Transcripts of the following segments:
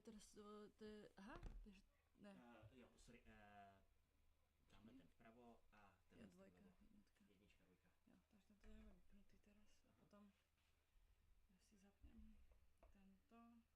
aha, ne. Jo, sorry, tamhle ten vpravo a ten Jo, dvojka, vlevo. jednotka. Jednička, dvojka. Jo, takže to je vypnutý teraz a potom já si zapnem tento. Pavučiny, ježiš, tam je pavouka. Tak jo.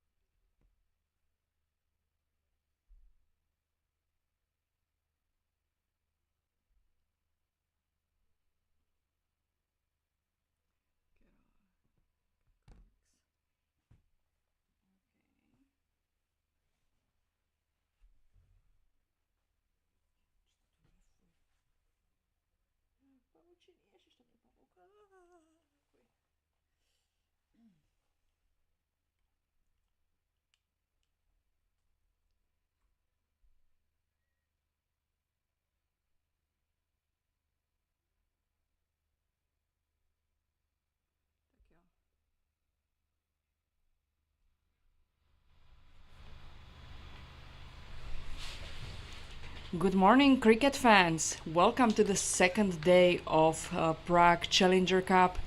Good morning, cricket fans! Welcome to the second day of Prague Challenger Cup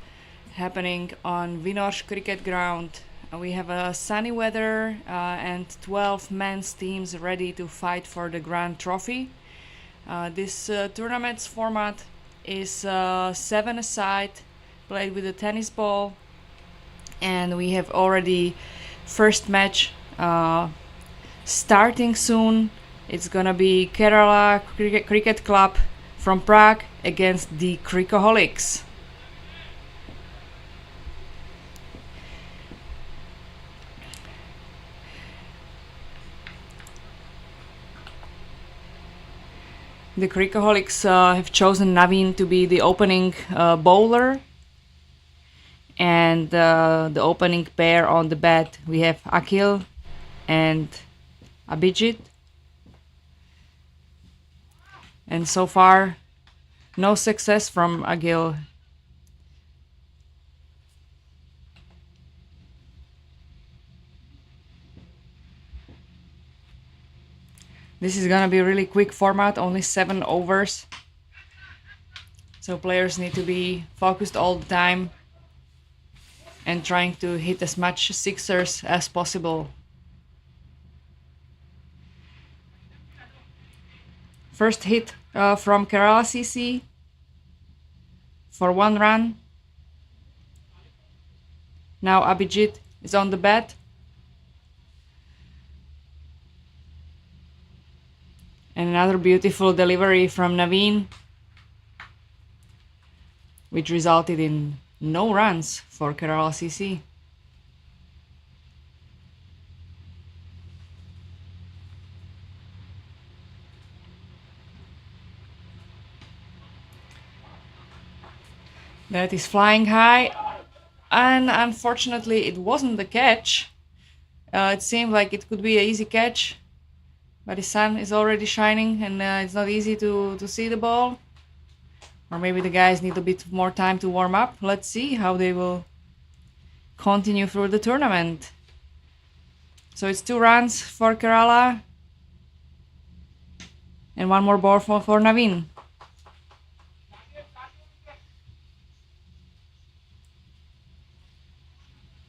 happening on Vinor's cricket ground. We have a sunny weather and 12 men's teams ready to fight for the grand trophy. This tournament's format is 7-a-side, played with a tennis ball, and we have already first match starting soon. It's gonna be Kerala Cricket Club from Prague against the Cricahholics. The Cricahholics have chosen Naveen to be the opening bowler, and the opening pair on the bat we have Akhil and Abhijit. And so far, no success from Akhil. This is gonna be a really quick format, only 7 overs. So players need to be focused all the time and trying to hit as much sixers as possible. First hit from Kerala CC for 1 run. Now Abhijit is on the bat. And another beautiful delivery from Naveen, which resulted in no runs for Kerala CC. That is flying high, and unfortunately it wasn't the catch. It seemed like it could be an easy catch, but the sun is already shining and it's not easy to see the ball. Or maybe the guys need a bit more time to warm up. Let's see how they will continue through the tournament. So it's 2 runs for Kerala and 1 more ball for Naveen.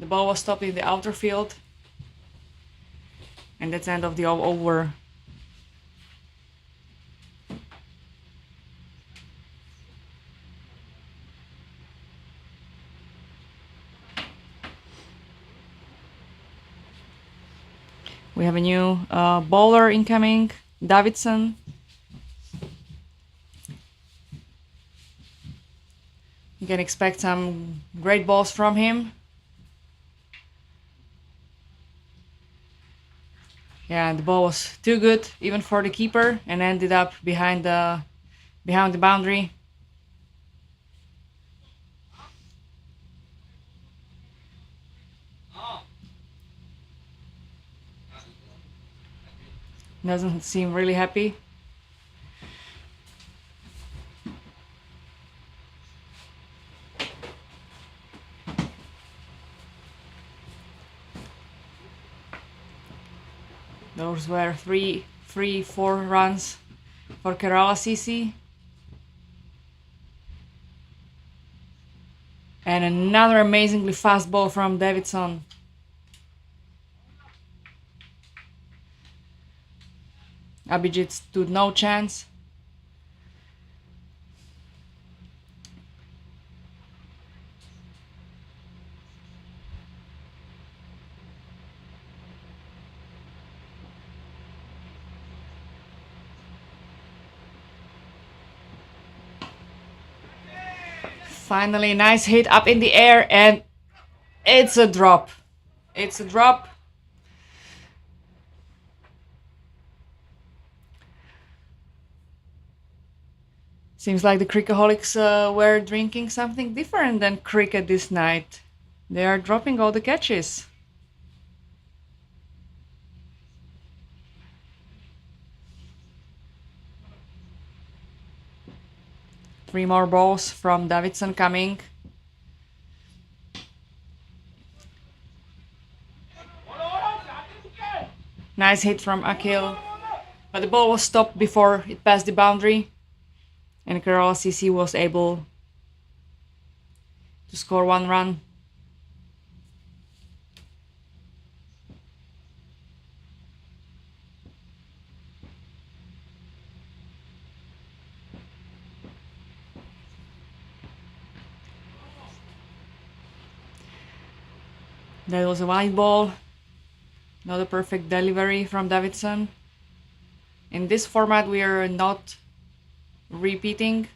The ball was stopped in the outer field, and that's the end of the over. We have a new bowler incoming, Davidson. You can expect some great balls from him. Yeah, the ball was too good even for the keeper and ended up behind the boundary. Doesn't seem really happy. Those were 4 runs for Kerala CC. And another amazingly fast ball from Davidson. Abhijit stood no chance. Finally, nice hit up in the air, and it's a drop. It's a drop. Seems like the Cricahholics were drinking something different than cricket this night. They are dropping all the catches. Three more balls from Davidson coming. Nice hit from Akil. But the ball was stopped before it passed the boundary. And Kerala CC was able to score 1 run. That was a wide ball. Not a perfect delivery from Davidson. In this format, we are not repeating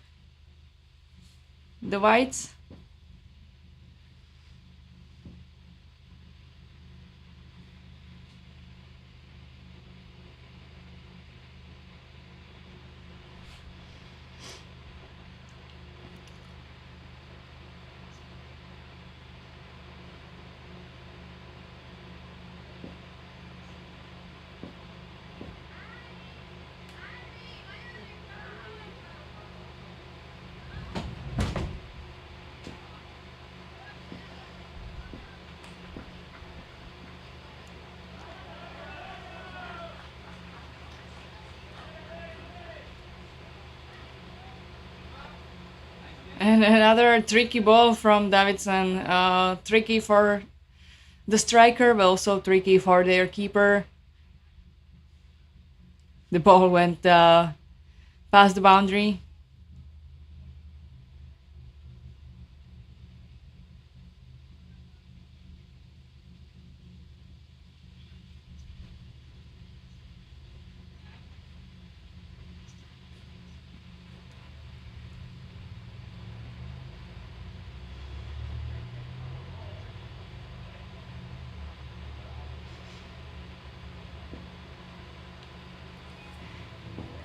the wides. And another tricky ball from Davidson. Tricky for the striker, but also tricky for their keeper. The ball went past the boundary.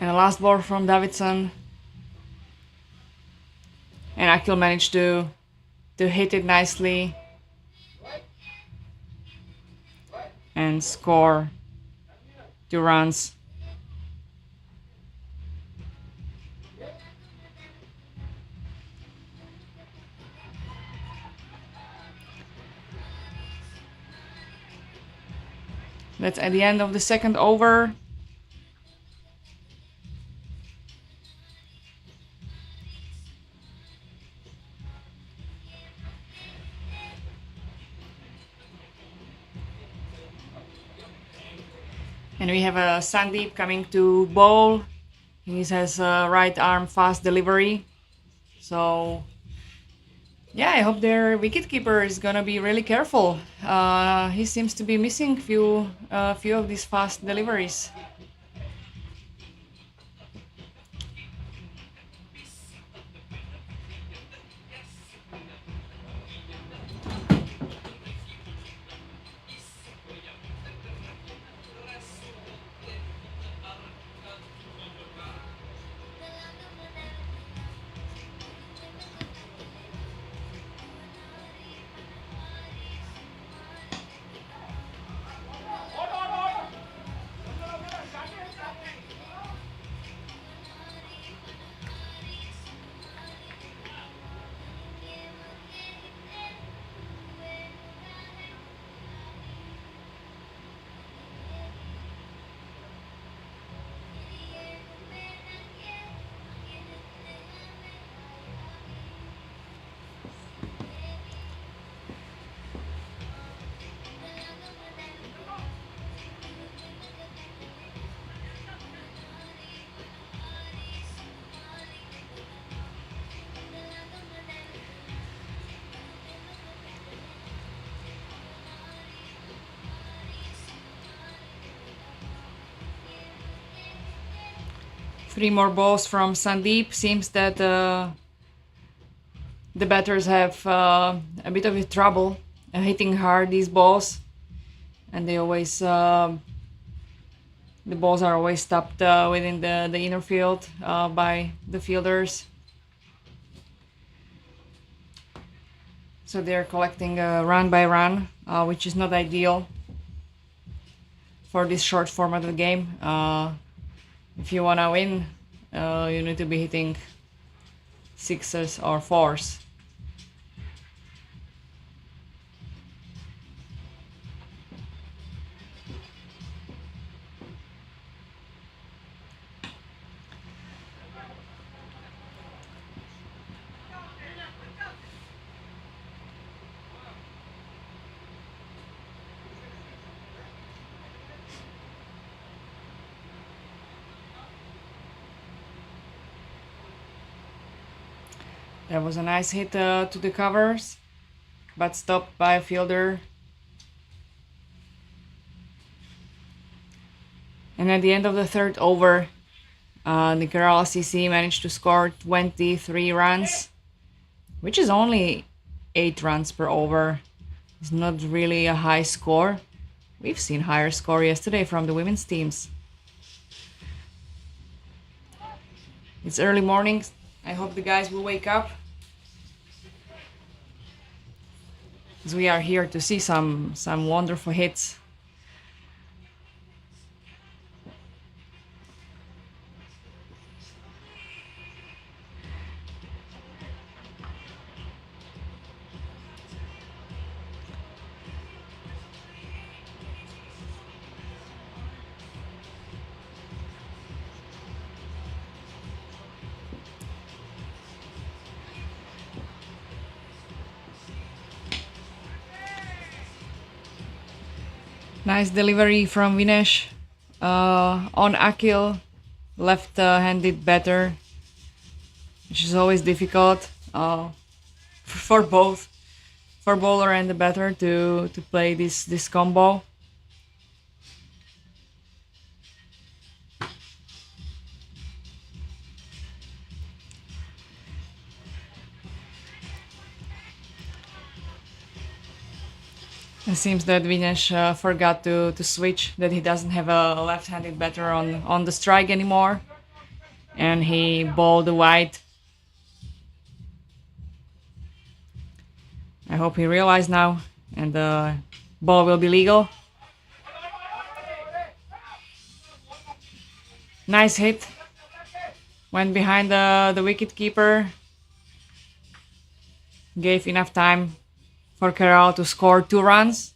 And the last ball from Davidson. And Akil managed to hit it nicely and score 2 runs. That's at the end of the second over. And we have a Sandeep coming to bowl. He has a right arm fast delivery. So yeah, I hope their wicketkeeper is gonna be really careful. He seems to be missing few of these fast deliveries. 3 more balls from Sandeep. Seems that the batters have a bit of trouble hitting hard these balls, and they always the balls are always stopped within the inner field by the fielders. So they're collecting run by run, which is not ideal for this short format of the game. If you wanna win, you need to be hitting sixes or fours. That was a nice hit to the covers, but stopped by a fielder. And at the end of the third over, the Kerala CC managed to score 23 runs, which is only 8 runs per over. It's not really a high score. We've seen higher score yesterday from the women's teams. It's early morning. I hope the guys will wake up, as we are here to see some wonderful hits. Nice delivery from Vinesh on Akil, left-handed batter, which is always difficult for both, for bowler and the batter to play this combo. It seems that Vinesh forgot to switch, that he doesn't have a left-handed batter on the strike anymore, and he bowled wide. I hope he realized now, and the ball will be legal. Nice hit. Went behind the wicket keeper. Gave enough time for Kerala to score 2 runs.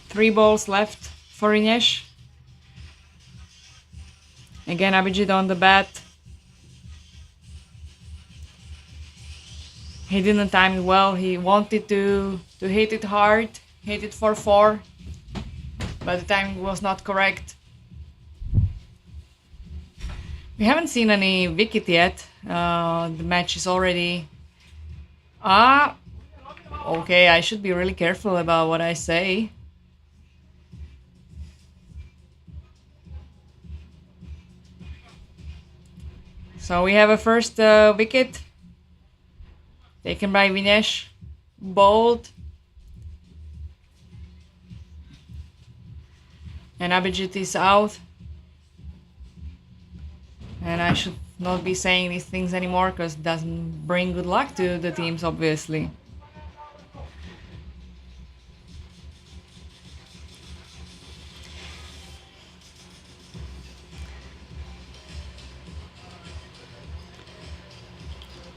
Three balls left for Vinesh. Again, Abhijit on the bat. He didn't time it well. He wanted to hit it hard, hit it for 4, but the timing was not correct. We haven't seen any wicket yet. The match is already... okay, I should be really careful about what I say. So we have a first wicket taken by Vinesh, bowled, and Abhijit is out. And I should not be saying these things anymore because it doesn't bring good luck to the teams, obviously.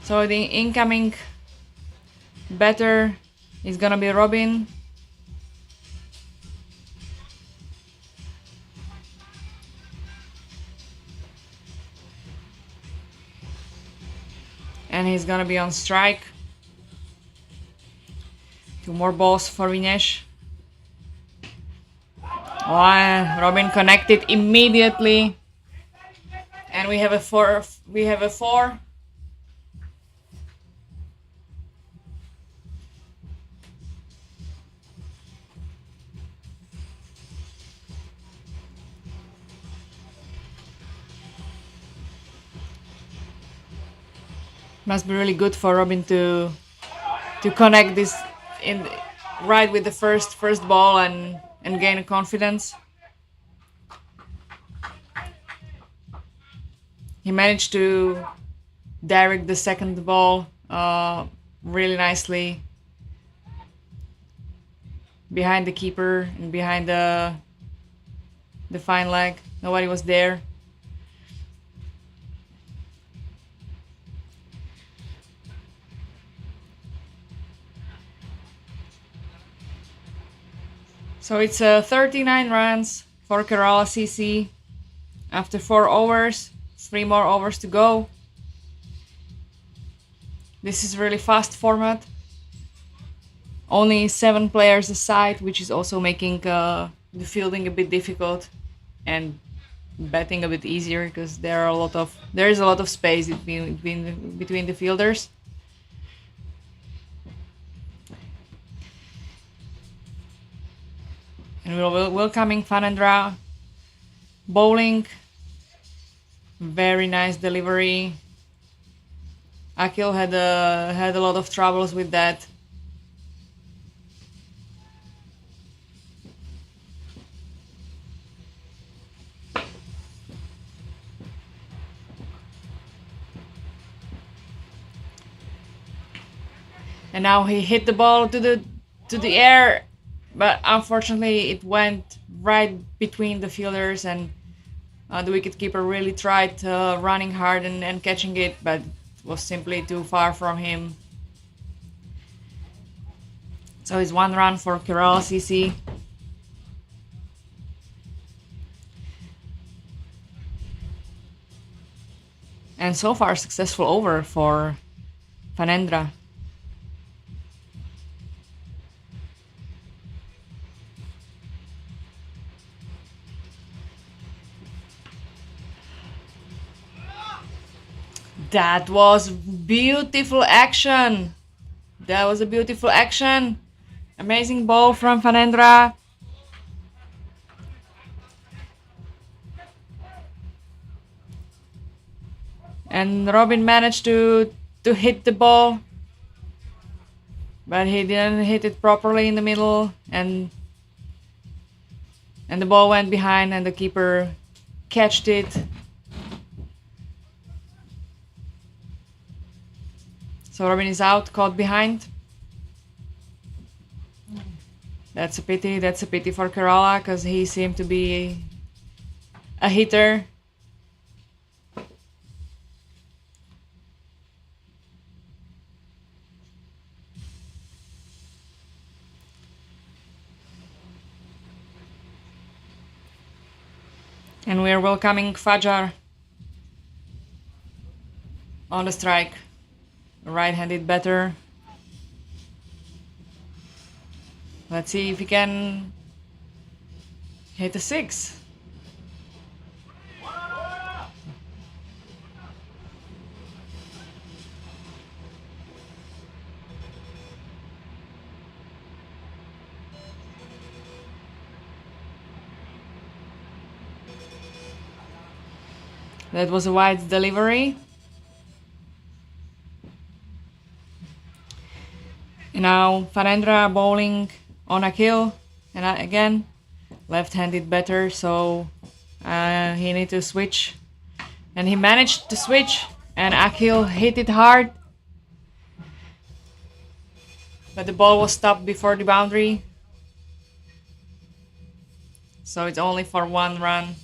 So the incoming batter is gonna be Robin. And he's gonna be on strike. 2 more balls for Vinesh. Oh, Robin connected immediately. And we have a four. Must be really good for Robin to connect this in right with the first ball and gain confidence. He managed to direct the second ball really nicely behind the keeper and behind the fine leg. Nobody was there. So it's 39 runs for Kerala CC after 4 overs, 3 more overs to go. This is really fast format. Only 7 players aside, which is also making the fielding a bit difficult and batting a bit easier because there is a lot of space between the fielders. And we're welcoming Fanendra bowling. Very nice delivery. Akhil had a lot of troubles with that. And now he hit the ball to the air, but unfortunately it went right between the fielders, and the wicketkeeper really tried running hard and catching it, but it was simply too far from him. So it's 1 run for Kerala CC. And so far successful over for Fanendra. That was beautiful action. That was a beautiful action. Amazing ball from Fanendra. And Robin managed to hit the ball, but he didn't hit it properly in the middle, and the ball went behind, and the keeper catched it. So Robin is out, caught behind. That's a pity. That's a pity for Kerala because he seemed to be a hitter. And we are welcoming Fajar on the strike. Right-handed batter. Let's see if he can hit a 6. That was a wide delivery. And now Fanendra bowling on Akhil, and again left-handed batter, so he need to switch, and he managed to switch, and Akhil hit it hard, but the ball was stopped before the boundary, so it's only for 1 run.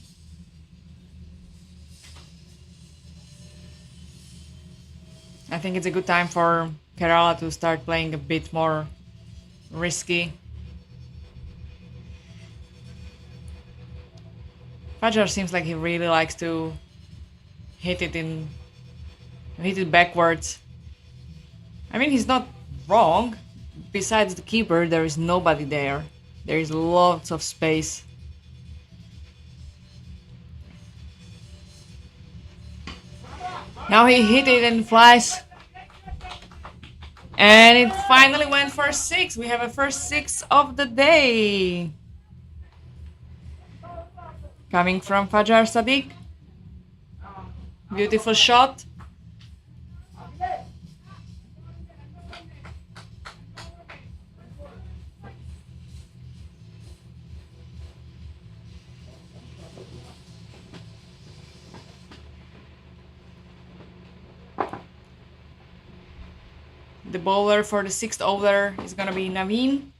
I think it's a good time for Kerala to start playing a bit more risky. Fajar seems like he really likes to hit it backwards. I mean, he's not wrong. Besides the keeper, there is nobody there. There is lots of space. Now he hit it and flies. And it finally went for 6. We have a first 6 of the day. Coming from Fajar Sadiq. Beautiful shot. The bowler for the 6th over is gonna be Naveen.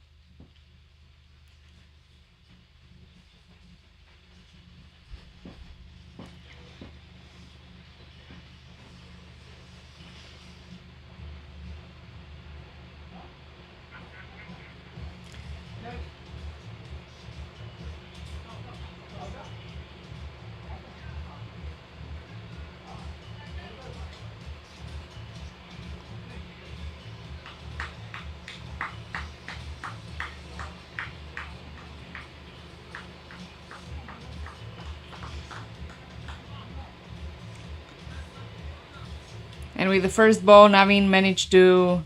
And with the first ball, Naveen managed to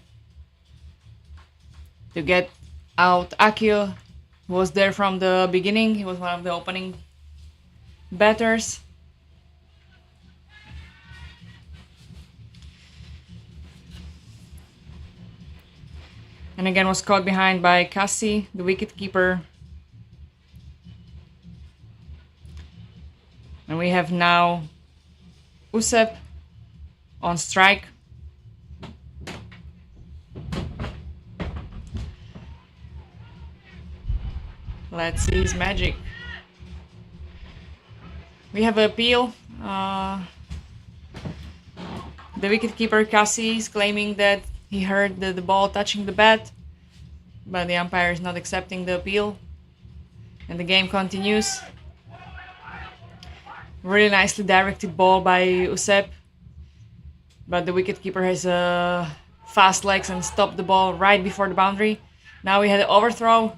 get out Akil, who was there from the beginning. He was one of the opening batters. And again was caught behind by Cassie, the wicketkeeper. And we have now Usep on strike. Let's see his magic. We have an appeal. The wicketkeeper Cassie is claiming that he heard the ball touching the bat, but the umpire is not accepting the appeal. And the game continues. Really nicely directed ball by Usep, but the wicketkeeper has fast legs and stopped the ball right before the boundary. Now we had an overthrow.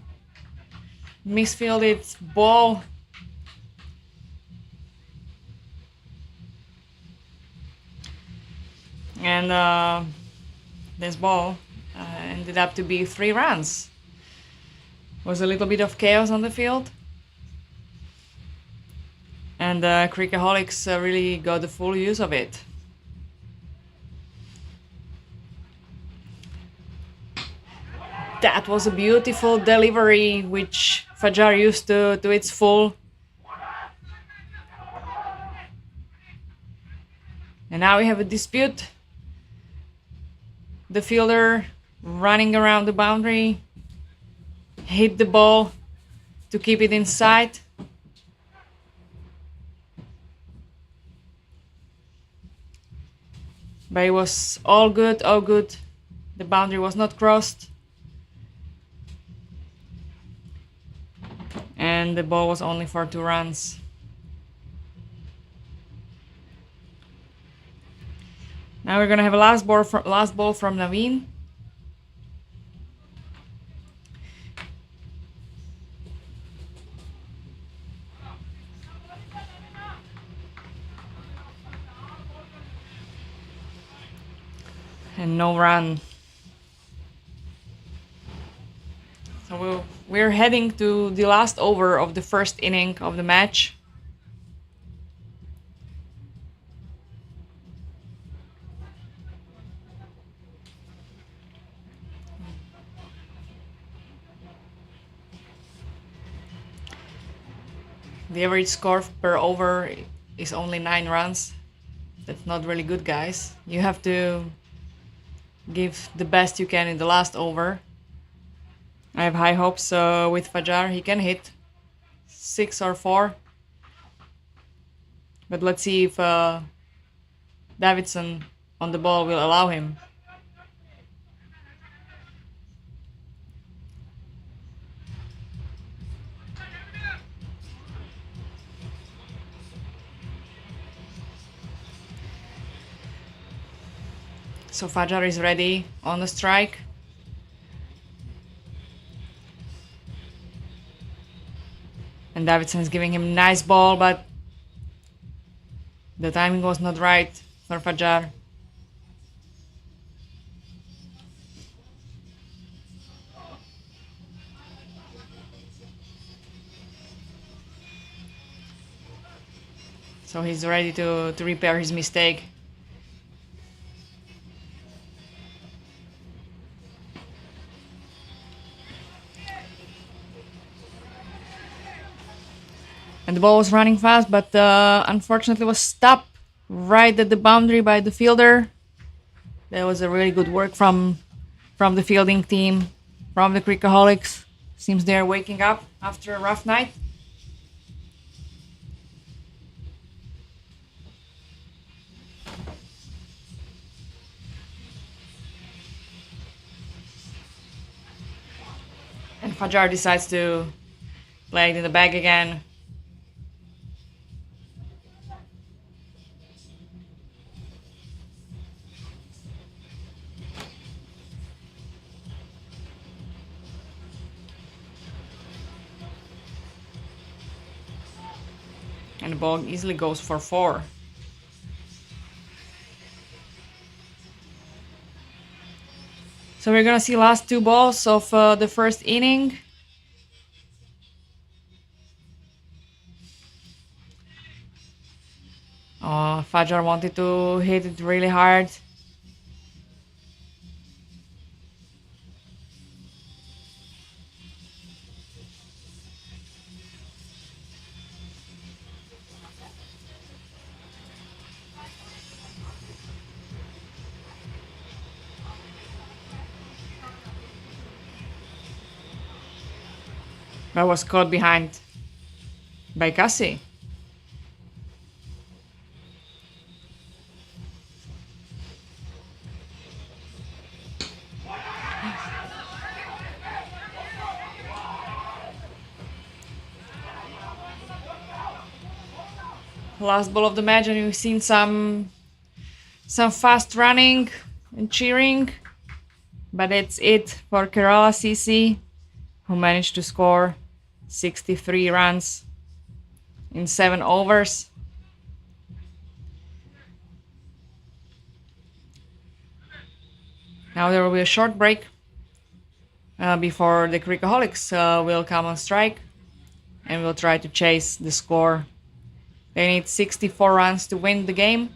Misfielded ball. And this ball ended up to be 3 runs. Was a little bit of chaos on the field. And Cricahholics really got the full use of it. That was a beautiful delivery, which Fajar used to its full. And now we have a dispute. The fielder running around the boundary, hit the ball to keep it inside. But it was all good, all good. The boundary was not crossed. And the ball was only for 2 runs. Now we're gonna have a last ball from Naveen. And no run. So we're heading to the last over of the first inning of the match. The average score per over is only 9 runs. That's not really good, guys. You have to give the best you can in the last over. I have high hopes with Fajar. He can hit 6 or 4. But let's see if Davidson on the ball will allow him. So Fajar is ready on the strike. And Davidson is giving him a nice ball, but the timing was not right for Fajar. So he's ready to repair his mistake. And the ball was running fast, but unfortunately was stopped right at the boundary by the fielder. That was a really good work from from the fielding team, from the Cricaholics. Seems they're waking up after a rough night. And Fajar decides to play it in the bag again. And the ball easily goes for 4. So we're gonna see last 2 balls of the first inning. Fajar wanted to hit it really hard. But was caught behind by Cassie. Last ball of the match, and we've seen some fast running and cheering. But it's it for Kerala CC, who managed to score 63 runs in 7 overs. Now there will be a short break before the Cricahholics will come on strike and will try to chase the score. They need 64 runs to win the game.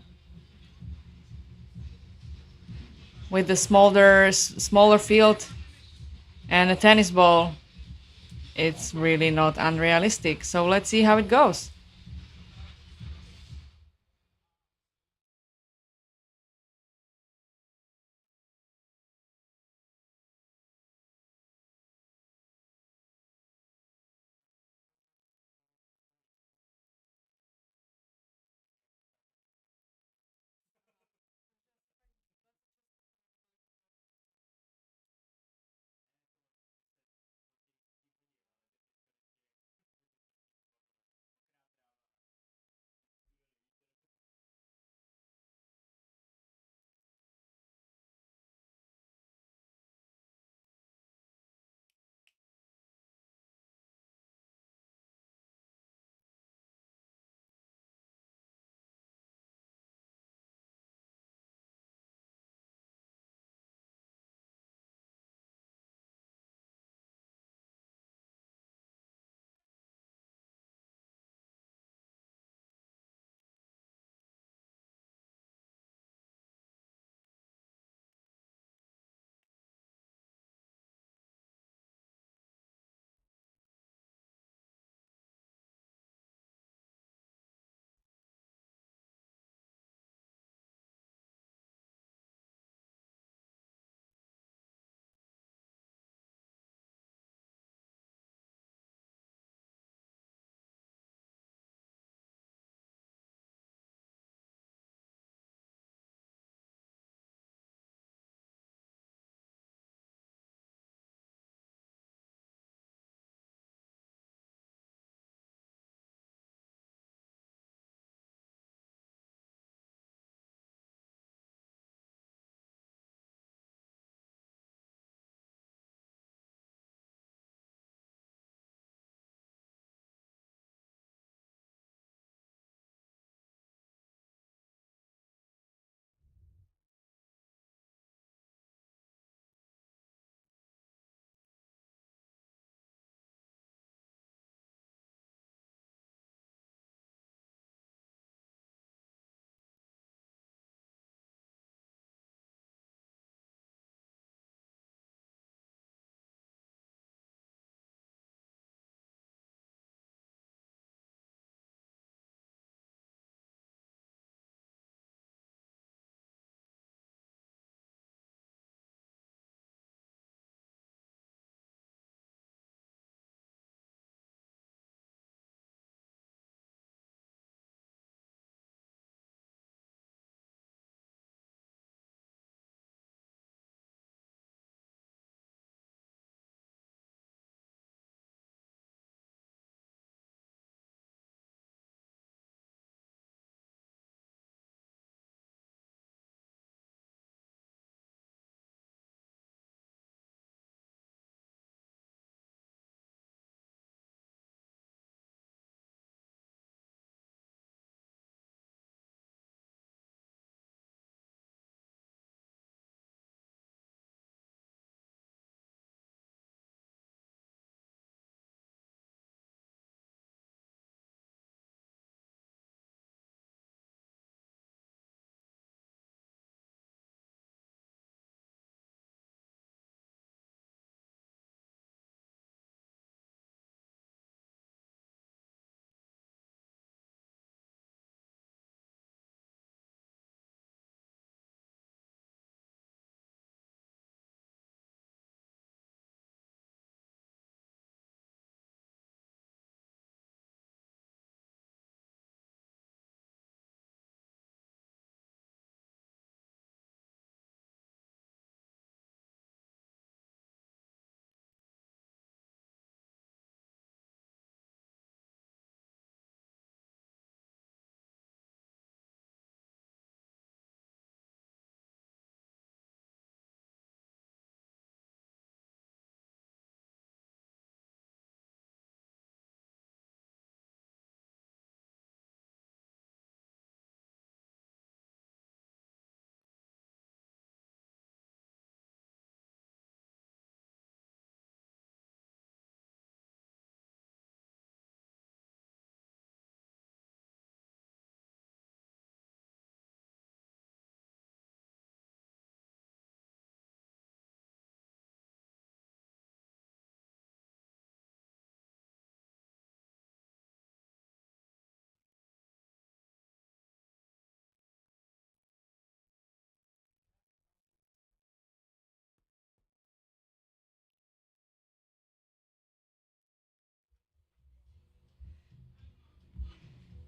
With the smaller field and a tennis ball, it's really not unrealistic. So let's see how it goes.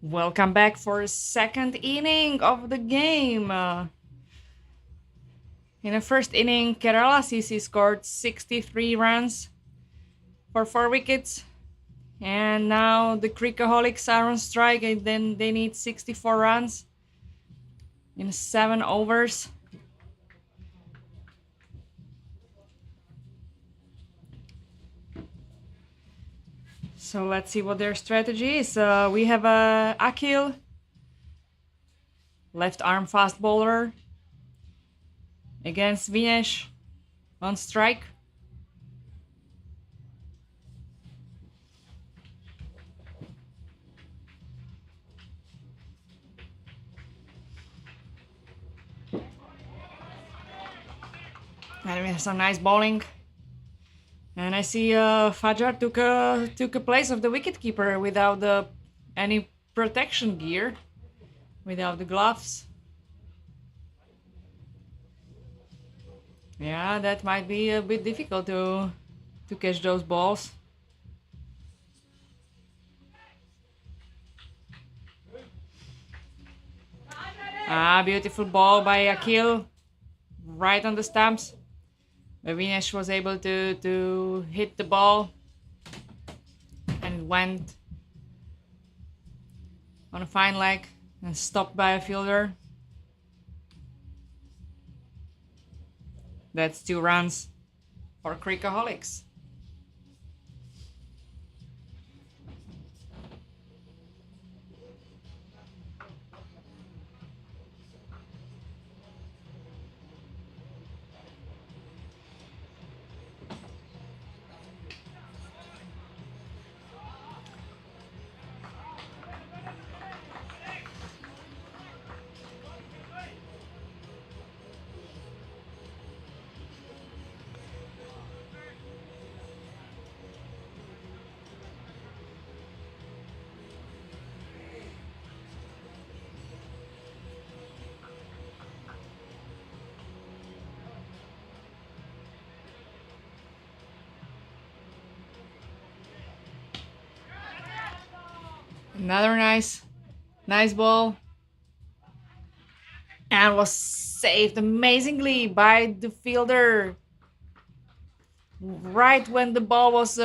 Welcome back for a second inning of the game. In the first inning, Kerala CC scored 63 runs for 4 wickets. And now the Cricahholics are on strike, and then they need 64 runs in 7 overs. So let's see what their strategy is. We have Akil, left arm fast bowler, against Vinesh on strike. And we have some nice bowling. And I see Fajar took a place of the wicketkeeper without any protection gear, without the gloves. Yeah, that might be a bit difficult to catch those balls. Beautiful ball by Akil, right on the stumps. Vinesh was able to hit the ball, and it went on a fine leg and stopped by a fielder. That's 2 runs for Cricahholics. Another nice ball. And was saved amazingly by the fielder. Right when the ball was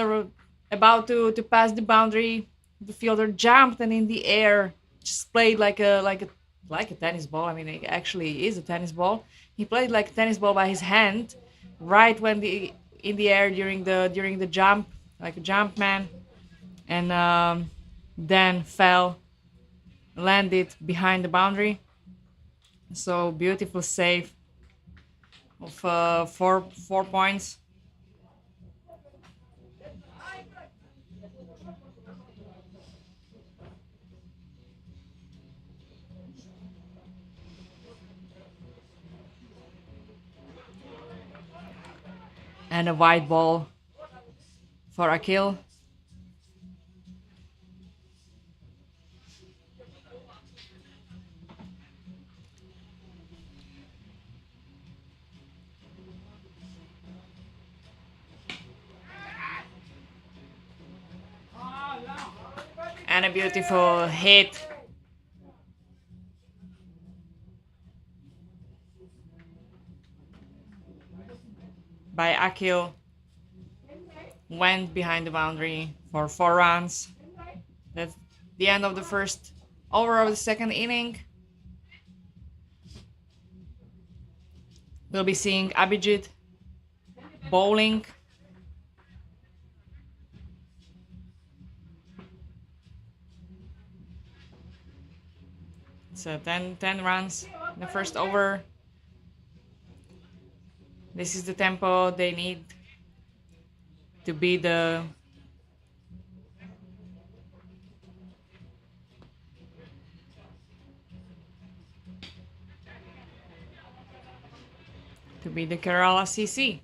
about to pass the boundary, the fielder jumped and in the air just played like a tennis ball. I mean, it actually is a tennis ball. He played like a tennis ball by his hand, right when in the air during the jump, like a jump man, and then fell, landed behind the boundary. So beautiful save of 4 points. And a wide ball for Akil. And a beautiful hit by Akil. Went behind the boundary for 4 runs. That's the end of the first over of the second inning. We'll be seeing Abhijit bowling. So 10 runs in the first over. This is the tempo they need to be the Kerala CC.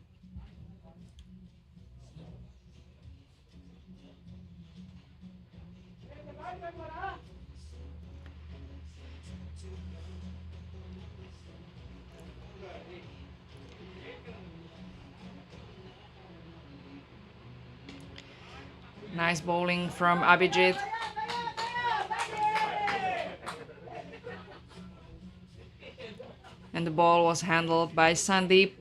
Nice bowling from Abhijit. And the ball was handled by Sandeep.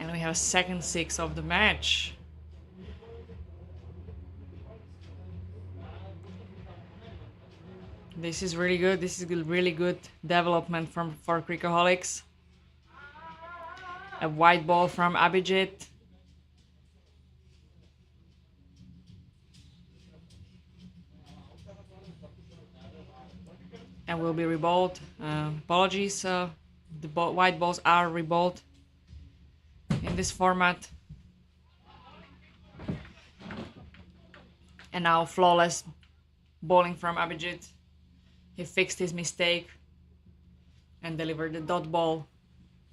And we have a second six of the match. This is really good. This is really good development for Cricahholics. A white ball from Abhijit. And will be reballed. Apologies, the white balls are reballed in this format. And now flawless bowling from Abhijit. He fixed his mistake and delivered the dot ball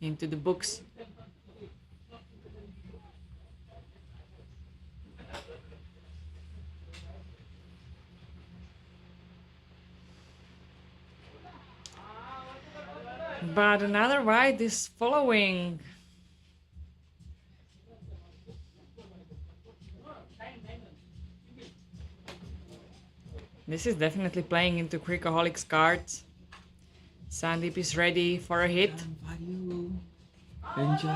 into the books. But another white is following. This is definitely playing into Cricahholics cards. Sandeep is ready for a hit. Enjoy.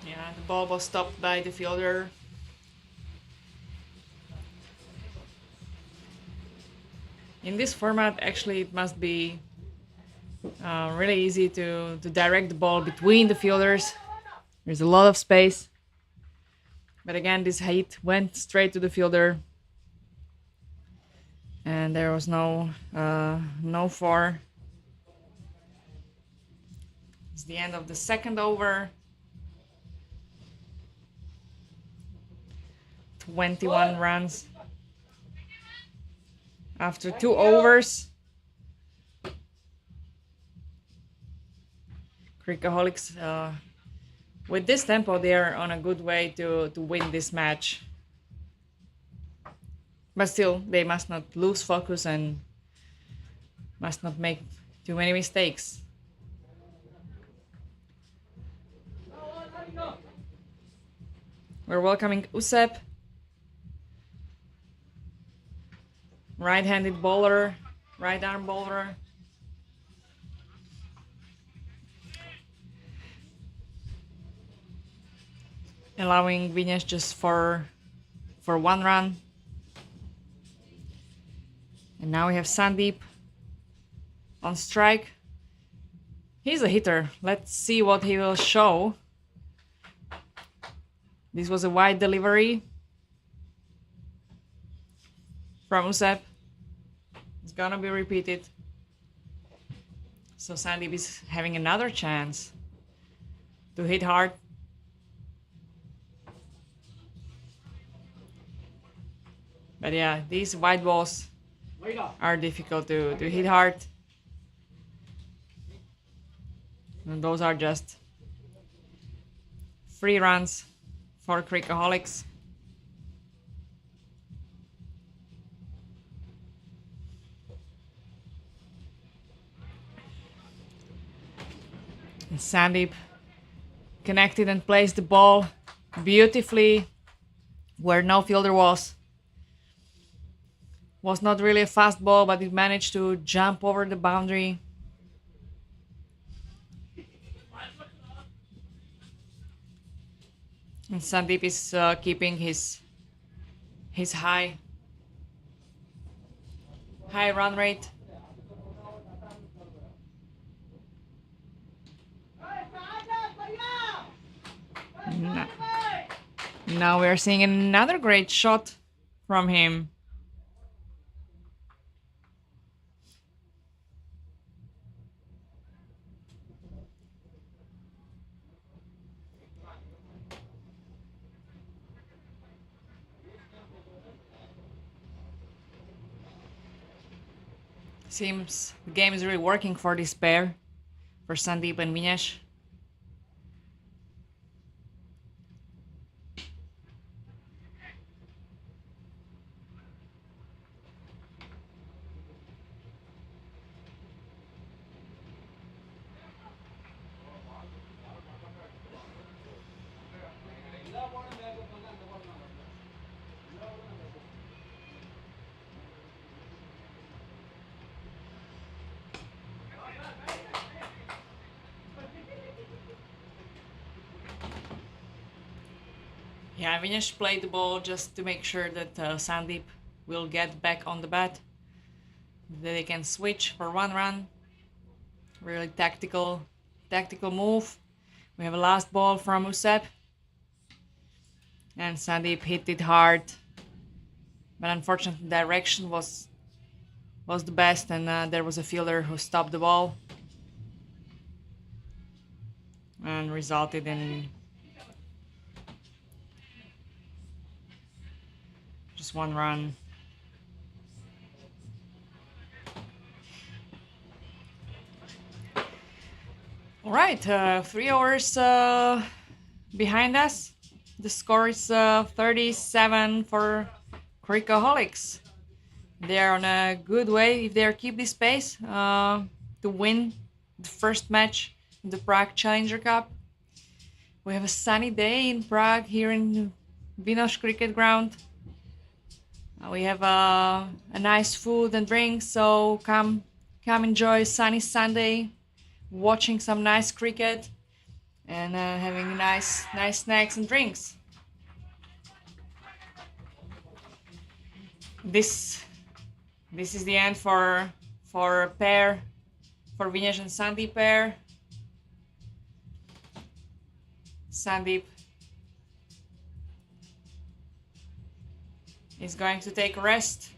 Yeah, the ball was stopped by the fielder. In this format, actually, it must be really easy to direct the ball between the fielders. There's a lot of space. But again, this hit went straight to the fielder. And there was no four. It's the end of the second over. 21 runs after 2 overs. Cricahholics, with this tempo, they are on a good way to win this match. But still, they must not lose focus and must not make too many mistakes. We're welcoming Usep, right-handed bowler, right-arm bowler. Allowing Vinesh just for 1 run. And now we have Sandeep on strike. He's a hitter. Let's see what he will show. This was a wide delivery from Usep. It's gonna be repeated. So Sandeep is having another chance to hit hard. But yeah, these wide balls are difficult to hit hard. And those are just free runs for Cricahholics. And Sandeep connected and placed the ball beautifully where no fielder was. Was not really a fast ball, but it managed to jump over the boundary. And Sandeep is keeping his high run rate. Now we're seeing another great shot from him. Seems the game is really working for this pair, for Sandeep and Vinesh. Yeah, Vinesh played the ball just to make sure that Sandeep will get back on the bat. That they can switch for one run. Really tactical move. We have a last ball from Usep. And Sandeep hit it hard. But unfortunately, the direction was the best, and there was a fielder who stopped the ball. And resulted in just one run. All right, 3 hours behind us. The score is 37 for Cricahholics. They are on a good way if they keep this pace to win the first match in the Prague Challenger Cup. We have a sunny day in Prague here in Vinoš Cricket Ground. We have a nice food and drinks, so come enjoy sunny Sunday, watching some nice cricket and having nice snacks and drinks. This is the end for pair, for Vinesh and Sandeep pair. Sandeep is going to take a rest.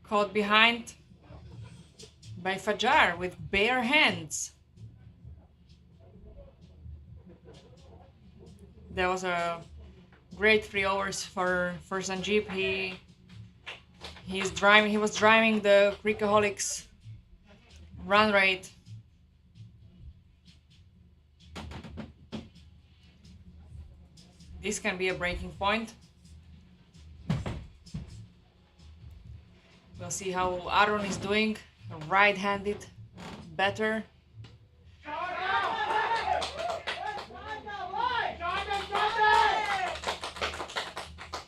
Caught behind by Fajar with bare hands. That was a great 3 hours for Sanjeev. He was driving the Cricahholics run rate. This can be a breaking point. We'll see how Arun is doing. Right-handed batter.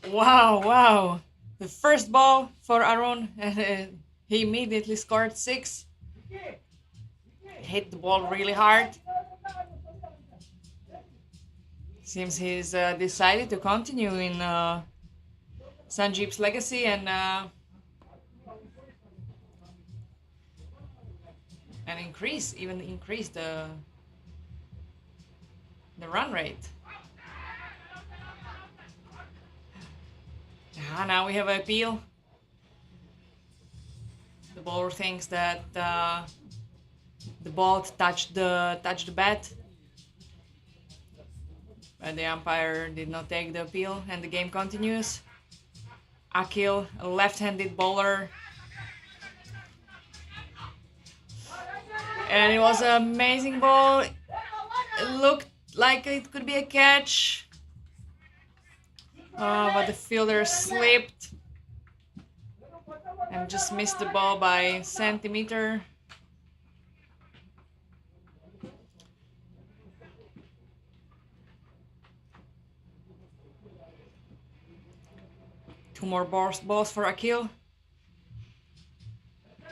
Wow. The first ball for Arun, he immediately scored 6. Hit the ball really hard. Seems he's decided to continue in Sanjeev's legacy and increase the run rate. Now we have an appeal. The bowler thinks that the ball touched the bat, but the umpire did not take the appeal, and the game continues. Akil, a left-handed bowler, and it was an amazing ball. It looked like it could be a catch. But the fielder slipped and just missed the ball by a centimeter. Two more balls for Akil.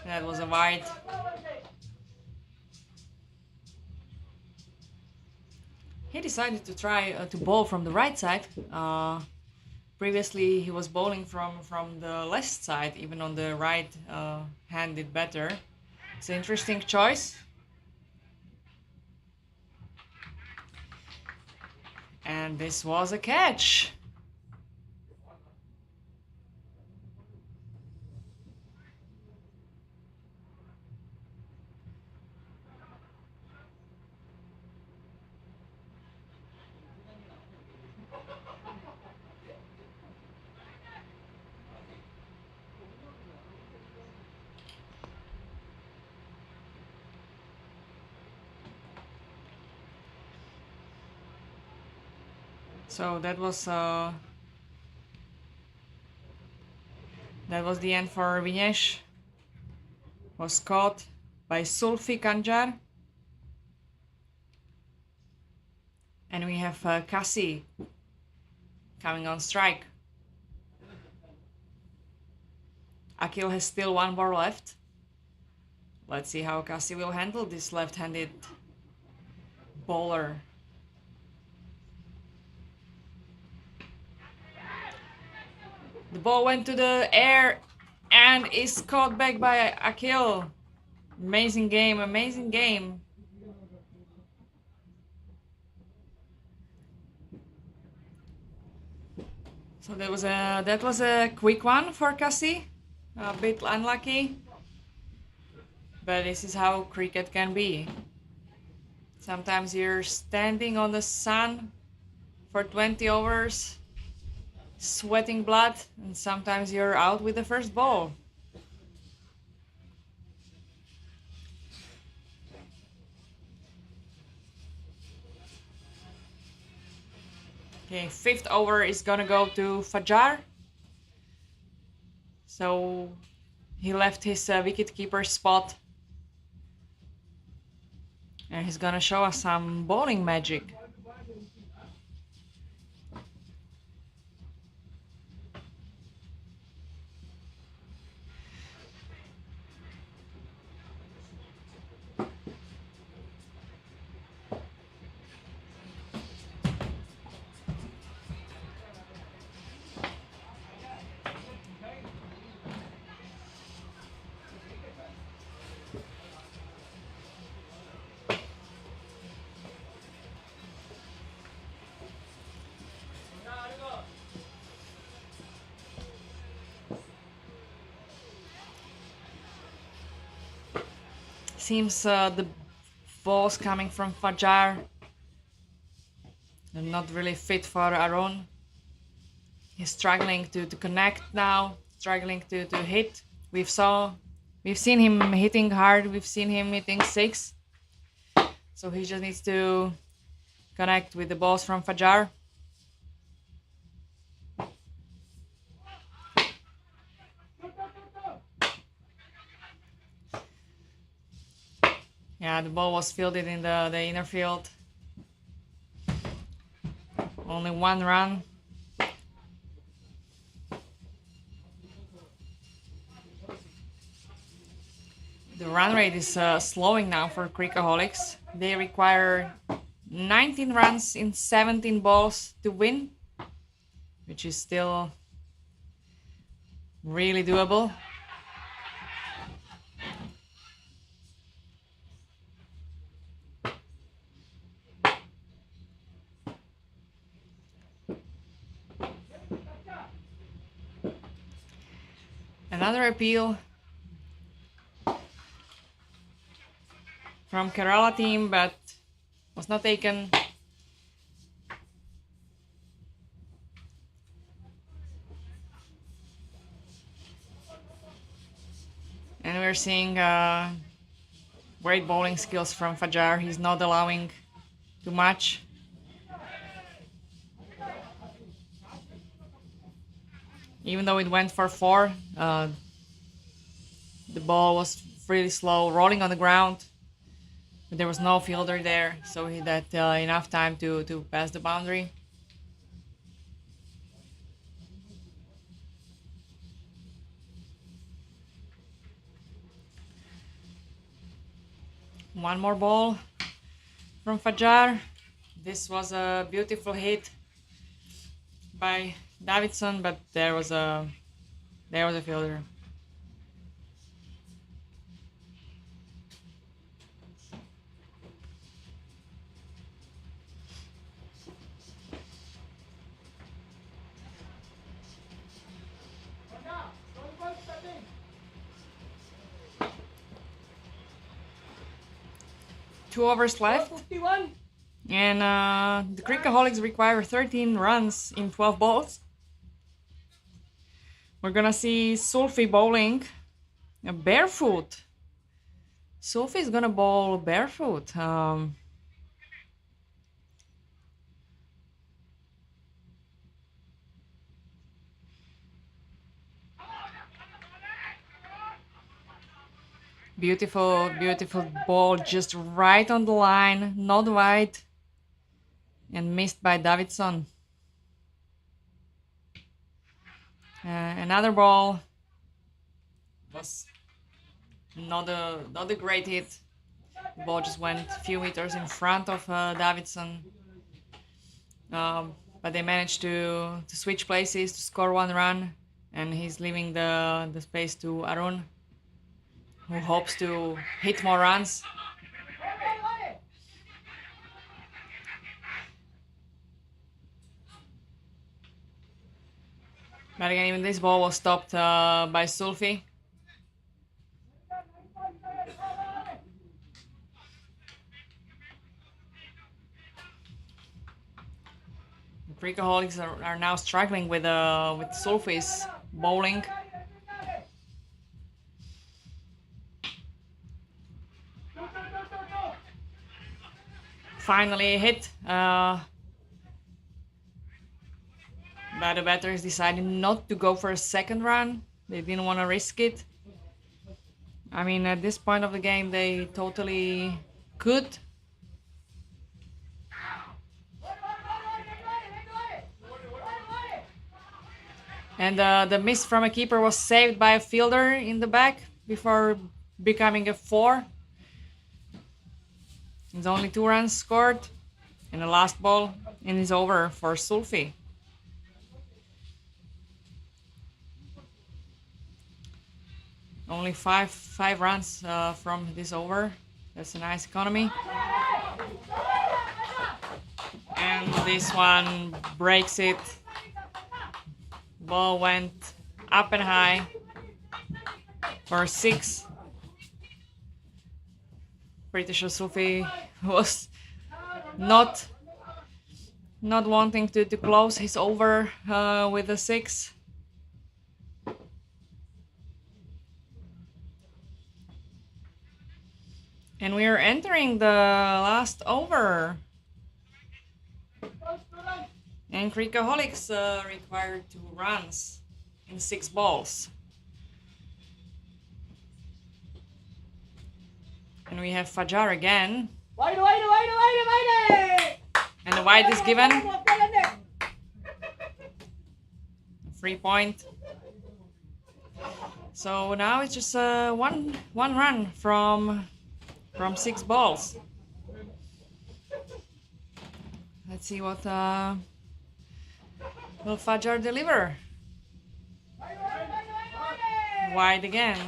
That was a wide. He decided to try to bowl from the right side. Previously, he was bowling from the left side, even on the right hand did better. It's an interesting choice. And this was a catch. So that was the end for Vinesh. Was caught by Sulfi Kanjar. And we have Kasi coming on strike. Akil has still one ball left. Let's see how Kasi will handle this left-handed bowler. The ball went to the air and is caught back by Akil. Amazing game, amazing game. So that was a quick one for Kasi. A bit unlucky. But this is how cricket can be. Sometimes you're standing on the sun for 20 overs, sweating blood, and sometimes you're out with the first ball. Okay, fifth over is gonna go to Fajar. So he left his wicketkeeper spot. And he's gonna show us some bowling magic. Seems the balls coming from Fajar are not really fit for Aaron. He's struggling to connect now, struggling to hit. We've seen him hitting hard, we've seen him hitting six. So he just needs to connect with the balls from Fajar. Yeah, the ball was fielded in the inner field. Only one run. The run rate is slowing now for Cricahholics. They require 19 runs in 17 balls to win, which is still really doable. Another appeal from Kerala team, but was not taken. And we're seeing great bowling skills from Fajar. He's not allowing too much. Even though it went for four, the ball was really slow, rolling on the ground. But there was no fielder there, so he had enough time to pass the boundary. one more ball from Fajar. This was a beautiful hit by Davidson, but there was a fielder. Two overs left, and the Cricahholics require 13 runs in 12 balls. We're gonna see Sulfi bowling barefoot. Sulfi is gonna bowl barefoot. Beautiful, beautiful ball, just right on the line, not wide, and missed by Davidson. Another ball was not a great hit. The ball just went a few meters in front of Davidson, but they managed to switch places to score one run, and he's leaving the space to Arun, who hopes to hit more runs. But again, even this ball was stopped by Sulfi. The Cricahholics are now struggling with Sulfi's bowling. Finally hit, but the batters decided not to go for a second run. They didn't want to risk it. I mean, at this point of the game, they totally could. And the miss from a keeper was saved by a fielder in the back before becoming a 4. It's only 2 runs scored, and the last ball is over for Sulfi. Only five runs from this over. That's a nice economy. And this one breaks it. Ball went up and high for 6. Pretty sure Sulfi was not wanting to close his over with a 6. And we are entering the last over. And Cricahholics required 2 runs in 6 balls. And we have Fajar again. And the wide is given. 3 point. So now it's just one run from 6 balls. Let's see what will Fajar deliver. Wide again.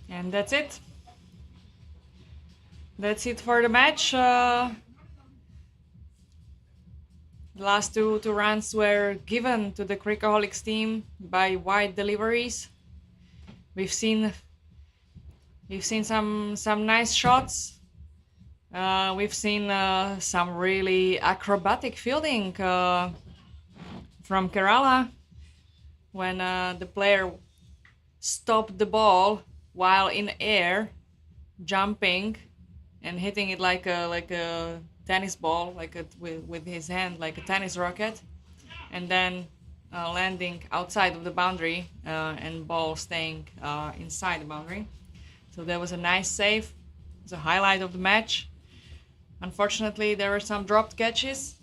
And that's it. That's it for the match. The last two runs were given to the Cricahholics team by wide deliveries. We've seen some nice shots. We've seen some really acrobatic fielding from Kerala when the player stopped the ball while in air, jumping and hitting it like a tennis ball, with his hand, like a tennis racket, and then landing outside of the boundary and ball staying inside the boundary. So that was a nice save. It's a highlight of the match. Unfortunately, there were some dropped catches.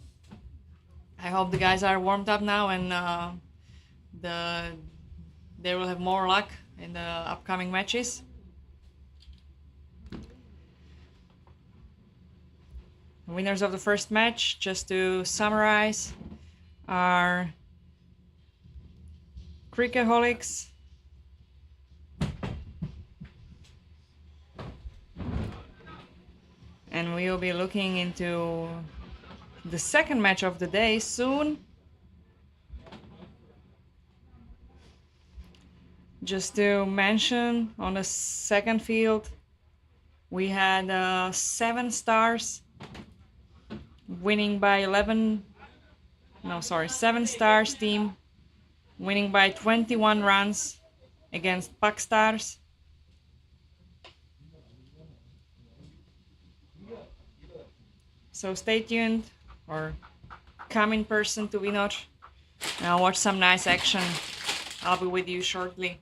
I hope the guys are warmed up now and they will have more luck in the upcoming matches. Winners of the first match, just to summarize, are Cricahholics, and we will be looking into the second match of the day soon. Just to mention, on the second field, we had 7 stars winning by 7 stars team winning by 21 runs against Puck Stars. So stay tuned or come in person to Vinoch and watch some nice action. I'll be with you shortly.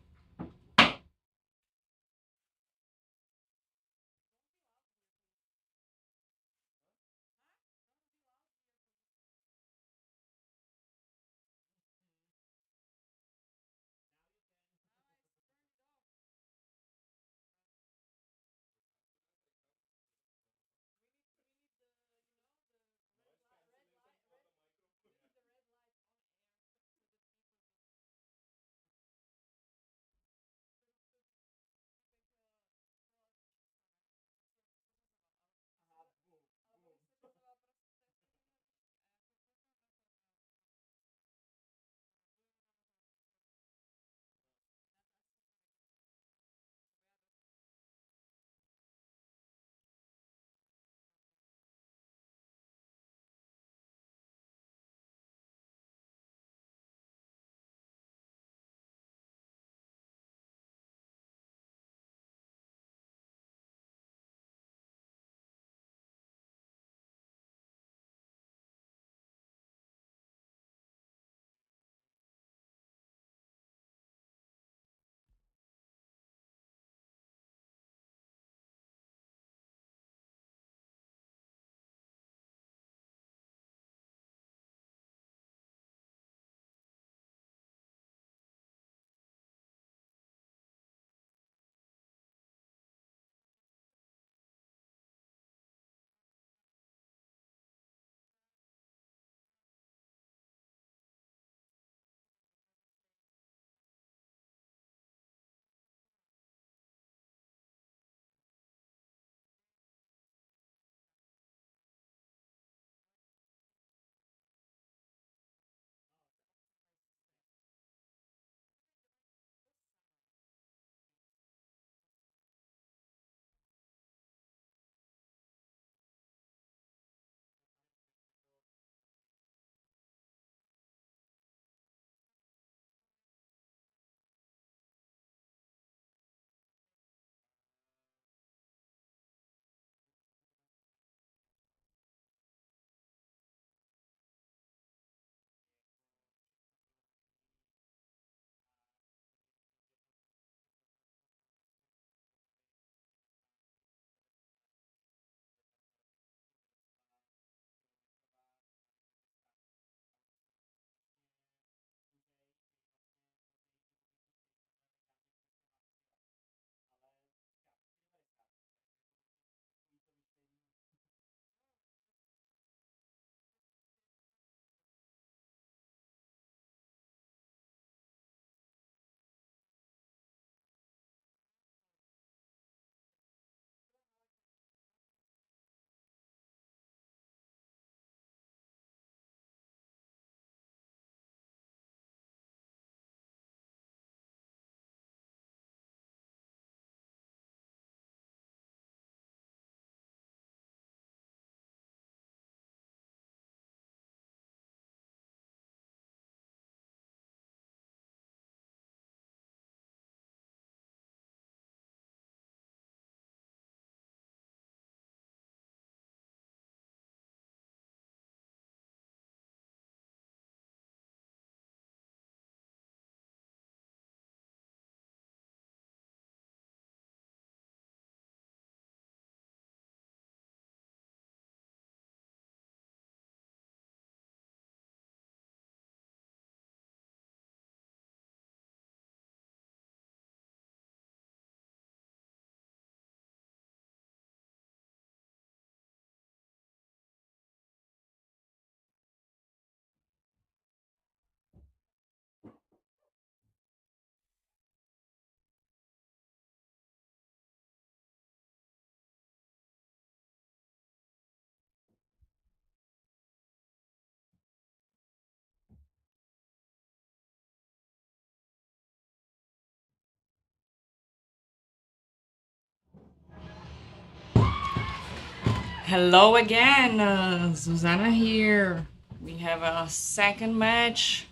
Hello again, Susanna here. We have a second match,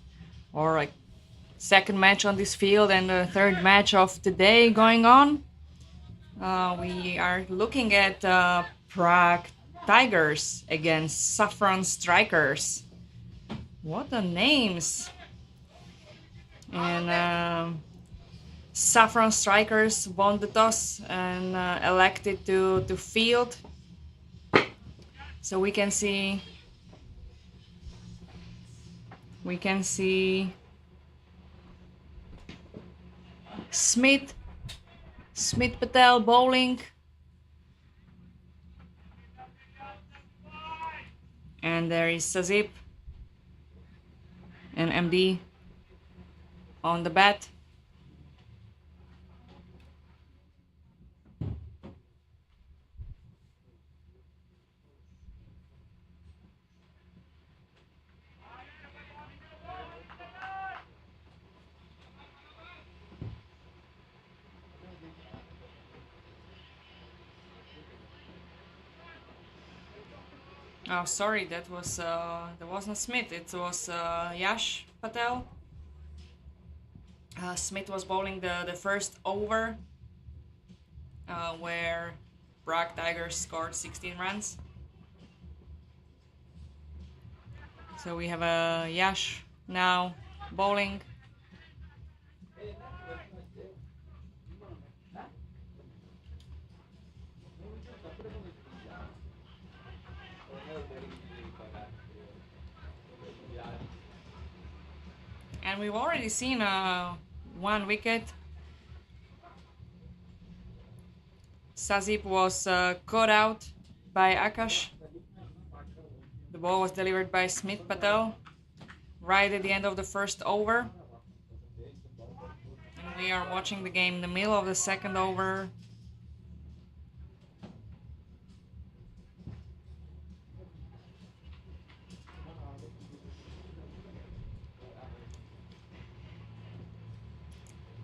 or a second match on this field, and the third match of today going on. We are looking at Prague Tigers against Saffron Strikers. What the names! And Saffron Strikers won the toss and elected to field. So we can see Smith Patel bowling, and there is Sazip and MD on the bat. Oh, sorry, that wasn't Smith. It was Yash Patel. Smith was bowling the first over, where Prague Tigers scored 16 runs. So we have a Yash now bowling. And we've already seen one wicket. Sazip was caught out by Akash. The ball was delivered by Smith Patel right at the end of the first over. And we are watching the game in the middle of the second over.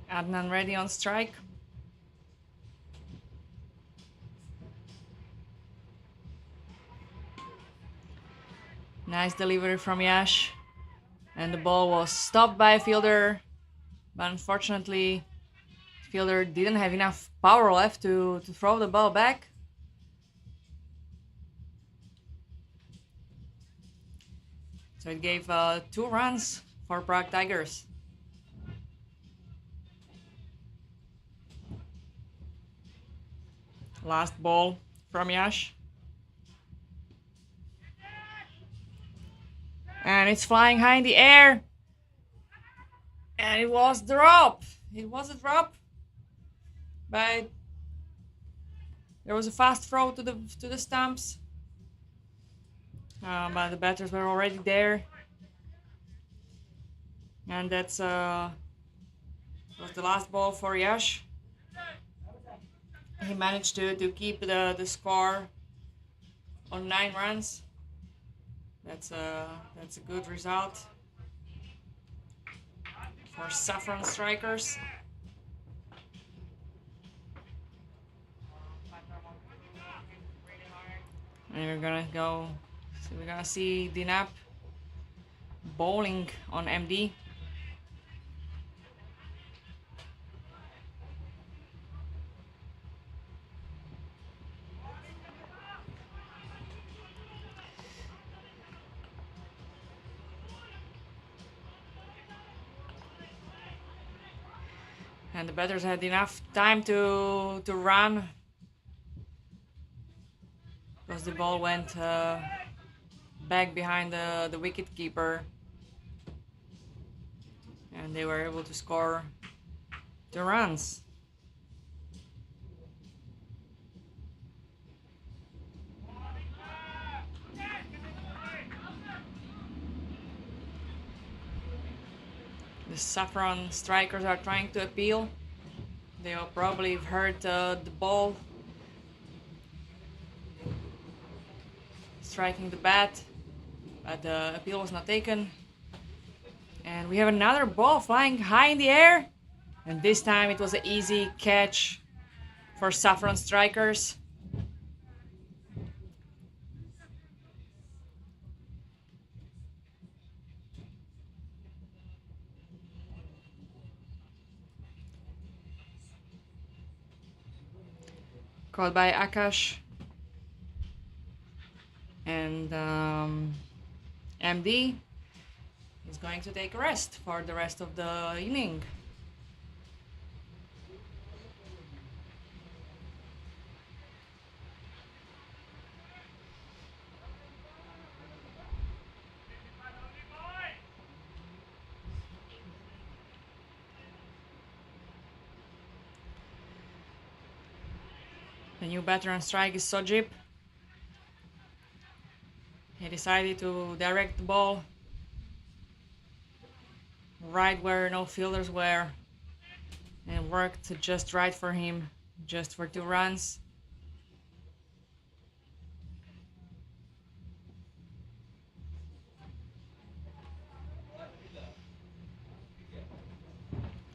Adnan ready on strike. Nice delivery from Yash. And the ball was stopped by a fielder. But unfortunately, the fielder didn't have enough power left to throw the ball back. So it gave 2 runs for Prague Tigers. Last ball from Yash. And it's flying high in the air. And it was drop. It was a drop. But there was a fast throw to the stumps. But the batters were already there. And that's was the last ball for Yash. He managed to keep the score on 9 runs. That's a good result for Saffron Strikers. And we're gonna see Dinap bowling on MD. And the batters had enough time to run, because the ball went back behind the wicket keeper, and they were able to score 2 runs. The Saffron Strikers are trying to appeal. They will probably have heard the ball striking the bat, but the appeal was not taken. And we have another ball flying high in the air, and this time it was an easy catch for Saffron Strikers. Caught by Akash. And MD is going to take a rest for the rest of the inning. The new batter on strike is Sojip. He decided to direct the ball right where no fielders were, and worked just right for him, just for 2 runs.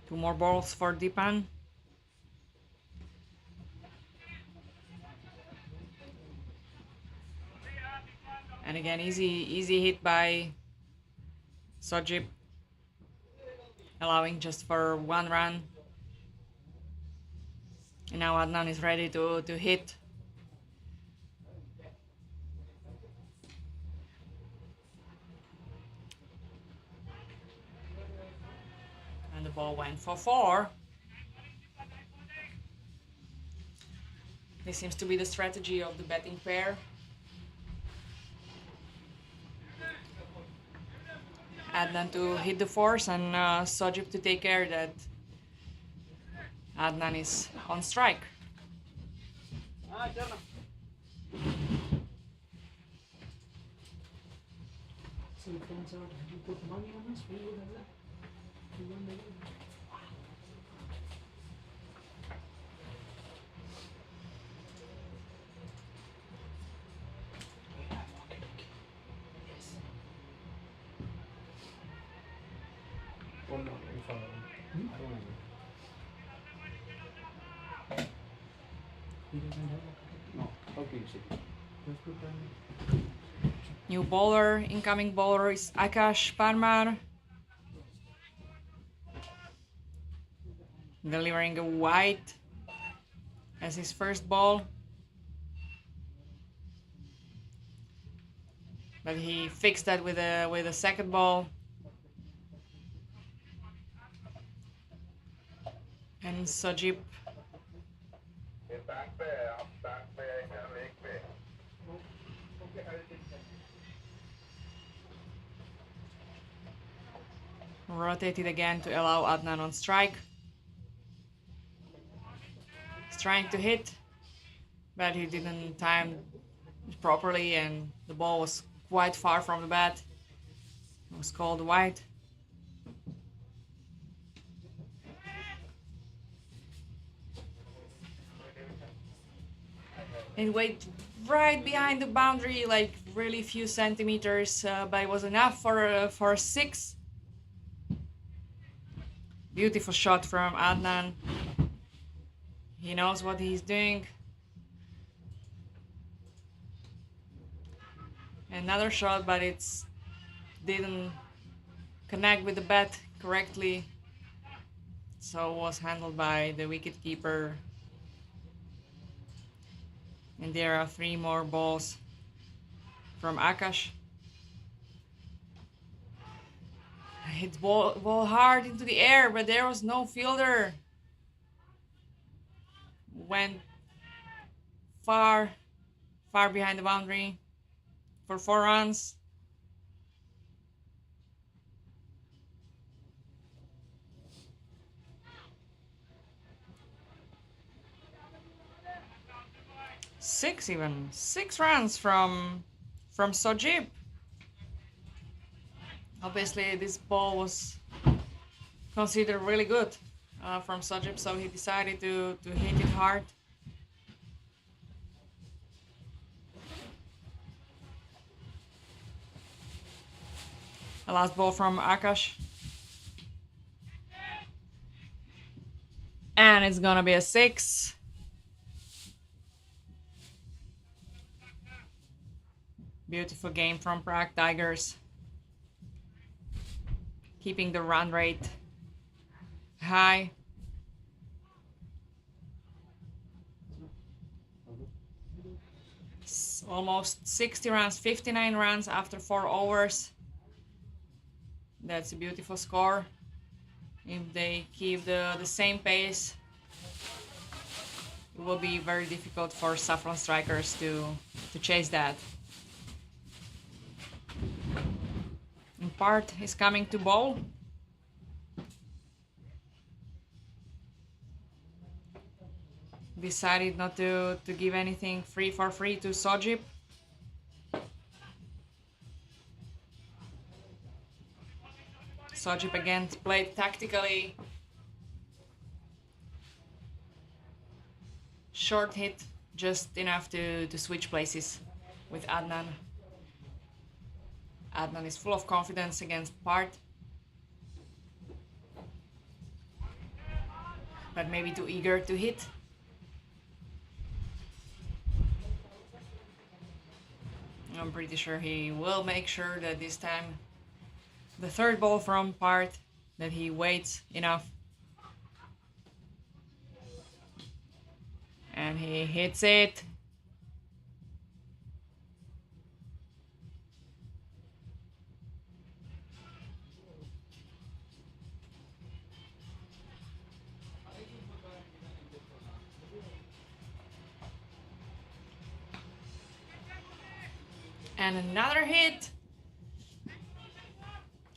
Two more balls for Dipan. And again, easy hit by Sojip, allowing just for 1 run. And now Adnan is ready to hit. And the ball went for 4. This seems to be the strategy of the betting pair. Adnan to hit the 4s and Sojip to take care that Adnan is on strike. So it turns out, have you put money on us? We would have that. We won the game. Yes. Or no, if I don't know. He doesn't have a No, how can you say? Just put them. New bowler, incoming bowler is Akash Parmar. Delivering a wide as his first ball. But he fixed that with a second ball. And Sojip rotated again to allow Adnan on strike. He's trying to hit, but he didn't time it properly, and the ball was quite far from the bat. It was called wide. It went right behind the boundary, like really few centimeters, but it was enough for a 6. Beautiful shot from Adnan. He knows what he's doing. Another shot, but it's didn't connect with the bat correctly, so was handled by the wicketkeeper. And there are 3 more balls from Akash. Hit ball hard into the air, but there was no fielder. Went far behind the boundary for 4 runs. Six runs from Sojip. Obviously, this ball was considered really good from Sojip, so he decided to hit it hard. The last ball from Akash. And it's gonna be a 6. Beautiful game from Prague Tigers. Keeping the run rate high. Almost 60 runs, 59 runs after 4 overs. That's a beautiful score. If they keep the same pace, it will be very difficult for Saffron Strikers to chase that. And Part is coming to bowl. Decided not to give anything free for free to Sojip. Sojip again played tactically. Short hit, just enough to switch places with Adnan. Adnan is full of confidence against Part. But maybe too eager to hit. I'm pretty sure he will make sure that this time the third ball from Part, that he waits enough. And he hits it. And another hit.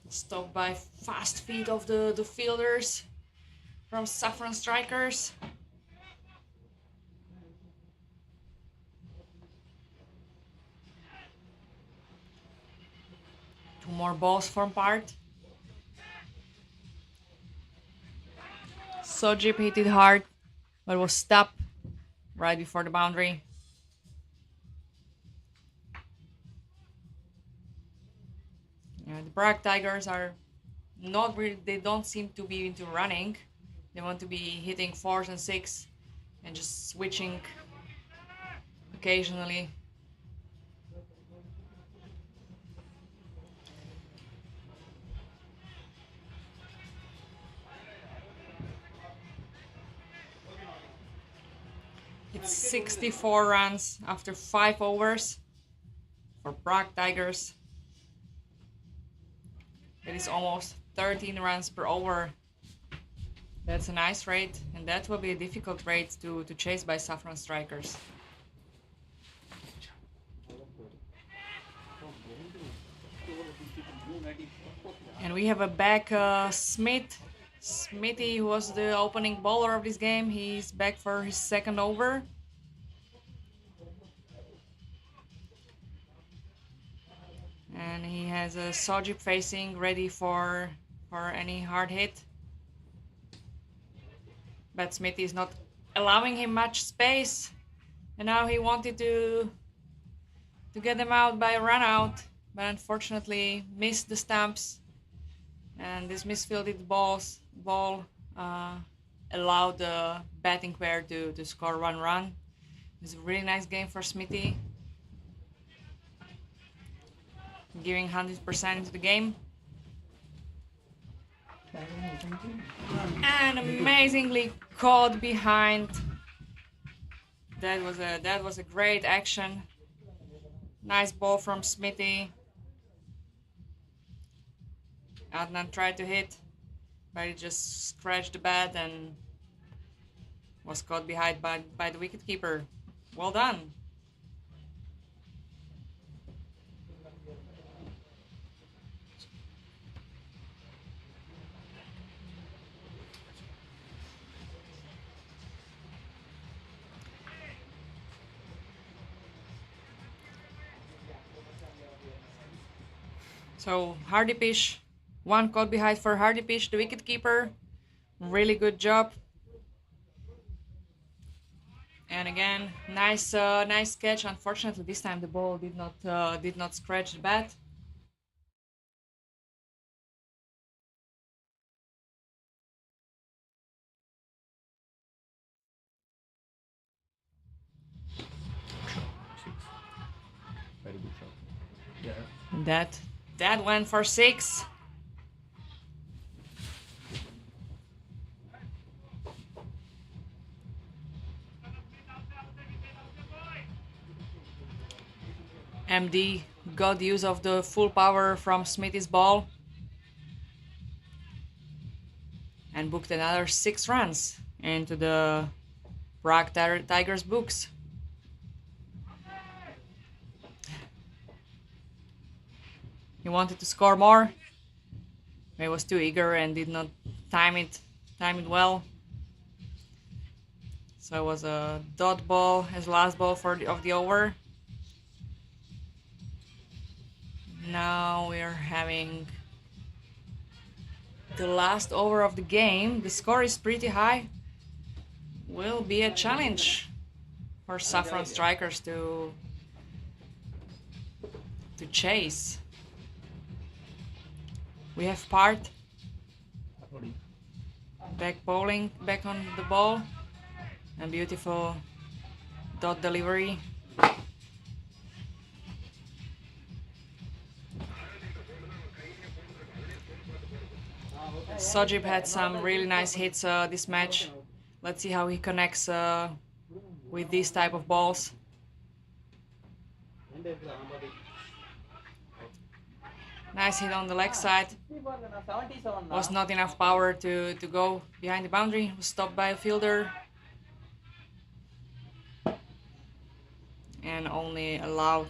Stopped by fast feet of the fielders from Saffron Strikers. Two more balls from Part. Sojip hit it hard, but was stopped right before the boundary. Yeah, the Prague Tigers are not really, they don't seem to be into running. They want to be hitting 4s and 6 and just switching occasionally. It's 64 runs after 5 overs for Prague Tigers. It is almost 13 runs per over. That's a nice rate, and that will be a difficult rate to chase by Saffron Strikers. And we have a back Smithy, who was the opening bowler of this game. He's back for his second over. And he has a Sojip facing, ready for any hard hit. But Smithy is not allowing him much space. And now he wanted to get them out by a run out, but unfortunately missed the stumps. And this misfielded ball allowed the batting pair to score 1 run. It was a really nice game for Smithy, giving 100% into the game. And amazingly caught behind. That was a great action. Nice ball from Smithy. Adnan tried to hit, but he just scratched the bat and was caught behind by the wicketkeeper. Well done. So Hardy Pish, 1 caught behind for Hardy Pish, the wicketkeeper. Really good job. And again, nice catch. Unfortunately, this time the ball did not scratch the bat. Very good shot. Yeah. And that went for 6. MD got use of the full power from Smithy's ball and booked another 6 runs into the Prague Tigers books. He wanted to score more. He was too eager and did not time it well. So it was a dot ball as last ball of the over. Now we're having the last over of the game. The score is pretty high. Will be a challenge for Saffron Strikers to chase. We have Part back bowling, back on the ball, and beautiful dot delivery. Sojib had some really nice hits this match. Let's see how he connects with these type of balls. Nice hit on the leg side. Was not enough power to go behind the boundary. Was stopped by a fielder. And only allowed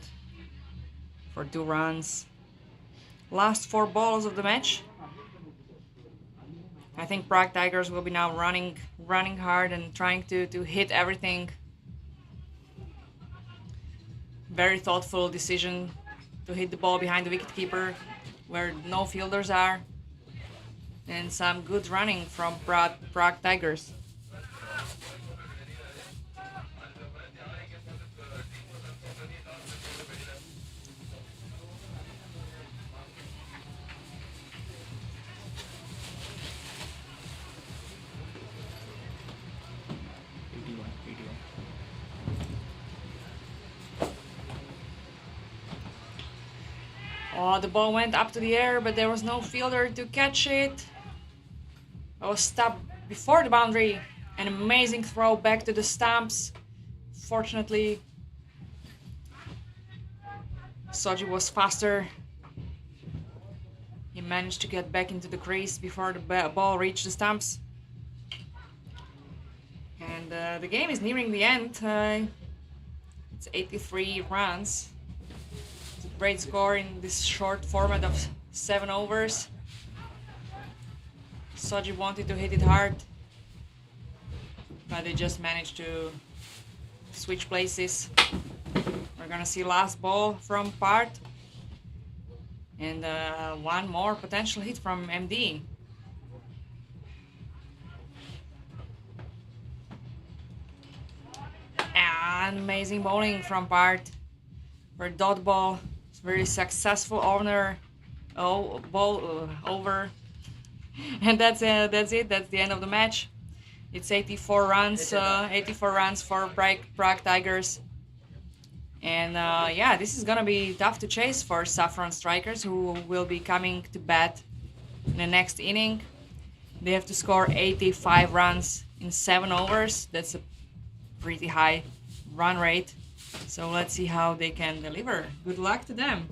for 2 runs. Last 4 balls of the match. I think Prague Tigers will be now running hard and trying to hit everything. Very thoughtful decision to hit the ball behind the wicketkeeper where no fielders are. And some good running from Prague Tigers. Oh, the ball went up to the air, but there was no fielder to catch it. I was stopped before the boundary. An amazing throw back to the stumps. Fortunately, Soji was faster. He managed to get back into the crease before the ball reached the stumps. And the game is nearing the end. It's 83 runs. It's a great score in this short format of 7 overs. Soji wanted to hit it hard, but they just managed to switch places. We're gonna see last ball from Part and one more potential hit from MD. And amazing bowling from Part for dot ball. It's very successful owner ball over. And that's it. That's the end of the match. It's 84 runs. 84 runs for Prague Tigers. And yeah, this is gonna be tough to chase for Saffron Strikers, who will be coming to bat in the next inning. They have to score 85 runs in 7 overs. That's a pretty high run rate. So let's see how they can deliver. Good luck to them.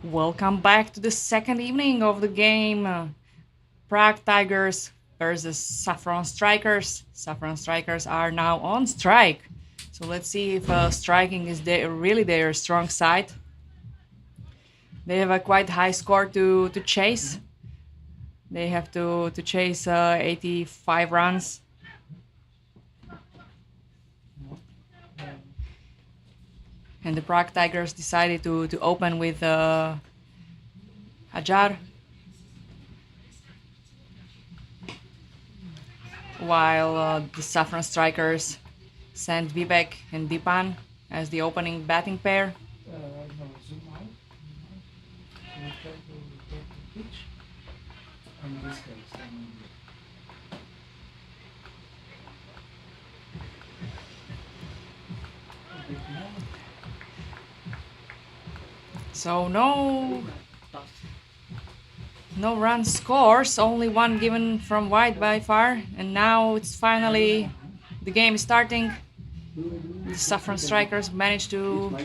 Welcome back to the second evening of the game. Prague Tigers versus Saffron Strikers. Saffron Strikers are now on strike. So let's see if striking is really their strong side. They have a quite high score to chase. They have to chase 85 runs. And the Prague Tigers decided to open with Ajar, while the Saffron Strikers sent Vivek and Dipan as the opening batting pair. No, zoom out. We try to get the pitch. And this guy is standing here. A bit more. So no run scores, only one given from wide by far, and now it's finally the game is starting. The Saffron Strikers managed to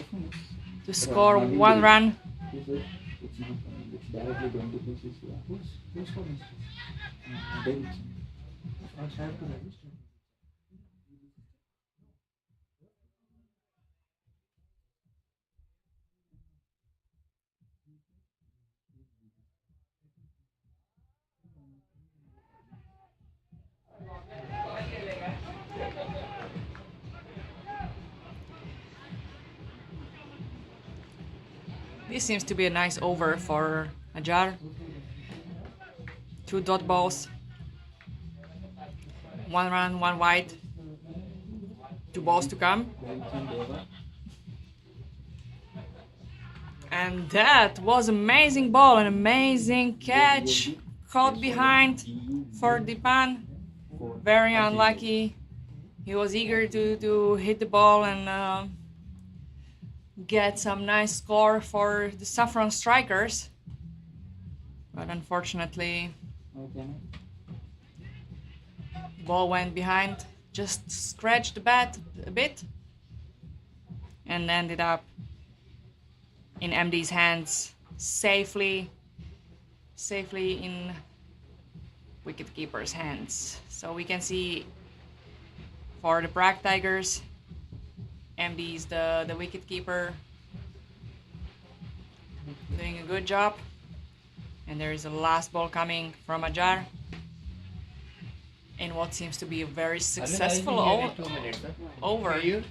score one run. It's directly going to this is Who's calling? David. I have to register. This seems to be a nice over for Ajar. 2 dot balls, 1 run, 1 wide, 2 balls to come. And that was amazing ball, an amazing catch, caught behind for Dipan. Very unlucky. He was eager to hit the ball and get some nice score for the Saffron Strikers, but unfortunately ball went behind, just scratched the bat a bit and ended up in MD's hands, safely in wicketkeeper's hands. So we can see for the Prague Tigers, MD is the wicketkeeper, doing a good job. And there is a last ball coming from Ajar in what seems to be a very successful over. How are you?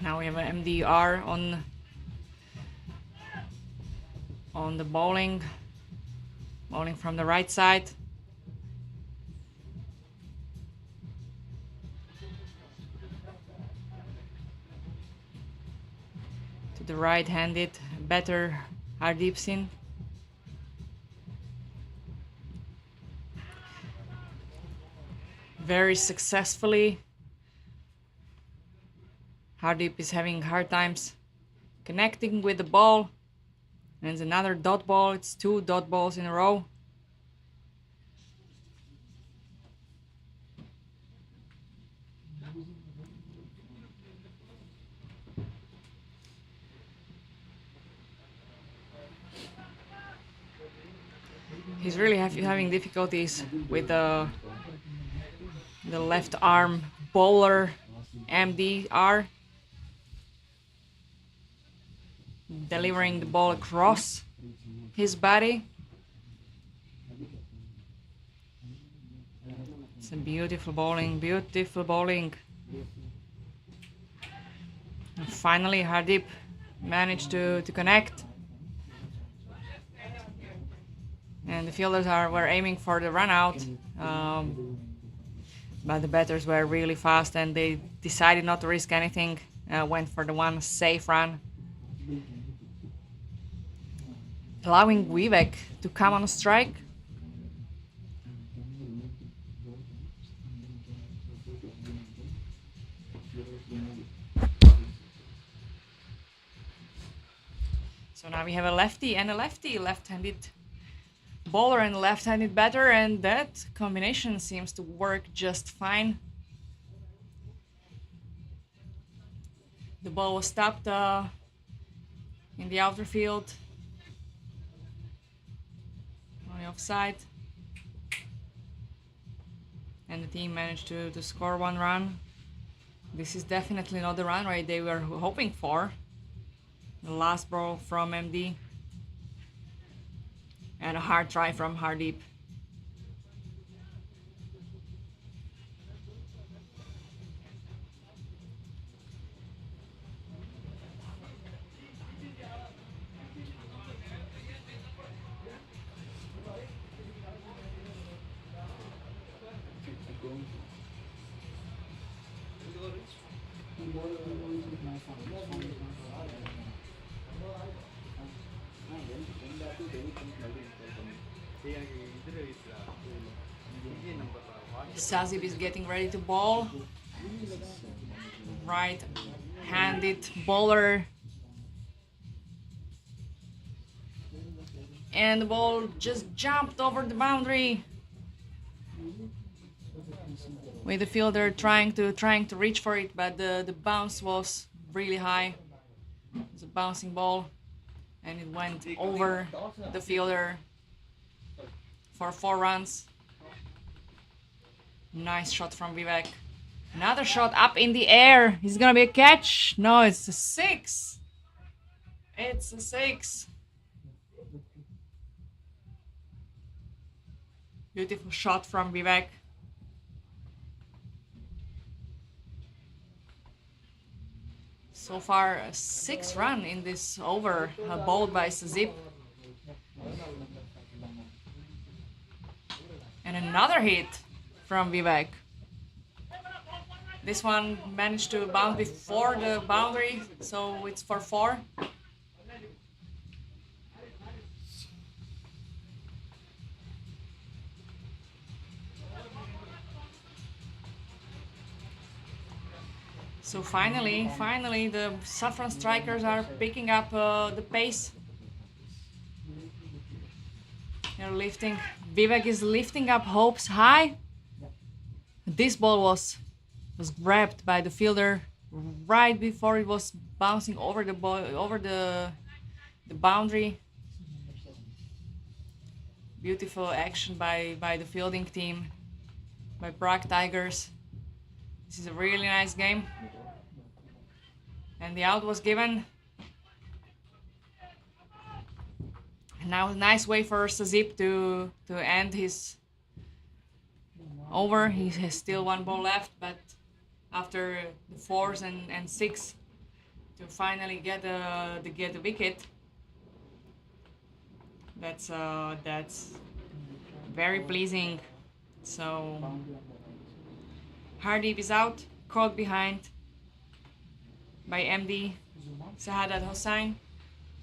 Now we have an MDR on the bowling from the right side. To the right-handed batter Hardeep Singh. Very successfully. Hardeep is having hard times connecting with the ball. And it's another dot ball. It's 2 dot balls in a row. He's really having difficulties with the left arm bowler MDR. Delivering the ball across his body. It's a beautiful bowling, beautiful bowling. And finally, Hardeep managed to connect. And the fielders were aiming for the run out. But the batters were really fast and they decided not to risk anything. Went for the one safe run, allowing Vivek to come on a strike. So now we have a lefty and a lefty, left-handed bowler and left-handed batter, and that combination seems to work just fine. The ball was stopped in the outer field on the offside, and the team managed to score one run. This is definitely not the run rate they were hoping for. The last ball from MD and a hard try from Hardeep. Sazib is getting ready to bowl. Right-handed bowler. And the ball just jumped over the boundary. With the fielder trying to reach for it, but the bounce was really high. It's a bouncing ball, and it went over the fielder for 4 runs. Nice shot from Vivek. Another shot up in the air. Is gonna be a catch? No, it's a 6. It's a 6. Beautiful shot from Vivek. So far, a 6 run in this over, bowled by Sazib. And another hit from Vivek. This one managed to bounce before the boundary, so it's for 4. So finally, the Saffron Strikers are picking up the pace. They're lifting. Vivek is lifting up hopes high. This ball was grabbed by the fielder right before it was bouncing over the boundary. Beautiful action by the fielding team, by Prague Tigers. This is a really nice game. And the out was given. And now a nice way for Sazib to end his over. He has still 1 ball left, but after the 4s and 6 to finally get the wicket. That's very pleasing. So Hardeep is out, caught behind by MD Sahadat Hossain.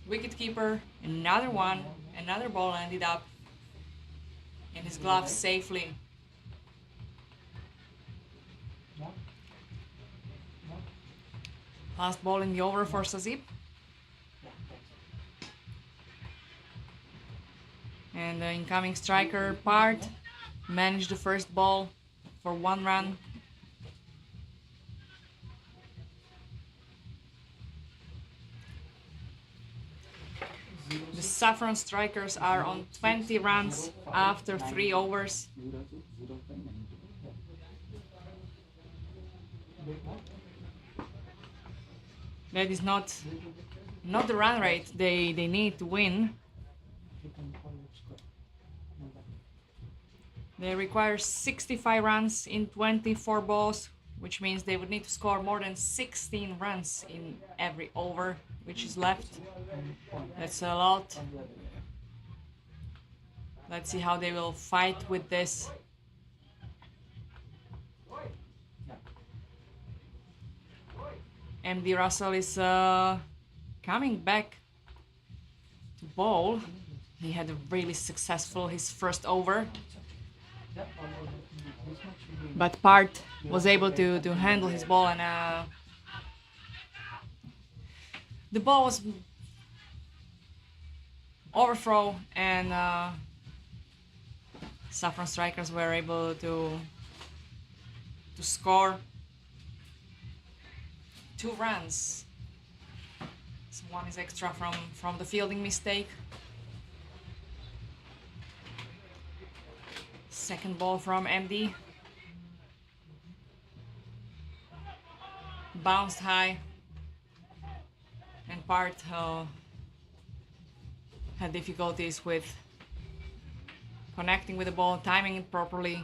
Wicketkeeper, another one, another ball ended up in his glove safely. Last ball in the over for Sazib. And the incoming striker Part managed the first ball for 1 run. The Saffron Strikers are on 20 runs after 3 overs. That is not the run rate they need to win. They require 65 runs in 24 balls, which means they would need to score more than 16 runs in every over, which is left. That's a lot. Let's see how they will fight with this. MD Russell is coming back to bowl. He had a really successful his first over, but Part was able to handle his ball, and the ball was overthrow, and Saffron Strikers were able to score 2 runs. So one is extra from the fielding mistake. Second ball from MD. Bounced high, and Part had difficulties with connecting with the ball, timing it properly.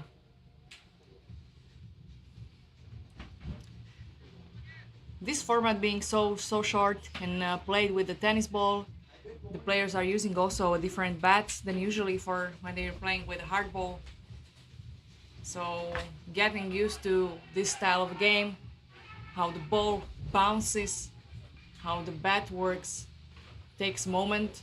This format being so short and played with the tennis ball, the players are using also different bats than usually for when they're playing with a hard ball. So getting used to this style of game, how the ball bounces, how the bat works, takes a moment.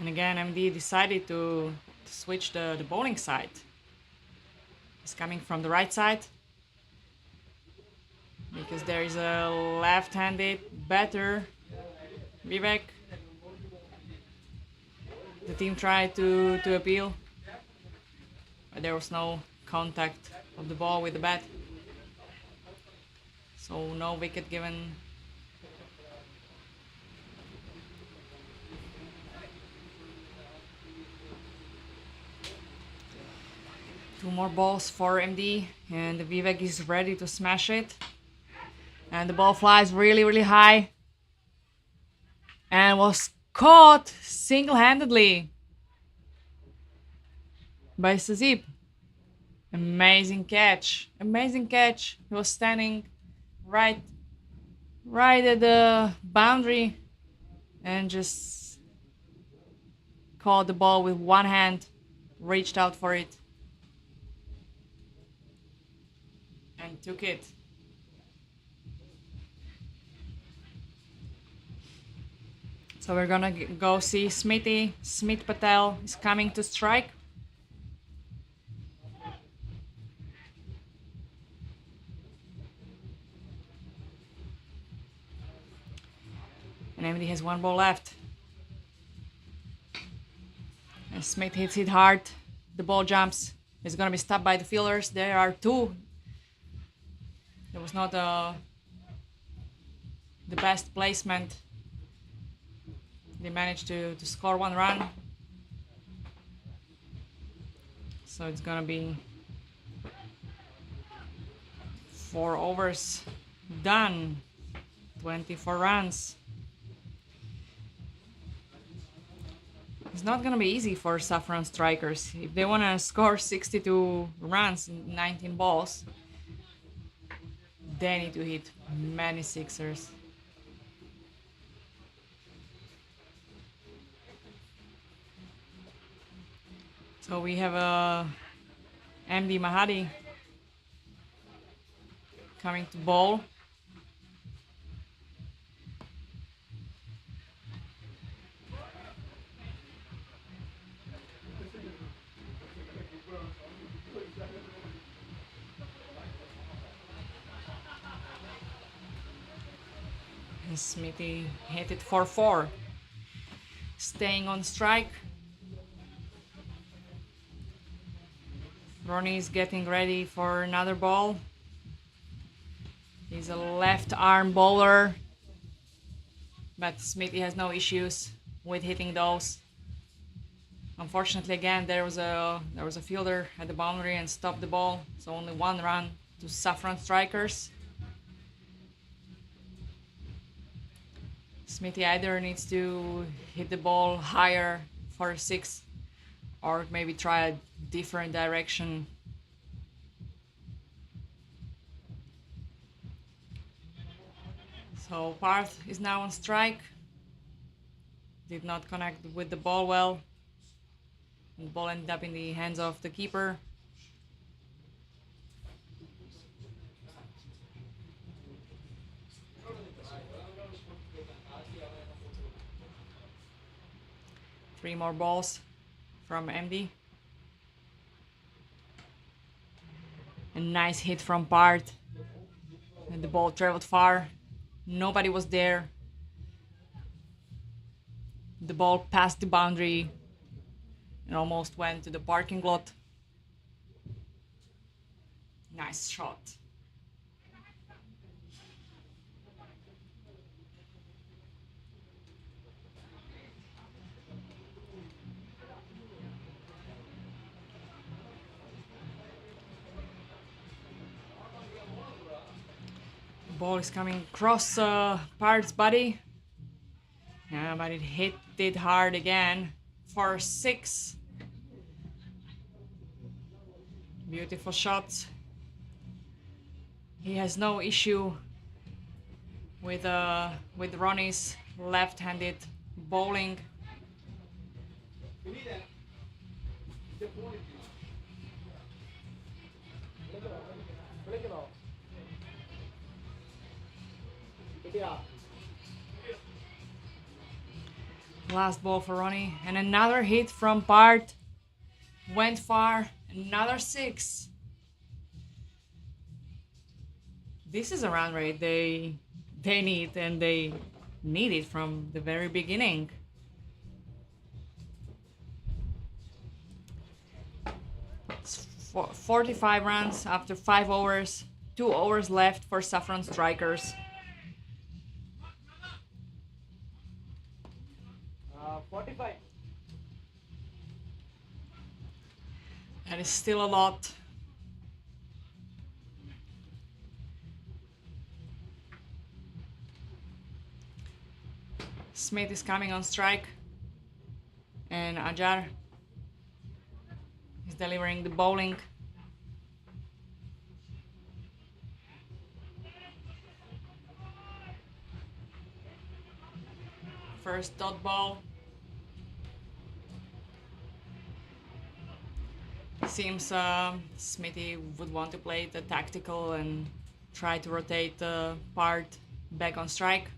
And again, MD decided to switch the bowling side. He's coming from the right side because there is a left-handed batter, Vivek. The team tried to appeal, but there was no contact of the ball with the bat. So no wicket given. Two more balls for MD, and Vivek is ready to smash it. And the ball flies really high and was caught single-handedly by Sazip. Amazing catch. Amazing catch. He was standing right at the boundary and just caught the ball with one hand, reached out for it, and took it. So we're gonna go see Smithy. Smith Patel is coming to strike. And MD has 1 ball left. And Smith hits it hard. The ball jumps. It's gonna be stopped by the fielders. There are 2. There was not the best placement. They managed to score 1 run. So it's gonna be 4 overs done. 24 runs. It's not gonna be easy for Saffron Strikers. If they wanna score 62 runs in 19 balls, they need to hit many sixers. So we have a MD Mahadi coming to bowl. And Smithy hit it for 4. Staying on strike. Ronnie is getting ready for another ball. He's a left arm bowler, but Smithy has no issues with hitting those. Unfortunately, again, there was a fielder at the boundary and stopped the ball, so only 1 run to Saffron Strikers. Smithy either needs to hit the ball higher for a 6 or maybe try a different direction. So Parth is now on strike. Did not connect with the ball well. The ball ended up in the hands of the keeper. Three more balls from MD. A nice hit from Parth. And the ball traveled far. Nobody was there. The ball passed the boundary and almost went to the parking lot. Nice shot. The ball is coming across Parth's body. Yeah, but it hit it hard again for 6. Beautiful shot. He has no issue with Ronnie's left-handed bowling. Last ball for Ronnie, and another hit from Parth. Went far, another 6. This is a run rate they need, and they need it from the very beginning. It's 45 runs after 5 overs, 2 overs left for Saffron Strikers. 45. That is still a lot. Smith is coming on strike, and Ajar is delivering the bowling. First dot ball. Seems Smithy would want to play the tactical and try to rotate the Parth back on strike.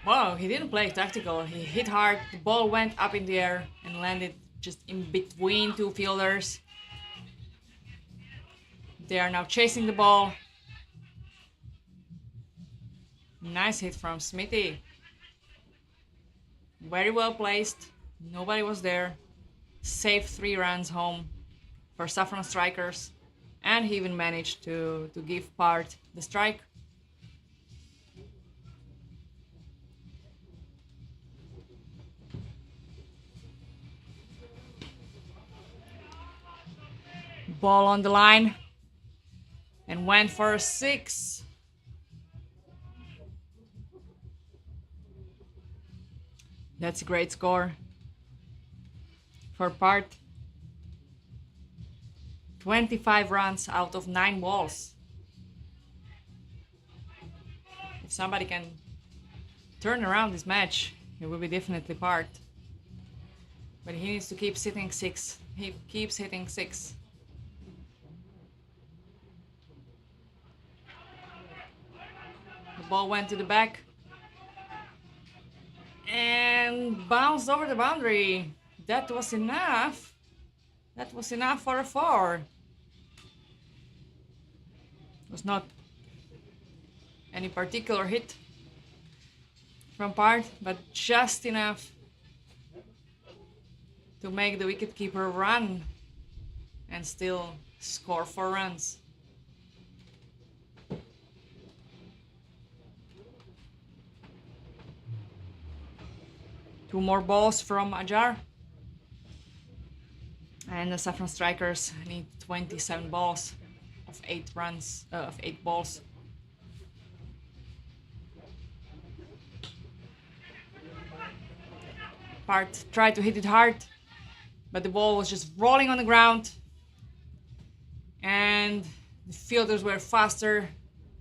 Wow, he didn't play tactical. He hit hard, the ball went up in the air and landed just in between 2 fielders. They are now chasing the ball. Nice hit from Smithy. Very well placed. Nobody was there. Saved 3 runs home for Saffron Strikers. And he even managed to give Parth the strike. Ball on the line. And went for a 6. That's a great score for Parth. 25 runs out of 9 balls. If somebody can turn around this match, it will be definitely Parth. But he needs to keep hitting 6. He keeps hitting 6. The ball went to the back and bounced over the boundary. That was enough. That was enough for a 4. It was not any particular hit from Parth, but just enough to make the wicketkeeper run and still score 4 runs. 2 more balls from Ajar. And the Saffron Strikers need 27 balls of 8 runs, of 8 balls. Part tried to hit it hard, but the ball was just rolling on the ground. And the fielders were faster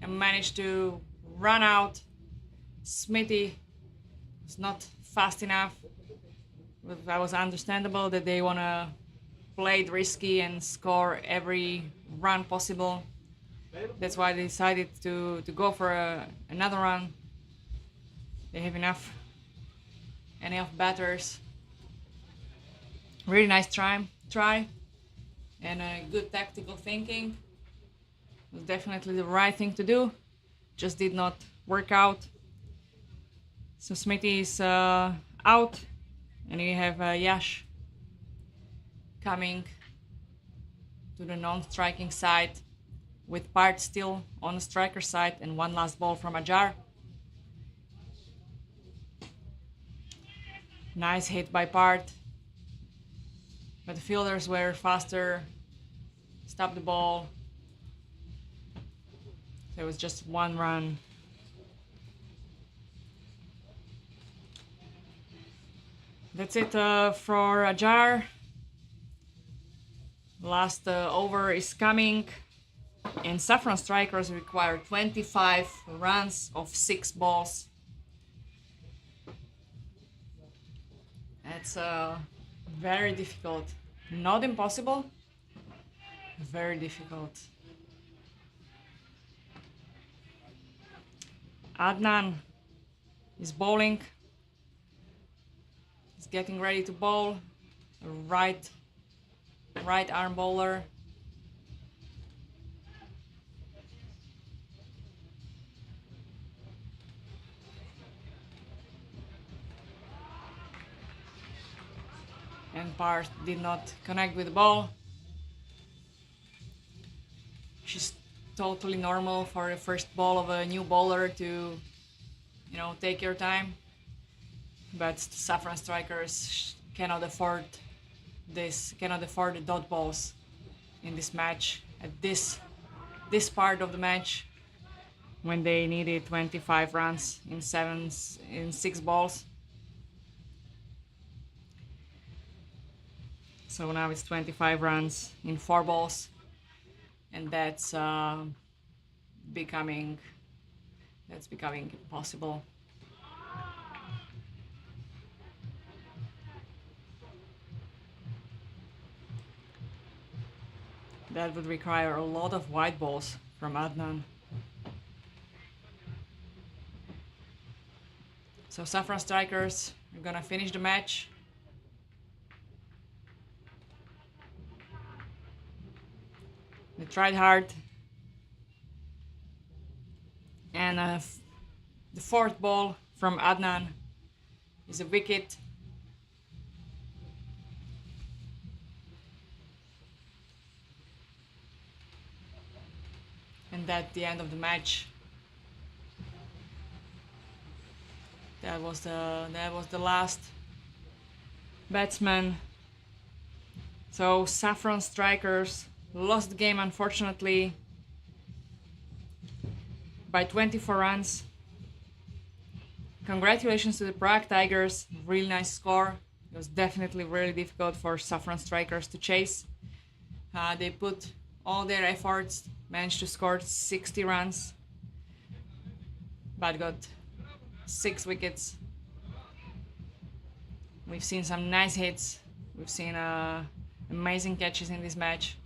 and managed to run out. Smithy was not fast enough. But that was understandable that they want to play it risky and score every run possible. That's why they decided to go for another run. They have enough batters. Really nice try and a good tactical thinking. It was definitely the right thing to do. Just did not work out. So Smithy is out, and you have Yash coming to the non-striking side with Part still on the striker side and one last ball from Ajar. Nice hit by Part, but the fielders were faster, stopped the ball. So it was just 1 run. That's it for Ajar. Last over is coming, and Saffron Strikers require 25 runs of 6 balls. That's very difficult. Not impossible, very difficult. Adnan is bowling. He's getting ready to bowl. Right arm bowler. And Part did not connect with the ball. She's totally normal for the first ball of a new bowler to, take your time. But Saffron Strikers cannot afford this, cannot afford the dot balls in this match, at this part of the match, when they needed 25 runs in 6 balls. So now it's 25 runs in 4 balls, and that's becoming impossible. That would require a lot of white balls from Adnan. So Saffron Strikers are gonna finish the match. They tried hard. And the 4th ball from Adnan is a wicket. And that's the end of the match. That was the last batsman. So Saffron Strikers lost the game, unfortunately, by 24 runs. Congratulations to the Prague Tigers. Really nice score. It was definitely really difficult for Saffron Strikers to chase. They put all their efforts, managed to score 60 runs, but got 6 wickets. We've seen some nice hits. We've seen amazing catches in this match.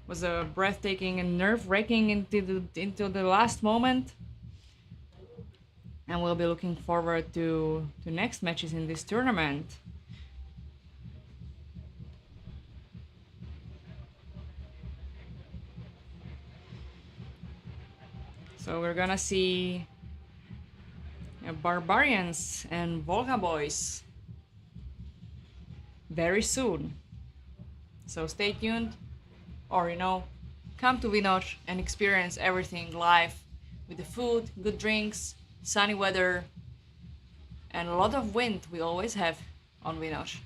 It was a breathtaking and nerve-wracking into the last moment. And we'll be looking forward to next matches in this tournament. So we're gonna see Barbarians and Volha Boys very soon. So stay tuned, or come to Vinoch and experience everything live with the food, good drinks, sunny weather, and a lot of wind we always have on Vinoř.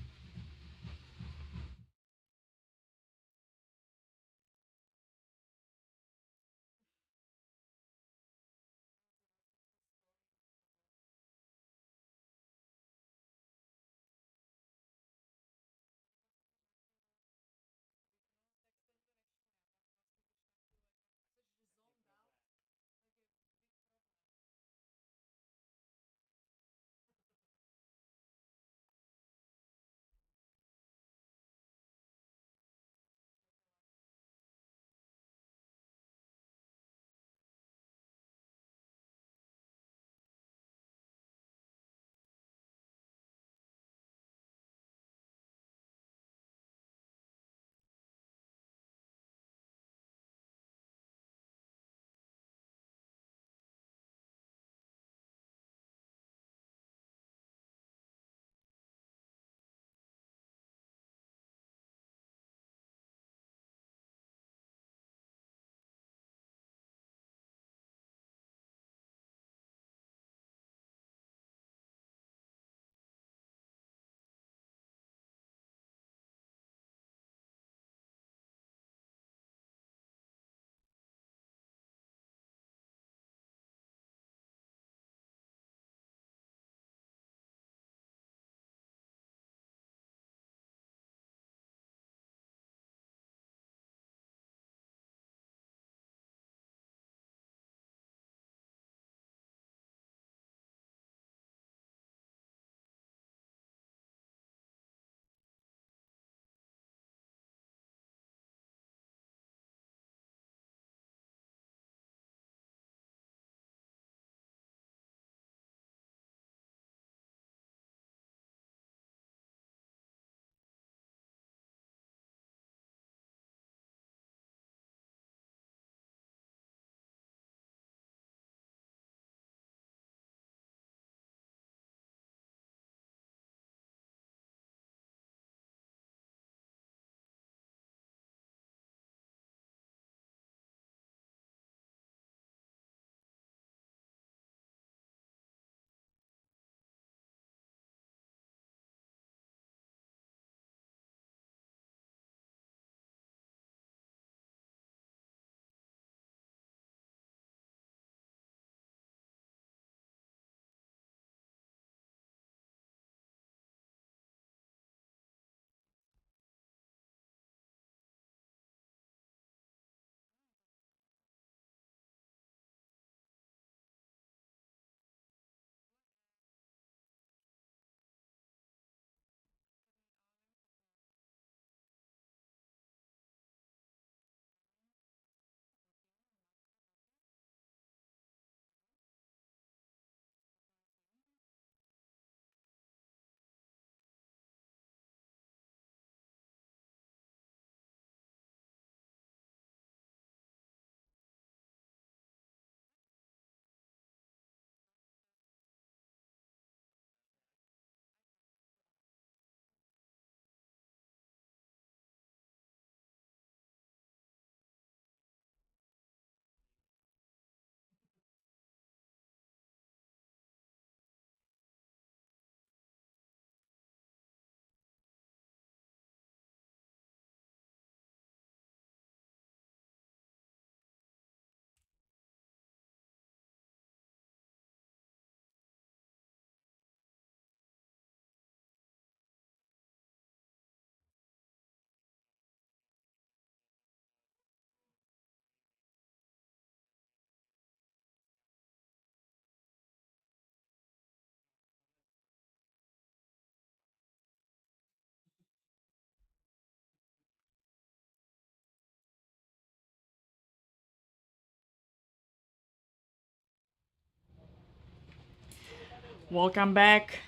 Welcome back.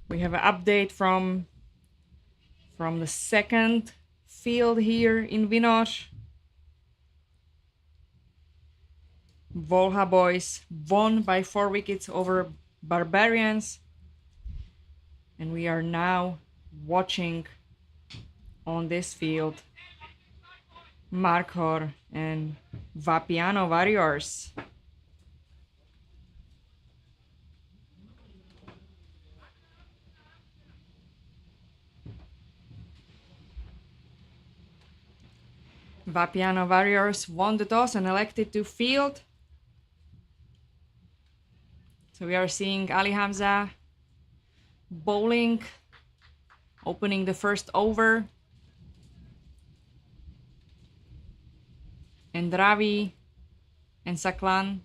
We have an update from the second field here in Vinoř. Volha Boys won by 4 wickets over Barbarians. And we are now watching on this field Markhor and Vapiano Warriors. Vapiano Warriors won the toss and elected to field. So we are seeing Ali Hamza bowling, opening the first over. And Ravi and Saklan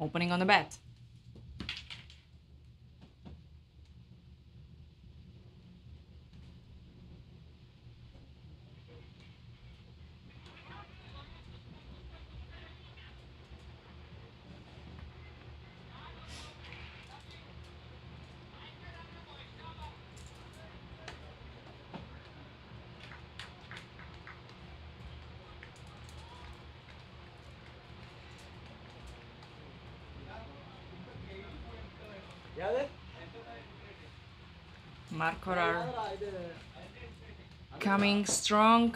opening on the bat. Markor are coming strong.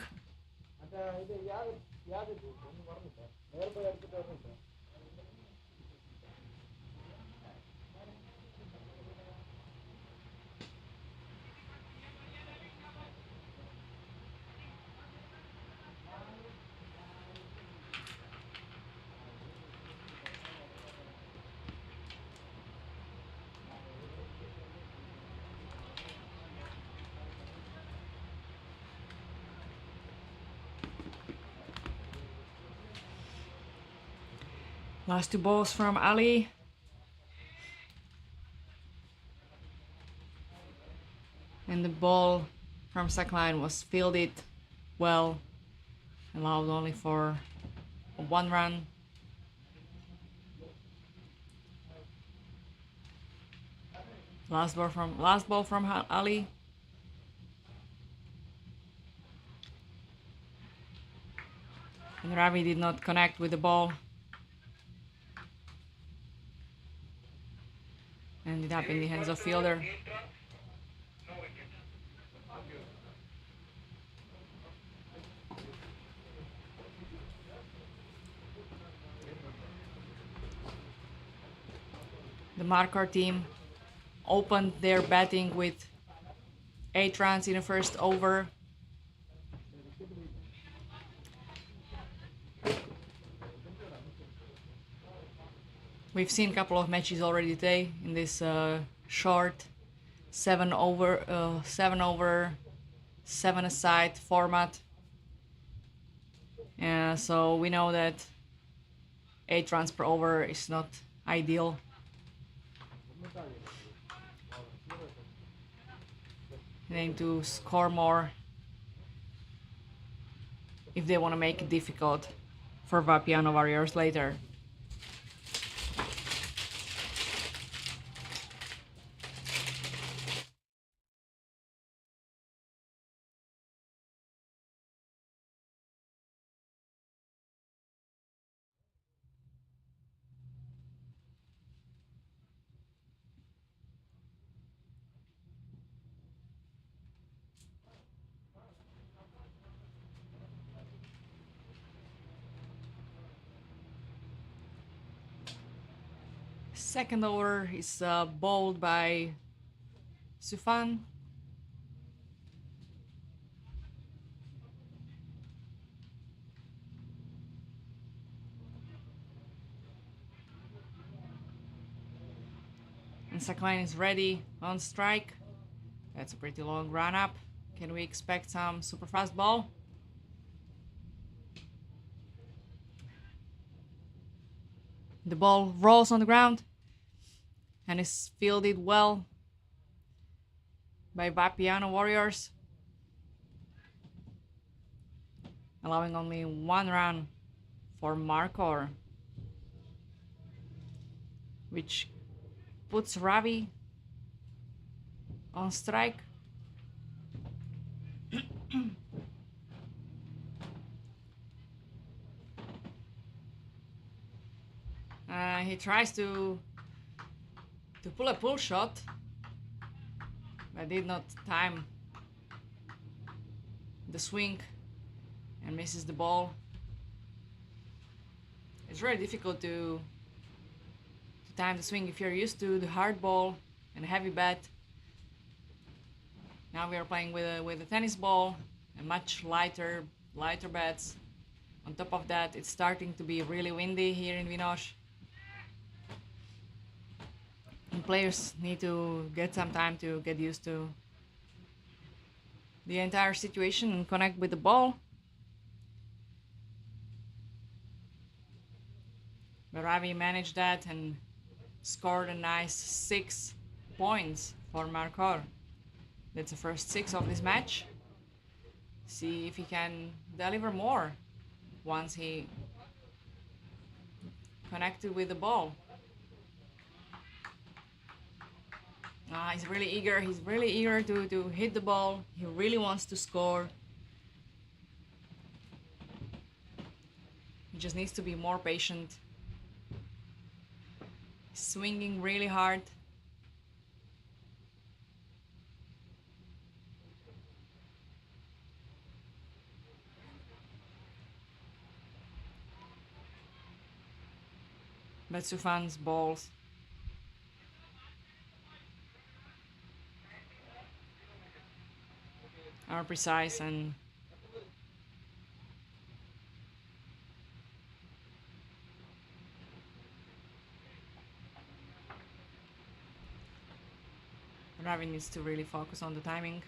Last two balls from Ali. And the ball from Sakline was fielded well, allowed only for 1 run. Last ball from Ali. And Ravi did not connect with the ball. Ended up in the hands of fielder. The Markor team opened their batting with 8 runs in the first over. We've seen a couple of matches already today in this short 7 over 7 aside format. So we know that 8 runs per over is not ideal. They need to score more if they want to make it difficult for Vapiano Warriors later. Second over is bowled by Sufan. And Sakline is ready on strike. That's a pretty long run up. Can we expect some super fast ball? The ball rolls on the ground and is fielded well by Vapiano Warriors, allowing only 1 run for Markor, which puts Ravi on strike. He tries to pull a pull shot, but did not time the swing and misses the ball. It's very difficult to time the swing if you're used to the hard ball and heavy bat. Now we are playing with a tennis ball and much lighter bats. On top of that, it's starting to be really windy here in Vinoš. And players need to get some time to get used to the entire situation and connect with the ball. But Ravi managed that and scored a nice 6 points for Markor. That's the first 6 of this match. See if he can deliver more once he connected with the ball. He's really eager. He's really eager to hit the ball. He really wants to score. He just needs to be more patient. He's swinging really hard. But Sufan's balls are precise and Ravi needs to really focus on the timing.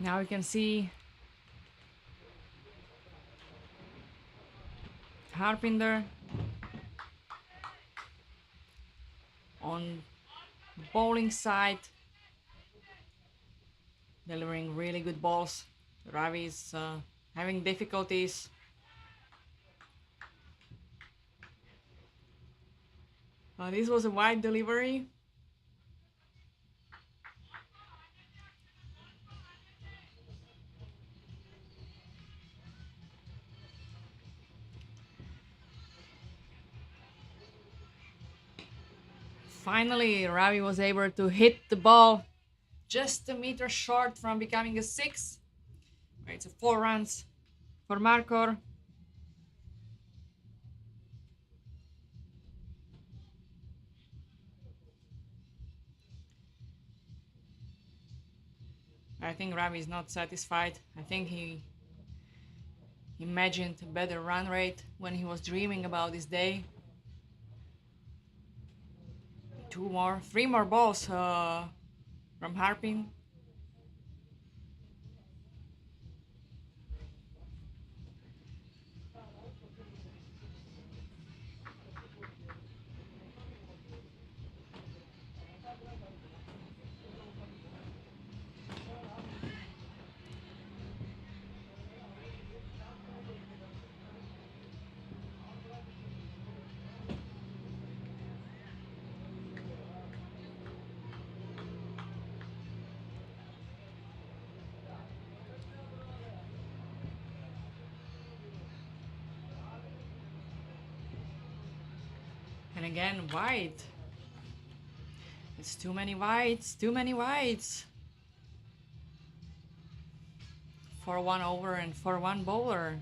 Now we can see Harpinder on bowling side, delivering really good balls. Ravi is having difficulties. This was a wide delivery. Finally, Ravi was able to hit the ball just a meter short from becoming a 6. It's a 4 runs for Markor. I think Ravi is not satisfied. I think he imagined a better run rate when he was dreaming about this day. 3 more balls from Harpin. And again, wide. It's too many wides, too many wides. For 1 over and for 1 bowler.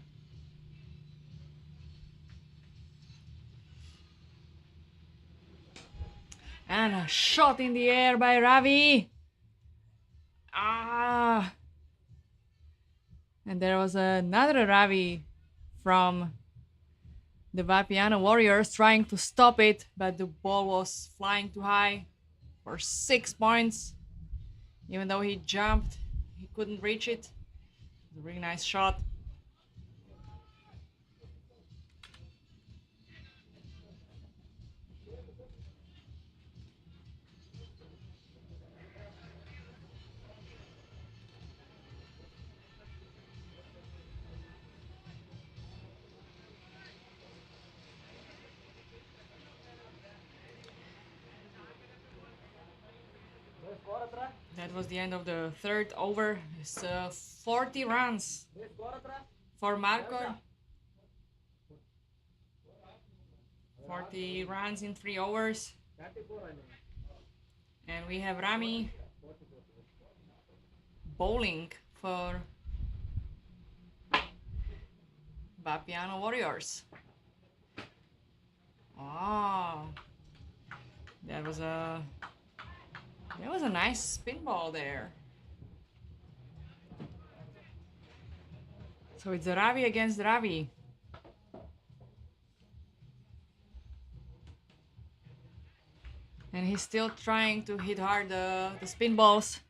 And a shot in the air by Ravi. And there was another Ravi from the Vapiano Warriors trying to stop it, but the ball was flying too high for 6 points. Even though he jumped, he couldn't reach it. It was a really nice shot. That was the end of the third over. It's 40 runs for Marco. 40 runs in 3 overs. And we have Rami bowling for Vapiano Warriors. Oh, that was a nice spin ball there. So it's Ravi against Ravi. And he's still trying to hit hard the spin balls.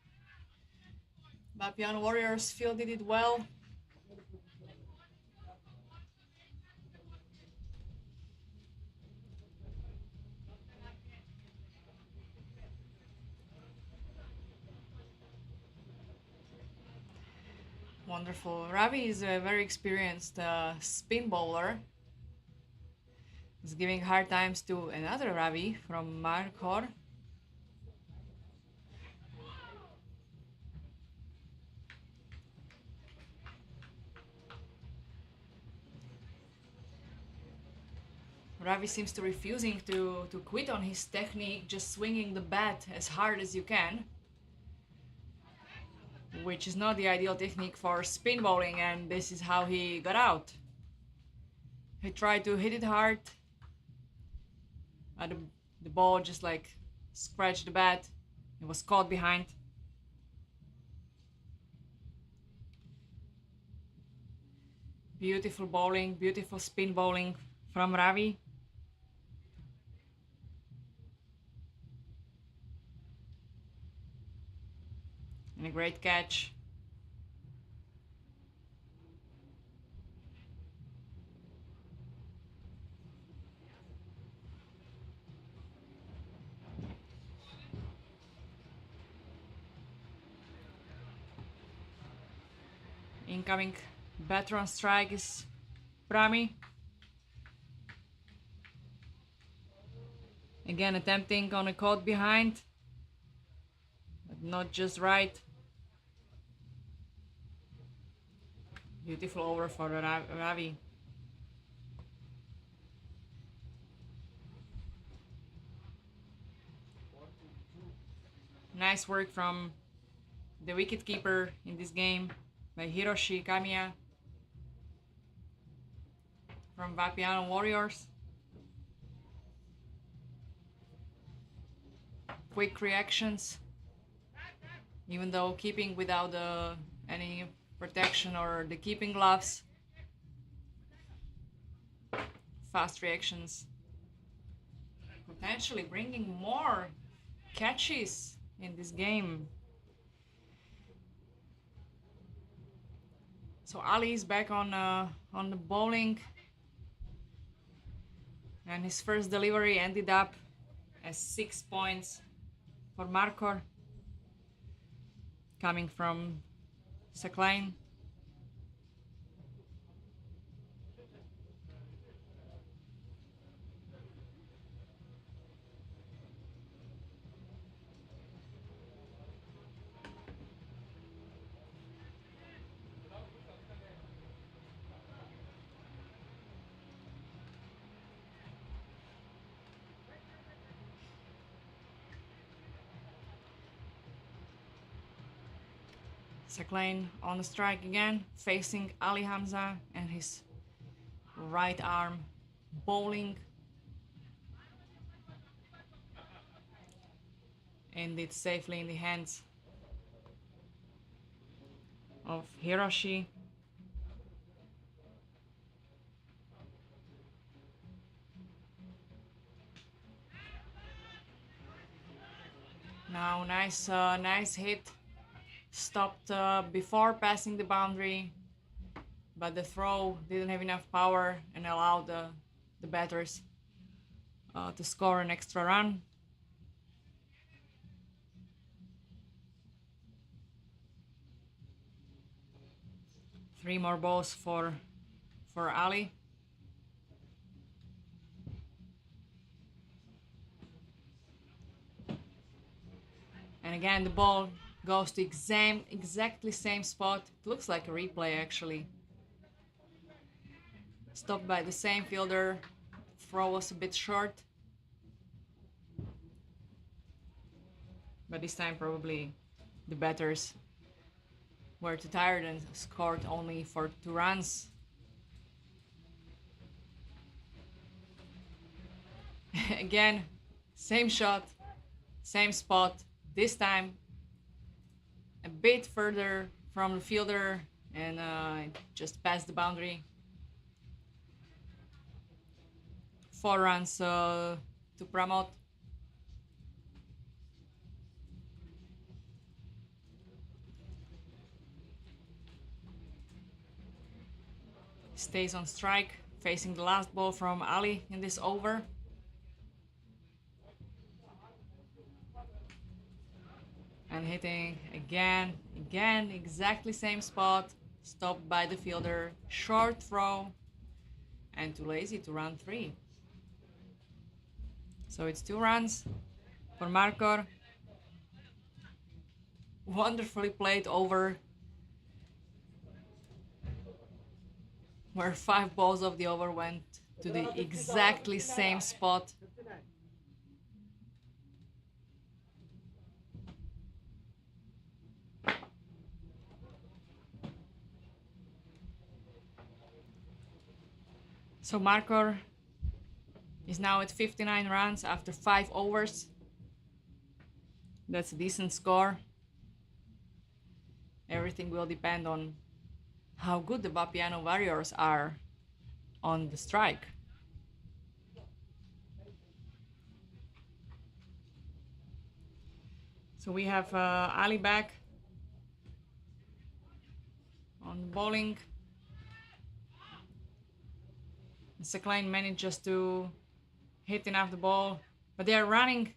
Vapiano Warriors fielded it well. Wonderful. Ravi is a very experienced spin bowler. He's giving hard times to another Ravi from Markor. Ravi seems to refusing to quit on his technique, just swinging the bat as hard as you can, which is not the ideal technique for spin bowling, and this is how he got out. He tried to hit it hard, and the ball just like scratched the bat. It was caught behind. Beautiful bowling, beautiful spin bowling from Ravi. And a great catch. Incoming batter on strike is Prami. Again attempting on a caught behind, but not just right. Beautiful over for Ravi. Nice work from the wicketkeeper in this game by Hiroshi Kamiya from Vapiano Warriors. Quick reactions, even though keeping without any protection or the keeping gloves. Fast reactions, potentially bringing more catches in this game. So Ali is back on the bowling, and his first delivery ended up as 6 points for Markor, coming from Sakline. Sakline on the strike again, facing Ali Hamza and his right arm bowling. And it's safely in the hands of Hiroshi. Now nice hit. Stopped before passing the boundary, but the throw didn't have enough power and allowed the batters to score an extra run. Three more balls for Ali. And again, the ball goes to exactly same spot. It looks like a replay actually. Stopped by the same fielder. Throw was a bit short. But this time probably the batters were too tired and scored only for 2 runs. Again, same shot, same spot. This time a bit further from the fielder and just past the boundary. 4 runs to promote. Stays on strike, facing the last ball from Ali in this over. And hitting again, exactly same spot. Stopped by the fielder, short throw, and too lazy to run 3. So it's 2 runs for Markor. Wonderfully played over, where 5 balls of the over went to the exactly same spot. So Markor is now at 59 runs after 5 overs. That's a decent score. Everything will depend on how good the Vapiano Warriors are on the strike. So we have Ali back on bowling. Sekline managed just to hit enough the ball, but they are running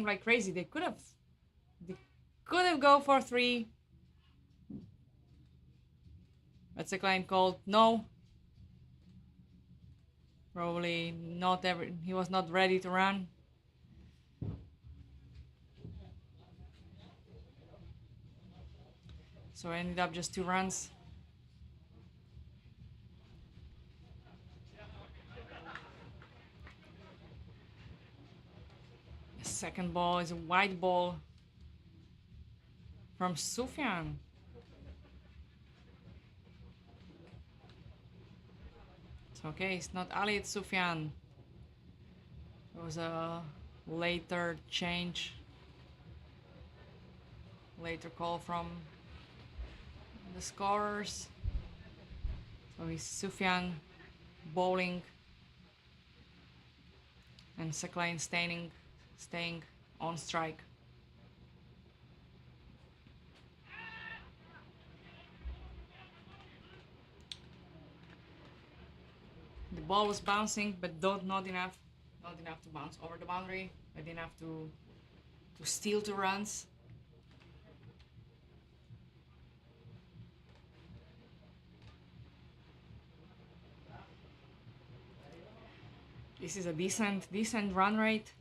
like crazy. They could have go for 3, but Sekline called no. Probably not he was not ready to run. So I ended up just 2 runs. The second ball is a wide ball from Sufyan. It's okay, it's not Ali, it's Sufyan. It was a later change. Later call from the scorers. So it's Sufyan bowling and Sekline staying on strike. The ball was bouncing, but not enough to bounce over the boundary, but enough to steal 2 runs. This is a decent run rate.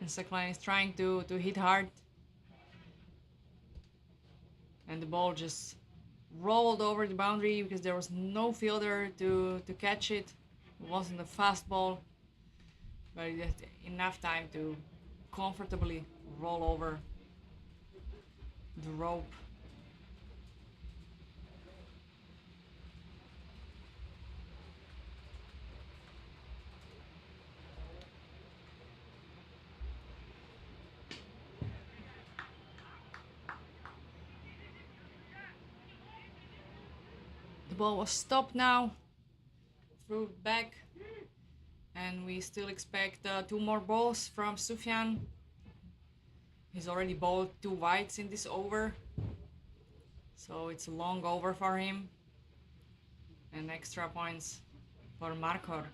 And Sekline is trying to hit hard. And the ball just rolled over the boundary because there was no fielder to catch it. It wasn't a fast ball, but it had enough time to comfortably roll over the rope. The ball was stopped now, threw it back, and we still expect 2 more balls from Sufyan. He's already bowled 2 wides in this over, so it's a long over for him, and extra points for Markor.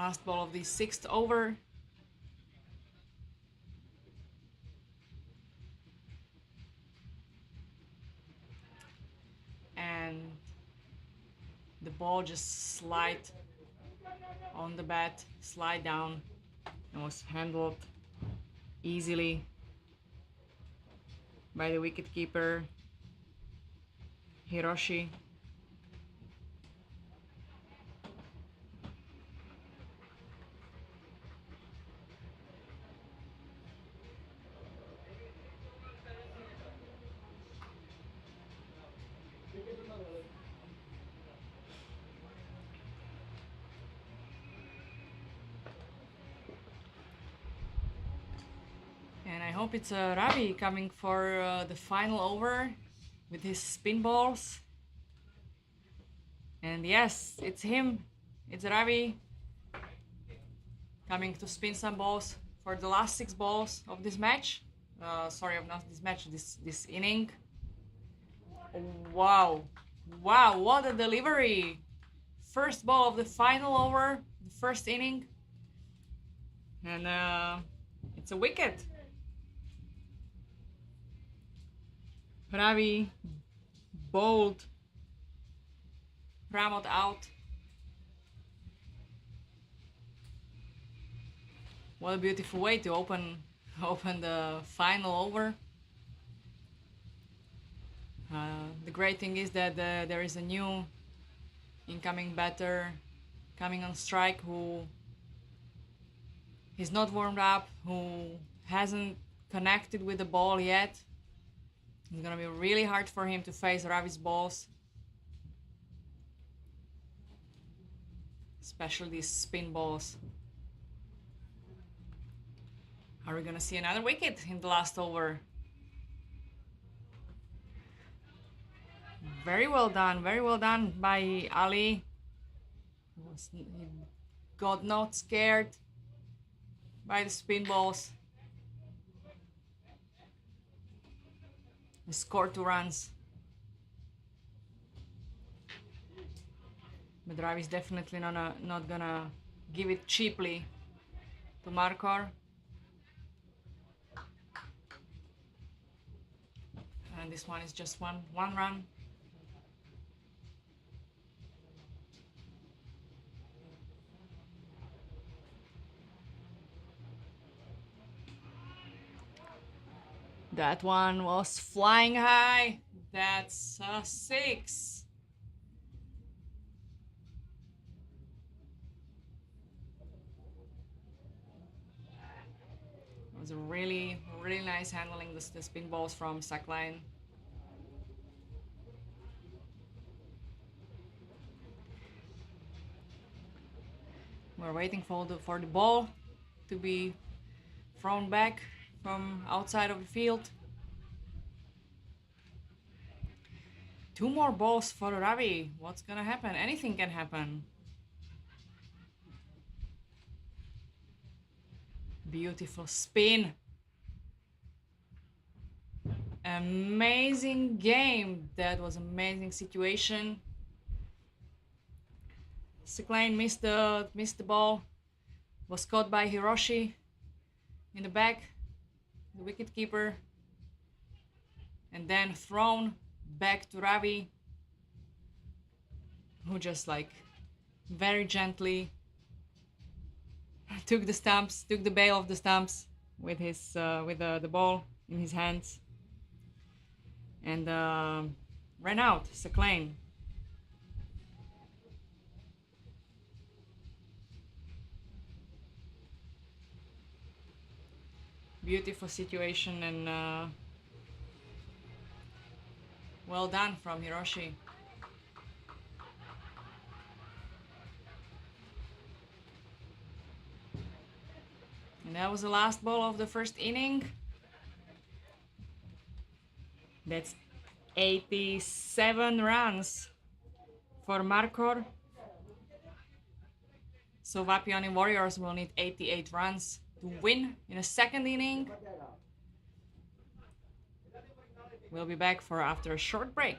Last ball of the 6th over. And the ball just slide on the bat, slide down, and was handled easily by the wicketkeeper Hiroshi. And I hope it's Ravi coming for the final over with his spin balls. And yes, it's him. It's Ravi coming to spin some balls for the last 6 balls of this match. Sorry, of not this match, this inning. Wow, wow, what a delivery! First ball of the final over, the first inning, and it's a wicket. Ravi bowled Pramod out. What a beautiful way to open the final over. The great thing is that there is a new incoming batter coming on strike who is not warmed up, who hasn't connected with the ball yet. It's gonna be really hard for him to face Ravi's balls, especially these spin balls. Are we gonna see another wicket in the last over? Very well done by Ali. He got not scared by the spin balls. He scored 2 runs. But Ravi is definitely not gonna give it cheaply to Markor. And this one is just one run. That one was flying high. That's a 6. It was a really nice handling the spin balls from Sackline. We're waiting for the ball to be thrown back from outside of the field. 2 more balls for Ravi. What's gonna happen? Anything can happen. Beautiful spin. Amazing game. That was amazing situation. Sackline missed the ball. Was caught by Hiroshi in the back, the wicketkeeper, and then thrown back to Ravi, who just like very gently took the bail of the stumps with his with the ball in his hands, and ran out. Sackline. Beautiful situation, and well done from Hiroshi. And that was the last ball of the first inning. That's 87 runs for Markor. So Vapiano Warriors will need 88 runs to win in a second inning. We'll be back after a short break.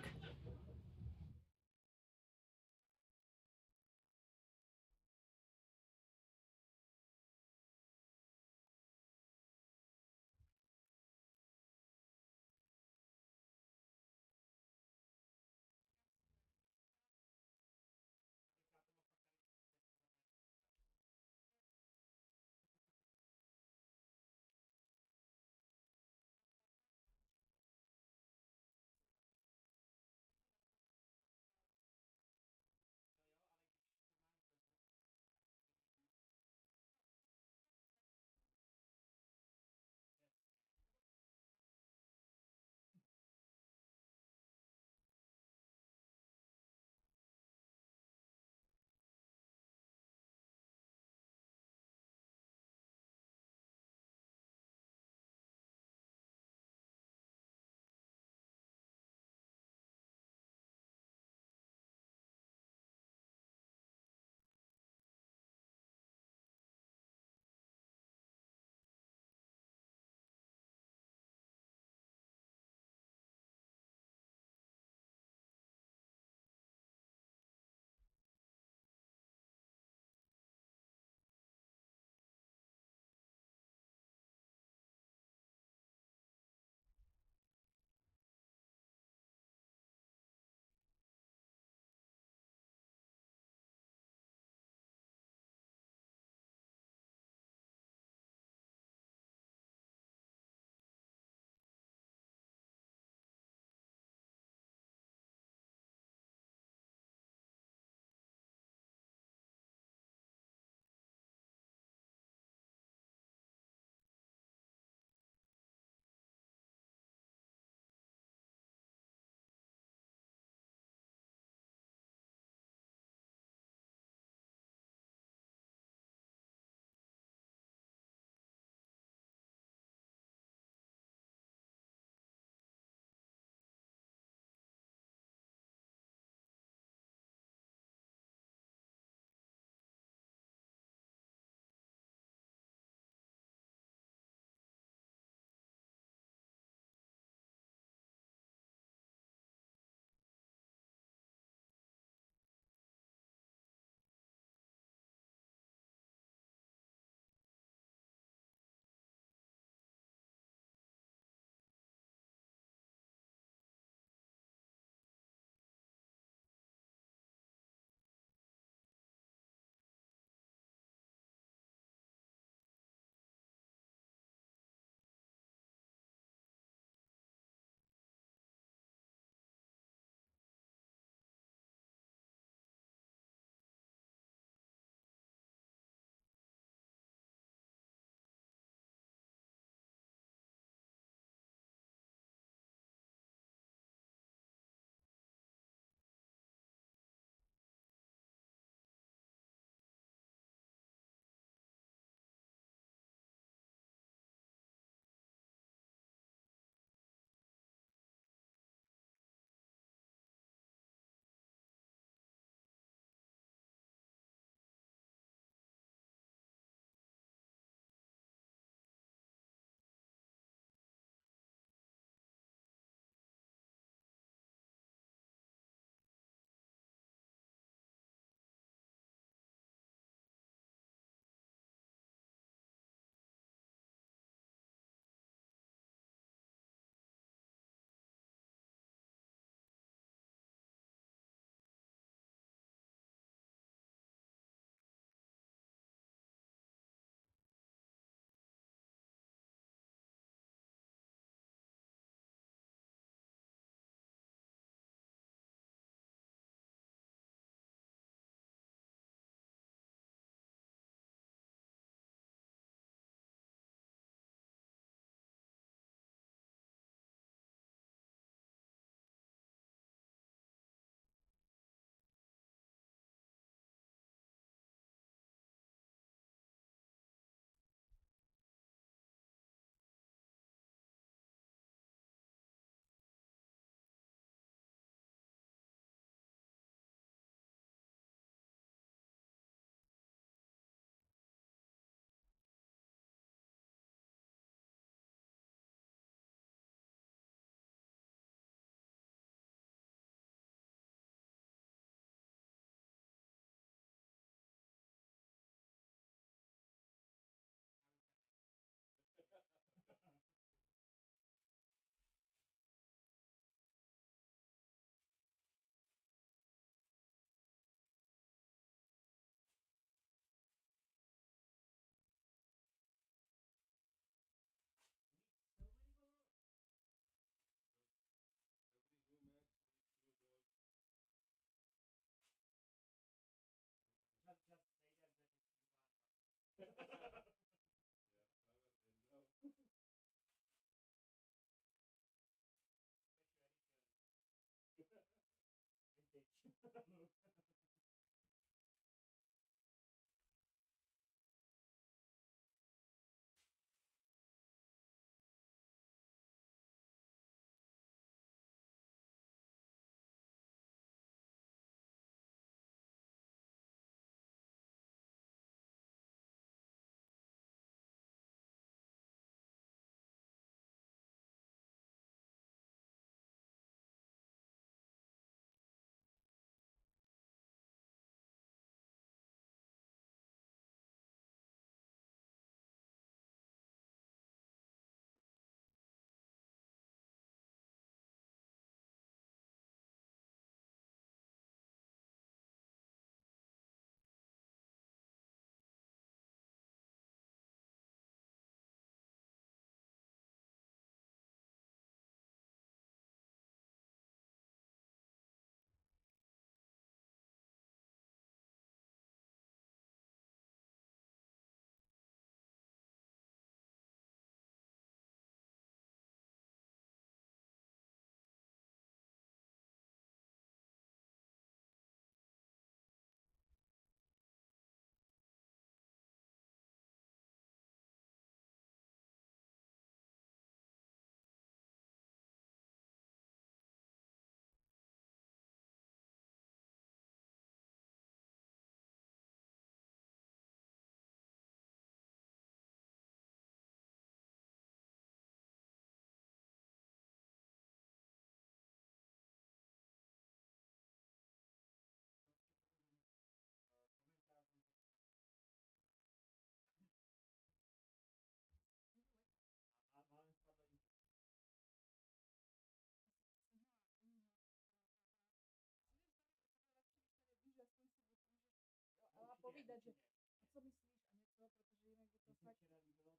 Má povídat, že a co myslíš a něco, protože jinak by to fakt...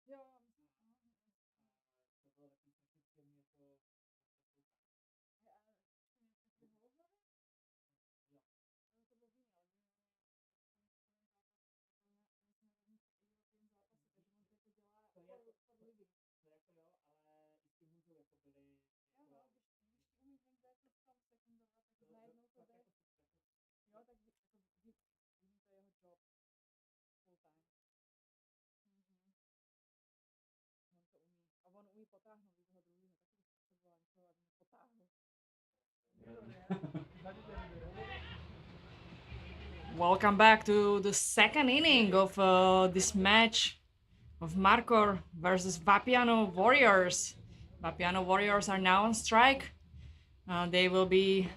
Jo, myslím, To bylo takový strašně příjemný jako a ještě něco si Volha? Jo. To bylo v jiný, ale v jiný mezinárodní zápasy, takže on to jako dělá for living. To jako jo, ale i s tím hůřou jako byli... Jo, no, když ti umíš venkat to v tom sekundovat, tak najednou to jde. Jo, tak jako vidím, to je jeho job. Full time. On to umí. A on umí potáhnout i toho druhého. Taky bych potřebovala někoho, aby mě potáhl. Welcome back to the second inning of this match of Marcor versus Vapiano Warriors. Vapiano Warriors are now on strike. They will be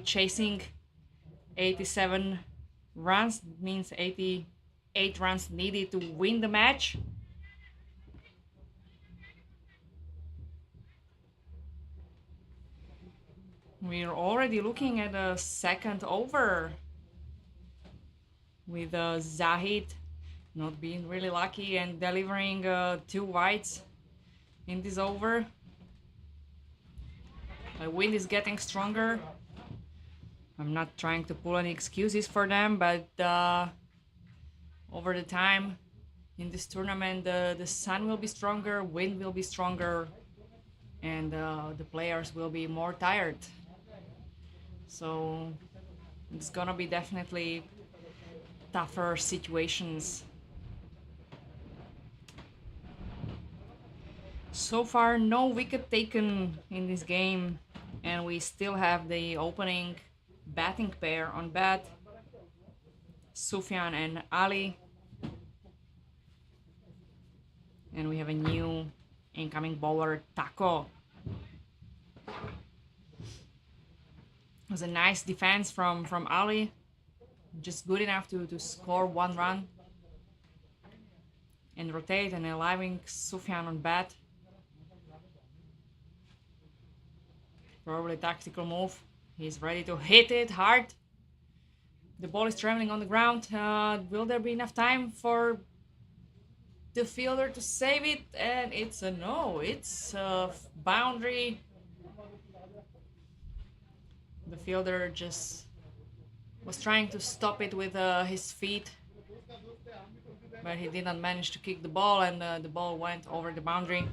chasing 87 runs. It means 88 runs needed to win the match. We're already looking at a second over with Zahid not being really lucky and delivering 2 wides in this over. The wind is getting stronger. I'm not trying to pull any excuses for them, but over the time in this tournament, the sun will be stronger, wind will be stronger, and the players will be more tired. So it's gonna be definitely tougher situations. So far, no wicket taken in this game, and we still have the opening batting pair on bat, Sufyan and Ali. And we have a new incoming bowler, Taco. It was a nice defense from Ali, just good enough to score 1 run and rotate and allowing Sufyan on bat. Probably tactical move. He's ready to hit it hard. The ball is traveling on the ground. Will there be enough time for the fielder to save it? And it's a no. It's a boundary. The fielder just was trying to stop it with his feet, but he did not manage to kick the ball, and the ball went over the boundary.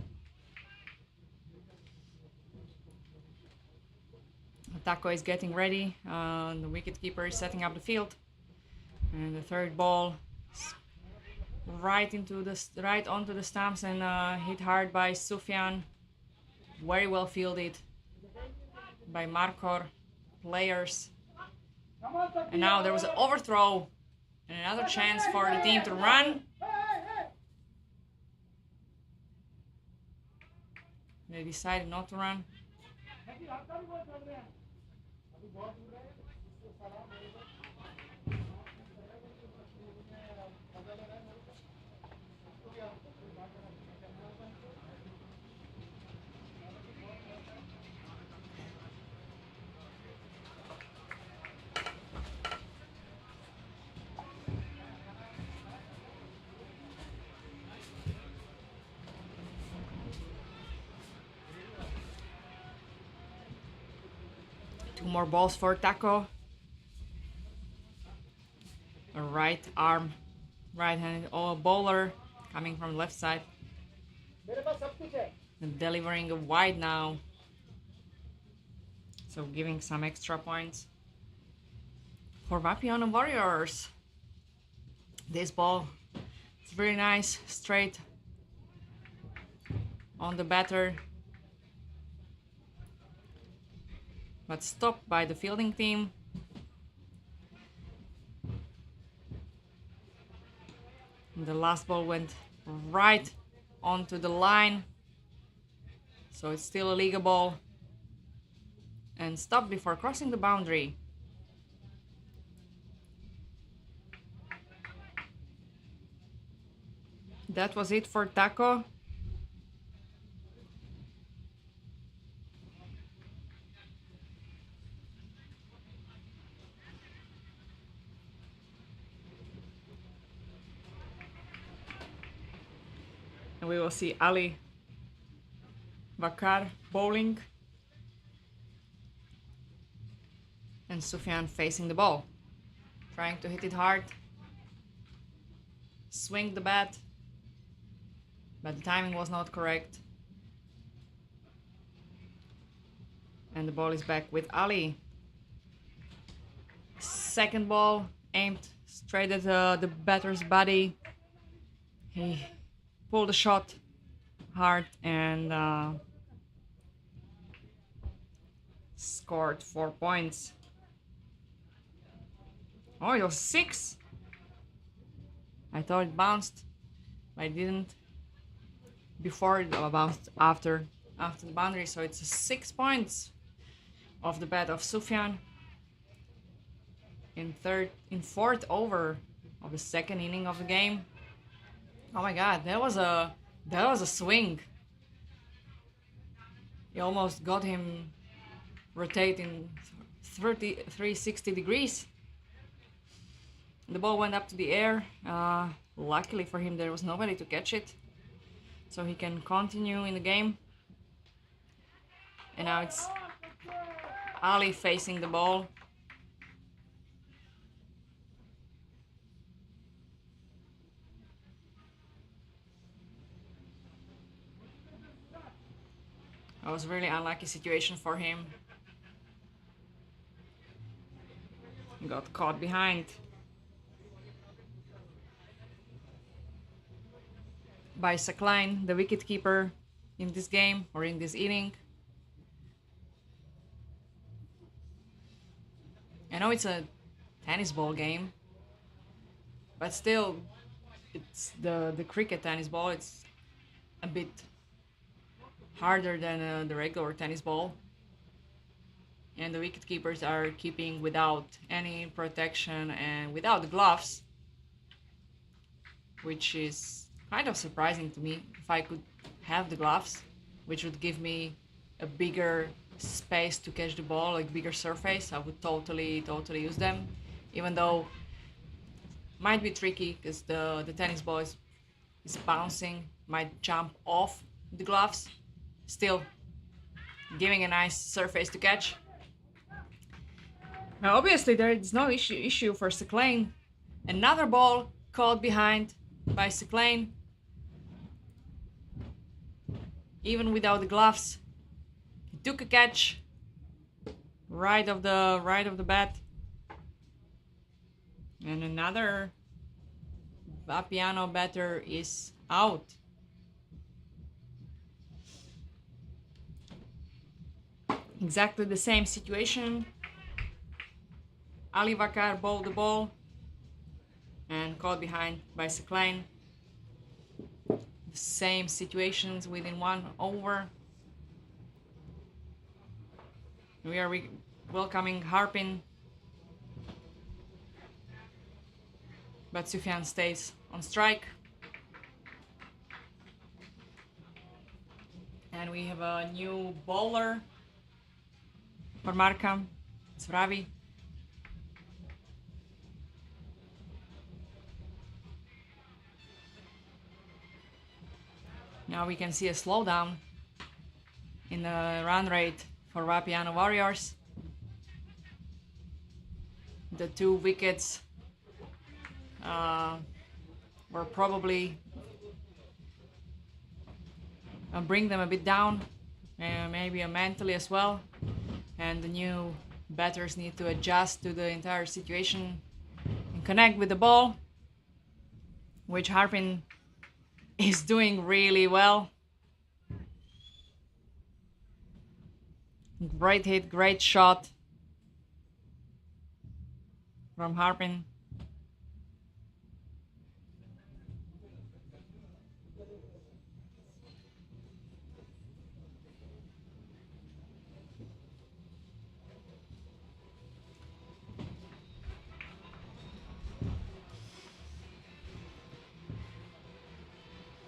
Taco is getting ready. The wicketkeeper is setting up the field. And the third ball right onto the stumps and hit hard by Sufjan. Very well fielded by Markor players. And now there was an overthrow and another chance for the team to run. They decided not to run. Two more balls for Taco. A right-handed bowler coming from the left side. And delivering a wide now. So giving some extra points for Vapiano Warriors. This ball is very nice, straight on the batter. But stopped by the fielding team. And the last ball went right onto the line. So it's still a league ball. And stopped before crossing the boundary. That was it for Taco. And we will see Ali Bakar bowling. And Sufjan facing the ball. Trying to hit it hard. Swing the bat. But the timing was not correct. And the ball is back with Ali. Second ball aimed straight at the batter's body. He pulled the shot hard and scored 4 points. Oh, it was 6. I thought it bounced, but it didn't. Before it bounced after the boundary, so it's 6 points off the bat of Sufjan in fourth over of the second inning of the game. Oh my God, that was a swing. He almost got him rotating 360 degrees. The ball went up to the air. Luckily for him, there was nobody to catch it, so he can continue in the game. And now it's Ali facing the ball. That was a really unlucky situation for him. He got caught behind by Sakline, the wicketkeeper in this game or in this inning. I know it's a tennis ball game, but still, it's the cricket tennis ball. It's a bit harder than the regular tennis ball. And the wicketkeepers are keeping without any protection and without the gloves, which is kind of surprising to me. If I could have the gloves, which would give me a bigger space to catch the ball, like bigger surface, I would totally use them. Even though it might be tricky because the tennis ball is bouncing, might jump off the gloves. Still giving a nice surface to catch. Now obviously there is no issue for Sakline. Another ball caught behind by Sakline. Even without the gloves, he took a catch right of the bat. And another Vapiano batter is out. Exactly the same situation. Ali Vakar bowled the ball and caught behind by Seclain. Same situations within 1 over. We are welcoming Harpin, but Sufyan stays on strike. And we have a new bowler for Markham. It's Ravi. Now we can see a slowdown in the run rate for Vapiano Warriors. The 2 wickets were probably bring them a bit down, maybe mentally as well. And the new batters need to adjust to the entire situation and connect with the ball, which Harpin is doing really well. Great hit, great shot from Harpin.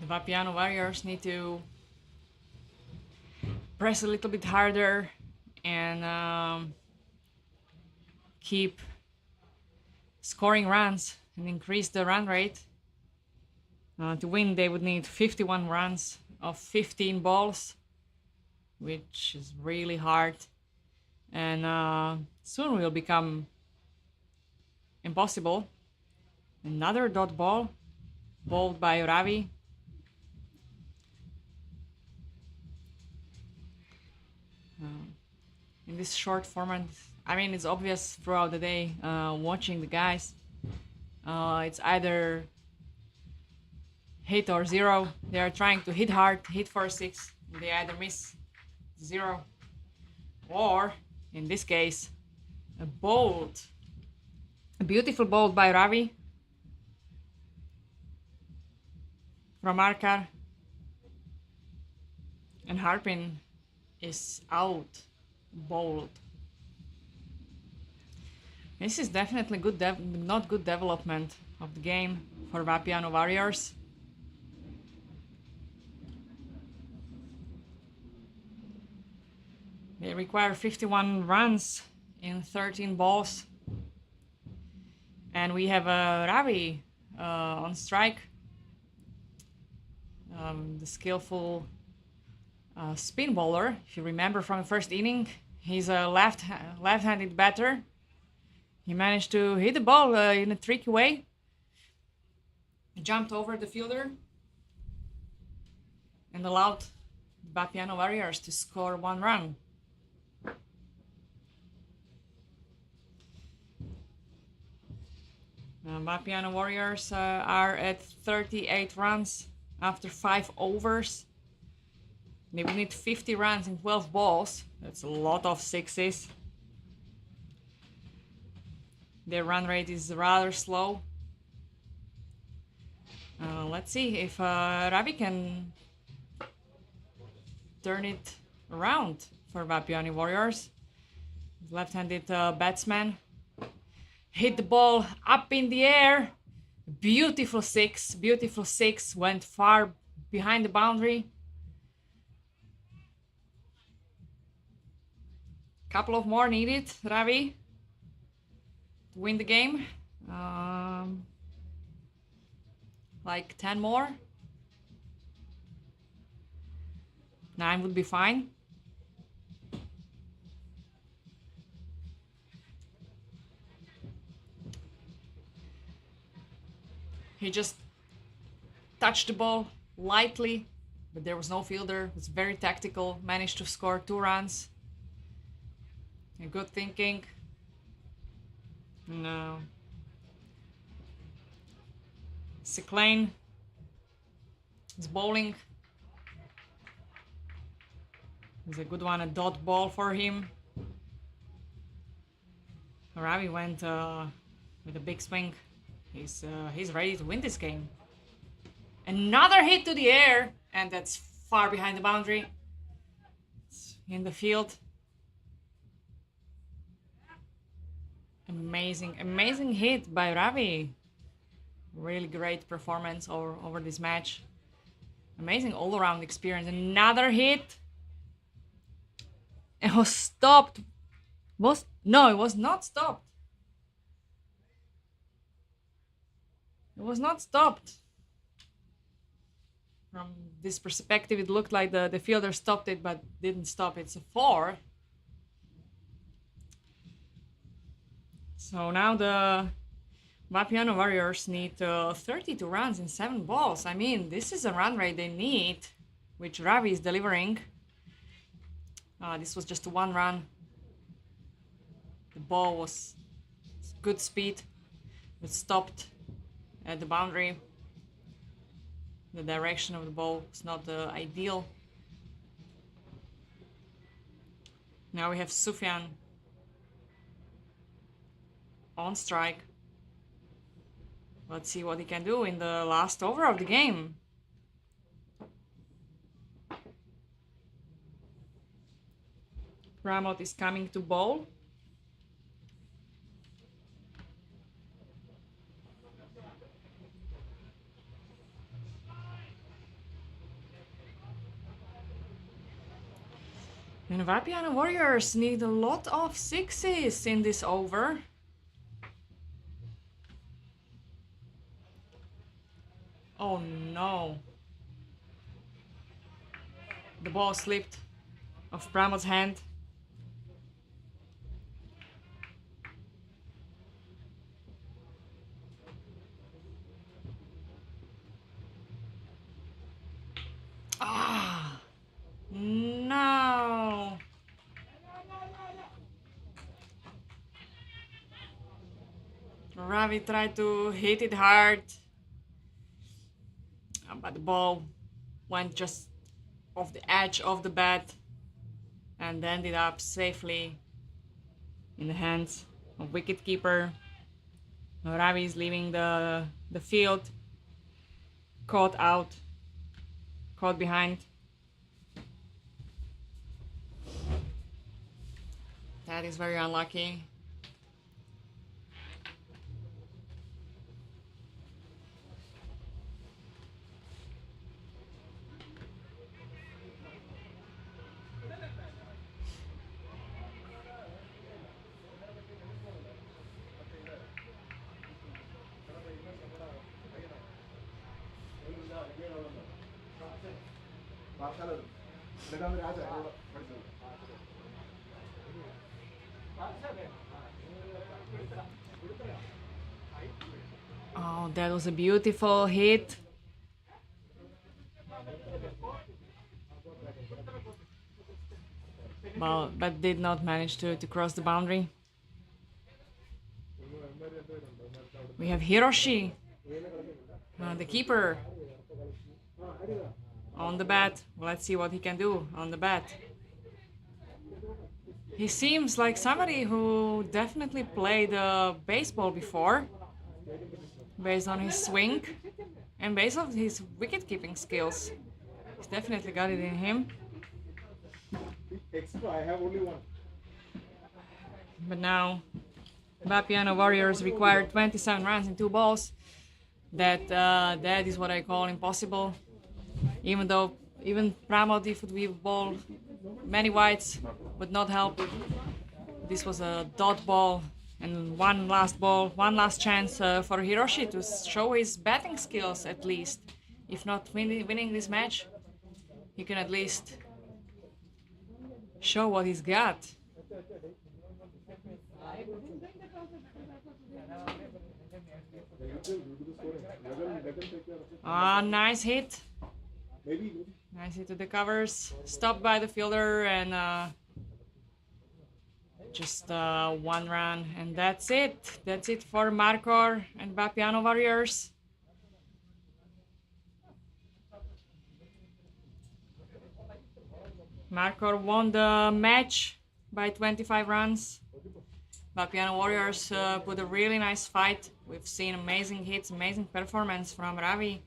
The Vapiano Warriors need to press a little bit harder and keep scoring runs and increase the run rate. To win, they would need 51 runs of 15 balls, which is really hard, and soon will become impossible. Another dot ball bowled by Ravi. In this short format, I mean, it's obvious throughout the day watching the guys. It's either hit or zero. They are trying to hit hard, hit for a 6. They either miss 0, or in this case, a beautiful bolt by Ravi from Arkar, and Harpin is out, bowled. This is definitely not good development of the game for Vapiano Warriors. They require 51 runs in 13 balls. And we have Ravi on strike. The skillful spin bowler. If you remember from the first inning, he's a left-handed batter. He managed to hit the ball in a tricky way. He jumped over the fielder and allowed the Vapiano Warriors to score 1 run. Vapiano Warriors are at 38 runs after 5 overs. They will need 50 runs in 12 balls. That's a lot of 6s. Their run rate is rather slow. Let's see if Ravi can turn it around for Vapiano Warriors. Left-handed batsman hit the ball up in the air. Beautiful 6, went far behind the boundary. Couple of more needed, Ravi, to win the game. Like 10 more. 9 would be fine. He just touched the ball lightly, but there was no fielder. It was very tactical. Managed to score 2 runs. Good thinking. No. Cyclane is bowling. It's a good one, a dot ball for him. Ravi went with a big swing. He's ready to win this game. Another hit to the air, and that's far behind the boundary. It's in the field. Amazing hit by Ravi. Really great performance over this match. Amazing all-around experience. Another hit. It was stopped. No, it was not stopped. It was not stopped. From this perspective, it looked like the fielder stopped it, but didn't stop it. It's a 4. So now the Vapiano Warriors need 32 runs in 7 balls. I mean, this is a run rate they need, which Ravi is delivering. This was just 1 run. The ball was good speed, but stopped at the boundary. The direction of the ball is not ideal. Now we have Sufyan on strike. Let's see what he can do in the last over of the game. Pramod is coming to bowl. And Vapiano Warriors need a lot of 6s in this over. Oh no. The ball slipped off Pramod's hand. Ah, no. Ravi tried to hit it hard, but the ball went just off the edge of the bat and ended up safely in the hands of wicketkeeper. Ravi is leaving the field, caught out, caught behind. That is very unlucky. Oh, that was a beautiful hit. Well, but did not manage to cross the boundary. We have Hiroshi, the keeper, on the bat. Let's see what he can do on the bat. He seems like somebody who definitely played baseball before, based on his swing and based on his wicket-keeping skills. He's definitely got it in him. Extra, I have only 1. But now, Vapiano Warriors require 27 runs in 2 balls. That is what I call impossible. Even Pramod, if we bowl many wides, would not help. This was a dot ball, and one last chance for Hiroshi to show his batting skills at least. If not winning this match, he can at least show what he's got. Nice hit. Nice hit to the covers. Stopped by the fielder and Just 1 run, and that's it. That's it for Marcor and Vapiano Warriors. Marcor won the match by 25 runs. Vapiano Warriors put a really nice fight. We've seen amazing hits, amazing performance from Ravi.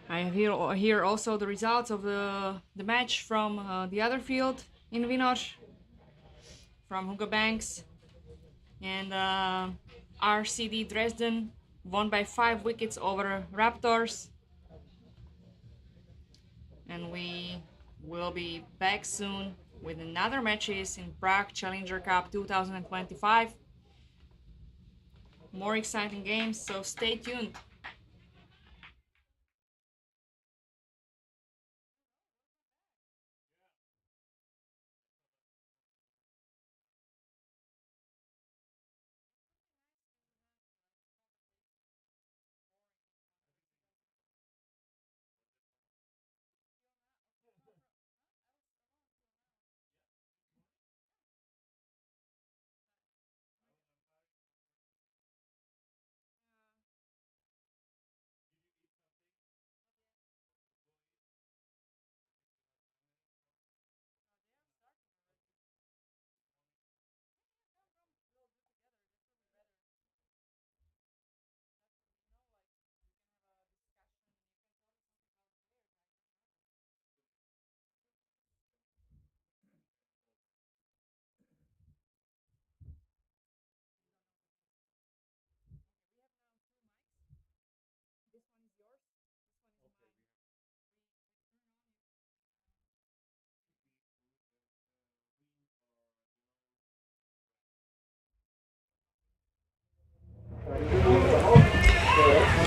I have here also the results of the match from the other field in Vinos, from Hugo Banks. And RCD Dresden won by 5 wickets over Raptors. And we will be back soon with another matches in Prague Challenger Cup 2025. More exciting games, so stay tuned.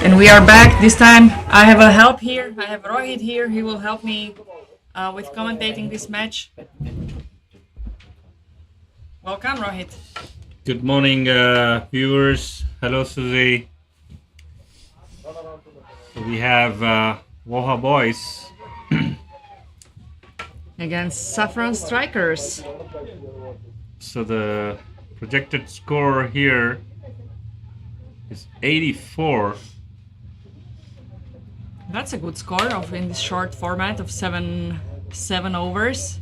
And we are back. This time I have a help here. I have Rohit here. He will help me with commentating this match. Welcome, Rohit. Good morning, viewers. Hello, Susie. So we have Volha Boys Against Saffron Strikers. So the projected score here is 84. That's a good score in this short format of seven overs.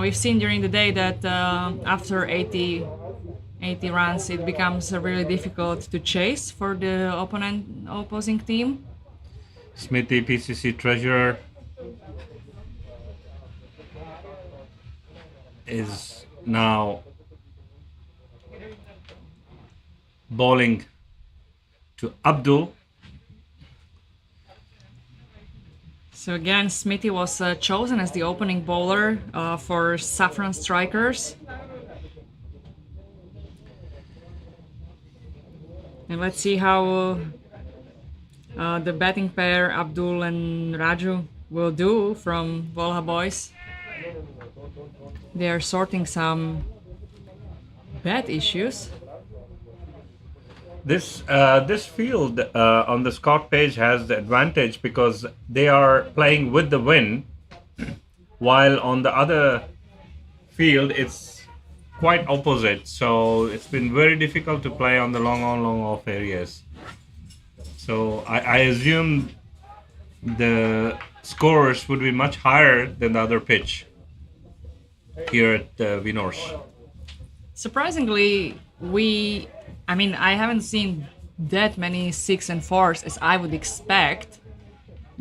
We've seen during the day that after 80 runs, it becomes really difficult to chase for the opposing team. Smithy, PCC treasurer, is now bowling to Abdul. So again, Smithy was chosen as the opening bowler for Saffron Strikers. And let's see how the batting pair, Abdul and Raju, will do from Volha Boys. They are sorting some bat issues. This field on the Scott page has the advantage because they are playing with the wind, while on the other field it's quite opposite. So it's been very difficult to play on the long on, long off areas. So I assume the scores would be much higher than the other pitch here at Vinos. Surprisingly, I haven't seen that many 6 and 4s as I would expect,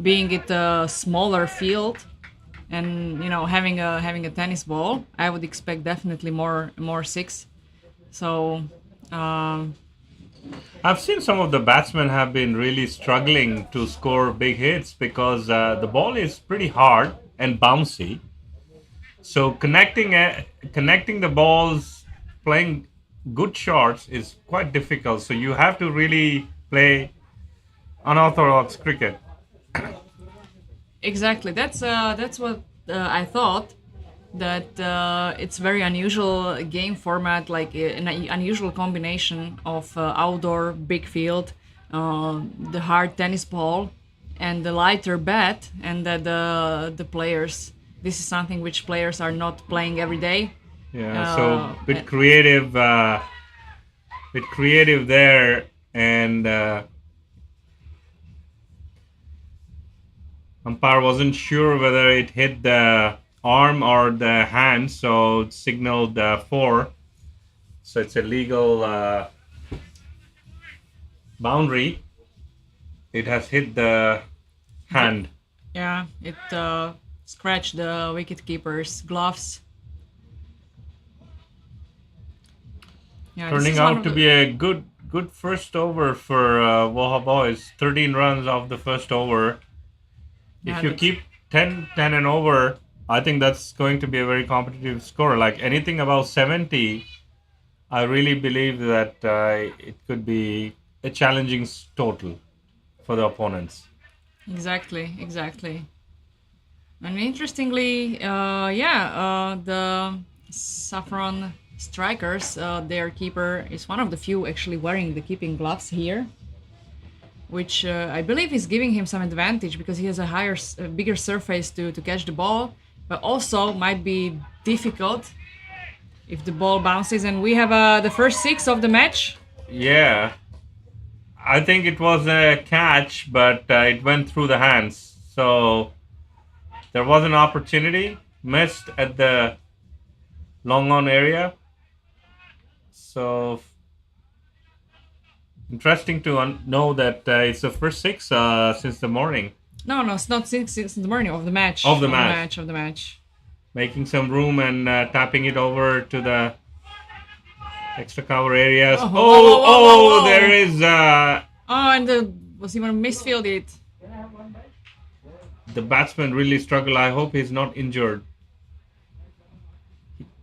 being it a smaller field and having a tennis ball. I would expect definitely more 6. So I've seen some of the batsmen have been really struggling to score big hits because the ball is pretty hard and bouncy. So connecting the balls, playing good shots is quite difficult. So you have to really play unorthodox cricket. Exactly. That's what I thought. That it's very unusual game format, like an unusual combination of outdoor big field, the hard tennis ball, and the lighter bat, and that the players. This is something which players are not playing every day. Yeah. So And bit creative there, and umpire wasn't sure whether it hit the arm or the hand, so it signaled four. So it's a legal boundary. It has hit the hand. yeah, it scratched the wicket keeper's gloves. Yeah, this Turning is one out of to the- be a good first over for Volha Boys. 13 runs off the first over. Yeah, If you that's- keep 10 and over, I think that's going to be a very competitive score. Like anything above 70, I really believe that it could be a challenging total for the opponents. Exactly. And interestingly, the Saffron Strikers, their keeper is one of the few actually wearing the keeping gloves here, which I believe is giving him some advantage because he has a bigger surface to catch the ball, but also might be difficult if the ball bounces. And we have the first six of the match. Yeah, I think it was a catch, but it went through the hands. So there was an opportunity missed at the long on area. So interesting to know that it's the first six since the morning. No, it's not since the morning of the match. Of the match. Of the match. Making some room and tapping it over to the extra cover areas. Oh, Oh, whoa. there is Oh, and was even misfielded. the batsman really struggled. I hope he's not injured.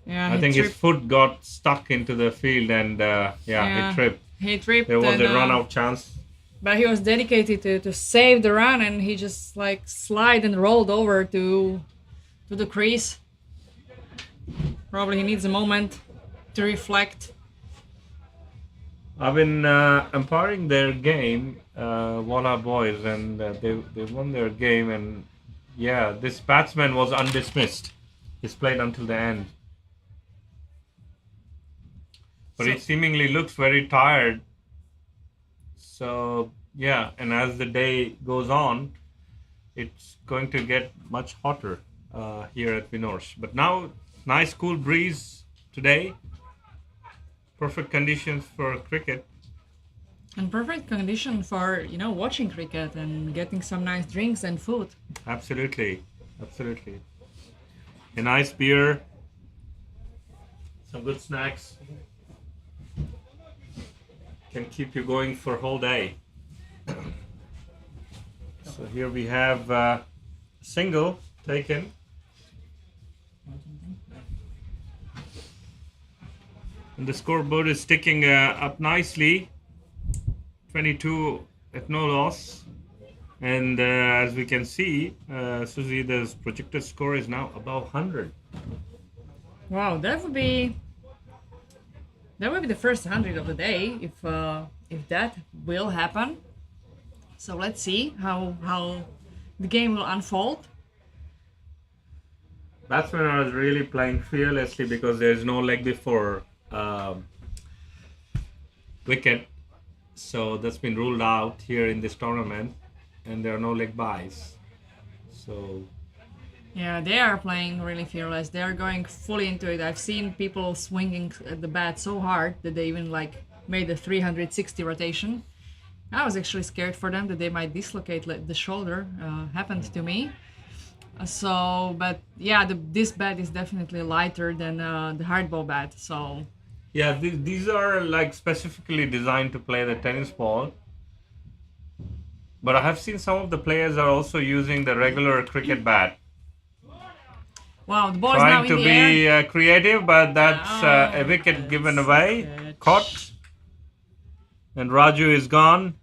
Yeah, I he think his tripped. foot got stuck into the field and Yeah. he tripped. He tripped. There was and, a run out chance. But he was dedicated to save the run, and he just like slid and rolled over to the crease. Probably he needs a moment to reflect. I've been umpiring their game, Volha Boys, and they won their game. And yeah, this batsman was undismissed. He's played until the end. But So- he seemingly looks very tired. So yeah, and as the day goes on, it's going to get much hotter here at Vinorsh. But now, nice cool breeze today. Perfect conditions for cricket. And perfect condition for watching cricket and getting some nice drinks and food. Absolutely. A nice beer, some good snacks can keep you going for a whole day. So here we have a single taken. And the scoreboard is sticking up nicely. 22 at no loss. And as we can see, Susie, the projected score is now above 100. Wow, that would be the first 100 of the day if that will happen. So let's see how the game will unfold. Batsmen are really playing fearlessly because there's no leg before wicket. So that's been ruled out here in this tournament. And there are no leg byes. So Yeah, they are playing really fearless. They are going fully into it. I've seen people swinging at the bat so hard that they even like made a 360 rotation. I was actually scared for them that they might dislocate the shoulder. Happened to me. But yeah, this bat is definitely lighter than the hardball bat. So Yeah, these are like specifically designed to play the tennis ball. But I have seen some of the players are also using the regular cricket bat, Wow, the ball is now trying in to the air. be creative, but that's a Oh, wicket given that's a away, caught, catch. and Raju is gone,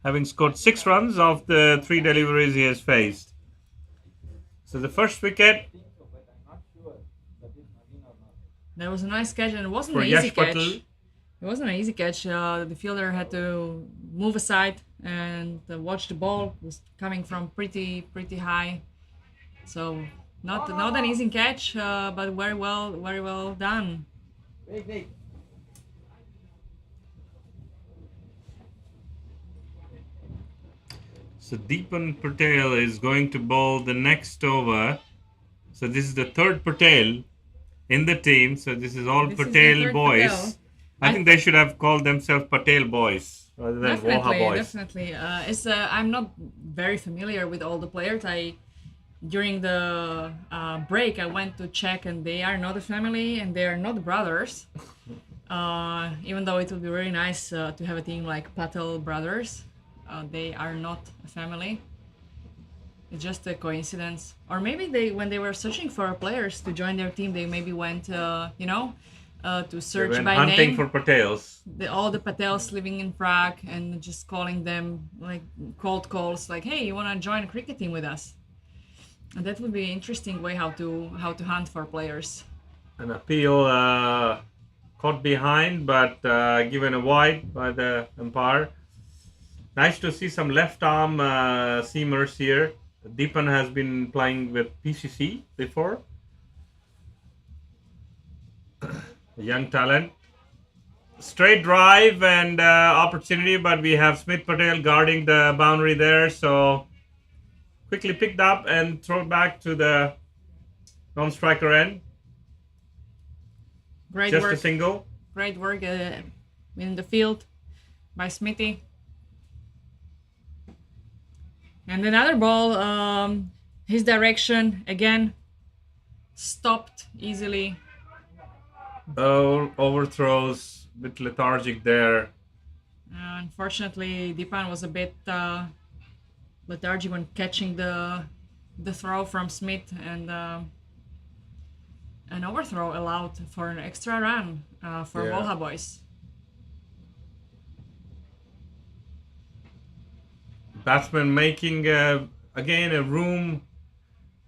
having scored 6 runs of the 3 deliveries he has faced. So the first wicket That was a nice catch, and it wasn't for an easy Yash catch. Patel. It wasn't an easy catch. The fielder had to move aside and watch the ball. It was coming from pretty high, so not an easy catch, but very well done. So Deepan Patel is going to bowl the next over. So this is the third Patel in the team. So this is all This is the Patel third boys. Patel. I think they should have called themselves Patel boys rather than Volha boys. Definitely. I'm not very familiar with all the players. During the break, I went to check, and they are not a family, and they are not brothers. Even though it would be very nice to have a team like Patel brothers, they are not a family. It's just a coincidence, or maybe when they were searching for players to join their team, they maybe went, to search They went by hunting name. for Patels. All the Patels living in Prague, and just calling them like cold calls, like, "Hey, you want to join a cricket team with us?" And that would be an interesting way how to hunt for players. An appeal caught behind, but given a wide by the umpire. Nice to see some left arm seamers here. Deepan has been playing with PCC before. Young talent. Straight drive and opportunity, but we have Smith Patel guarding the boundary there. So quickly picked up and thrown back to the non-striker end. Great Just work. a single. Great work in the field by Smithy. And another ball, his direction again, stopped easily. Overthrows, a bit lethargic there. Unfortunately, Deepan was a bit lethargic when catching the throw from Smith, and an overthrow allowed for an extra run for Yeah. Volha Boys. Batsman making again a room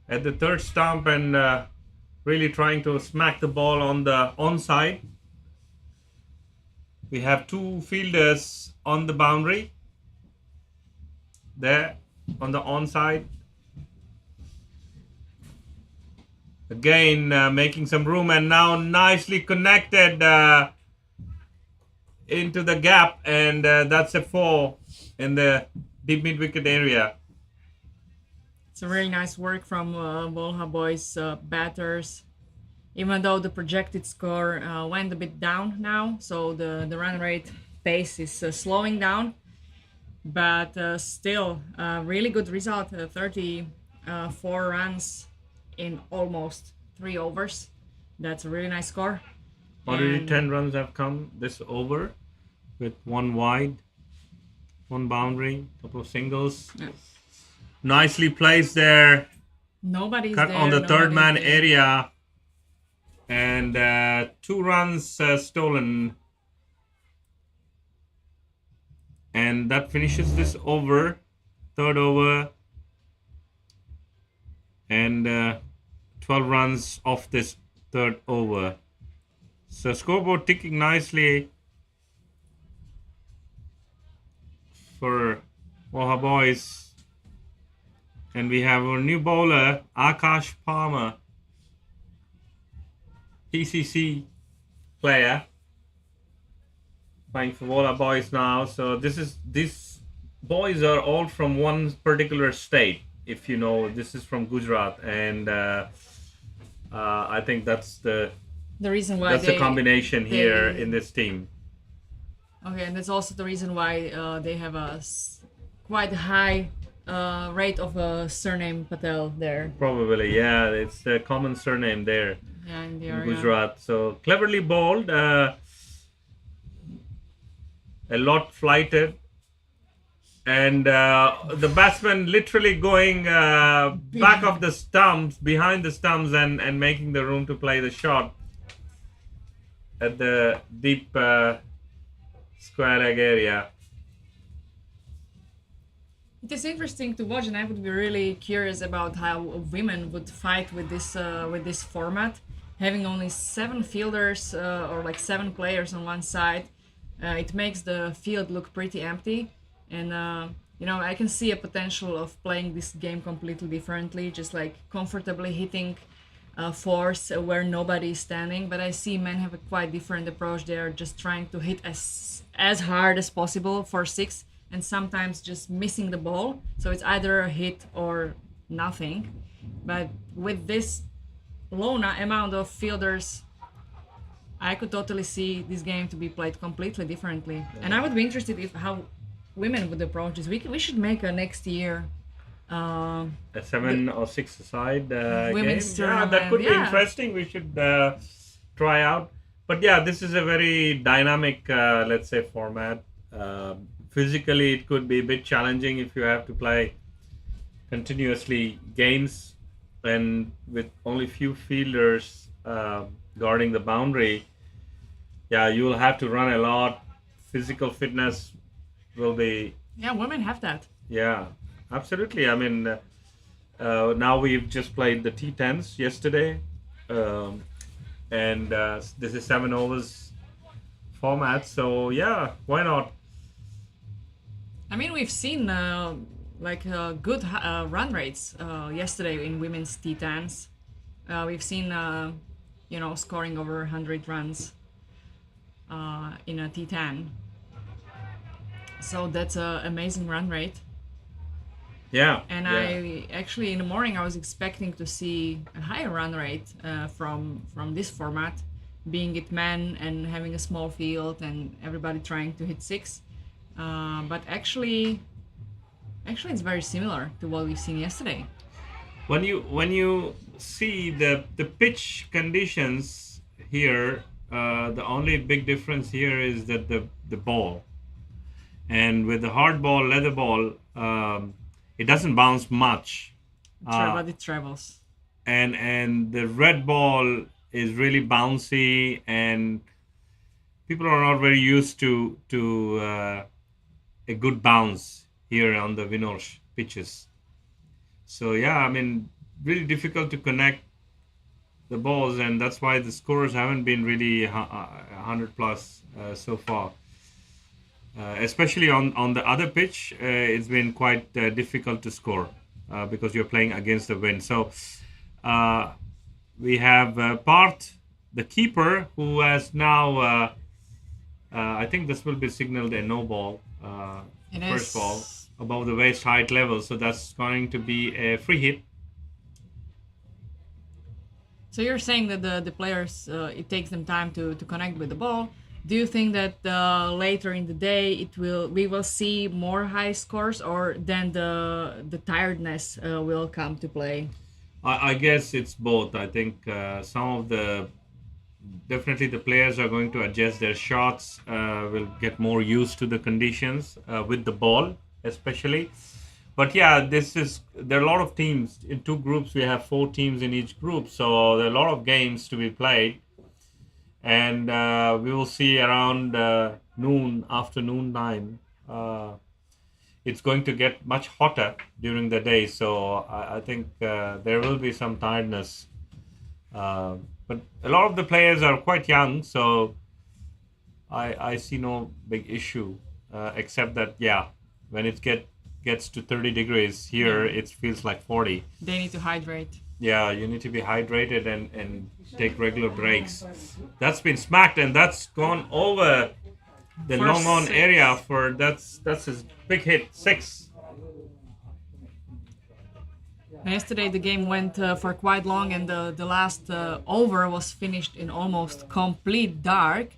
at the third stump and really trying to smack the ball on the onside. We have two fielders on the boundary there on the onside. Again making some room, and now nicely connected into the gap, and that's a 4 in the deep mid wicket area. It's a very nice work from Volha Boys batters. Even though the projected score went a bit down now, so the run rate pace is slowing down, but still really good result. 34 runs in almost 3 overs. That's a really nice score. Already And 10 runs have come this over with 1 wide, 1 boundary, couple of singles. Yeah. Nicely placed there, nobody's cut there. on the third man nobody's there. area, and 2 runs stolen. And that finishes this over, third over, and 12 runs off this third over. So scoreboard ticking nicely for Volha Boys. And we have our new bowler, Akash Palmer, PCC player, playing for Volha Boys now. So these boys are all from one particular state. If you know, this is from Gujarat, and I think that's the reason why the combination here in this team. Okay, and that's also the reason why they have a quite high rate of surname Patel there. Probably, yeah, it's the common surname there. Yeah, in the in area. Gujarat. So cleverly bowled, a lot flighted, and the batsman literally going back of the stumps, behind the stumps, and making the room to play the shot at the deep square leg area. It is interesting to watch, and I would be really curious about how women would fight with this format, having only 7 fielders or like 7 players on one side. It makes the field look pretty empty, and I can see a potential of playing this game completely differently, just like comfortably hitting fours where nobody is standing. But I see men have a quite different approach. They are just trying to hit as hard as possible for 6, and sometimes just missing the ball. So it's either a hit or nothing. But with this low amount of fielders, I could totally see this game to be played completely differently. And I would be interested if how women would approach this. We should make a next year A 7 or 6 aside game. Women's Yeah, that tournament, could be yeah. interesting. We should try out. But yeah, this is a very dynamic, let's say, format. Physically, it could be a bit challenging if you have to play continuously games and with only few fielders guarding the boundary. Yeah, you will have to run a lot. Physical fitness will be, Yeah, women have that. yeah, absolutely. I mean, now we've just played the T10s yesterday, and this is 7 overs format. So yeah, why not? I mean, we've seen good run rates yesterday in women's T10s. We've seen scoring over 100 runs in a T10. So that's an amazing run rate. Yeah, And yeah. I actually in the morning I was expecting to see a higher run rate from this format, being it men and having a small field and everybody trying to hit 6. But actually, it's very similar to what we've seen yesterday. When you see the pitch conditions here, the only big difference here is that the ball, and with the hard ball, leather ball, it doesn't bounce much, But it travels. and the red ball is really bouncy, and people are not very used to a good bounce here on the Vinorsh pitches. So yeah, I mean, really difficult to connect the balls, and that's why the scores haven't been really 100 plus so far. Especially on the other pitch, it's been quite difficult to score because you're playing against the wind. So we have Part, the keeper, who has now. I think this will be signaled a no ball. It First is. ball above the waist height level, so that's going to be a free hit. So you're saying that the players it takes them time to connect with the ball. Do you think that later in the day we will see more high scores, or then the tiredness will come to play? I guess it's both. I think definitely the players are going to adjust their shots, will get more used to the conditions with the ball, especially. But yeah, there are a lot of teams in 2 groups. We have 4 teams in each group, so there are a lot of games to be played, and we will see around afternoon time. It's going to get much hotter during the day, so I think there will be some tiredness. But a lot of the players are quite young, so I see no big issue, except that, yeah, when it gets to 30 degrees here, Yeah. it feels like 40. They need to hydrate. Yeah, you need to be hydrated and take regular breaks. That's been smacked, and that's gone over the For long on 6. area for that's his big hit, 6. Yesterday the game went for quite long, and the last over was finished in almost complete dark.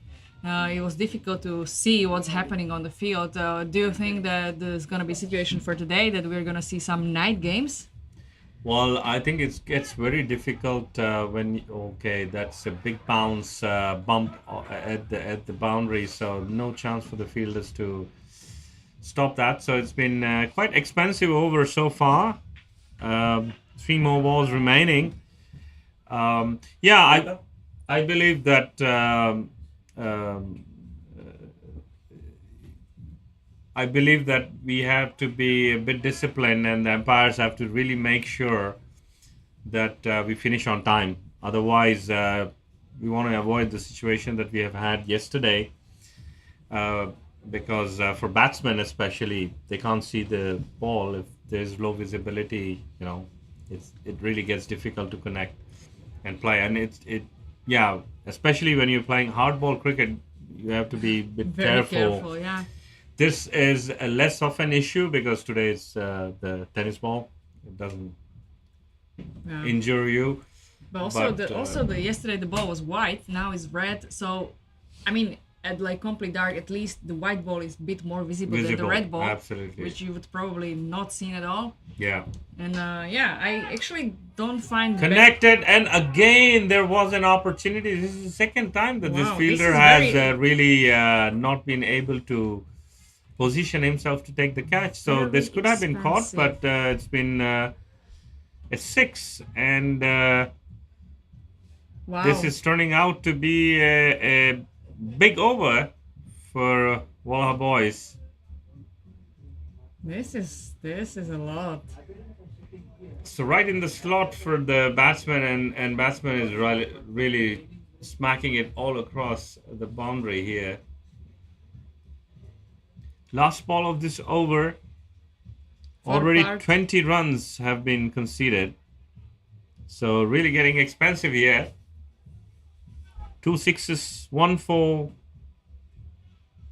It was difficult to see what's happening on the field. Do you think that there's going to be a situation for today that we're going to see some night games? Well, I think it gets very difficult when okay, that's a big bounce bump at the boundary, so no chance for the fielders to stop that. So it's been quite expensive over so far. Three more balls remaining. Yeah, I believe that um, I believe that we have to be a bit disciplined, and the umpires have to really make sure that we finish on time. Otherwise, we want to avoid the situation that we have had yesterday, uh, because for batsmen especially, they can't see the ball if there's low visibility. It really gets difficult to connect and play, and yeah, especially when you're playing hardball cricket, you have to be a bit Very careful. careful, yeah. This is a less of an issue because today it's the tennis ball. It doesn't Yeah. injure you. But also But, the yesterday the ball was white, now it's red. So, I mean, at like complete dark, at least the white ball is a bit more visible than the Visible, red ball, absolutely. which you would probably not seen at all. Yeah. And yeah, I actually don't find Connected, and again there was an opportunity. This is the second time that this Wow, this fielder is has very- really not been able to position himself to take the catch. So Very this could have been caught, expensive. but it's been a six, and wow. this is turning out to be a big over for Volha Boys. This is a lot. So right in the slot for the batsman, and batsman is really smacking it all across the boundary here. Last ball of this over. For Already part- 20 runs have been conceded. So really getting expensive here. 2 sixes, 1 4,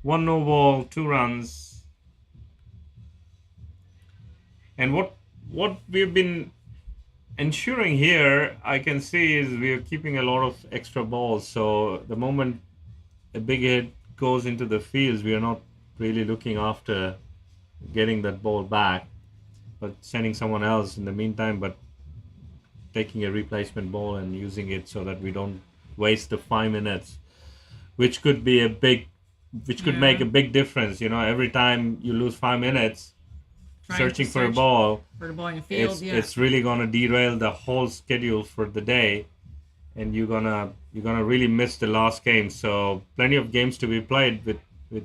1 no ball, 2 runs. And what we've been ensuring here, I can see, is we're keeping a lot of extra balls. So the moment a big hit goes into the fields, we are not really looking after getting that ball back, but sending someone else in the meantime, but taking a replacement ball and using it so that we don't waste the 5 minutes, which could be which could make Yeah. a big difference. Every time you lose 5 minutes Trying to searching for a search ball, for the ball in the field. it's Yeah. it's really gonna derail the whole schedule for the day, and you're gonna really miss the last game. So plenty of games to be played with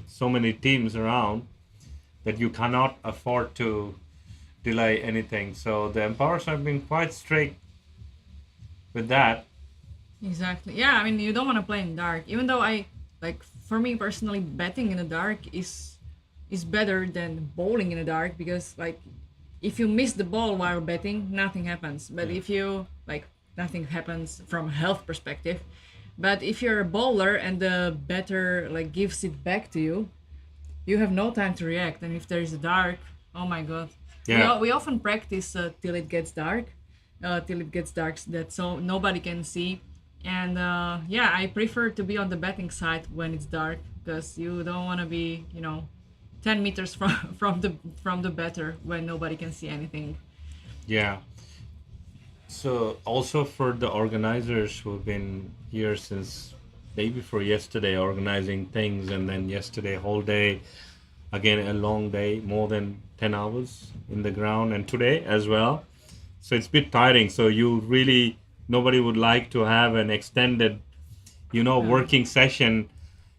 so many teams around that you cannot afford to delay anything. So the umpires have been quite strict with that. Exactly. Yeah, I mean, you don't want to play in dark. Even though for me personally, betting in the dark is better than bowling in the dark, because like if you miss the ball while betting, nothing happens. But if you nothing happens from health perspective. But if you're a bowler and the batter gives it back to you, you have no time to react. And if there's a dark, oh my god. Yeah. We often practice till it gets dark, so nobody can see. And yeah, I prefer to be on the betting side when it's dark, because you don't want to be 10 meters from the batter when nobody can see anything. Yeah. So also for the organizers who've been here since day before yesterday organizing things, and then yesterday whole day, again a long day, more than 10 hours in the ground, and today as well. So it's a bit tiring. So nobody would like to have an extended, working session,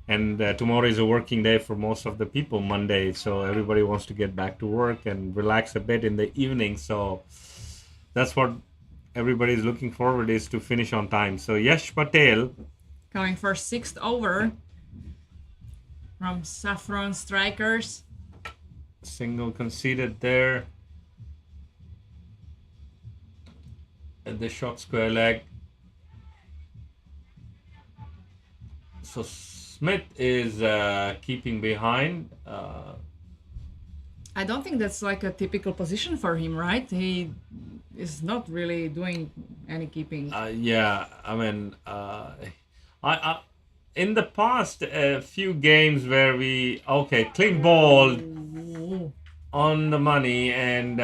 and tomorrow is a working day for most of the people, Monday. So everybody wants to get back to work and relax a bit in the evening. So that's what everybody is looking forward, is to finish on time. So Yash Patel Coming for sixth over from Saffron Strikers. single conceded there at the short square leg. So Smith is keeping behind. I don't think that's like a typical position for him, right? He is not really doing any keeping. Yeah, I mean, I in the past a few games where we clean ball Ooh. on the money, and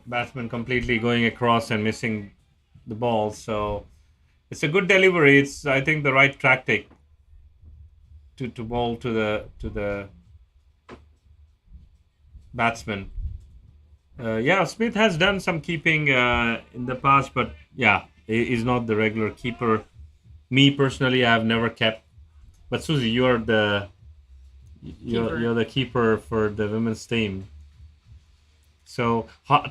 batsman completely going across and missing the ball. So it's a good delivery. It's, I think, the right tactic to bowl to the batsman. Yeah, Smith has done some keeping in the past, but yeah, is not the regular keeper. Me personally, I've never kept. But Susie, you're Keeper. the keeper for the women's team. So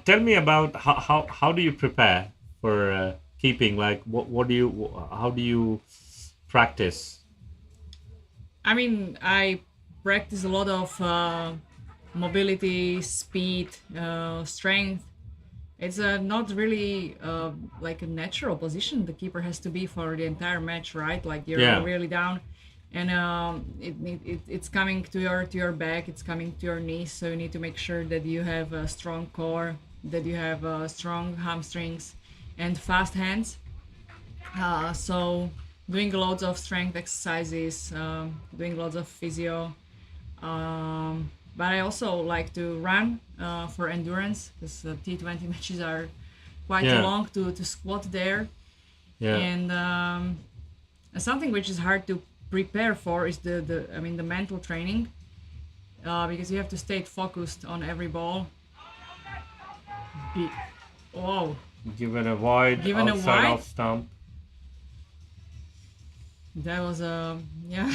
tell me about how do you prepare for keeping? Like what do you how do you practice? I mean, I practice a lot of mobility, speed, strength. It's not really like a natural position the keeper has to be for the entire match, right? Like you're Yeah, really down, and it's coming to your back, it's coming to your knees. So you need to make sure that you have a strong core, that you have strong hamstrings, and fast hands. So doing loads of strength exercises, doing loads of physio. But I also like to run for endurance because T20 matches are quite yeah, long to squat there. yeah, And something which is hard to prepare for is the mental training because you have to stay focused on every ball. Be, oh, given a wide given a outside wide, off stump. that was a yeah.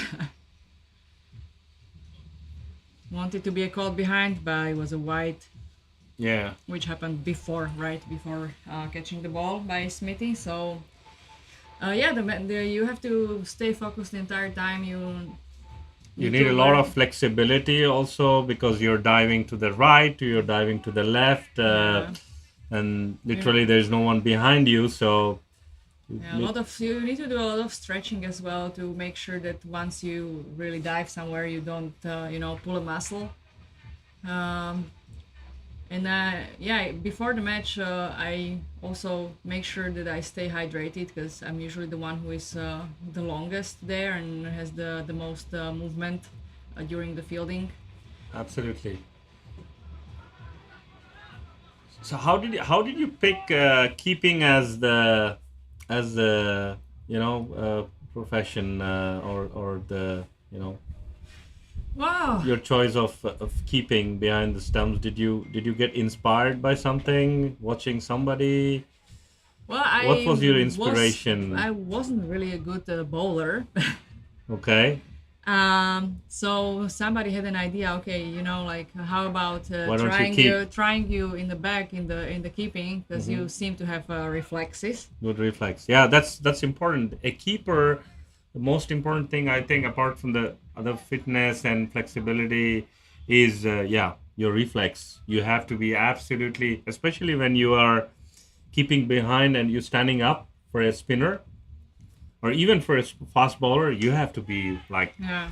Wanted to be a caught behind, but it was a wide, Yeah, which happened before, right before catching the ball by Smithy. So yeah, you have to stay focused the entire time. You you need need to a lot of learn. flexibility also because you're diving to the right, you're diving to the left, Yeah, and you, literally there's no one behind you. So yeah, a lot of you need to do a lot of stretching as well to make sure that once you really dive somewhere, you don't pull a muscle. Um, And yeah, before the match, I also make sure that I stay hydrated because I'm usually the one who is the longest there and has the most movement during the fielding. absolutely. So how did you pick keeping as the profession or the Wow. your choice of keeping behind the stumps? Did you get inspired by something watching somebody? Well, What was your was inspiration? I wasn't really a good bowler. Okay, So somebody had an idea. Okay, like how about why don't you keep trying you in the back in the keeping because hmm you seem to have reflexes. good reflex? Yeah, that's important. A keeper, the most important thing I think, apart from the other fitness and flexibility, is yeah, your reflex. You have to be absolutely, especially when you are keeping behind and you're standing up for a spinner or even for a fast bowler. You have to be like Yeah.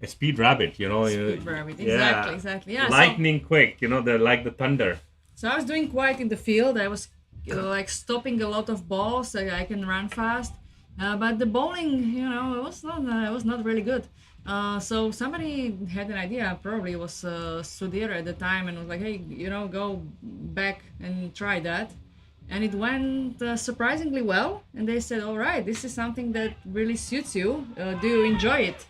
a speed rabbit. Speed rabbit, exactly, Yeah, exactly. Yeah, lightning quick. They're like the thunder. so I was doing quite in the field. I was like stopping a lot of balls. So I can run fast, but the bowling, it was not really good. So somebody had an idea. Probably it was Sudhir at the time, and was like, "Hey, go back and try that." And it went surprisingly well. And they said, "All right, this is something that really suits you. Do you enjoy it?"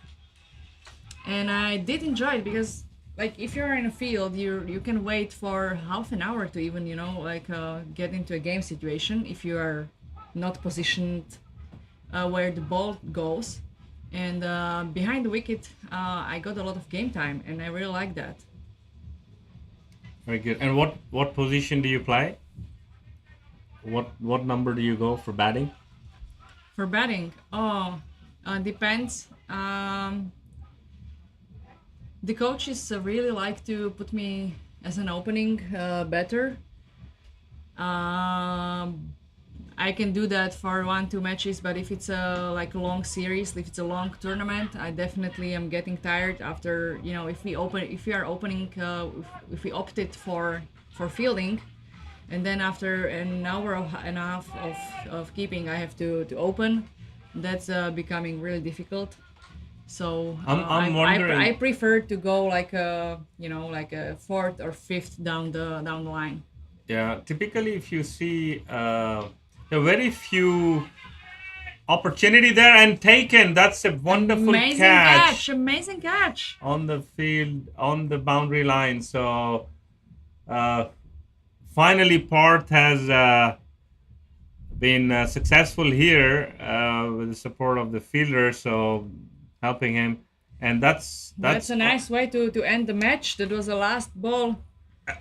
And I did enjoy it because like if you're in a field you can wait for half an hour to even like get into a game situation if you are not positioned where the ball goes and behind the wicket I got a lot of game time and I really like that. Very good. And what position do you play? What number do you go for batting? For batting, depends. The coaches really like to put me as an opening batter. um, I can do that for 1 2 matches, but if it's a like a long series, if it's a long tournament, I definitely am getting tired after if we are opening if we opted for fielding, and then after an hour and a half of keeping, I have to open. That's becoming really difficult. So I'm I wondering. prefer to go like a like a fourth or fifth down the line. Yeah, typically, if you see, there are very few opportunity there and taken. That's a wonderful catch Amazing catch. on the field, on the boundary line. So uh, finally, Parth has been successful here with the support of the fielder, so helping him. And That's a nice way to end the match. That was the last ball.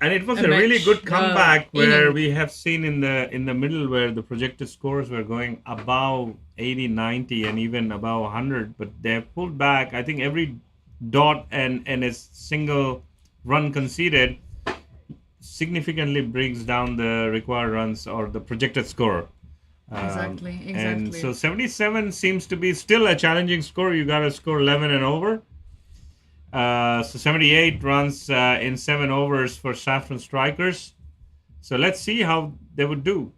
and it was A a really match, good comeback where inning. we have seen in the middle where the projected scores were going above 80, 90, and even above 100, but they have pulled back. I think every dot and a single run conceded significantly brings down the required runs or the projected score. Exactly. And so 77 seems to be still a challenging score. You got to score 11 and over. So 78 runs in 7 overs for Saffron Strikers. So let's see how they would do.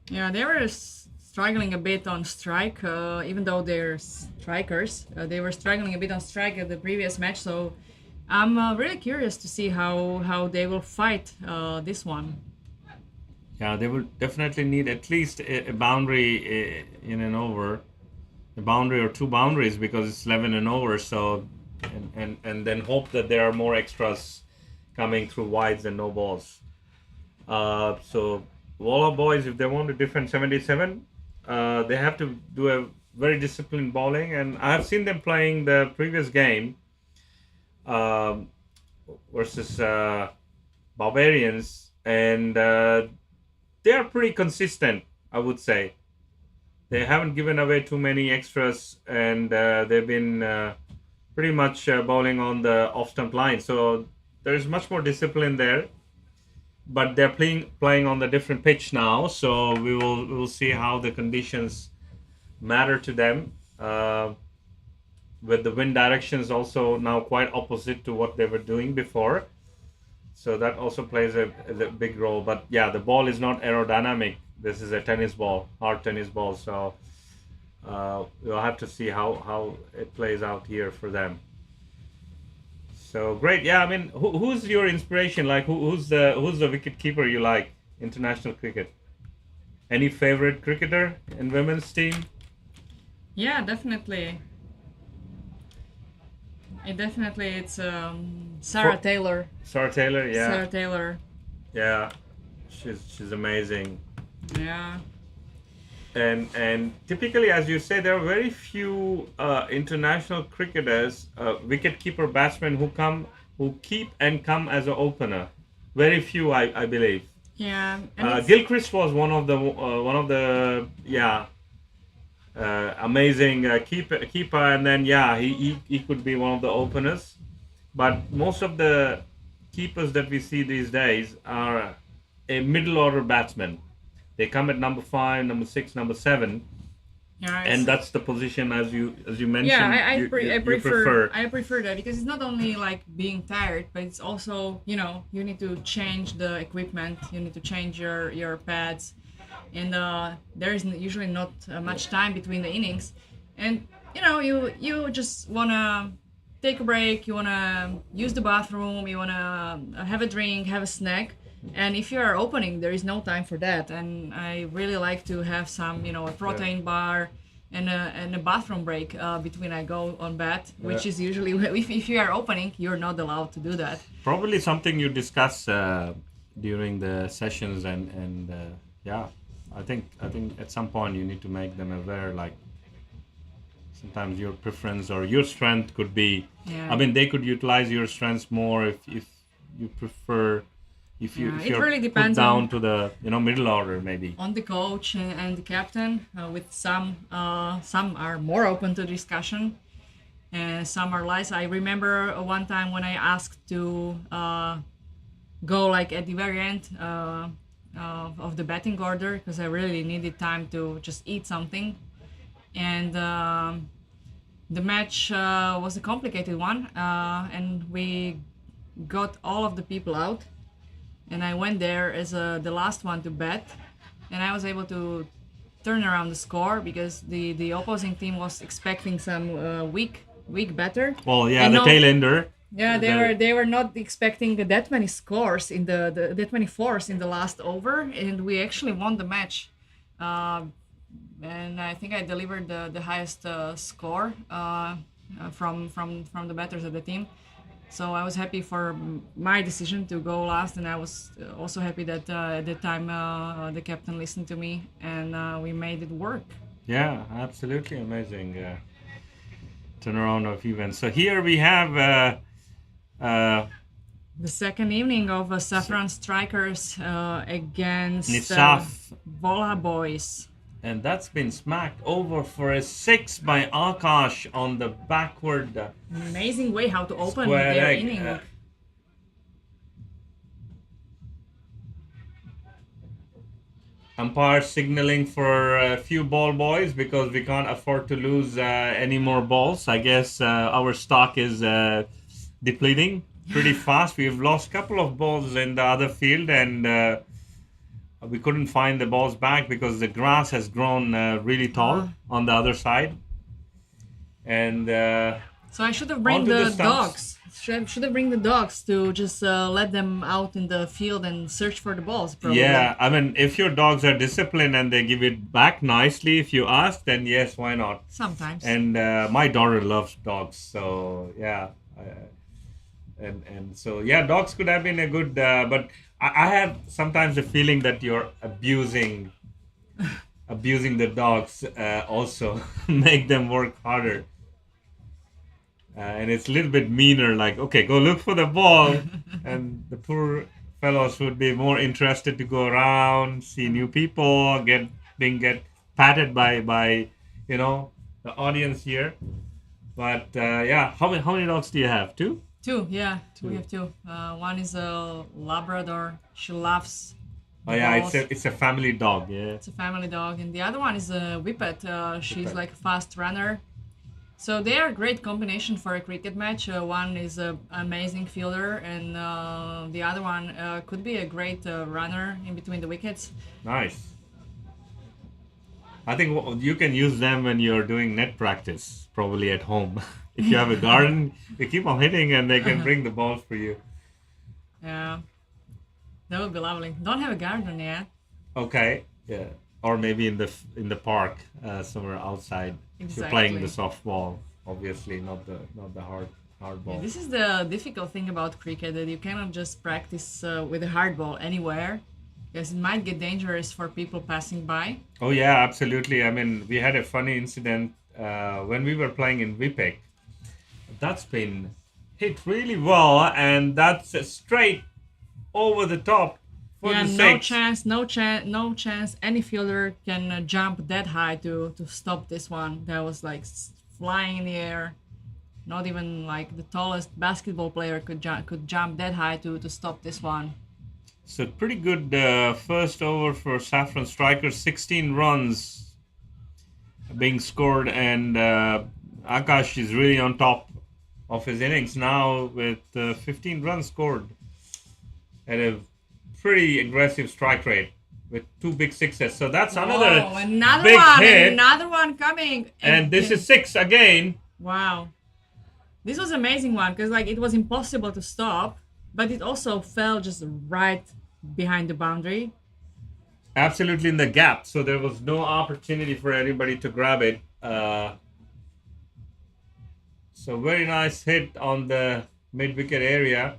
Yeah, they were struggling a bit on strike, even though they're strikers. They were struggling a bit on strike at the previous match. So I'm really curious to see how they will fight this one. Yeah, they will definitely need at least a boundary in an over, a boundary or two boundaries because it's 11 and over. So, and then hope that there are more extras coming through wides and no balls. So, Volha Boys, if they want to defend 77, they have to do a very disciplined bowling. And I have seen them playing the previous game um, versus Barbarians, and they are pretty consistent, I would say. They haven't given away too many extras, and they've been pretty much bowling on the off stump line. So there's much more discipline there. But they're playing on the different pitch now, so we will see how the conditions matter to them. With the wind directions also now quite opposite to what they were doing before. So that also plays a big role. But yeah, the ball is not aerodynamic. This is a tennis ball, hard tennis ball. So we'll have to see how it plays out here for them. So great. Yeah, I mean, who's your inspiration? Like, who's the wicket keeper you like? International cricket. Any favorite cricketer in women's team? Yeah, definitely. It's Sarah Taylor. Sarah Taylor. Yeah. Sarah Taylor. Yeah. She's amazing. Yeah. And typically, as you say, there are very few international cricketers, wicket-keeper batsmen who keep and come as an opener. Very few, I believe. Yeah. And Gilchrist was one of the amazing keeper, and then he could be one of the openers. But most of the keepers that we see these days are a middle order batsman. They come at number 5, number 6, number 7, yeah, and that's the position as you mentioned. yeah, I you prefer that because it's not only like being tired, but it's also you need to change the equipment, you need to change your pads, and there is usually not much time between the innings, and you just wanna take a break, you wanna use the bathroom, you wanna have a drink, have a snack. And if you are opening, there is no time for that. And I really like to have some, a protein bar and a bathroom break between I go on bat, which is usually if you are opening, you're not allowed to do that. Probably something you discuss during the sessions, and I think at some point you need to make them aware. Like sometimes your preference or your strength could be. Yeah. I mean, they could utilize your strengths more if you prefer. If you're really depends put down to the middle order maybe on the coach and the captain. With some are more open to discussion, and some are less. I remember one time when I asked to go like at the very end of the batting order because I really needed time to just eat something, and the match was a complicated one, and we got all of the people out. And I went there as the last one to bat, and I was able to turn around the score because the opposing team was expecting some weak batter. Well, yeah, And the no- tail ender. Yeah, The they were not expecting that many scores in the that many fours in the last over, and we actually won the match. Uh, and I think I delivered the highest score from the batters of the team. So I was happy for my decision to go last, and I was also happy that at that time the captain listened to me, and we made it work. Yeah, absolutely amazing turnaround of events. So here we have uh, The second evening of Saffron Strikers against Nisaf, Volha Boys. and that's been smacked over for a six by Akash on the backward Amazing way how to open square their leg. inning. Umpire signaling for a few ball boys because we can't afford to lose any more balls. I guess our stock is depleting pretty fast. We've lost a couple of balls in the other field, and we couldn't find the balls back because the grass has grown really tall on the other side. And So I should have bring onto the the stumps. dogs. Should have bring the dogs to just let them out in the field and search for the balls. Probably. Yeah, I mean, if your dogs are disciplined and they give it back nicely, if you ask, then yes, why not? Sometimes. And my daughter loves dogs, so yeah, and so yeah, dogs could have been a good, but I have sometimes the feeling that you're abusing the dogs also make them work harder. And it's a little bit meaner, like, okay, go look for the ball. And the poor fellows would be more interested to go around, see new people, get patted by the audience here. But yeah, how many dogs do you have? Two? Two, yeah, we Two. have two. One is a Labrador. She loves Oh yeah, balls. it's a family dog. Yeah. It's a family dog, and the other one is a Whippet. She's Whippet. like a fast runner. So they are a great combination for a cricket match. One is an amazing fielder, and the other one could be a great runner in between the wickets. Nice. I think you can use them when you're doing net practice, probably at home. If you have a garden, you keep on hitting, and they can bring the balls for you. Yeah, that would be lovely. Don't have a garden yet. Okay, yeah, or maybe in the park, somewhere outside. If you're playing the Exactly. softball, obviously not the hard Yeah, ball. this is the difficult thing about cricket that you cannot just practice with a hard ball anywhere because it might get dangerous for people passing by. Oh yeah, absolutely. I mean, we had a funny incident when we were playing in Vipek. That's been hit really well, and that's straight over the top for Yeah, the no six. chance, no chance, no chance. Any fielder can jump that high to stop this one. That was like flying in the air. Not even like the tallest basketball player could jump that high to stop this one. So pretty good first over for Saffron Strikers. 16 runs being scored, and Akash is really on top of his innings now with 15 runs scored at a pretty aggressive strike rate with two big sixes. So that's another Oh, another big one, hit, another one coming. and this is six again. Wow. This was an amazing one because like it was impossible to stop, but it also fell just right behind the boundary. Absolutely in the gap, so there was no opportunity for anybody to grab it. So very nice hit on the mid wicket area.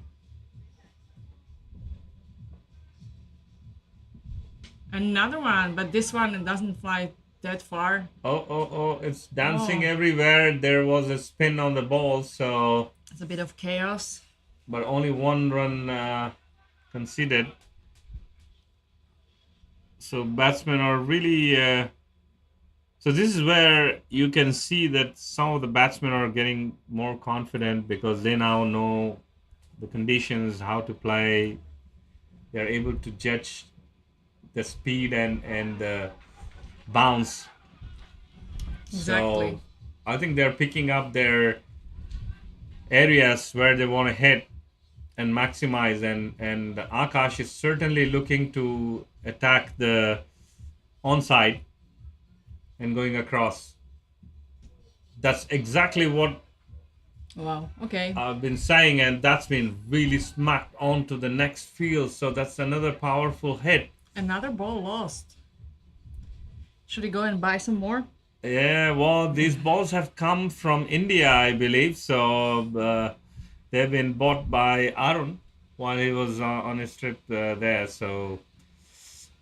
Another one, but this one doesn't fly that far. Oh, it's dancing Oh. everywhere. There was a spin on the ball, so It's a bit of chaos. but only one run conceded. So batsmen are really. So this is where you can see that some of the batsmen are getting more confident because they now know the conditions, how to play. They are able to judge the speed and the bounce. Exactly. So I think they're picking up their areas where they want to hit and maximize, and Akash is certainly looking to attack the onside and going across. That's exactly what Wow. Okay. I've been saying, and that's been really smacked onto the next field. So that's another powerful hit. Another ball lost. Should we go and buy some more? Yeah, well, these balls have come from India, I believe. So they've been bought by Arun while he was on his trip there. So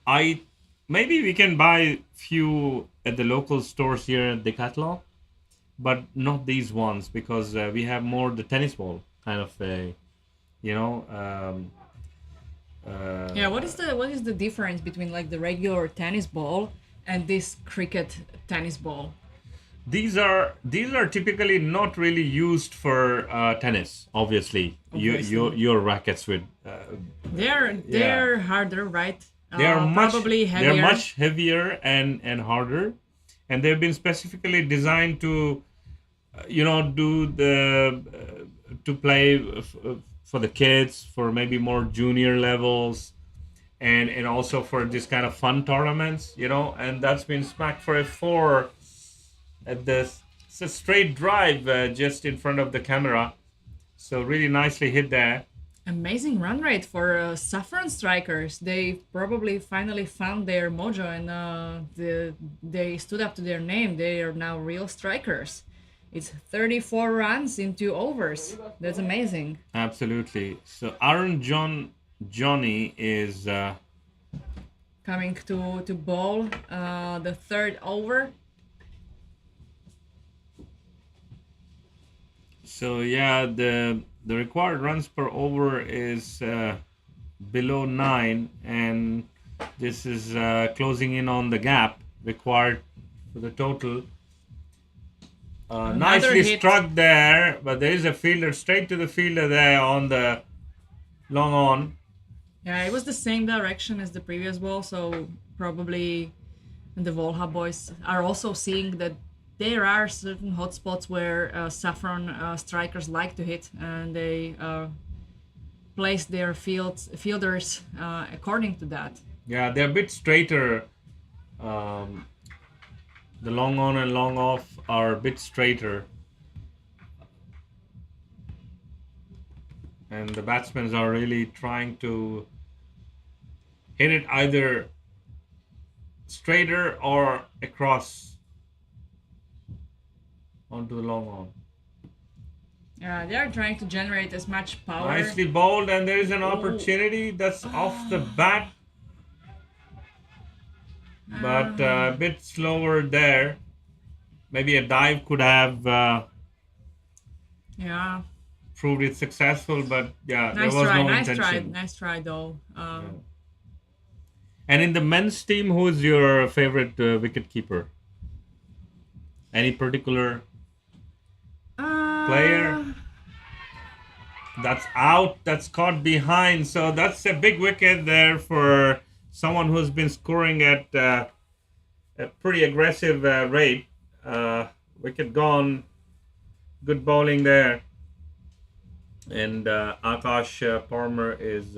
I maybe we can buy few at the local stores here at Decathlon, but not these ones because we have more the tennis ball kind of a, you know. Yeah. What is the difference between like the regular tennis ball and this cricket tennis ball? These are typically not really used for tennis. Obviously, Obviously. your rackets with They're harder, right? they are much Probably they're heavier. much heavier and harder, and they've been specifically designed to do the to play for the kids for maybe more junior levels and also for this kind of fun tournaments, and that's been smacked for a four at this. It's a straight drive just in front of the camera, so really nicely hit there. Amazing run rate for Saffron Strikers. They probably finally found their mojo and they stood up to their name. They are now real strikers. It's 34 runs in 2 overs. That's amazing. Absolutely. So Aaron Johnny is Coming to bowl the third over. so yeah, the required runs per over is below 9, and this is closing in on the gap required for the total. Another Nicely hit. struck there, but there is a fielder straight to the fielder there on the long on. Yeah, it was the same direction as the previous ball, so probably the Volha Boys are also seeing that there are certain hotspots where Saffron Strikers like to hit, and they place their fielders according to that. Yeah, they're a bit straighter. Um, the long on and long off are a bit straighter, and the batsmen are really trying to hit it either straighter or across onto the long on. They are trying to generate as much power. Nicely bowled, and there is an opportunity that's off the bat, but a bit slower there. Maybe a dive could have Yeah, proved it successful, but yeah, there nice was try, no nice try, intention. nice try though. And in the men's team, who is your favorite wicket keeper? Any particular player? Uh, That's out. That's caught behind. So that's a big wicket there for someone who's been scoring at a pretty aggressive rate. Wicket gone. Good bowling there. And Akash Parmar is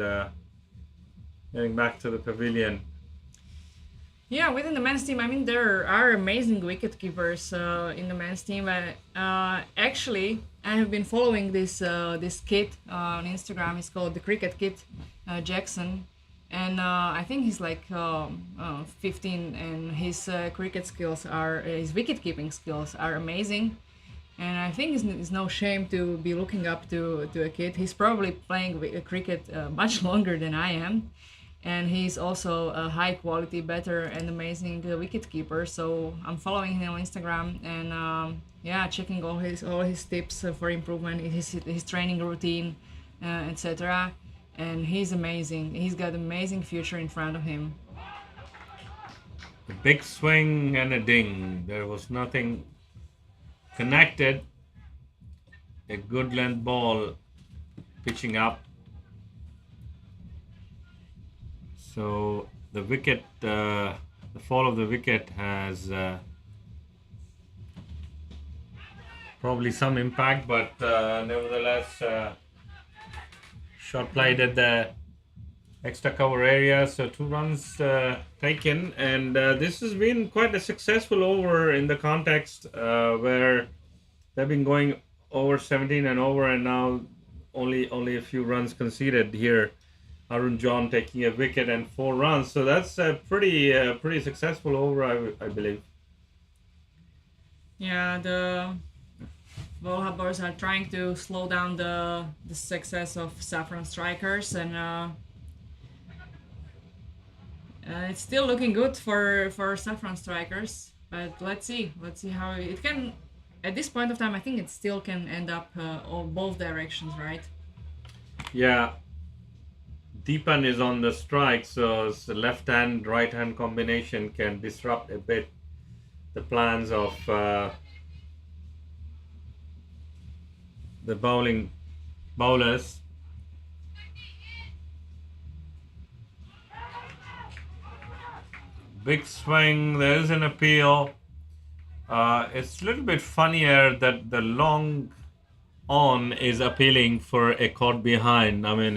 heading back to the pavilion. Yeah, within the men's team, I mean, there are amazing wicket keepers in the men's team. Actually, I have been following this kid on Instagram. It's called the Cricket Kid Jackson, and I think he's like 15, and his cricket skills his wicket keeping skills are amazing. And I think it's no shame to be looking up to a kid. He's probably playing cricket much longer than I am, and he's also a high quality, better, and amazing wicket keeper. So I'm following him on Instagram and yeah, checking all his tips for improvement, his training routine, etc. And he's amazing. He's got amazing future in front of him. A big swing and a ding. There was nothing connected. A good length ball pitching up. So the wicket, the fall of the wicket has probably some impact, but nevertheless, shot played at the extra cover area. So 2 runs taken, and this has been quite a successful over in the context where they've been going over 17 and over, and now only a few runs conceded here. Arun John taking a wicket and 4 runs, so that's a pretty successful over, I believe. Yeah, the Volha Boys are trying to slow down the success of Saffron Strikers, and it's still looking good for Saffron Strikers. But let's see how it can. At this point of time, I think it still can end up all both directions, right? Yeah, Deepan is on the strike, so the left hand right hand combination can disrupt a bit the plans of the bowlers. Big swing. There is an appeal. It's a little bit funnier that the long on is appealing for a caught behind. I mean,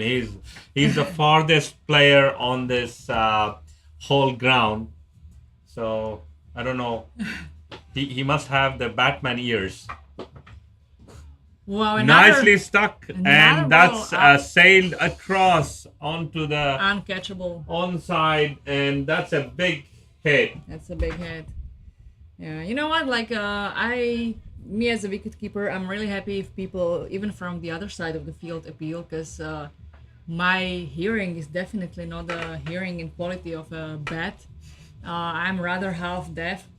he's the farthest player on this whole ground. So I don't know. He must have the Batman ears. Wow, Nicely stuck, another and that's ball sailed across onto the uncatchable. onside, and that's a big hit. That's a big hit. Yeah, you know what? Like, me as a wicketkeeper, I'm really happy if people, even from the other side of the field, appeal, because my hearing is definitely not the hearing and quality of a bat. I'm rather half deaf,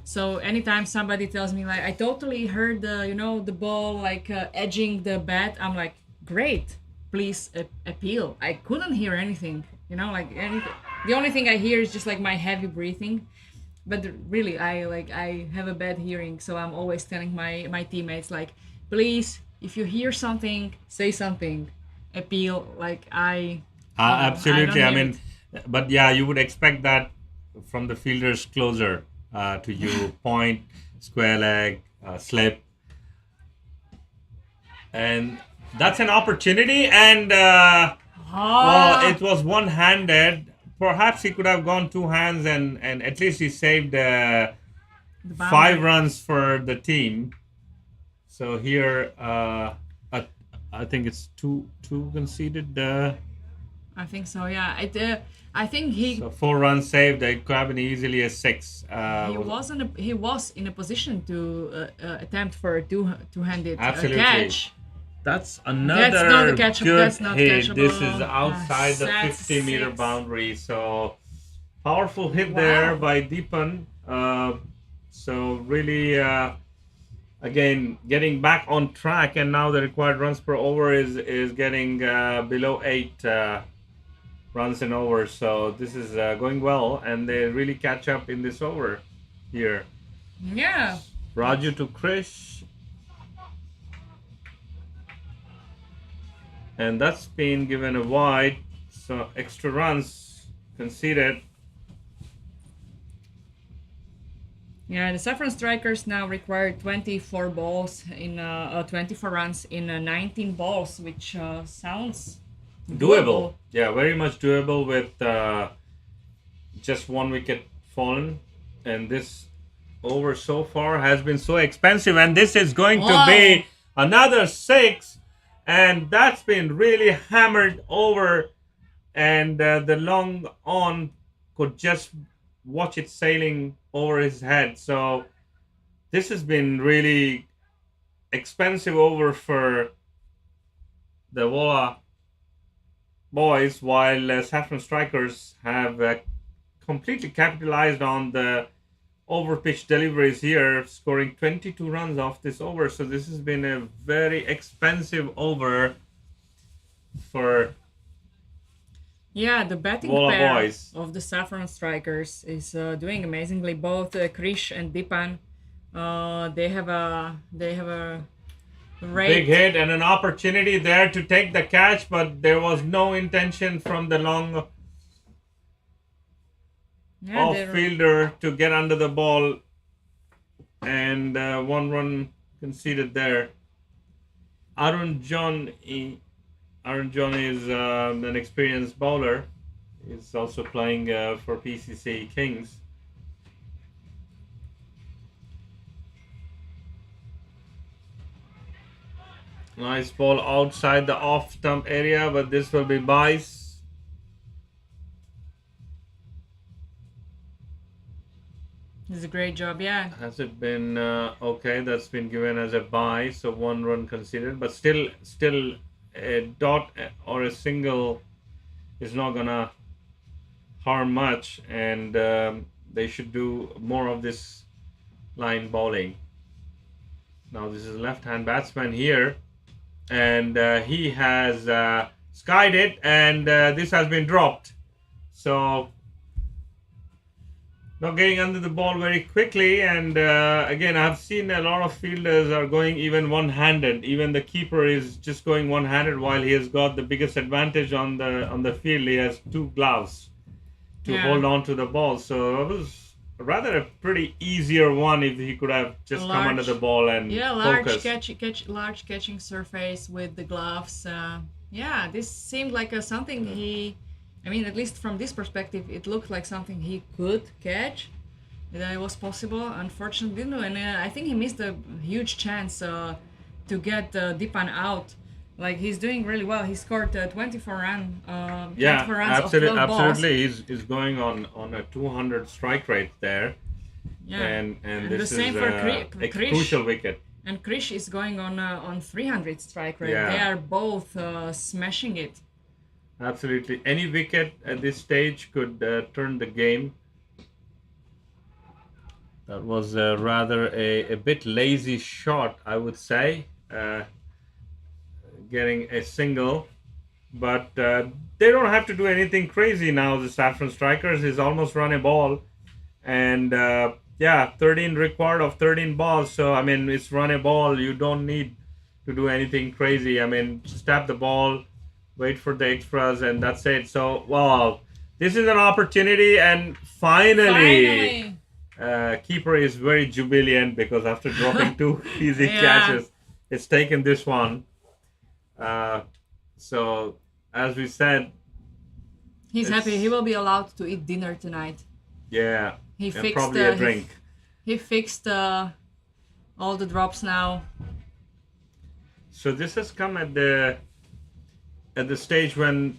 so anytime somebody tells me like I totally heard the ball like edging the bat, I'm like, great, please appeal. I couldn't hear anything, like anything. The only thing I hear is just like my heavy breathing. But really, I have a bad hearing, so I'm always telling my teammates like, please, if you hear something, say something, appeal. Like Absolutely. I hear mean, but yeah, you would expect that from the fielders closer to you. Point, square leg, slip, and that's an opportunity. And well, it was one-handed. Perhaps he could have gone two hands, and at least he saved the 5 boundary. runs for the team. So here, I think it's two conceded. I think so. Yeah. I think So 4 runs saved. It could have been easily a 6. he was in a position to attempt for a two-handed Absolutely. catch. That's another That's not a catch- good that's not hit. catchable. This is outside the That's 50-meter 6. boundary. So powerful hit Wow. there by Deepan. So really, again, getting back on track, and now the required runs per over is getting below 8 runs an over. So this is going well, and they really catch up in this over here. Yeah. Raju to Krish. And that's been given a wide, so extra runs conceded. Yeah, the Saffron Strikers now require 24 balls in 24 runs in 19 balls, which sounds Doable. Yeah, very much doable with just 1 wicket fallen. And this over so far has been so expensive, and this is going to be another 6. And that's been really hammered over, and the long on could just watch it sailing over his head. So this has been really expensive over for the Volha Boys, while Saffron Strikers have completely capitalized on the over pitch deliveries here, scoring 22 runs off this over. So this has been a very expensive over for Yeah, the batting Volha pair Boys. of the Saffron Strikers is doing amazingly. Both Krish and Deepan, they have a great Big hit and an opportunity there to take the catch, but there was no intention from the long yeah, they're- off-fielder to get under the ball, and 1 run conceded there. Arun John is an experienced bowler. He's also playing for PCC Kings. Nice ball outside the off stump area, but this will be Bice. This is a great job, yeah. Has it been okay? That's been given as a bye, so 1 run conceded, but still a dot or a single is not gonna harm much, and they should do more of this line bowling. Now this is left-hand batsman here, and he has skied it, and this has been dropped. So not getting under the ball very quickly, and again, I've seen a lot of fielders are going even one-handed. Even the keeper is just going one-handed, while he has got the biggest advantage on the field. He has 2 gloves to hold on to the ball. So it was rather a pretty easier one if he could have just come under the ball and focus. Large catching surface with the gloves. This seemed like something he. I mean, at least from this perspective, it looked like something he could catch. That it was possible. Unfortunately, didn't. And I think he missed a huge chance to get Dipan out. Like, he's doing really well. He scored 24 runs. 24 runs absolutely, off 12 balls. He's going on a 200 strike rate there. Yeah, and this the same is for a crucial wicket. And Krish is going on 300 strike rate. Yeah. They are both smashing it. Absolutely. Any wicket at this stage could turn the game. That was rather a bit lazy shot, I would say. Getting a single. But they don't have to do anything crazy now. The Saffron Strikers is almost run a ball. And 13 required of 13 balls. So, I mean, it's run a ball. You don't need to do anything crazy. I mean, just tap the ball, wait for the extras, and that's it. So, wow, this is an opportunity, and finally. Keeper is very jubilant because after dropping 2 easy catches, it's taken this one. So, as we said, he's happy. He will be allowed to eat dinner tonight. Yeah, he fixed probably a drink. He fixed all the drops now. So this has come at the stage when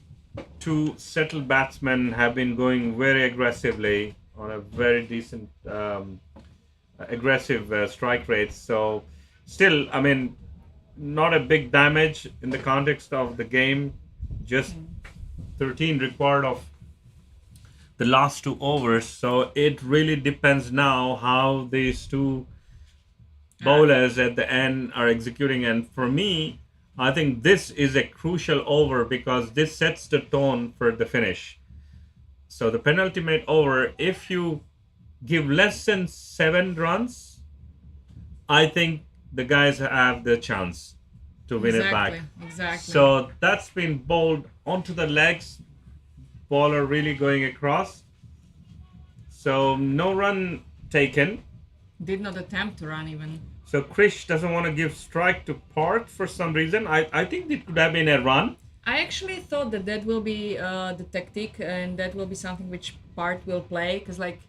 2 settled batsmen have been going very aggressively on a very decent aggressive strike rate. So still, I mean, not a big damage in the context of the game. Just 13 required of the last 2 overs. So it really depends now how these 2 bowlers at the end are executing. And for me, I think this is a crucial over because this sets the tone for the finish. So the penultimate over, if you give less than 7 runs, I think the guys have the chance to win it back. Exactly. So that's been bowled onto the legs. Bowler really going across. So no run taken. Did not attempt to run even. So Krish doesn't want to give strike to Park for some reason. I think it could have been a run. I actually thought that will be the tactic, and that will be something which Part will play, because like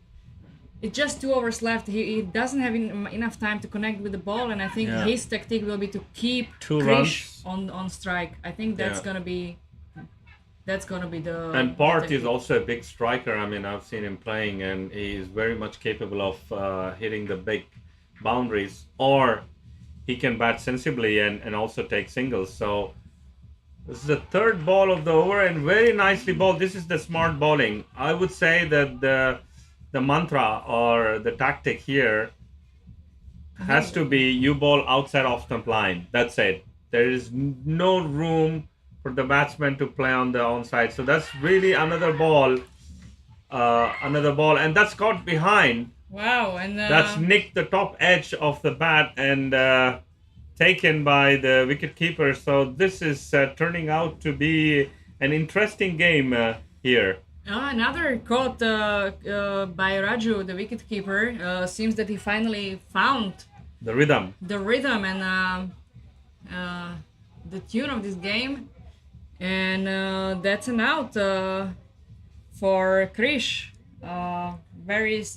it's just 2 overs left. He doesn't have enough time to connect with the ball, and I think his tactic will be to keep 2 Krish runs on strike. I think that's gonna be the. And Part is also a big striker. I mean, I've seen him playing, and he is very much capable of hitting the big boundaries, or he can bat sensibly and also take singles. So this is the 3rd ball of the over, and very nicely bowled. This is the smart bowling. I would say that the mantra or the tactic here has to be you bowl outside off stump line. That's it. There is no room for the batsman to play on the onside. So that's really another ball, and that's got behind. Wow, and that's nicked the top edge of the bat and taken by the wicket keeper. So this is turning out to be an interesting game here. Another caught by Raju, the wicket keeper. Seems that he finally found the rhythm and the tune of this game, and that's an out for Krish.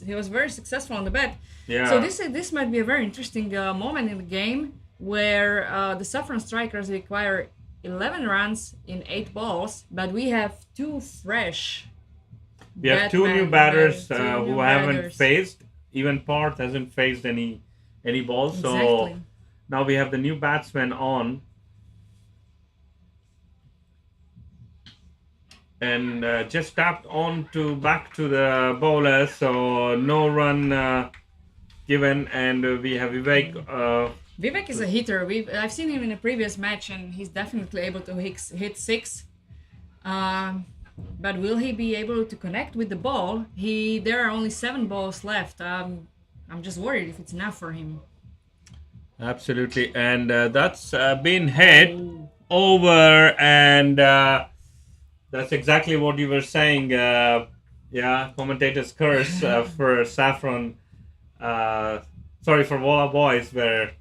He was very successful on the bat. Yeah. So this might be a very interesting moment in the game. where the Saffron Strikers require 11 runs in 8 balls, but we have two fresh We have two new Batman, batters two who new haven't batters. faced. Even Parth hasn't faced any balls. So Exactly. now we have the new batsman on, and just tapped on to back to the bowler. So no run given, and we have Vivek. Vivek is a hitter. I've seen him in a previous match, and he's definitely able to hit 6. But will he be able to connect with the ball? There are only 7 balls left. I'm just worried if it's enough for him. Absolutely, and that's been hit over, and that's exactly what you were saying. Yeah, commentator's curse for Saffron. Sorry, for Volha Boys, where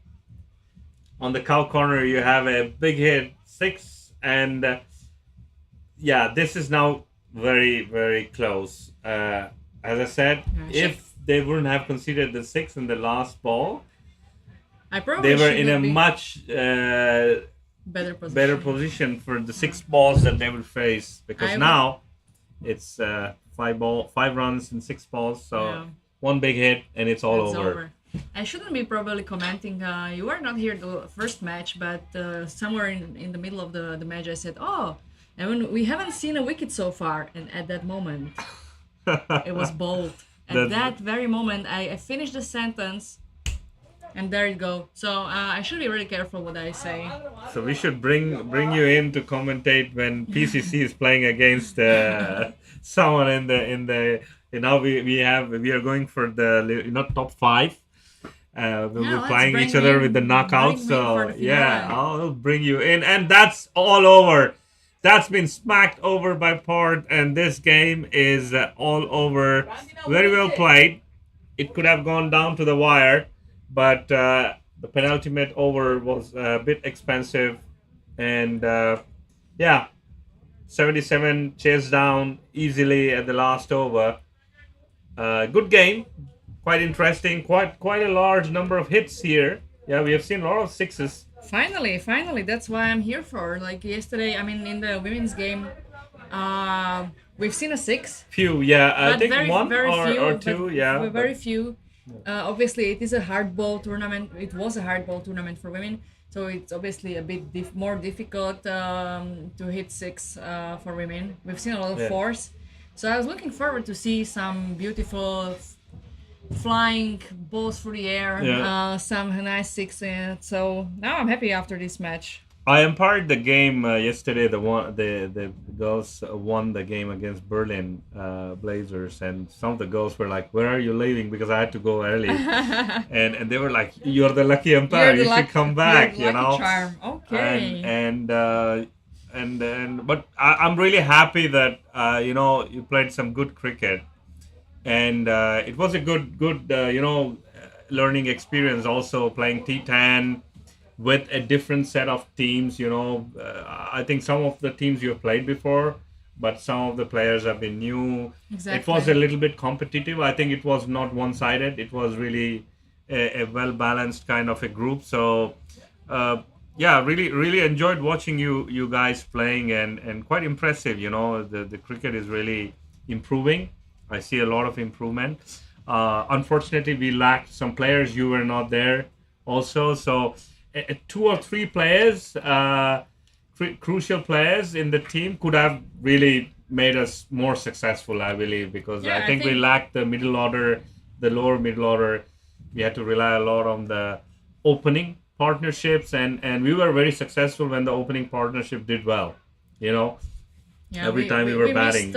on the cow corner you have a big hit 6, and yeah, this is now very close. As I said, Yeah, if they wouldn't have conceded the 6 in the last ball, I probably they were should in a be much better position. better position for the 6 balls that they will face, because I- now it's 5 runs in 6 balls, so Yeah. one big hit and it's all It's over. I shouldn't be probably commenting. You were not here the first match, but somewhere in the middle of the match, I said, "Oh, and we haven't seen a wicket so far." And at that moment, it was bold. At That's- that very moment, I finished the sentence, and there you go. So I should be really careful what I say. So we should bring you in to commentate when PCC is playing against someone in the. Now we are going for the top 5. We'll Yeah, be let's playing bring each other in- with the knockouts. bring me for So the yeah, finale. I'll bring you in, and that's all over. That's been smacked over by Port, and this game is all over. Very well played. It could have gone down to the wire, but the penultimate over was a bit expensive, and yeah, 77 chased down easily at the last over. Good game, quite interesting. Quite a large number of hits here. Yeah, we have seen a lot of 6s. Finally, that's why I'm here for. Like yesterday, I mean, in the women's game, we've seen a 6. Few, yeah, I But think very, one very few, or but two, yeah. very but- few. Obviously, it is a hardball tournament. It was a hardball tournament for women, so it's obviously a bit more difficult to hit 6 for women. We've seen a lot of Yeah. 4s, so I was looking forward to see some beautiful flying balls through the air, Yeah. some nice 6 in it. So now I'm happy after this match. I umpired the game yesterday. The girls won the game against Berlin Blazers, and some of the girls were like, "Where are you leaving?" Because I had to go early, and they were like, "You're the lucky umpire. You're the You should come back." you're You the lucky know. charm. Okay. But I'm really happy that you played some good cricket, and it was a good learning experience. Also playing T10 with a different set of teams. I think some of the teams you have played before, but some of the players have been new. Exactly. It was a little bit competitive. I think it was not one-sided. It was really a well-balanced kind of a group. So yeah, really enjoyed watching you guys playing, and quite impressive. The cricket is really improving. I see a lot of improvement. Unfortunately, we lacked some players. You were not there also, so 2 or 3 players, crucial players in the team, could have really made us more successful, I believe, because Yeah, I think we lacked the middle order, the lower middle order. We had to rely a lot on the opening partnerships, and we were very successful when the opening partnership did well. Yeah, every time we were batting.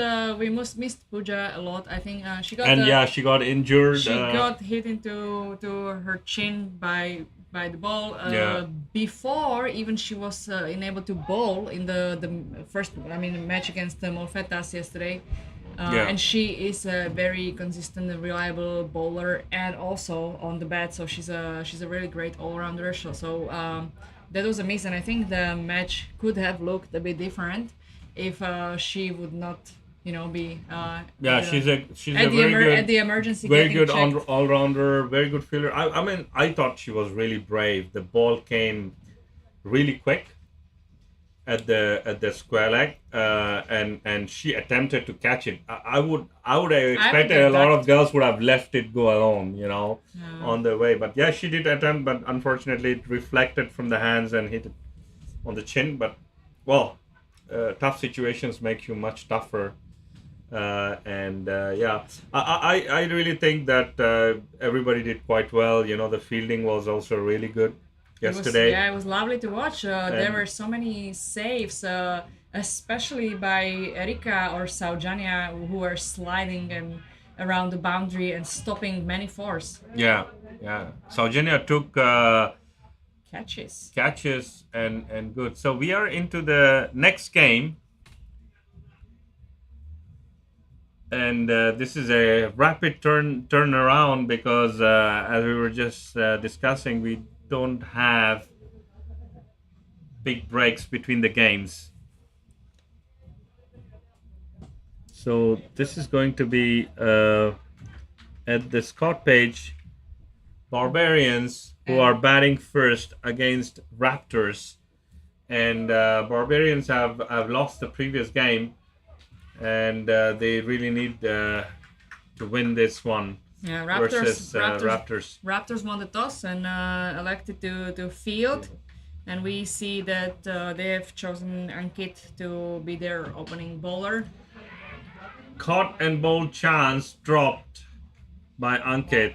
Missed Pooja a lot. I think she got And yeah, she got injured. she got hit into her chin by the ball Yeah. before even she was unable to bowl in the first match against the Molfetas yesterday. Yeah. And she is a very consistent and reliable bowler, and also on the bat. So she's a really great all-rounder. So that was a miss, and I think the match could have looked a bit different if she would not, be Yeah, she's a at the emergency very getting good checked. all rounder, very good fielder. I mean, I thought she was really brave. The ball came really quick at the square leg, and she attempted to catch it. I would have I would expected a get lot of ducked. girls would have left it go alone, Yeah. on the way. But yeah, she did attempt, but unfortunately, it reflected from the hands and hit it on the chin. But well, tough situations make you much tougher. And yeah, I really think that everybody did quite well. The fielding was also really good yesterday. It was lovely to watch. There And were so many saves, especially by Erika or Saujania, who were sliding and around the boundary and stopping many fours yeah, yeah. Saujanya took catches. catches and good. So we are into the next game, and this is a rapid turnaround because as we were just discussing, we don't have big breaks between the games. So this is going to be at the Scott page, Barbarians, who are And batting first against Raptors, and Barbarians have lost the previous game, and they really need to win this one yeah, versus Raptors. Raptors won the toss and elected to field. And we see that they have chosen Ankit to be their opening bowler. Caught and bowled chance dropped by Ankit.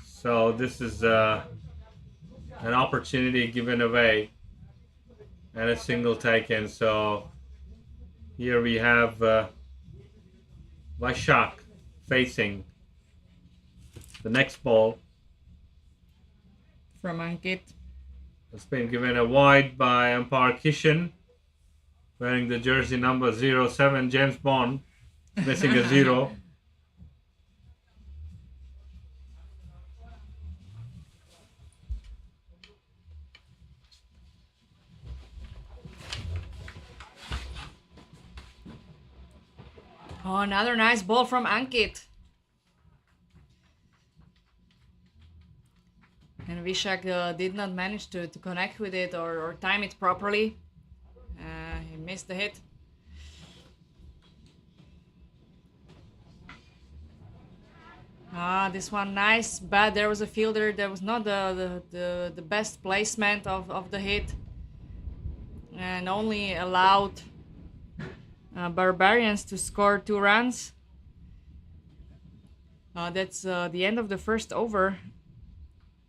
So this is an opportunity given away and a single taken. So here we have Vaishak facing the next ball. From Ankit. It's been given a wide by umpire Kishan, wearing the jersey number 07, James Bond, missing a zero. Oh, another nice ball from Ankit. And Vishak did not manage to connect with it or time it properly. He missed the hit. This one nice, but there was a fielder. There was not the best placement of the hit, and only allowed Barbarians to score 2 runs. That's the end of the first over,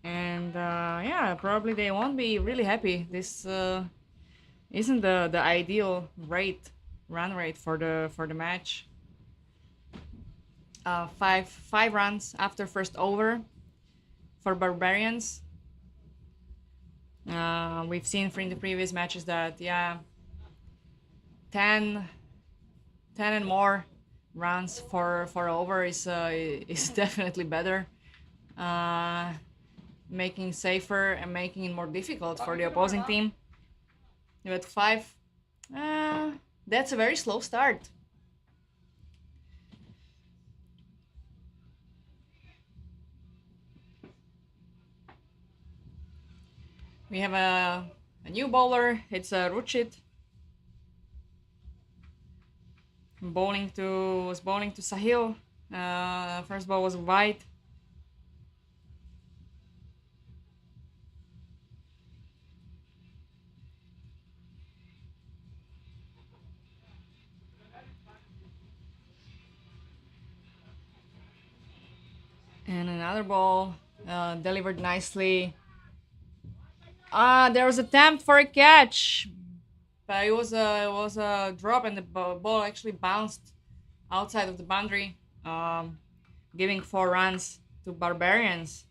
and yeah, probably they won't be really happy. This isn't the ideal run rate for the match. Five runs after first over for Barbarians. We've seen in the previous matches that 10 and more runs for over is definitely better, making safer and making it more difficult for the opposing team. But 5, that's a very slow start. We have a new bowler. It's Ruchit. Was bowling to Sahil. First ball was wide. And another ball delivered nicely. There was an attempt for a catch, but it was a drop, and the ball actually bounced outside of the boundary, giving 4 runs to Barbarians.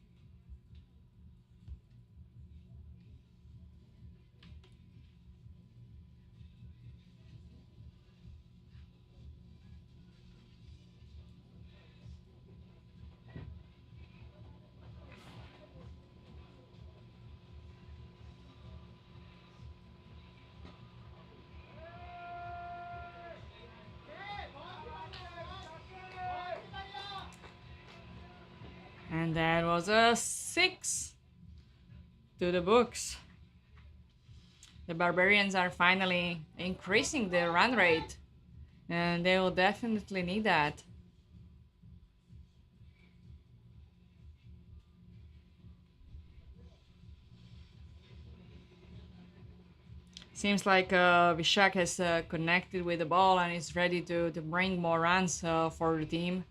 And that was a 6 to the books. The Barbarians are finally increasing their run rate, and they will definitely need that. Seems like Vishak has connected with the ball and is ready to bring more runs for the team.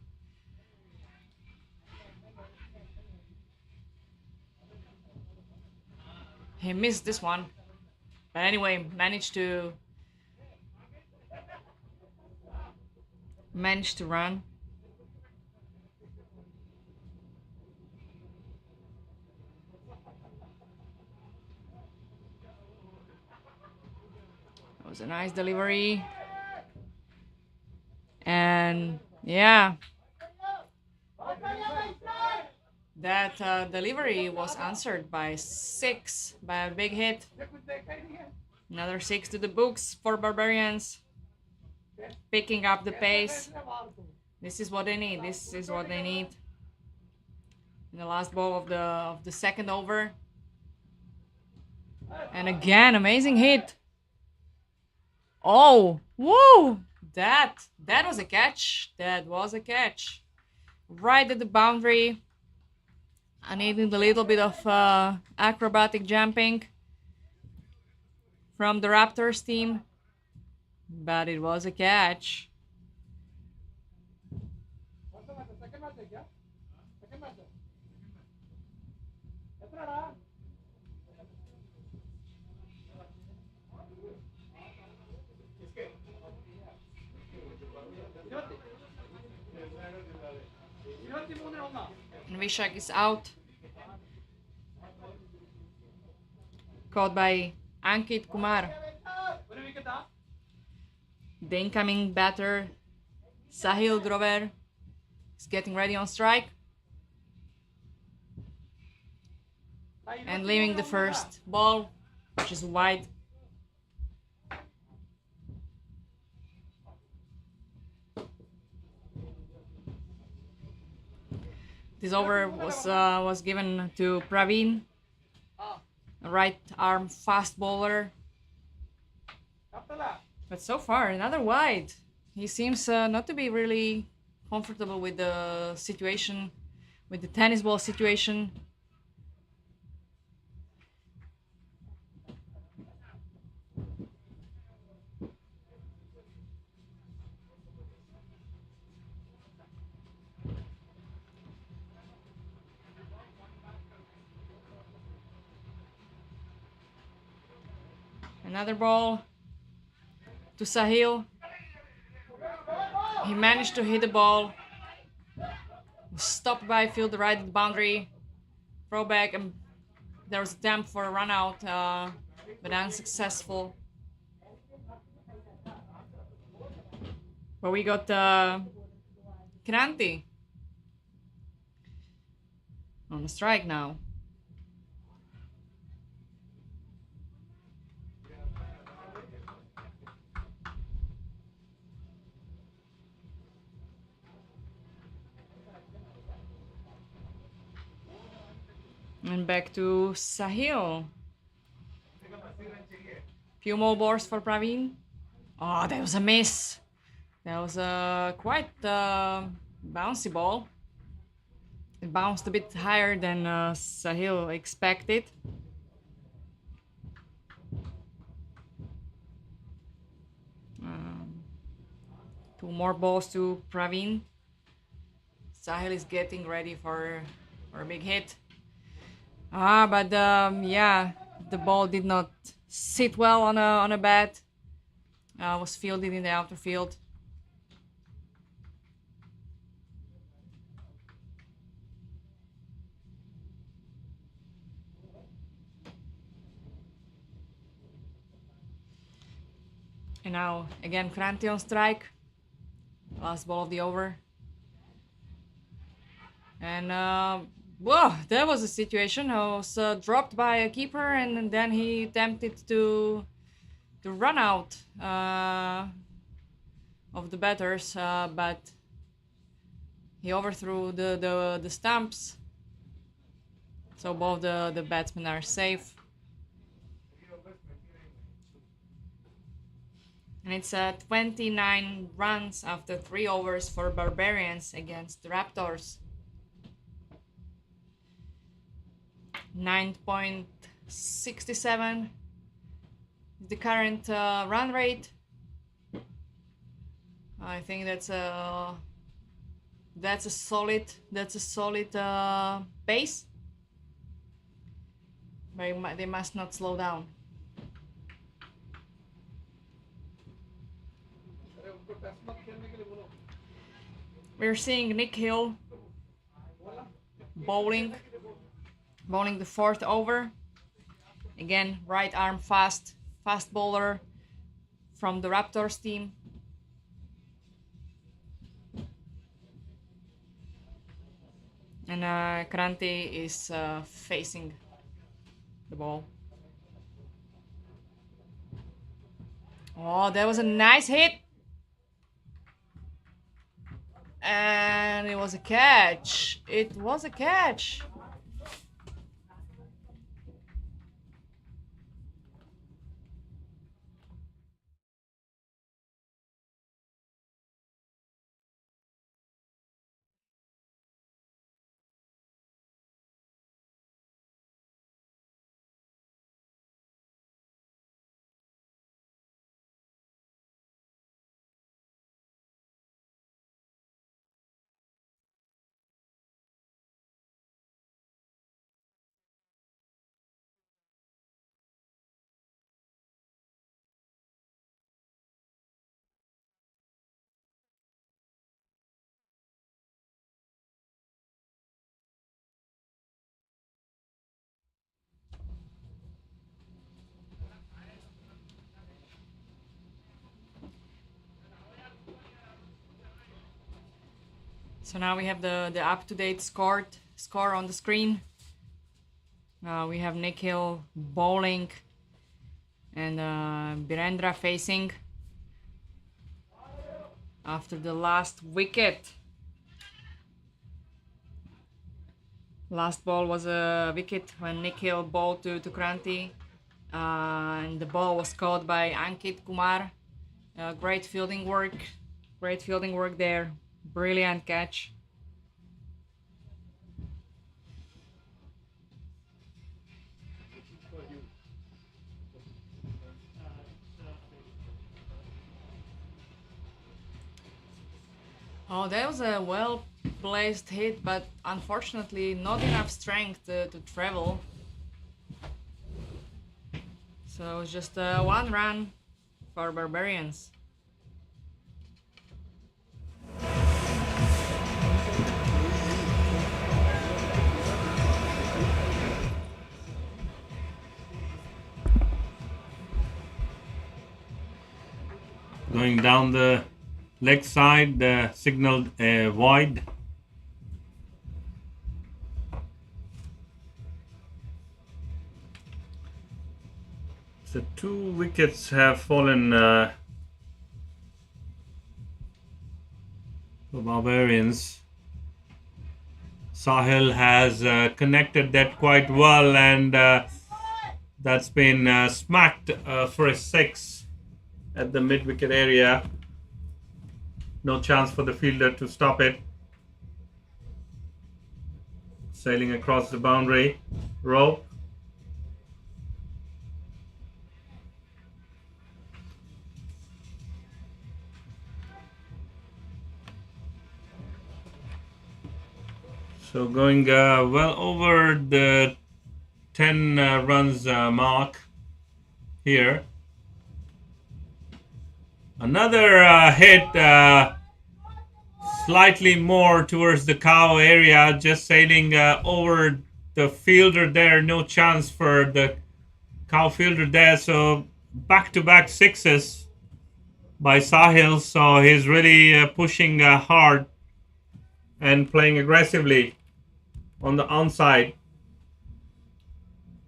He missed this one. But anyway, managed to run. That was a nice delivery. And yeah, that delivery was answered by 6 by a big hit. Another 6 to the books for Barbarians. Picking up the pace. This is what they need. This is what they need. In the last ball of the second over. And again, amazing hit. Oh, woo! That was a catch. That was a catch. Right at the boundary. I needed a little bit of acrobatic jumping from the Raptors team, but it was a catch. And Vishak is out. Caught by Ankit Kumar. The incoming batter, Sahil Grover, is getting ready on strike. And leaving the first ball, which is wide. This over was given to Praveen, a right arm fast bowler. But so far, another wide. He seems not to be really comfortable with the situation, with the tennis ball situation. Another ball to Sahil. He managed to hit the ball. Stopped by field right at the boundary. Throw back, and there was a attempt for a run out, but unsuccessful. But we got Kranti on the strike now. And back to Sahil. Few more balls for Praveen. Oh, that was a miss. That was a quite bouncy ball. It bounced a bit higher than Sahil expected. Two more balls to Praveen. Sahil is getting ready for a big hit. But yeah, the ball did not sit well on a bat. Was fielded in the outer field. And now again Kranti on strike. Last ball of the over. And whoa, that was a situation. I was dropped by a keeper, and then he attempted to run out of the batters, but he overthrew the stumps So both the batsmen are safe. And it's 29 runs after 3 overs for Barbarians against the Raptors. 9.67 the current run rate. I think that's a solid pace. But they must not slow down. We're seeing Nick Hill bowling the 4th over. Again, right arm fast bowler from the Raptors team. And Kranti is facing the ball. Oh, that was a nice hit. And it was a catch. It was a catch. So now we have the up-to-date score on the screen. We have Nick Hill bowling and Birendra facing after the last wicket. Last ball was a wicket when Nick Hill bowled to Kranti, and the ball was caught by Ankit Kumar. Great fielding work there. Brilliant catch. Oh, that was a well-placed hit, but unfortunately not enough strength to travel. So it was just 1 run for Barbarians. Going down the leg side, signaled wide. So 2 wickets have fallen for Barbarians. Sahil has connected that quite well, and that's been smacked for a 6 at the mid-wicket area. No chance for the fielder to stop it. Sailing across the boundary rope. So going well over the 10 runs mark here. Another hit slightly more towards the cow area, just sailing over the fielder there. No chance for the cow fielder there. So back-to-back 6s by Sahil. So he's really pushing hard and playing aggressively on the onside.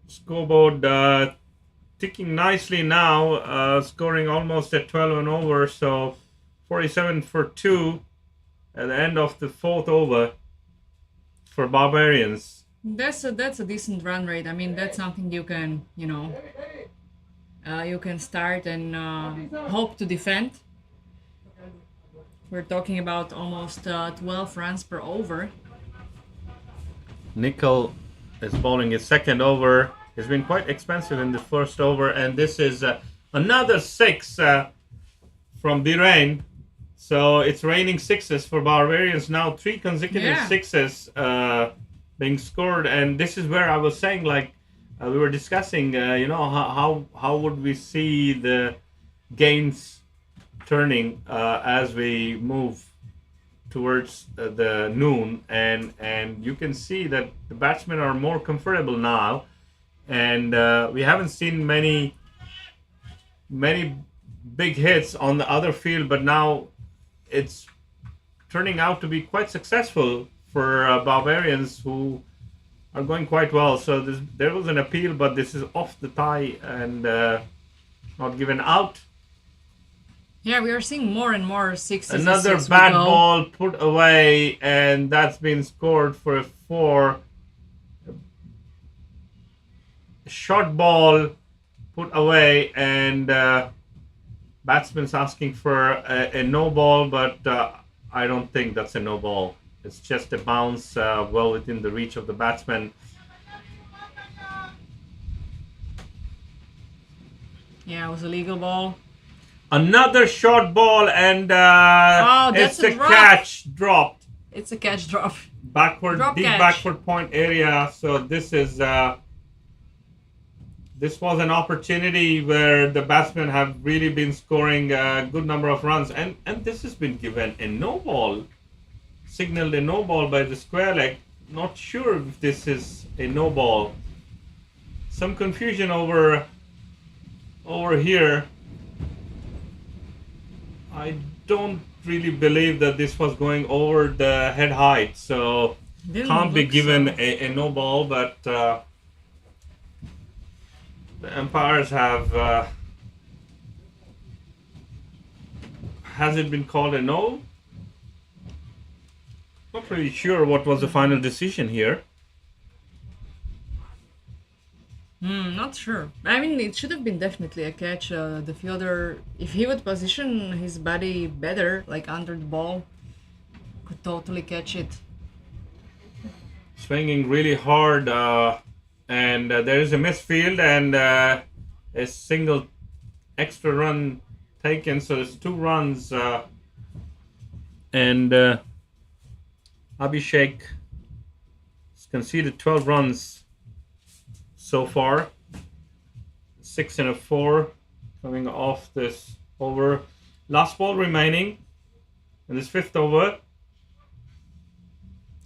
Scoreboard ticking nicely now, scoring almost at 12 and over. So 47 for 2 at the end of the 4th over for Barbarians. That's a decent run rate. I mean, that's something you can, you can start and hope to defend. We're talking about almost 12 runs per over. Nickel is bowling his second over. He's been quite expensive in the first over, and this is another six from the rain. So it's raining sixes for Barbarians now. 3 consecutive Yeah. sixes being scored, and this is where I was saying, like we were discussing, how would we see the games turning as we move towards the noon, and you can see that the batsmen are more comfortable now, and we haven't seen many big hits on the other field, but now it's turning out to be quite successful for Barbarians, who are going quite well. So there was an appeal, but this is off the tie and not given out. Yeah, we are seeing more and more sixes. Another as we bad go. ball put away, and that's been scored for a 4. Short ball put away, and batsman's asking for a no ball, but I don't think that's a no ball. It's just a bounce well within the reach of the batsman. Yeah, it was a legal ball. Another short ball, and that's it's a a drop. catch dropped. It's a catch drop. Backward, Drop deep catch. backward point area. So this is this was an opportunity where the batsmen have really been scoring a good number of runs, and this has been given a no ball, signaled a no ball by the square leg. Not sure if this is a no ball. Some confusion over here. I don't really believe that this was going over the head height, so Didn't can't be look given so. a no ball, but the umpires have has it been called a no? Not really sure what was the final decision here. Not sure. I mean, it should have been definitely a catch. The fielder, if he would position his body better, like under the ball, could totally catch it. Swinging really hard, and there is a misfield and a single extra run taken, so it's 2 runs, and Abhishek has conceded 12 runs so far, 6 and a 4 coming off this over. Last ball remaining in this 5th over.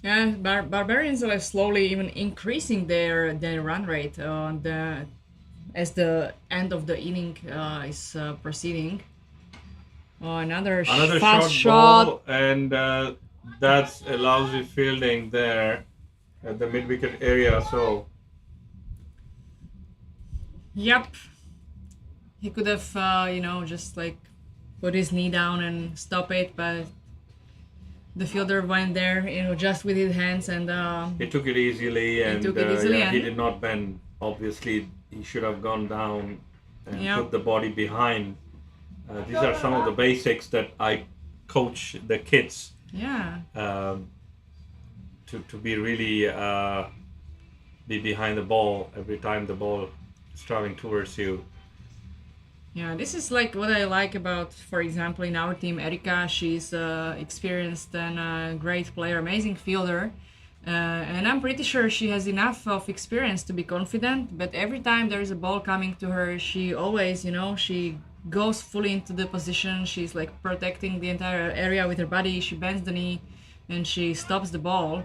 Yeah, Barbarians are slowly even increasing their run rate as the end of the inning is proceeding. Oh, another fast short ball, and that's a lousy fielding there at the mid-wicket area. So Yep. He could have, just like put his knee down and stop it, but the fielder went there, just with his hands, and he took it easily, and took it easily, he and- did not bend. Obviously, he should have gone down and Yeah. put the body behind. These are some of the basics that I coach the kids yeah. to be really be behind the ball every time the ball is traveling towards you. Yeah, this is like what I like about, for example, in our team, Erika. She's experienced and a great player, amazing fielder. And I'm pretty sure she has enough of experience to be confident. But every time there is a ball coming to her, she always, she goes fully into the position. She's like protecting the entire area with her body. She bends the knee and she stops the ball.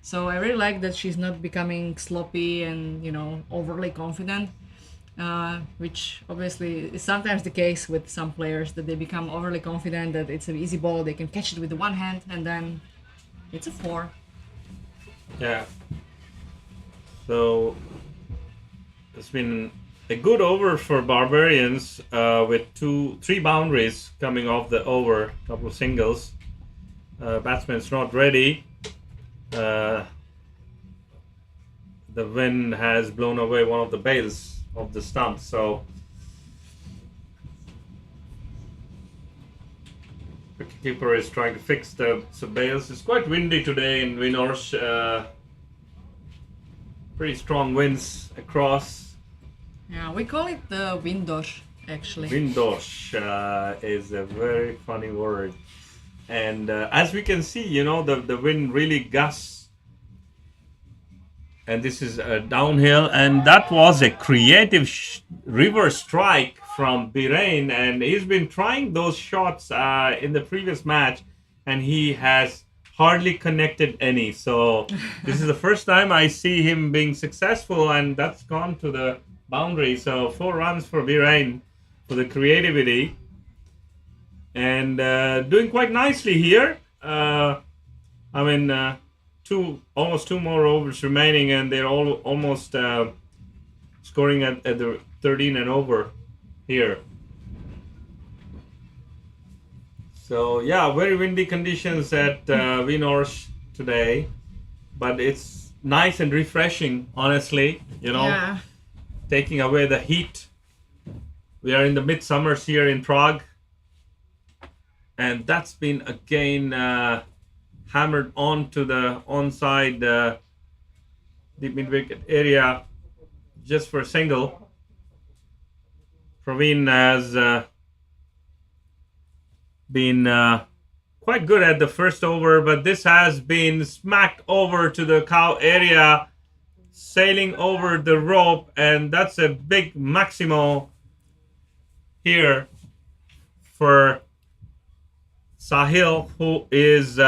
So I really like that she's not becoming sloppy and, overly confident. Which obviously is sometimes the case with some players, that they become overly confident that it's an easy ball, they can catch it with the one hand, and then it's a 4. Yeah. So it's been a good over for Barbarians with 3 boundaries coming off the over, couple of singles. Batsman's not ready. the wind has blown away one of the bales of the stump. So the keeper is trying to fix the bales. It's quite windy today in Vinorsh. Pretty strong winds across. Yeah, we call it the windosh, actually. Windosh is a very funny word. And as we can see, you know, the wind really gusts. And this is a downhill. And that was a creative reverse strike from Birain. And he's been trying those shots in the previous match. And he has hardly connected any. So this is the first time I see him being successful. And that's gone to the boundary. So 4 runs for Birain for the creativity. And doing quite nicely here. Almost 2 more overs remaining, and they're all almost scoring at the 13 and over here. So yeah, very windy conditions at Vinorsh today, but it's nice and refreshing, honestly. You know, Yeah. taking away the heat. We are in the midsummers here in Prague. And that's been again hammered onto the onside deep mid-wicket area just for a single. Praveen has been quite good at the first over, but this has been smacked over to the cow area, sailing over the rope, and that's a big maximal here for Sahil, who is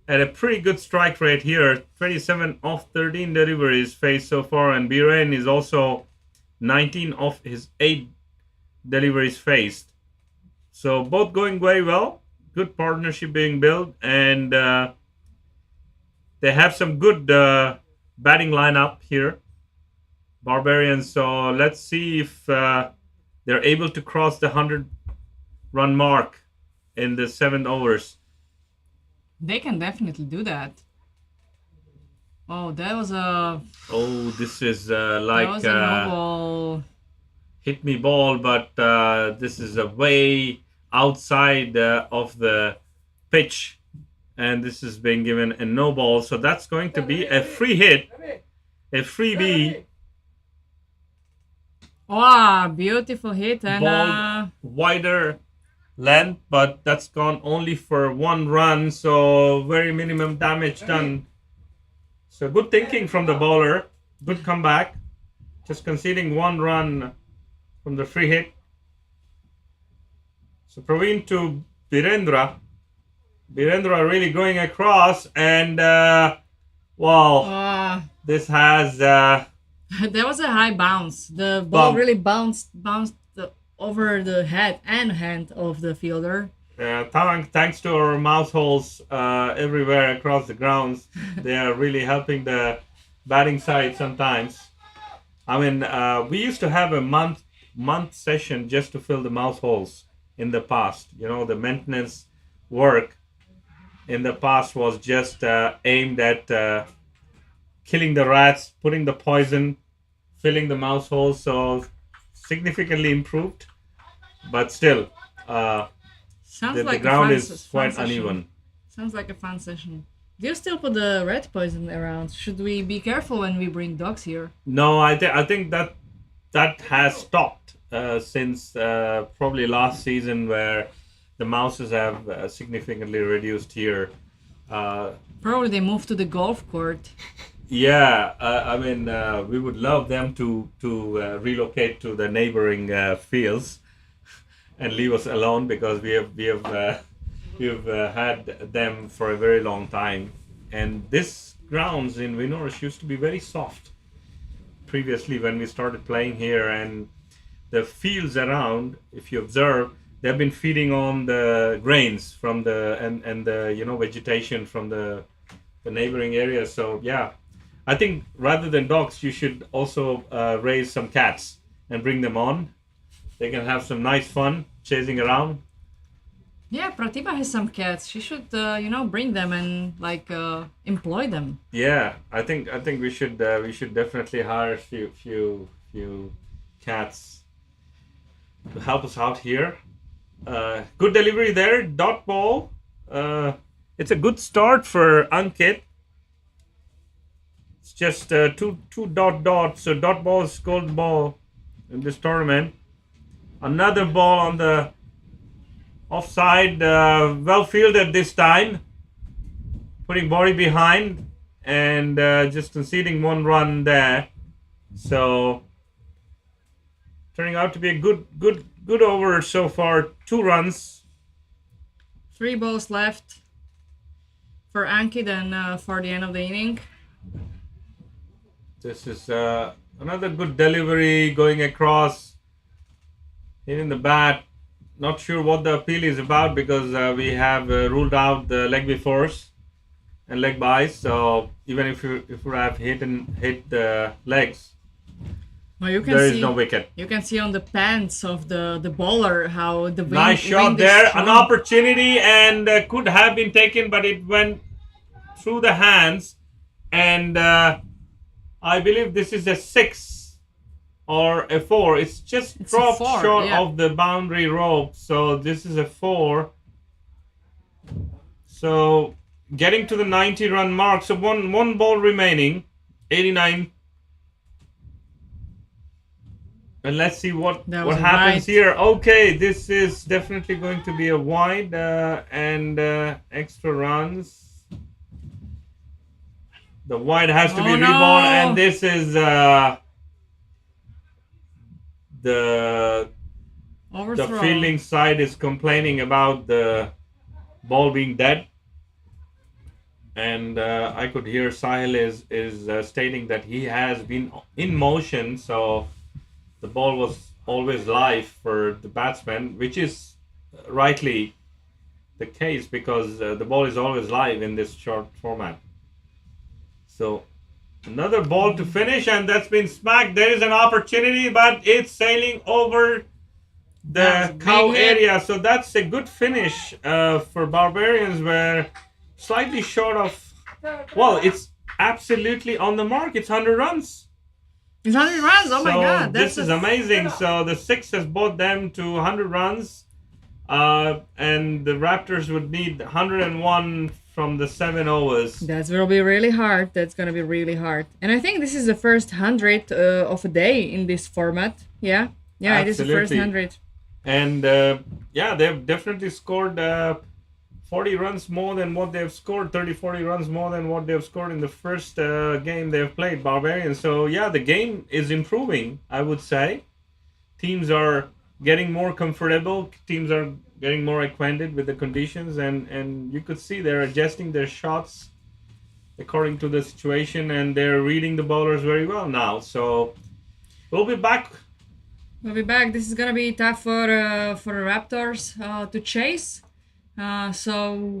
at a pretty good strike rate here. 27 off 13 deliveries faced so far, and Birain is also 19 off his 8 deliveries faced. So both going very well. Good partnership being built, and they have some good batting lineup here, Barbarians. So let's see if they're able to cross the 100-run mark in the 7th overs. They can definitely do that. Oh, that was a... Oh, this is that like was a no ball. hit me ball, but this is a way outside of the pitch, and this is being given a no ball. So that's going to be a free hit, a freebie. Wow, beautiful hit. And Ball wider length, but that's gone only for 1 run, so very minimum damage done. So good thinking from the bowler, good comeback, just conceding 1 run from the free hit. So Praveen to Birendra really going across, and wow, this has that was a high bounce. The ball Bump. really bounced over the head and hand of the fielder. Thanks to our mouse holes everywhere across the grounds. They are really helping the batting side sometimes. I mean, we used to have a month session just to fill the mouse holes in the past. You know, the maintenance work in the past was just aimed at killing the rats, putting the poison, filling the mouse holes. So significantly improved, but still the ground is quite uneven. Sounds like a fun session. Do you still put the rat poison around? Should we be careful when we bring dogs here? No, I think that has stopped since probably last season, where the mouses have significantly reduced here. Probably they moved to the golf court. Yeah, I mean, we would love them to relocate to the neighboring fields and leave us alone, because we have had them for a very long time. And this grounds in Vinorsh used to be very soft previously when we started playing here, and the fields around, if you observe, they've been feeding on the grains from the and the vegetation from the neighboring areas. So yeah, I think rather than dogs, you should also raise some cats and bring them on. They can have some nice fun chasing around. Yeah, Pratibha has some cats. She should, bring them and like employ them. Yeah, I think we should definitely hire a few cats to help us out here. Good delivery there, dot ball. Uh, it's a good start for Ankit. It's just two dot dot. So dot ball is gold ball in this tournament. Another ball on the offside, well fielded this time, putting body behind and just conceding 1 run there. So turning out to be a good over so far. 2 runs. 3 balls left for Ankit and for the end of the inning. This is another good delivery going across, hitting the bat. Not sure what the appeal is about because we have ruled out the leg befores and leg buys. So even if you have hit the legs, Well, you can there see is no wicket. you can see on the pants of the bowler how the wind. Nice shot wind is there. An strong. opportunity and could have been taken, but it went through the hands. And I believe this is a 6 or a 4. It's just It's a dropped 4, short yeah. of the boundary rope. So this is a 4. So getting to the 90-run mark. So one ball remaining. 89. And let's see what That was a happens wide. here. Okay, this is definitely going to be a wide and extra runs. The wide has to be Oh, reballed, no. and this is the Overthrow. fielding side is complaining about the ball being dead, and I could hear Sahil is stating that he has been in motion, so the ball was always live for the batsman, which is rightly the case because the ball is always live in this short format. So another ball to finish, and that's been smacked. There is an opportunity, but it's sailing over That was a the big cow hit. area. So that's a good finish for Barbarians, where slightly short of. Well, it's absolutely on the mark. It's 100 runs. It's 100 runs. Oh my So God, this that's is amazing. So the 6 has brought them to 100 runs. And the Raptors would need 101 from the 7 overs. That's gonna be really hard. That's gonna be really hard. And I think this is the first 100 of a day in this format. Yeah, yeah, it is the first Absolutely. 100. And yeah, they've definitely scored 40 runs more than what they've scored, 30, 40 runs more than what they've scored in the first game they've played, Barbarians. So yeah, the game is improving, I would say. Teams are getting more comfortable, teams are getting more acquainted with the conditions, and you could see they're adjusting their shots according to the situation, and they're reading the bowlers very well now. So we'll be back. We'll be back. This is gonna be tough for the Raptors to chase. So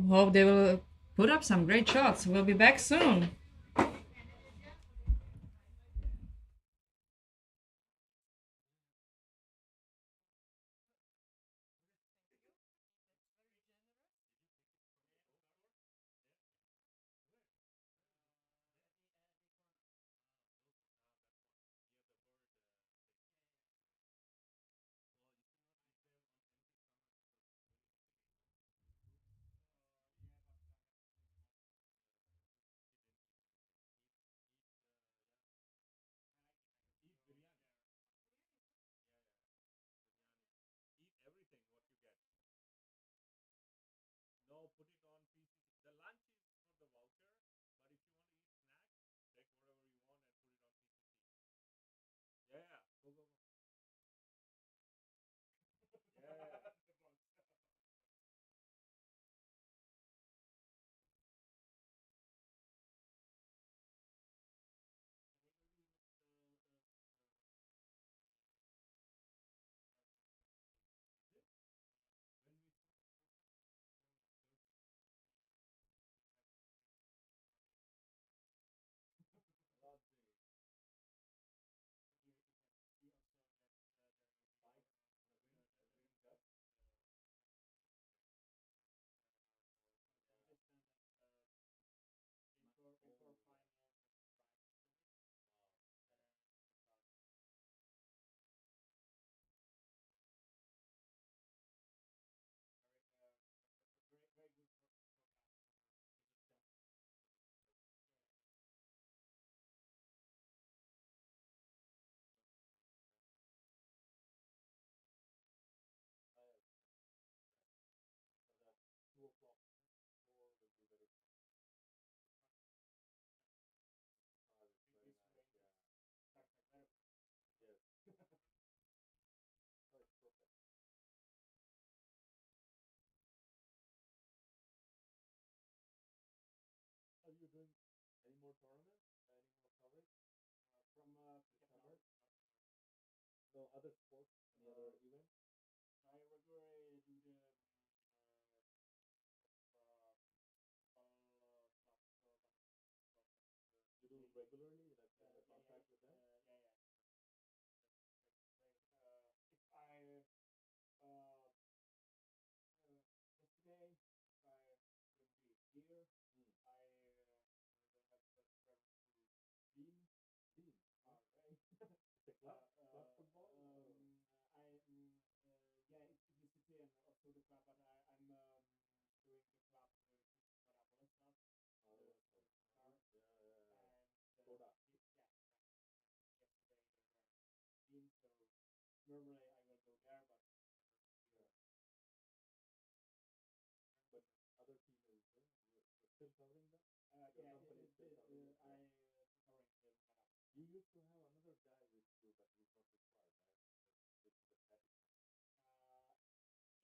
hope they will put up some great shots. We'll be back soon. more tournaments? Any more coverage? From cricket, Summer? No other sports? Any other events? I regularly do the You do regularly? Like you have a contract with them? yeah. If I uh, yesterday I will be here. I will have to travel to Wien. Team. Right. It's a club football? Yeah, it's the city and also the club, but I'm doing the club Volha Boys Oh, the okay. car, Yeah. and Skoda. yeah, yesterday they were in, so normally I will go there, but Yeah. But other team is we're still covering them? Your company is still covering it, right? covering the Madame. You used to have another guy with you, but he's not required, right? This is a static one.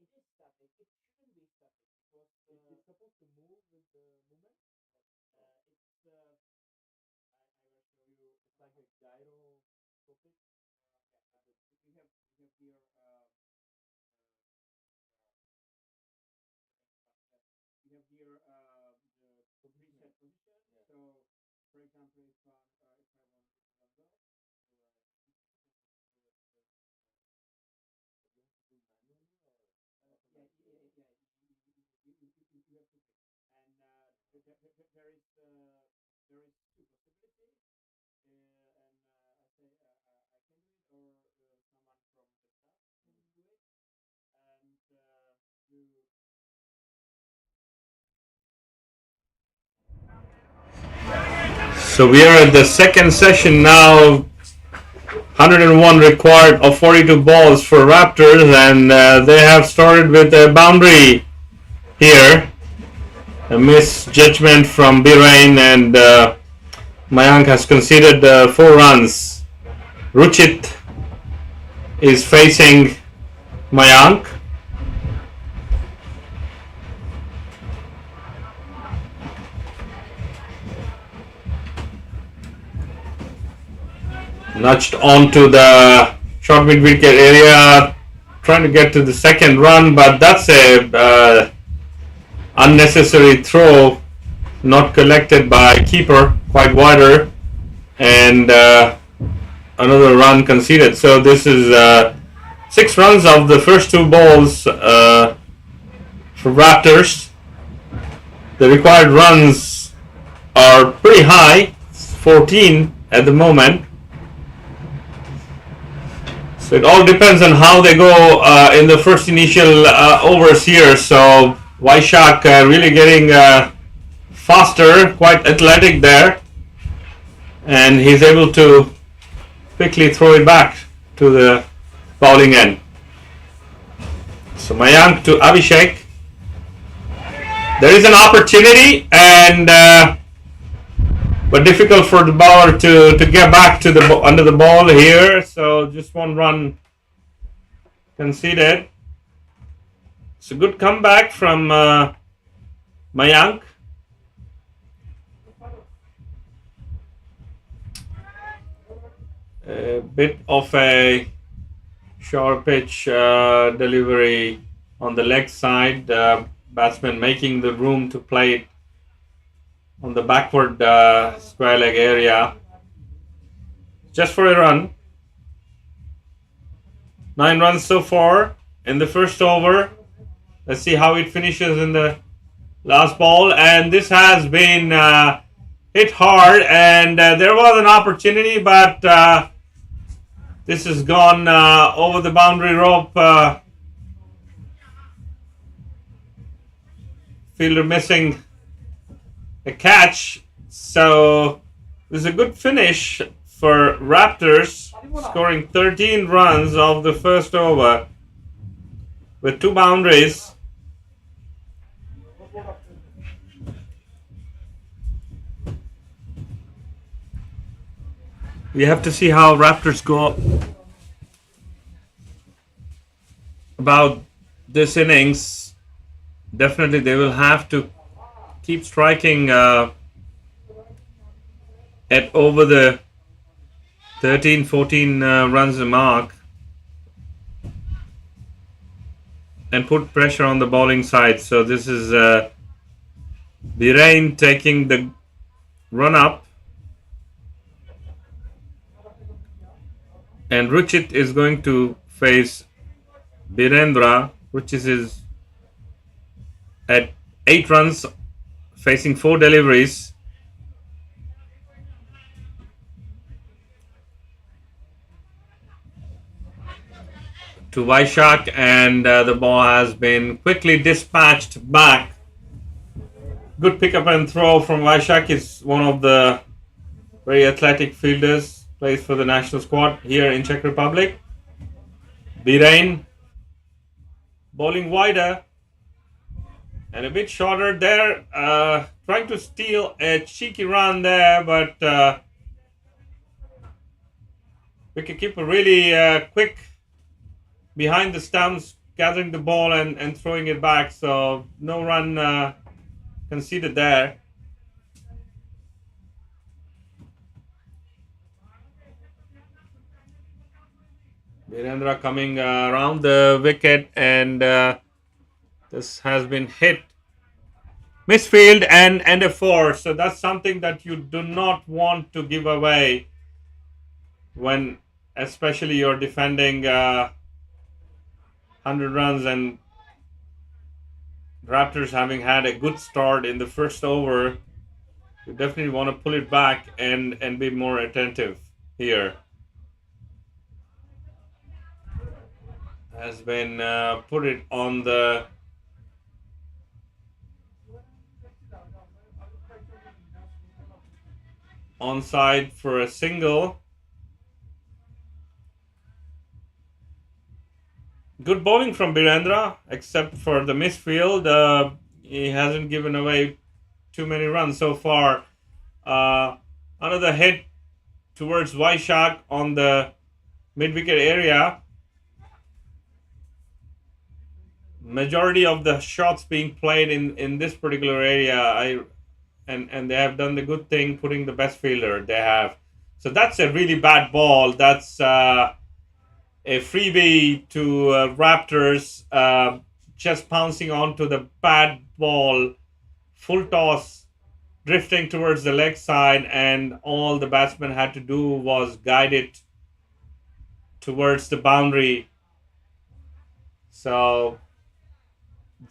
It is static. It shouldn't be static because It's supposed to move with the movement? it's I will show you. It's like a gyroscopic. We have here we have here the preset position. Yeah. So, for example, if I want to run go, so But you have to do manually or yeah, automatically? you have to click, and there is two possibilities, and I say I can do it, or someone from the staff can do it, and you. So we are at the second session now. 101 required of 42 balls for Raptors, and they have started with a boundary here. A misjudgment from Birain, and Mayank has conceded 4 runs. Ruchit is facing Mayank. Nudged onto the short mid wicket area, trying to get to the second run, but that's a unnecessary throw, not collected by keeper, quite wider, and another run conceded. So this is 6 runs of the first 2 balls for Raptors. The required runs are pretty high, 14 at the moment. So it all depends on how they go in the first initial overs here. So Vaishak really getting faster, quite athletic there, and he's able to quickly throw it back to the bowling end. So Mayank to Abhishek. There is an opportunity, and but difficult for the bowler to get back to the under the ball here. So just 1 run conceded. It's a good comeback from Mayank. A bit of a short pitch delivery on the leg side. Batsman making the room to play it on the backward square leg area. Just for a run. 9 runs so far in the first over. Let's see how it finishes in the last ball. And this has been hit hard, and there was an opportunity, but this has gone over the boundary rope. Fielder missing a catch. So this is a good finish for Raptors, scoring 13 runs of the first over with 2 boundaries. We have to see how Raptors go about this innings. Definitely they will have to keep striking at over the 13-14 runs mark and put pressure on the bowling side. So this is Birain taking the run up, and Ruchit is going to face Birendra. Ruchit is at 8 runs, facing 4 deliveries. To Vaishak, and the ball has been quickly dispatched back. Good pickup and throw from Vaishak. Is one of the very athletic fielders, plays for the national squad here in Czech Republic. Birain bowling wider and a bit shorter there, trying to steal a cheeky run there, but wicketkeeper really quick behind the stumps, gathering the ball and throwing it back. So no run conceded there. Virendra coming around the wicket, and this has been hit. Misfield and a 4. So that's something that you do not want to give away when especially you're defending 100 runs, and Raptors having had a good start in the first over. You definitely want to pull it back and be more attentive here. Has been put it on the onside for a single. Good bowling from Birendra, except for the misfield. He hasn't given away too many runs so far. Another hit towards Vaishak on the mid-wicket area. Majority of the shots being played in this particular area, and they have done the good thing putting the best fielder they have. So that's a really bad ball. That's a freebie to Raptors, just pouncing onto the bad ball, full toss, drifting towards the leg side, and all the batsman had to do was guide it towards the boundary. So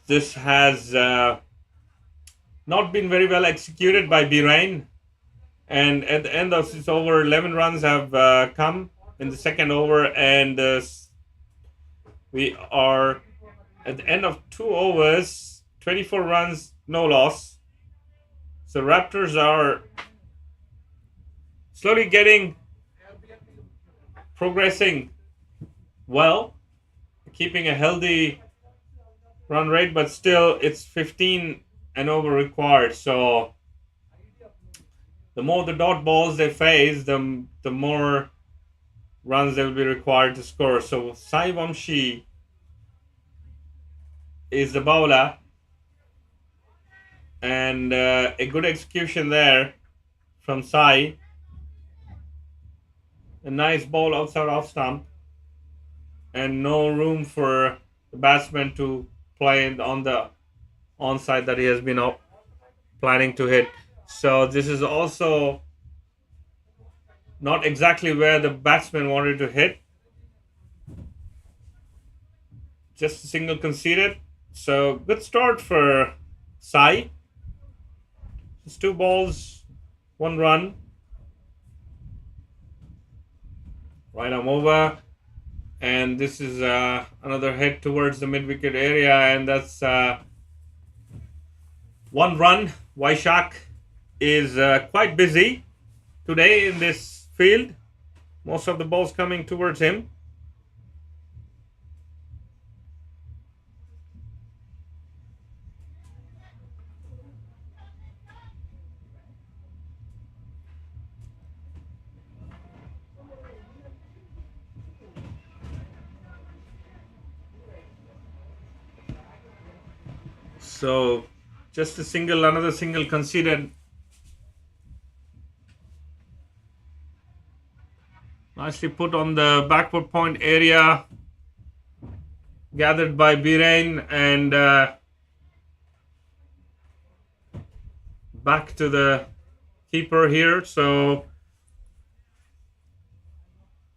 this has not been very well executed by Birain, and at the end of this over, 11 runs have come in the second over, and we are at the end of 2 overs, 24 runs, no loss. So Raptors are slowly progressing well, keeping a healthy run rate, but still it's 15 and over required. So the more the dot balls they face, the more runs they will be required to score. So Sai Vamshi is the bowler, and a good execution there from Sai. A nice ball outside off stump, and no room for the batsman to play on the onside that he has been planning to hit. So this is also not exactly where the batsman wanted to hit. Just a single conceded. So good start for Sai. It's 2 balls, 1 run. Right arm over. And this is another hit towards the mid-wicket area, and that's 1 run. Vaishak is quite busy today in this field. Most of the balls coming towards him. So just another single conceded Nicely put on the backward point area. Gathered by Viren and back to the keeper here. So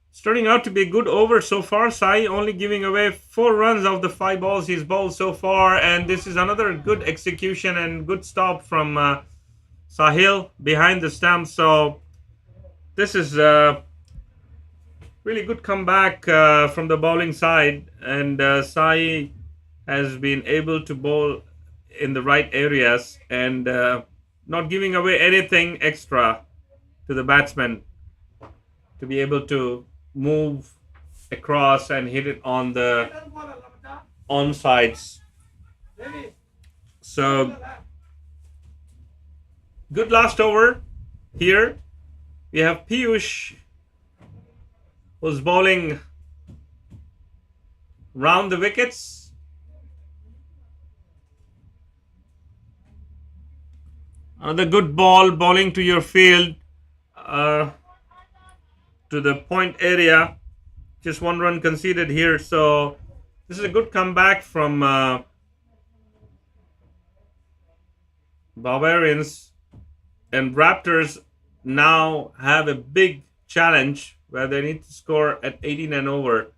it's turning out to be a good over so far. Sai only giving away 4 runs of the 5 balls he's bowled so far, and this is another good execution and good stop from Sahil behind the stump. So this is really good comeback from the bowling side, and Sai has been able to bowl in the right areas and not giving away anything extra to the batsman to be able to move across and hit it on the onsides. So good last over here. We have Piyush who's bowling round the wickets. Another good ball bowling to your field, to the point area. Just 1 run conceded here. So this is a good comeback from Barbarians, and Raptors now have a big challenge where they need to score at 18 and over.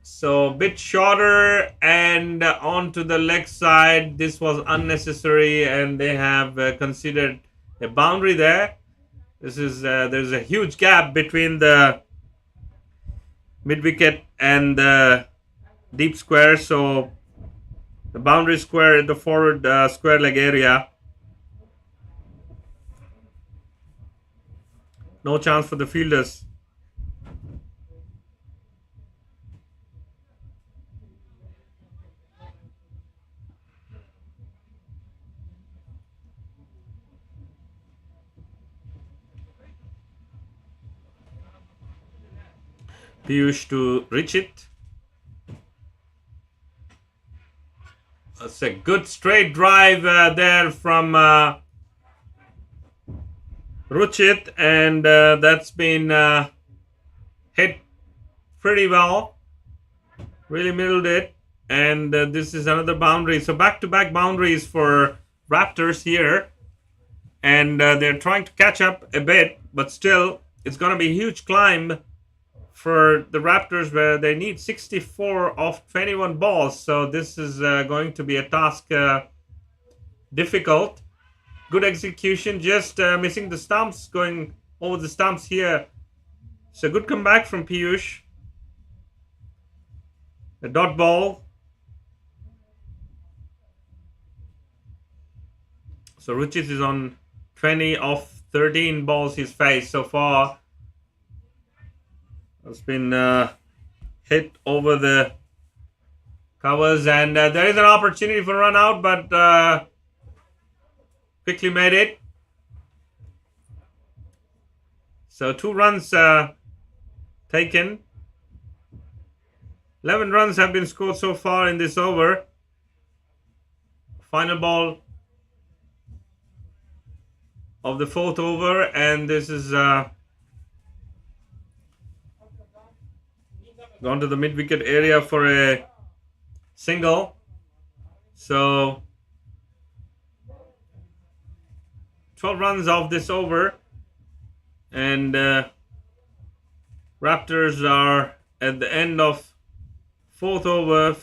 So a bit shorter and onto the leg side. This was unnecessary, and they have considered a boundary there. This is there's a huge gap between the mid wicket and the deep square. So the boundary square at the forward square leg area. No chance for the fielders. Piyush to reach it. That's a good straight drive there from Ruchit, and that's been hit pretty well. Really middled it, and this is another boundary. So back-to-back boundaries for Raptors here, and they're trying to catch up a bit, but still it's going to be a huge climb for the Raptors, where they need 64 of 21 balls. So this is going to be a task difficult. Good execution, just missing the stumps, going over the stumps here. So good comeback from Piyush. A dot ball. So Ruchit is on 20 of 13 balls he's faced so far. It's been hit over the covers, and there is an opportunity for run out, but quickly made it. So 2 runs taken. 11 runs have been scored so far in this over. Final ball of the 4th over, and this is gone to the mid-wicket area for a single. So 12 runs off this over, and Raptors are at the end of 4th over,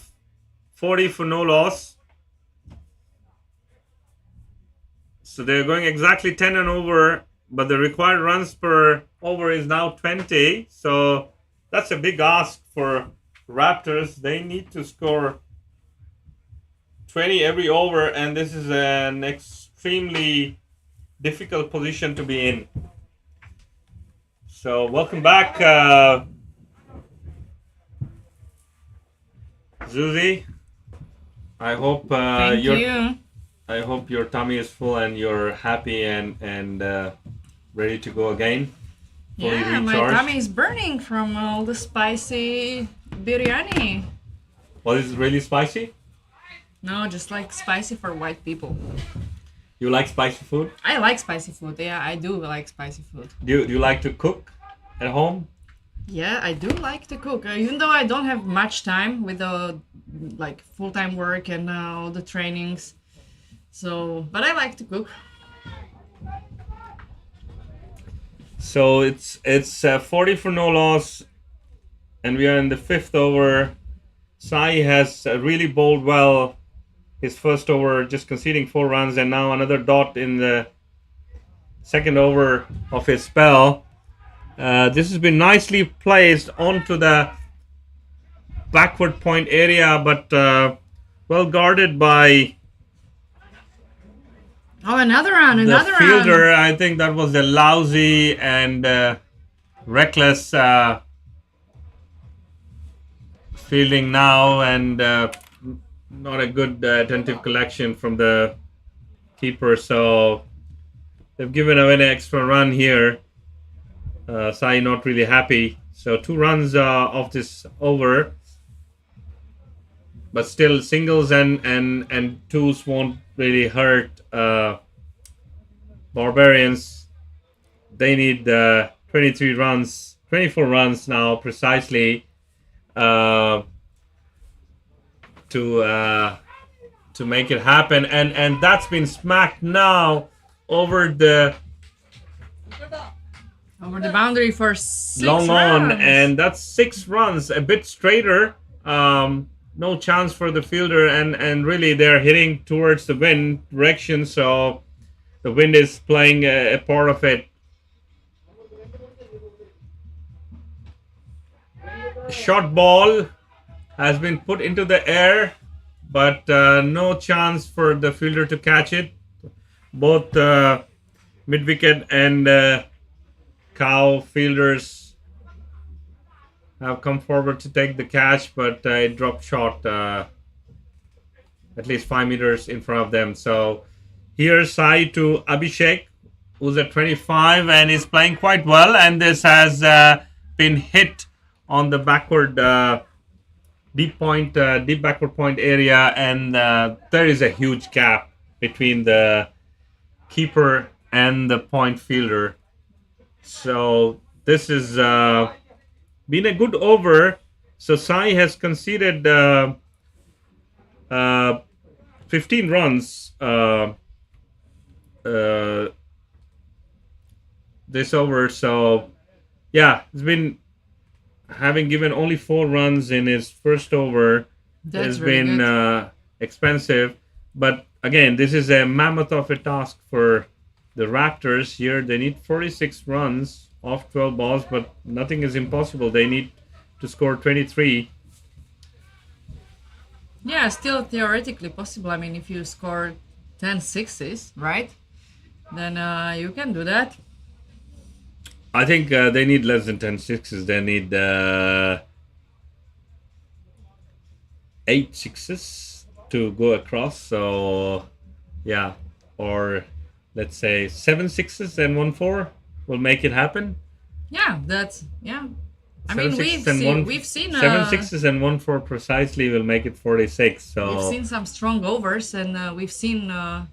40 for no loss. So they're going exactly 10 and over, but the required runs per over is now 20. So that's a big ask for Raptors. They need to score 20 every over, and this is an extremely difficult position to be in. So welcome back, Zuzi. I hope Thank you. I hope your tummy is full and you're happy and ready to go again. Fully Yeah, my recharged. tummy is burning from all the spicy biryani. Was it really spicy? No, just like spicy for white people. You like spicy food? I like spicy food. Yeah, I do like spicy food. Do you like to cook? at home? Yeah, I do like to cook, even though I don't have much time with the like full-time work and all the trainings. So, but I like to cook. So it's 40 for no loss, and we are in the fifth over. Sai has really bowled well his first over, just conceding 4 runs, and now another dot in the second over of his spell. This has been nicely placed onto the backward point area, but well guarded by Oh, another round, the another fielder. round. I think that was a lousy and reckless fielding now, and not a good attentive collection from the keeper. So they've given away an extra run here. Sai not really happy. So 2 runs off this over, but still singles and twos won't really hurt Barbarians. They need 23 runs, 24 runs now precisely to make it happen, and that's been smacked now over the Boundary for 6 long rounds. on, and that's 6 runs, a bit straighter. No chance for the fielder, and really they're hitting towards the wind direction, so the wind is playing a part of it. Short ball has been put into the air, but no chance for the fielder to catch it. Both mid-wicket and cow fielders have come forward to take the catch, but it dropped short, at least 5 meters in front of them. So here's Sai to Abhishek, who's at 25 and is playing quite well, and this has been hit on the backward deep backward point area, and there is a huge gap between the keeper and the point fielder. So this has been a good over. So Sai has conceded 15 runs this over. So yeah, it's been having given only 4 runs in his first over. That's has really been good. expensive, but again, this is a mammoth of a task for the Raptors here. They need 46 runs off 12 balls, but nothing is impossible. They need to score 23. Yeah, still theoretically possible. I mean, if you score 10 sixes, right? Then you can do that. I think they need less than 10 sixes. They need 8 sixes to go across. So, yeah, or let's say 7 sixes and 1 4 will make it happen. Yeah, that's I Seven mean, sixes and we've seen 7 sixes and 1 4 precisely will make it 46. So we've seen some strong overs, and we've seen a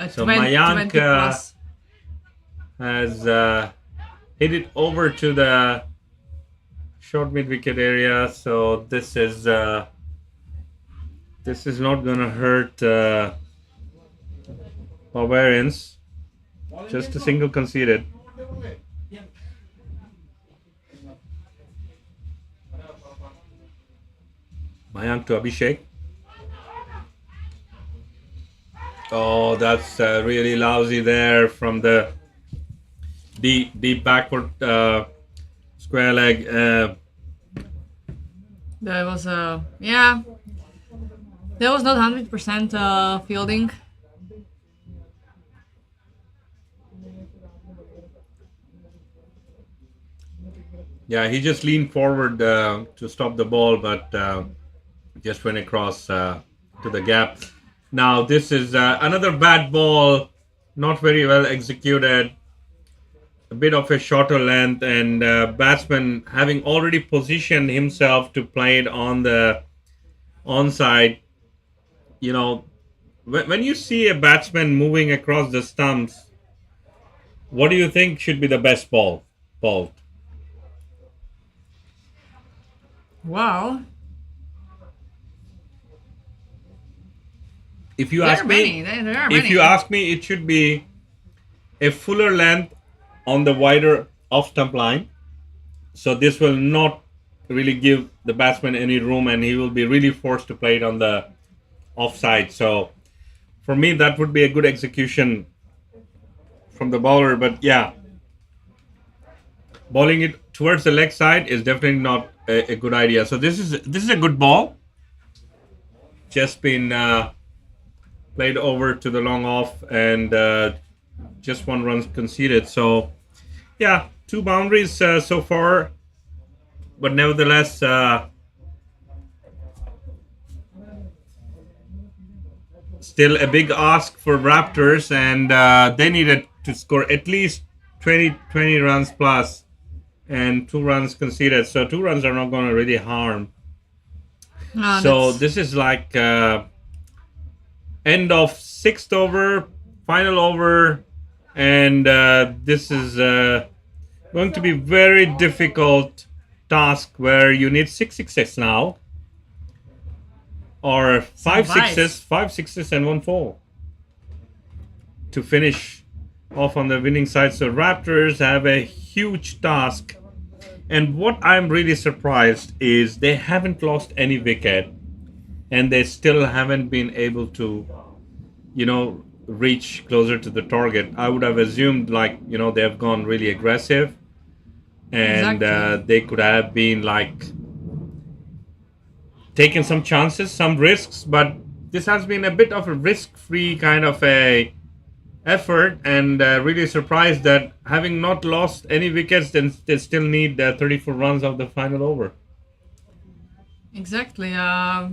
So 20 Mayank plus. has hit it over to the short mid wicket area. So this is not gonna hurt Barbarians. Just a single conceded. Mayank to Abhishek. Oh, that's really lousy there from the deep backward square leg. That was that was not 100% fielding. Yeah, he just leaned forward to stop the ball, but just went across to the gap. Now, this is another bad ball, not very well executed. A bit of a shorter length, and batsman having already positioned himself to play it on the onside. You know, when you see a batsman moving across the stumps, what do you think should be the best ball? bowled. Well, If you there ask are me, many. There are if many. you ask me, it should be a fuller length on the wider off stump line. So this will not really give the batsman any room, and he will be really forced to play it on the offside. So for me, that would be a good execution from the bowler. But yeah, bowling it towards the leg side is definitely not a good idea. So this is a good ball. Just been played over to the long off, and just one run conceded. So yeah, two boundaries so far, but nevertheless, still a big ask for Raptors, and they needed to score at least 20 runs plus, and two runs conceded. So two runs are not going to really harm. So That's this is like end of sixth over, final over, and this is going to be very difficult task where you need six sixes now, or advice. five sixes and one four to finish off on the winning side. So Raptors have a huge task, and what I'm really surprised is they haven't lost any wicket, and they still haven't been able to, reach closer to the target. I would have assumed, like, they have gone really aggressive, and Exactly. they could have been like taken some chances, some risks, but this has been a bit of a risk-free kind of a effort, and really surprised that having not lost any wickets, then they still need 34 runs of the final over. Exactly. Yeah,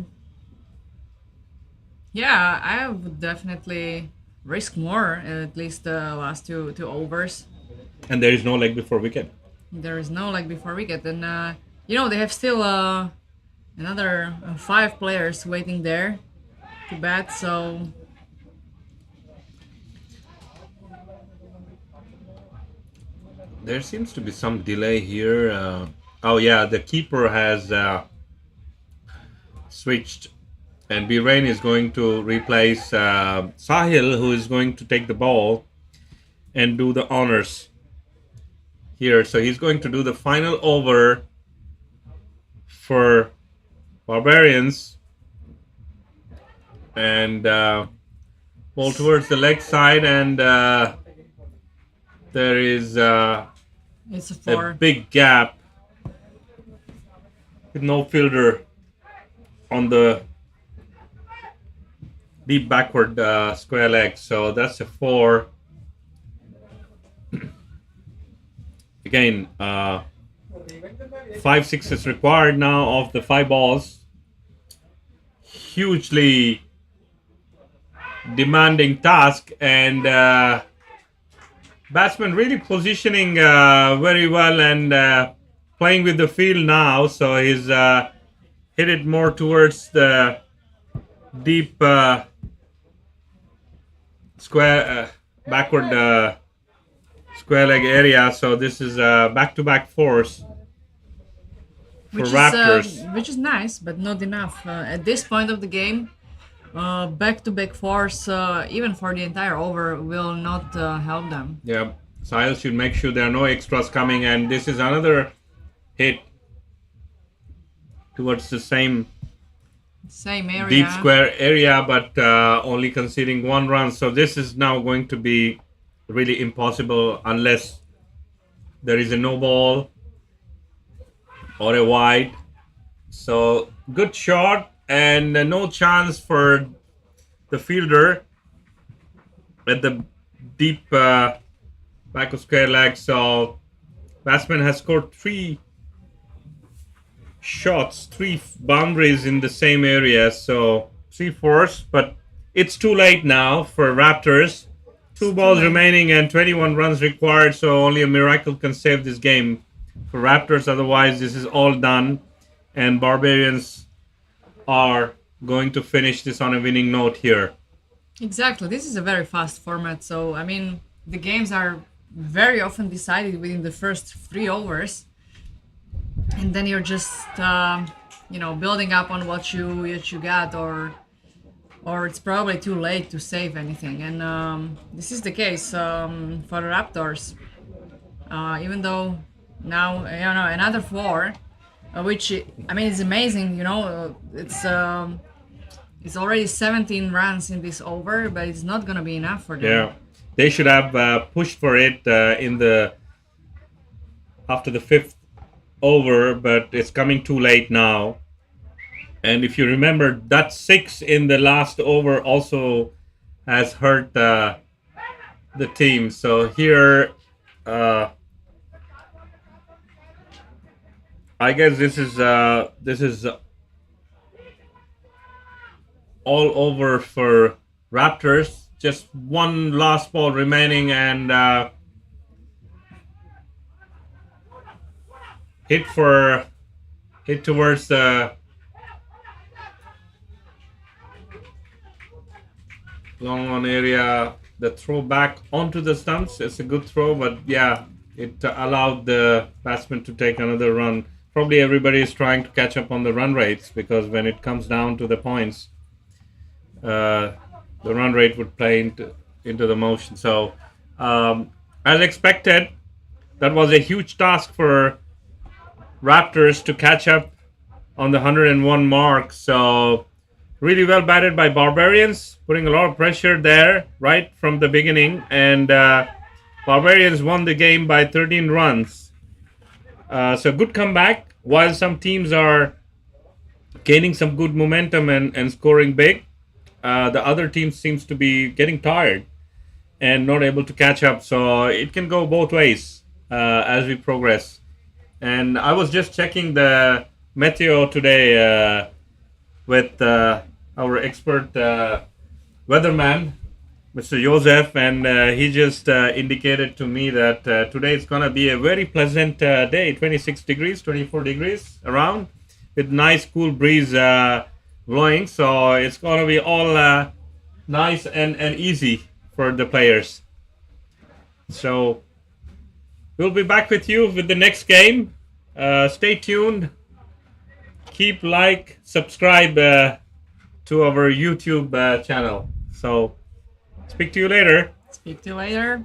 I would definitely risk more. At least the last two overs. And there is no leg before wicket. There is no like before wicket, and they have still another five players waiting there to bat. So There seems to be some delay here. Oh yeah, the keeper has switched, and Birain is going to replace Sahil, who is going to take the ball and do the honors here. So he's going to do the final over for Barbarians, and ball towards the leg side, and there is it's a a four. big gap with no fielder on the deep backward square leg. So that's a four. Again, five sixes required now of the five balls. Hugely demanding task, and batsman really positioning very well, and playing with the field now. So he's hit it more towards the deep square backward square leg area. So this is back-to-back fours for Raptors. Which is nice, but not enough at this point of the game. Back-to-back fours, even for the entire over, will not help them. Yeah, Sahil should make sure there are no extras coming, and this is another hit towards the same Same area. deep square area, but only conceding one run. So this is now going to be really impossible unless there is a no ball or a wide. So good shot, and no chance for the fielder at the deep back of square leg. So batsman has scored three shots, three boundaries in the same area. So three fours, but it's too late now for Raptors. Two balls late. remaining and 21 runs required. So only a miracle can save this game for Raptors. Otherwise, this is all done, and Barbarians are going to finish this on a winning note here. Exactly. This is a very fast format, so I mean the games are very often decided within the first 3 overs, and then you're just building up on what you got, or it's probably too late to save anything. And this is the case for the Raptors. Even though now another four, which I mean is amazing. It's already 17 runs in this over, but it's not gonna be enough for them. Yeah, they should have pushed for it in the after the fifth over, but it's coming too late now. And if you remember, that six in the last over also has hurt the team. So here, uh, I guess this is all over for Raptors. Just one last ball remaining, and hit for hit towards the long on area. The throw back onto the stumps. It's a good throw, but yeah, it allowed the batsman to take another run. Probably everybody is trying to catch up on the run rates, because when it comes down to the points, uh, the run rate would play into the motion. So, as expected, that was a huge task for Raptors to catch up on the 101 mark. So, really well batted by Barbarians, putting a lot of pressure there right from the beginning. And Barbarians won the game by 13 runs. So, good comeback. While some teams are gaining some good momentum and scoring big, the other team seems to be getting tired and not able to catch up. So it can go both ways as we progress. And I was just checking the meteo today with our expert weatherman, Mr. Joseph, and he just indicated to me that today is going to be a very pleasant day, 26 degrees, 24 degrees around, with nice cool breeze blowing. So it's going to be all nice and easy for the players. So we'll be back with you with the next game. Stay tuned. Keep subscribe to our YouTube channel. So speak to you later. Speak to you later.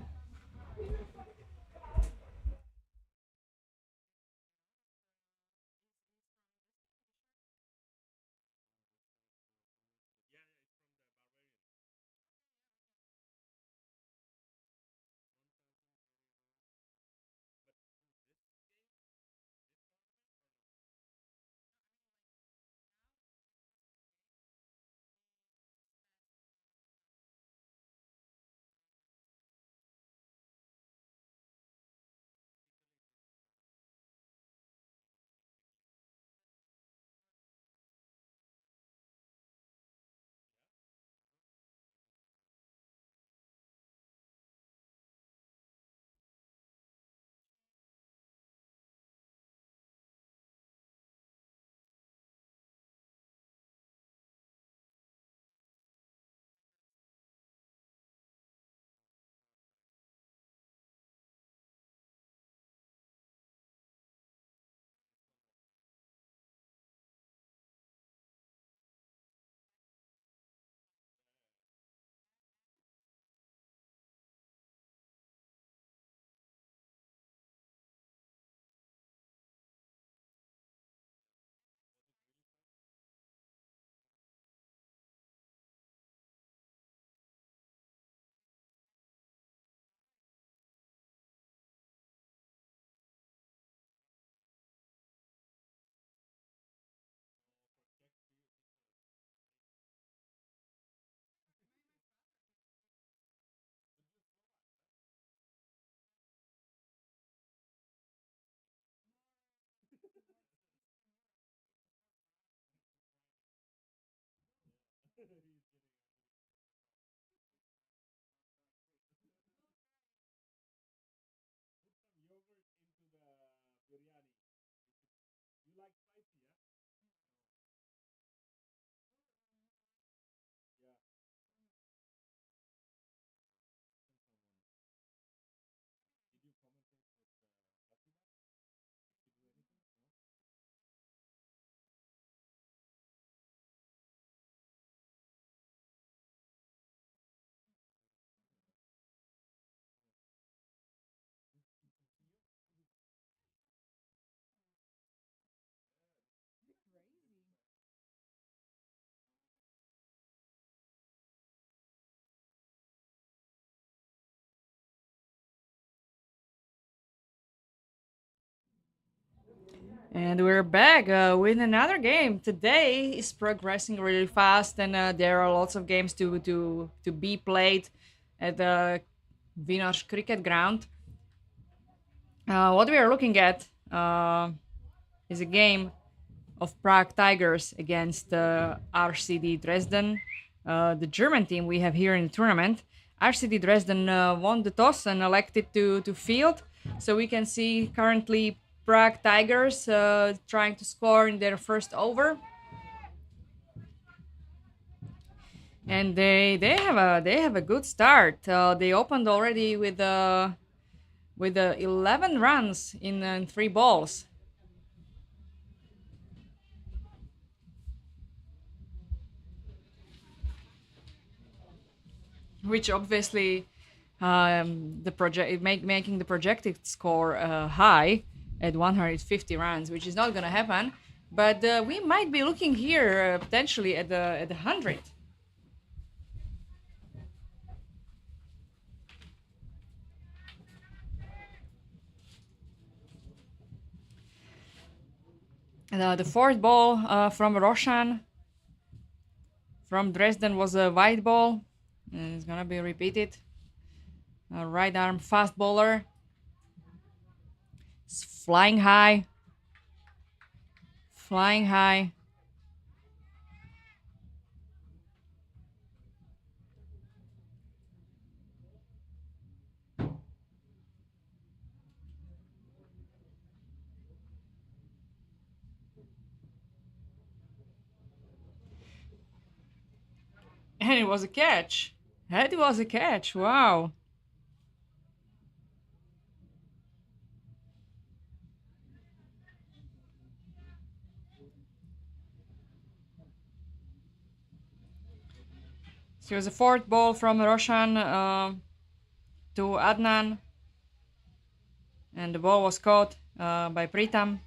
And we're back with another game. Today is progressing really fast, and there are lots of games to be played at the Vinosh cricket ground. What we are looking at is a game of Prague Tigers against RCD Dresden, the German team we have here in the tournament. RCD Dresden won the toss and elected to field. So we can see currently Prague Tigers trying to score in their first over. And they have a good start. They opened already with 11 runs in 3 balls. Which obviously making the projected score high at 150 runs, which is not going to happen. But we might be looking here potentially at the 100. And, the fourth ball from Roshan from Dresden was a wide ball. And it's gonna be repeated. A right arm fast bowler. It's flying high. Flying high. And it was a catch. That was a catch. Wow. So it was a fourth ball from Roshan to Adnan. And the ball was caught by Pritam.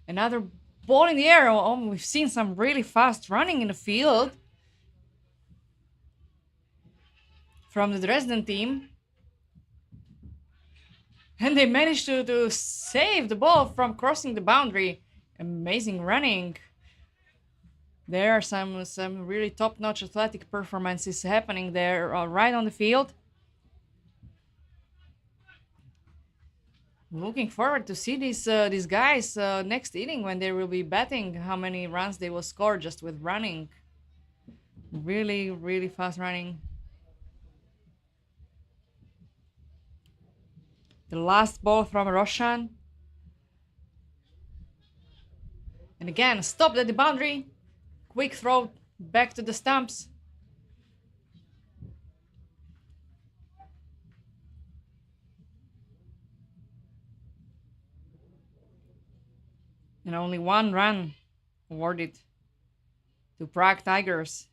Another ball in the air. Oh, we've seen some really fast running in the field from the Dresden team. And they managed to save the ball from crossing the boundary. Amazing running. There are some really top-notch athletic performances happening there right on the field. Looking forward to see these guys next inning when they will be batting. How many runs they will score just with running. Really, really fast running. The last ball from Roshan. And again, stopped at the boundary. Quick throw back to the stumps. And only 1 run awarded to Prague Tigers.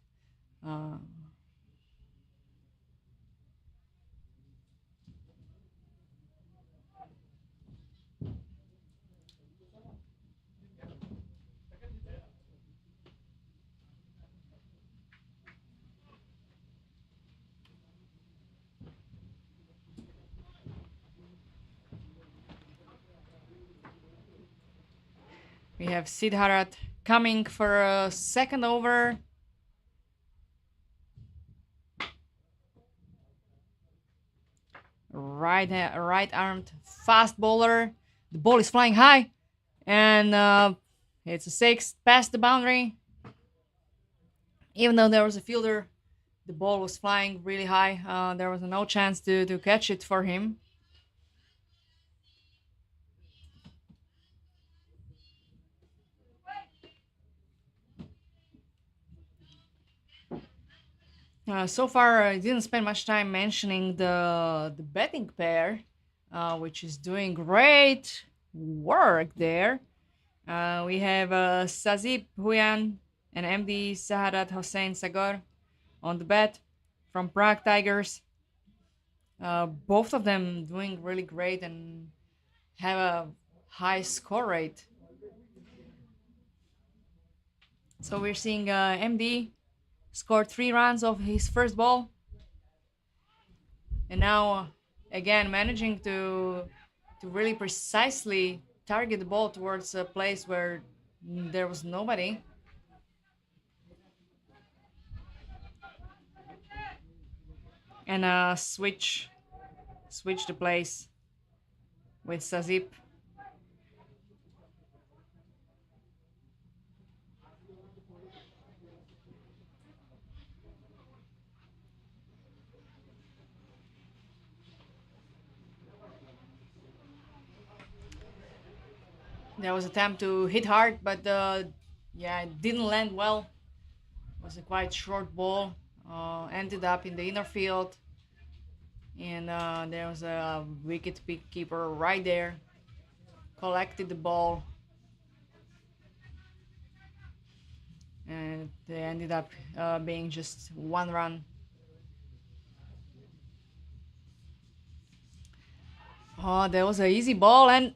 We have Siddharth coming for a second over. Right-armed fast bowler. The ball is flying high. And it's a 6 past the boundary. Even though there was a fielder, the ball was flying really high. There was no chance to catch it for him. So far, I didn't spend much time mentioning the betting pair, which is doing great work there. We have Sazib Huyan and MD Sahadat Hossein Sagar on the bet from Prague Tigers. Both of them doing really great and have a high score rate. So we're seeing MD scored 3 runs of his first ball. And now, again, managing to really precisely target the ball towards a place where there was nobody. And switch the place with Sazip. There was an attempt to hit hard, but yeah, it didn't land well. It was a quite short ball. Ended up in the inner field, and there was a wicket keeper right there. Collected the ball, and they ended up being just 1 run. Oh, there was an easy ball, and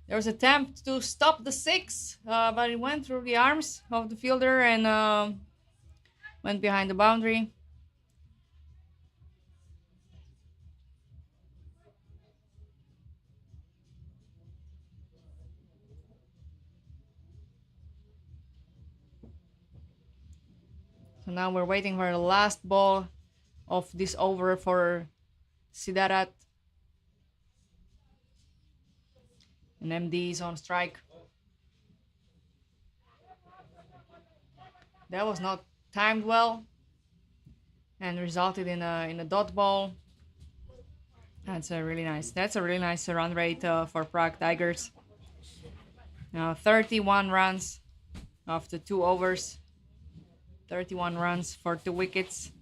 there was an attempt to stop the six, but it went through the arms of the fielder and went behind the boundary. So now we're waiting for the last ball of this over for Sidarat. And MD is on strike. That was not timed well and resulted in a dot ball. That's a really nice run rate for Prague Tigers. Now 31 runs after 2 overs. 31 runs for 2 wickets.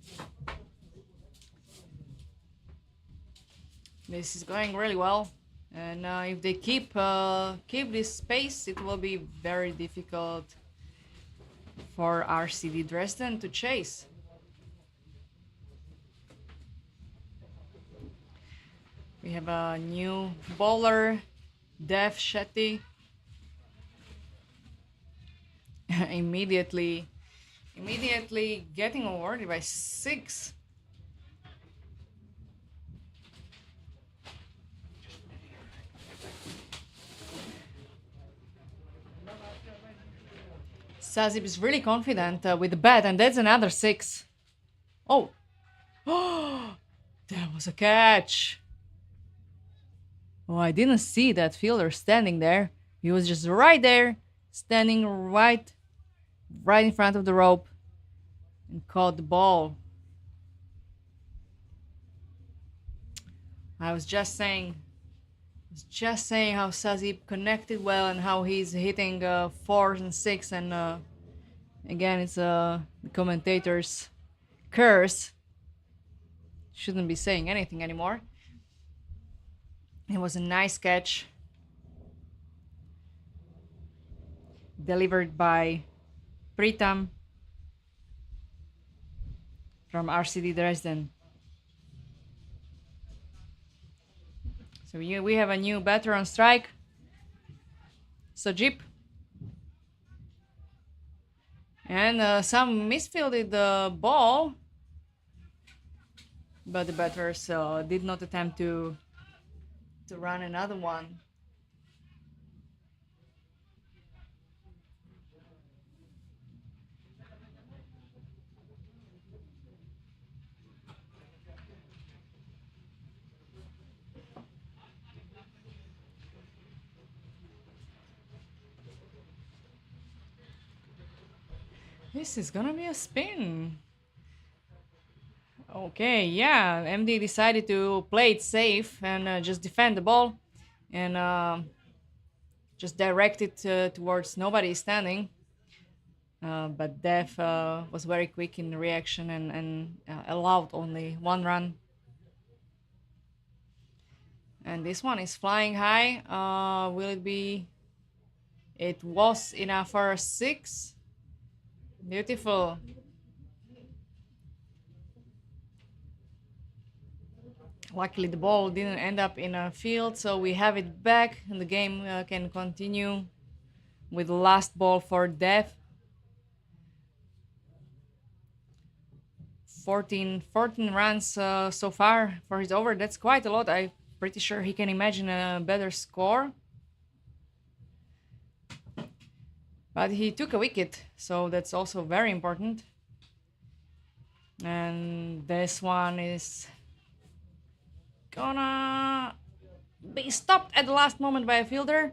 This is going really well, and if they keep this pace, it will be very difficult for RCD Dresden to chase. We have a new bowler, Dev Shetty. immediately getting awarded by 6. Sazip is really confident with the bat, and that's another 6. Oh, that was a catch. Oh, I didn't see that fielder standing there. He was just right there, standing right in front of the rope, and caught the ball. I was just saying how Sazip connected well and how he's hitting 4 and 6, and again, it's the commentator's curse. Shouldn't be saying anything anymore. It was a nice catch delivered by Pritam from RCD Dresden. So we have a new batter on strike, Sojip. And some misfielded the ball, but the batters did not attempt to run another one. This is gonna be a spin. Okay, yeah, MD decided to play it safe and just defend the ball and just direct it towards nobody standing. But Dev was very quick in reaction and allowed only 1 run. And this one is flying high. Will it be? It was enough for a 6. Beautiful. Luckily, the ball didn't end up in a field, so we have it back, and the game can continue with the last ball for Dev. 14 runs so far for his over. That's quite a lot. I pretty sure he can imagine a better score. But he took a wicket, so that's also very important. And this one is gonna be stopped at the last moment by a fielder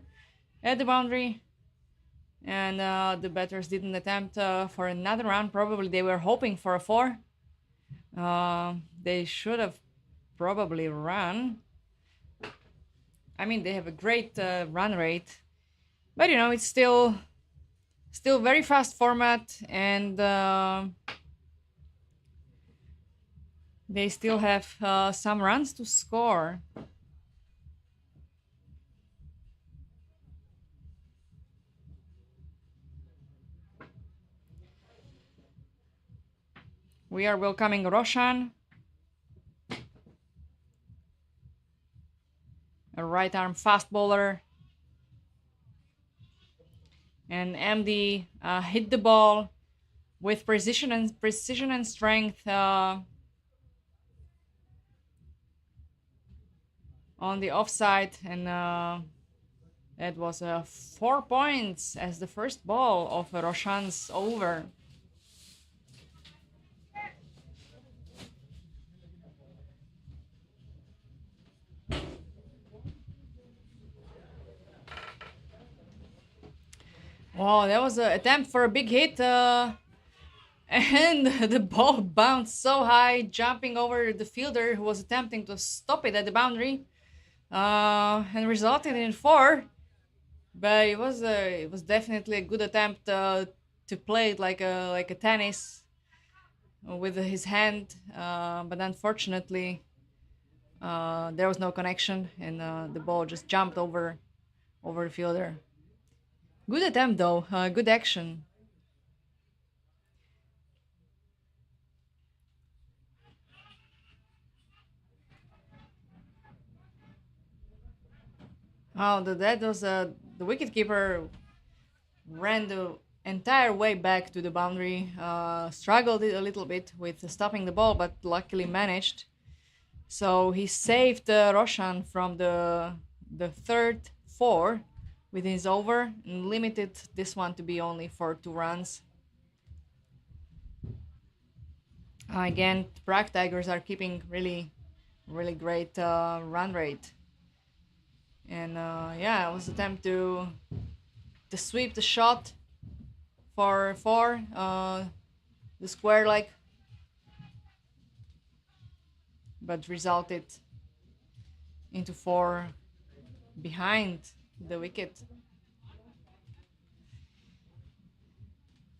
at the boundary. And the batters didn't attempt for another run. Probably they were hoping for a 4. They should have probably run. I mean, they have a great run rate, but you know, it's still very fast format, and they still have some runs to score. We are welcoming Roshan, a right arm fast bowler, and MD hit the ball with precision and strength on the offside, and that was 4 points as the first ball of Roshan's over. Wow, that was an attempt for a big hit, and the ball bounced so high, jumping over the fielder who was attempting to stop it at the boundary, and resulted in 4. But it was definitely a good attempt to play it like a tennis with his hand, but unfortunately there was no connection, and the ball just jumped over the fielder. Good attempt though, good action. Oh, that was the wicketkeeper ran the entire way back to the boundary. Struggled a little bit with stopping the ball, but luckily managed. So he saved Roshan from the third 4 with his over, and limited this one to be only for 2 runs. Again, Prague Tigers are keeping really great run rate. And yeah, it was an attempt to sweep the shot for 4, the square leg, but resulted into 4 behind the wicket.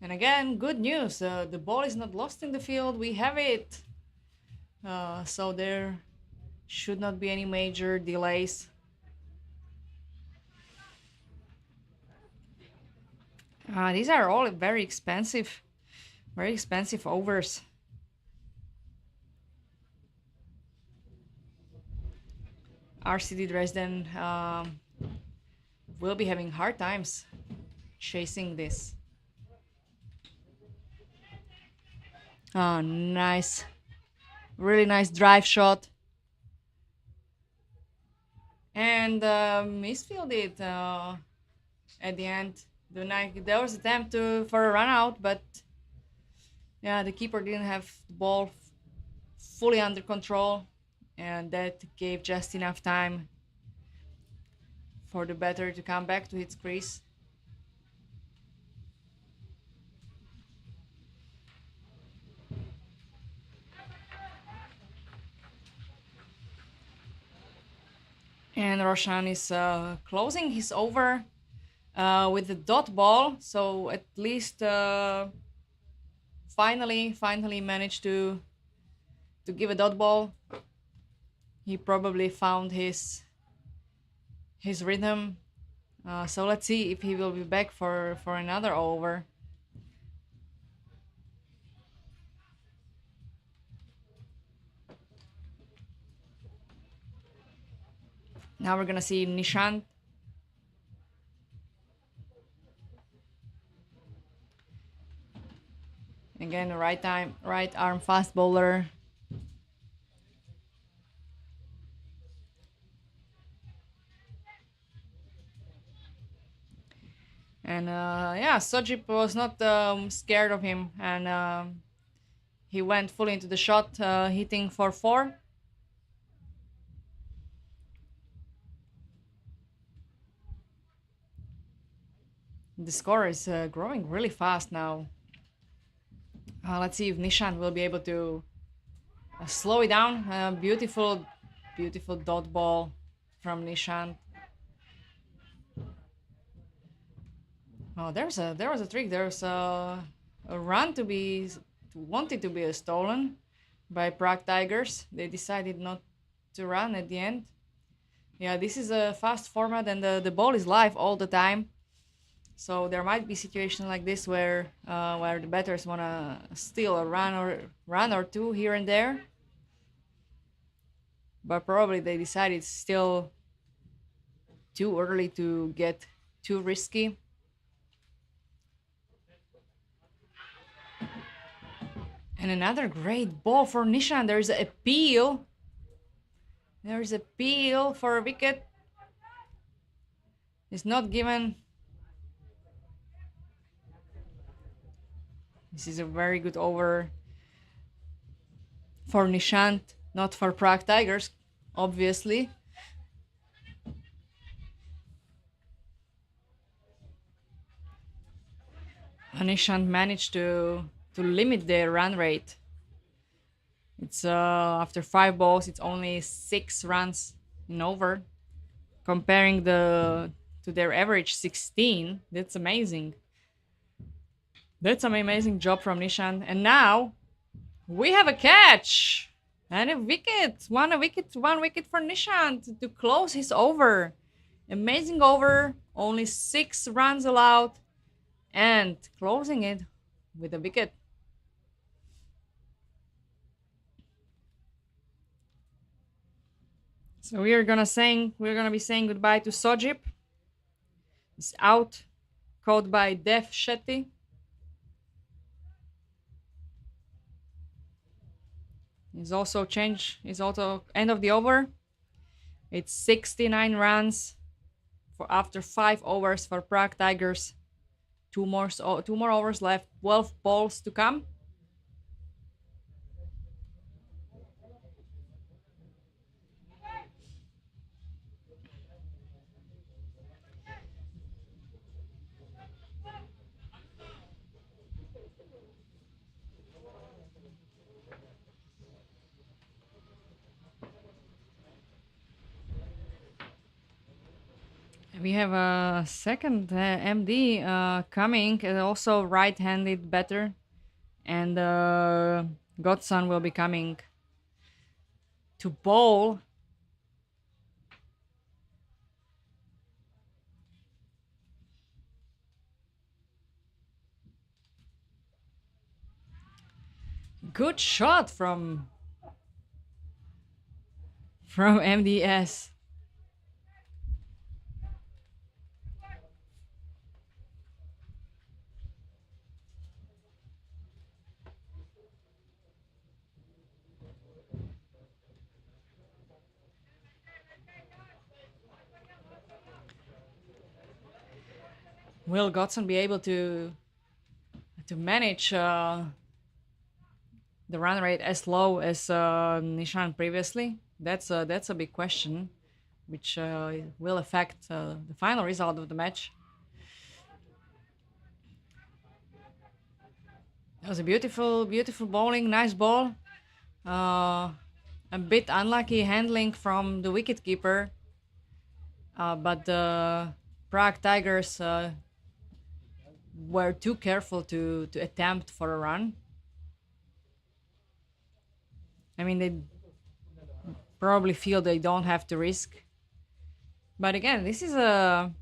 And again, good news, the ball is not lost in the field, we have it. So there should not be any major delays. These are all very expensive overs. RCD Dresden will be having hard times chasing this. Nice, really nice drive shot, and misfielded at the end. There was an attempt for a run out, but yeah, the keeper didn't have the ball fully under control, and that gave just enough time for the batter to come back to its crease. And Roshan is closing his over with the dot ball, so at least finally managed to give a dot ball. He probably found his rhythm. So let's see if he will be back for another over. Now we're gonna see Nishant. Again, right arm fast bowler. yeah, Sojip was not scared of him, and he went fully into the shot, hitting for four. The score is growing really fast now. Let's see if Nishant will be able to slow it down. Beautiful, beautiful dot ball from Nishant. Oh, there was a trick. There's a run to be wanted to be stolen by Prague Tigers. They decided not to run at the end. Yeah, this is a fast format, and the ball is live all the time. So there might be situations like this where the batters wanna steal a run or two here and there, but probably they decided still too early to get too risky. And another great ball for Nishan. There's a peel. There's a peel for a wicket. It's not given. This is a very good over for Nishant, not for Prague Tigers, obviously. And Nishant managed to limit their run rate. It's after 5 balls, it's only 6 runs in over, comparing to their average 16. That's amazing. That's an amazing job from Nishant. And now we have a catch and a wicket. One wicket for Nishant to close his over. Amazing over. Only 6 runs allowed, and closing it with a wicket. So we're gonna be saying goodbye to Sojip. He's out, caught by Dev Shetty. He's also end of the over. It's 69 runs for after 5 overs for Prague Tigers. Two more overs left. 12 balls to come. We have a second MD coming, also right-handed batter, and Godson will be coming to bowl. Good shot from MDS. Will Godson be able to manage the run rate as low as Nishan previously? That's a big question, which will affect the final result of the match. That was a beautiful bowling, nice ball. A bit unlucky handling from the wicketkeeper, but the Prague Tigers were too careful to attempt for a run. I mean, they probably feel they don't have to risk. But again, this is the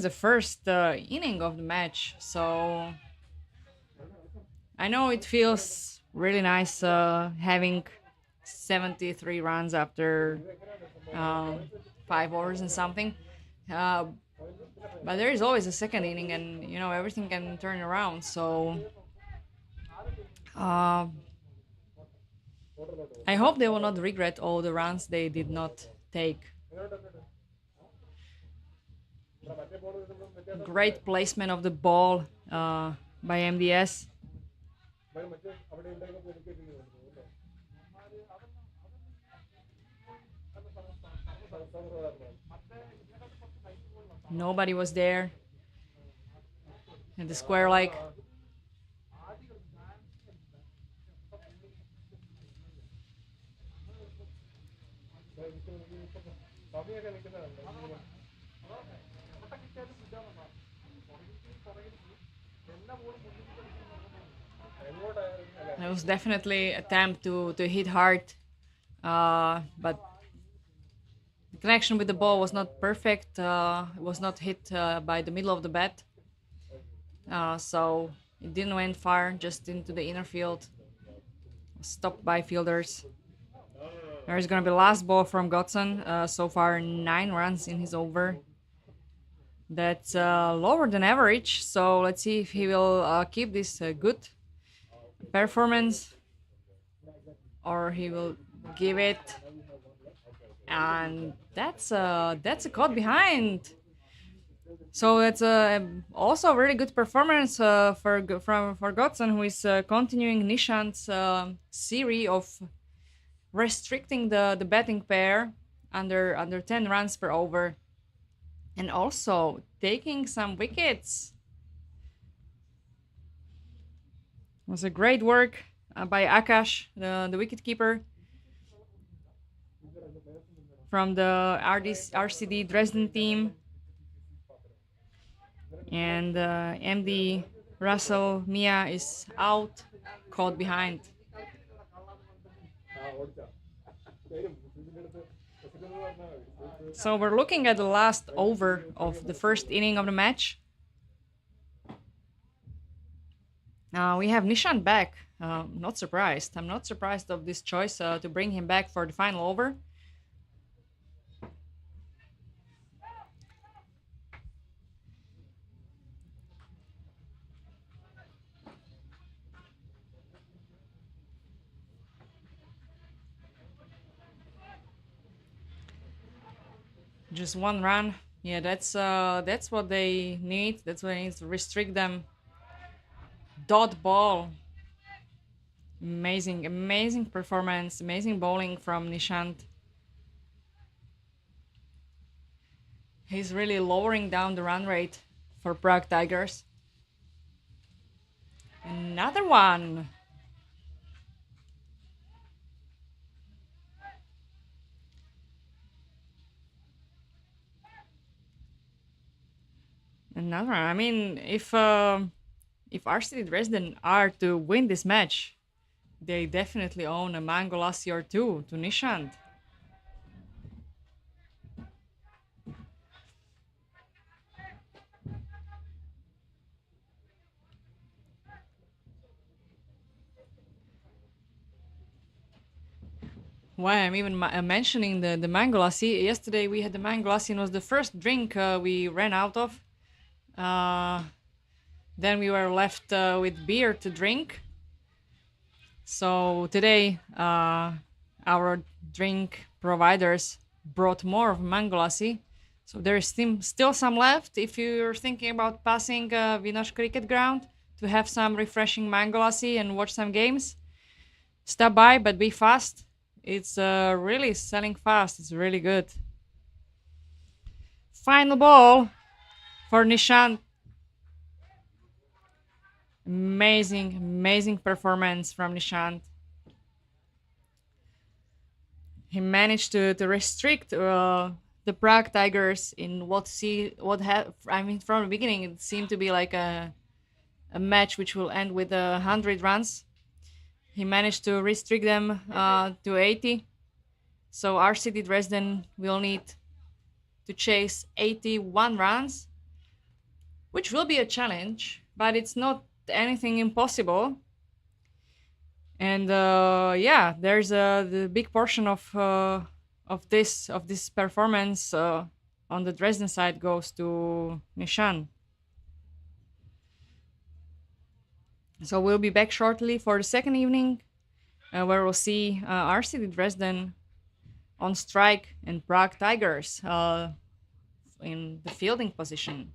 first inning of the match, so I know it feels really nice having 73 runs after 5 overs and something. But there is always a second inning, and everything can turn around. So I hope they will not regret all the runs they did not take. Great placement of the ball by MDS. Nobody was there. And the square leg. It was definitely an attempt to hit hard, but the connection with the ball was not perfect. It was not hit by the middle of the bat, so it didn't went far, just into the inner field. Stopped by fielders. There's gonna be last ball from Godson. So far 9 runs in his over. That's lower than average. So let's see if he will keep this good performance, or he will give it. And that's a caught behind. So it's also a really good performance for Godson, who is continuing Nishant's series of restricting the batting pair under 10 runs per over, and also taking some wickets. It was a great work by Akash, the wicketkeeper from the RCD Dresden team. And MD Russell Mia is out, caught behind. So we're looking at the last over of the first inning of the match. We have Nishant back. Not surprised. I'm not surprised of this choice to bring him back for the final over. Just 1 run. Yeah, that's what they need. That's what they need to restrict them. Dot ball. Amazing performance. Amazing bowling from Nishant. He's really lowering down the run rate for Prague Tigers. Another one. Another one. I mean, if RCD Dresden are to win this match, they definitely own a mango lassi or 2 to Nishant. Why I'm even mentioning the mango lassi. Yesterday we had the mango lassi, and it was the first drink we ran out of. Then we were left with beer to drink. So today our drink providers brought more of mango lassi. So there is still some left. If you're thinking about passing Vinosh Cricket Ground to have some refreshing mango lassi and watch some games, stop by, but be fast. It's really selling fast. It's really good. Final ball for Nishant. Amazing performance from Nishant. He managed to restrict the Prague Tigers in from the beginning it seemed to be like a match which will end with 100 runs. He managed to restrict them to 80. So RCD Dresden will need to chase 81 runs, which will be a challenge, but it's not anything impossible. And yeah, there's the big portion of this performance on the Dresden side goes to Nishant. So we'll be back shortly for the second evening, where we'll see RCD Dresden on strike and Prague Tigers in the fielding position.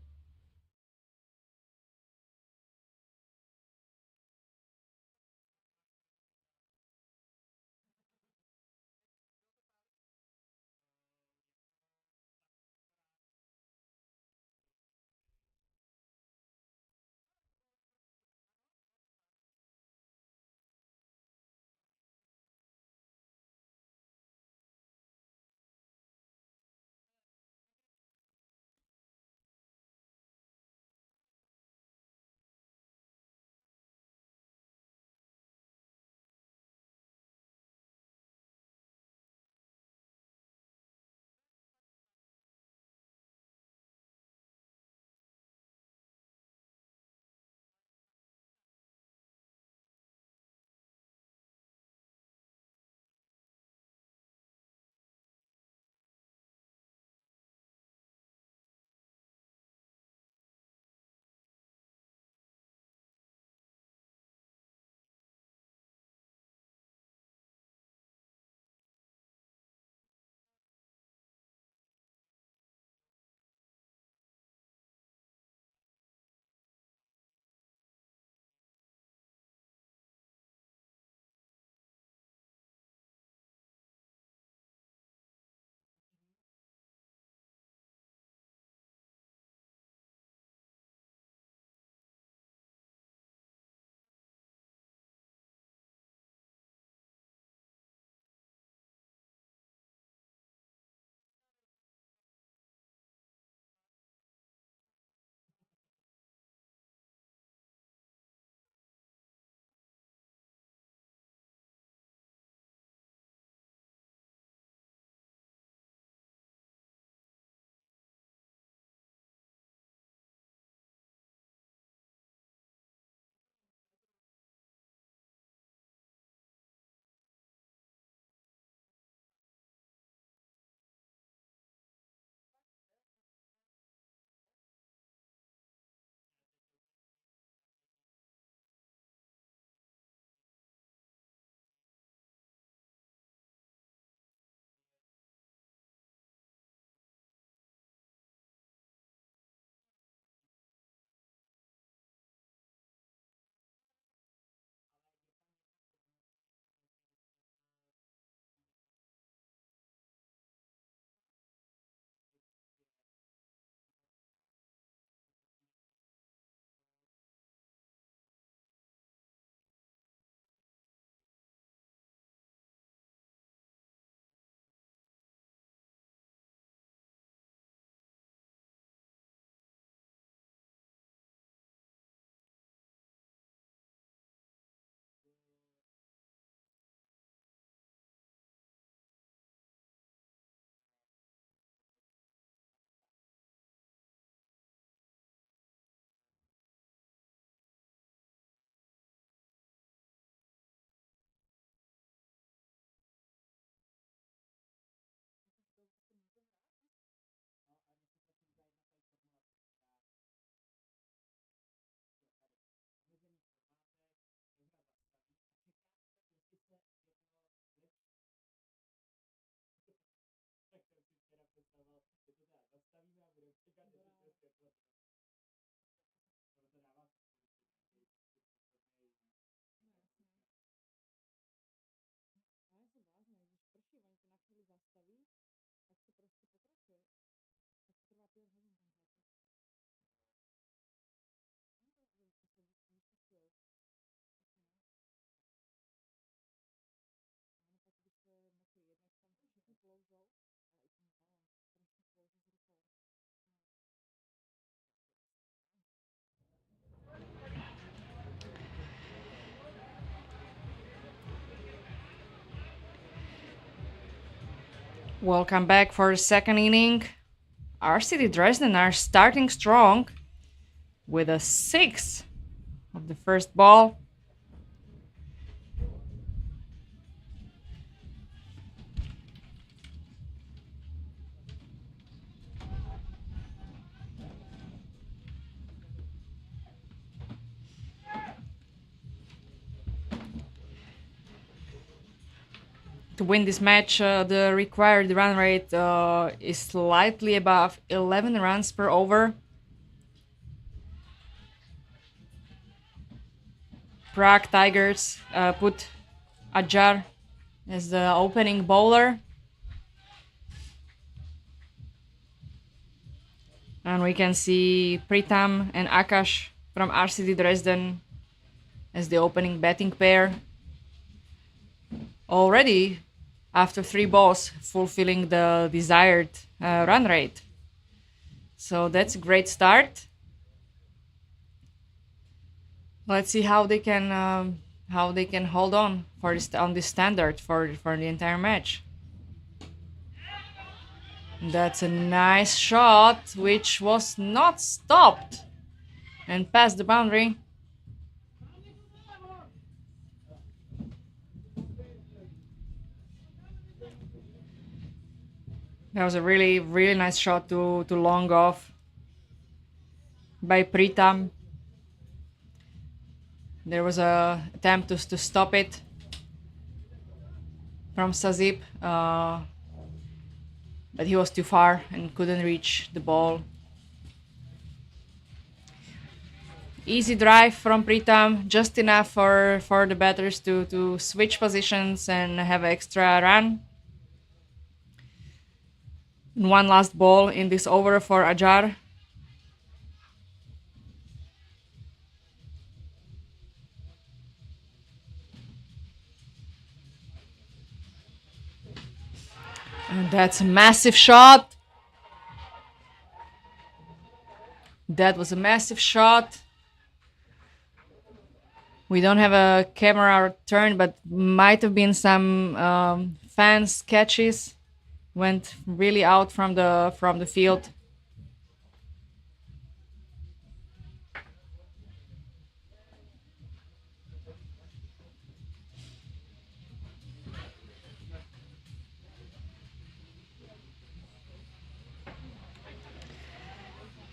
Tak jsem si včera představoval, že to teda nastavíme a budeme čekat, jestli to světlo. Ono to dává smysl, nějaký prostě podstatnej, A je to vážné, když prší, oni to na chvíli zastaví, tak to prostě pokračuje. Tak to trvá 5 hodin ten zápas. No to se vyčasuje. Ono pak, když se moci jednak tam všichni klouzou, a i tím balem, strašně klouzou s rukou. Welcome back for the second inning. RCD Dresden are starting strong with a 6 of the first ball. to win this match. The required run rate is slightly above 11 runs per over. Prague Tigers put Ajar as the opening bowler. And we can see Pritam and Akash from RCD Dresden as the opening batting pair. Already, after 3 balls, fulfilling the desired run rate. So that's a great start. Let's see how they can hold on for this standard for the entire match. That's a nice shot, which was not stopped and passed the boundary. That was a really, really nice shot to long off by Pritam. There was a attempt to stop it from Sazip, but he was too far and couldn't reach the ball. Easy drive from Pritam, just enough for the batters to switch positions and have an extra run. And one last ball in this over for Ajar. And that's a massive shot. That was a massive shot. We don't have a camera turn, but might have been some fans' catches. Went really out from the field.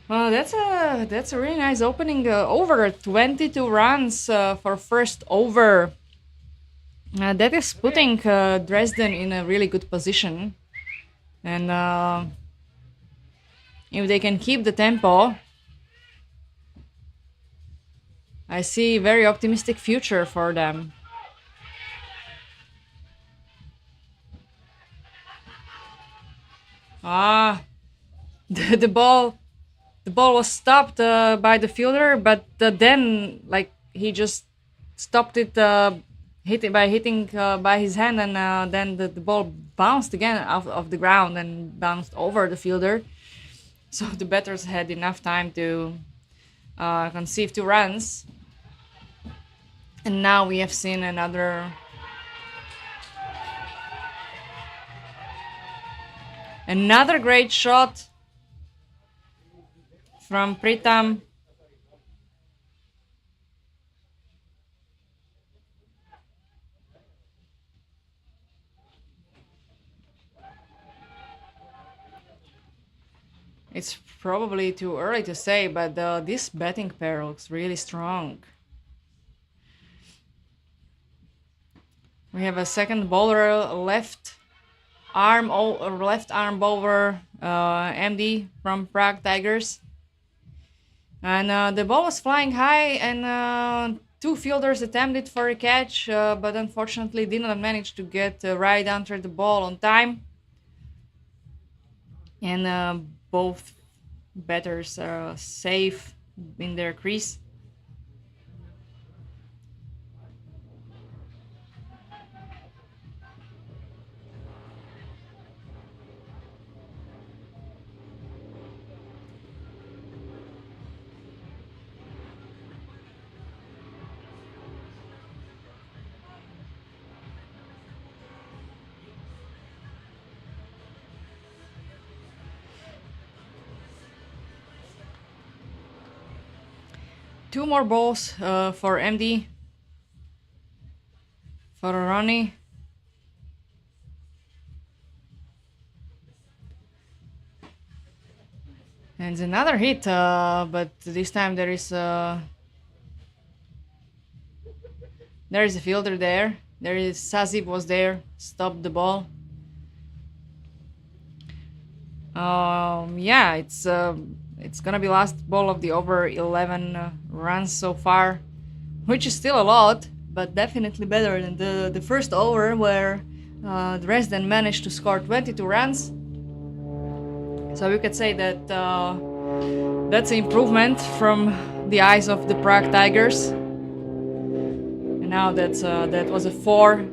Well, that's a really nice opening over. 22 runs for first over. That is putting Dresden in a really good position. And if they can keep the tempo, I see a very optimistic future for them. The ball was stopped by the fielder, but then like he just stopped it, hitting by his hand, and then the ball bounced again off the ground and bounced over the fielder. So the batters had enough time to conceive 2 runs. And now we have seen another great shot from Pritam. It's probably too early to say, but this batting pair looks really strong. We have a second bowler, left arm bowler, MD from Prague Tigers. And the ball was flying high, and 2 fielders attempted for a catch, but unfortunately did not manage to get right under the ball on time. And both batters are safe in their crease. Two more balls for MD, for Ronnie. And it's another hit, but this time there is a fielder there. There is Sazib was there, stopped the ball. Yeah, it's gonna be last ball of the over, 11 runs so far, which is still a lot, but definitely better than the first over where Dresden managed to score 22 runs. So we could say that that's an improvement from the eyes of the Prague Tigers. And now that was a 4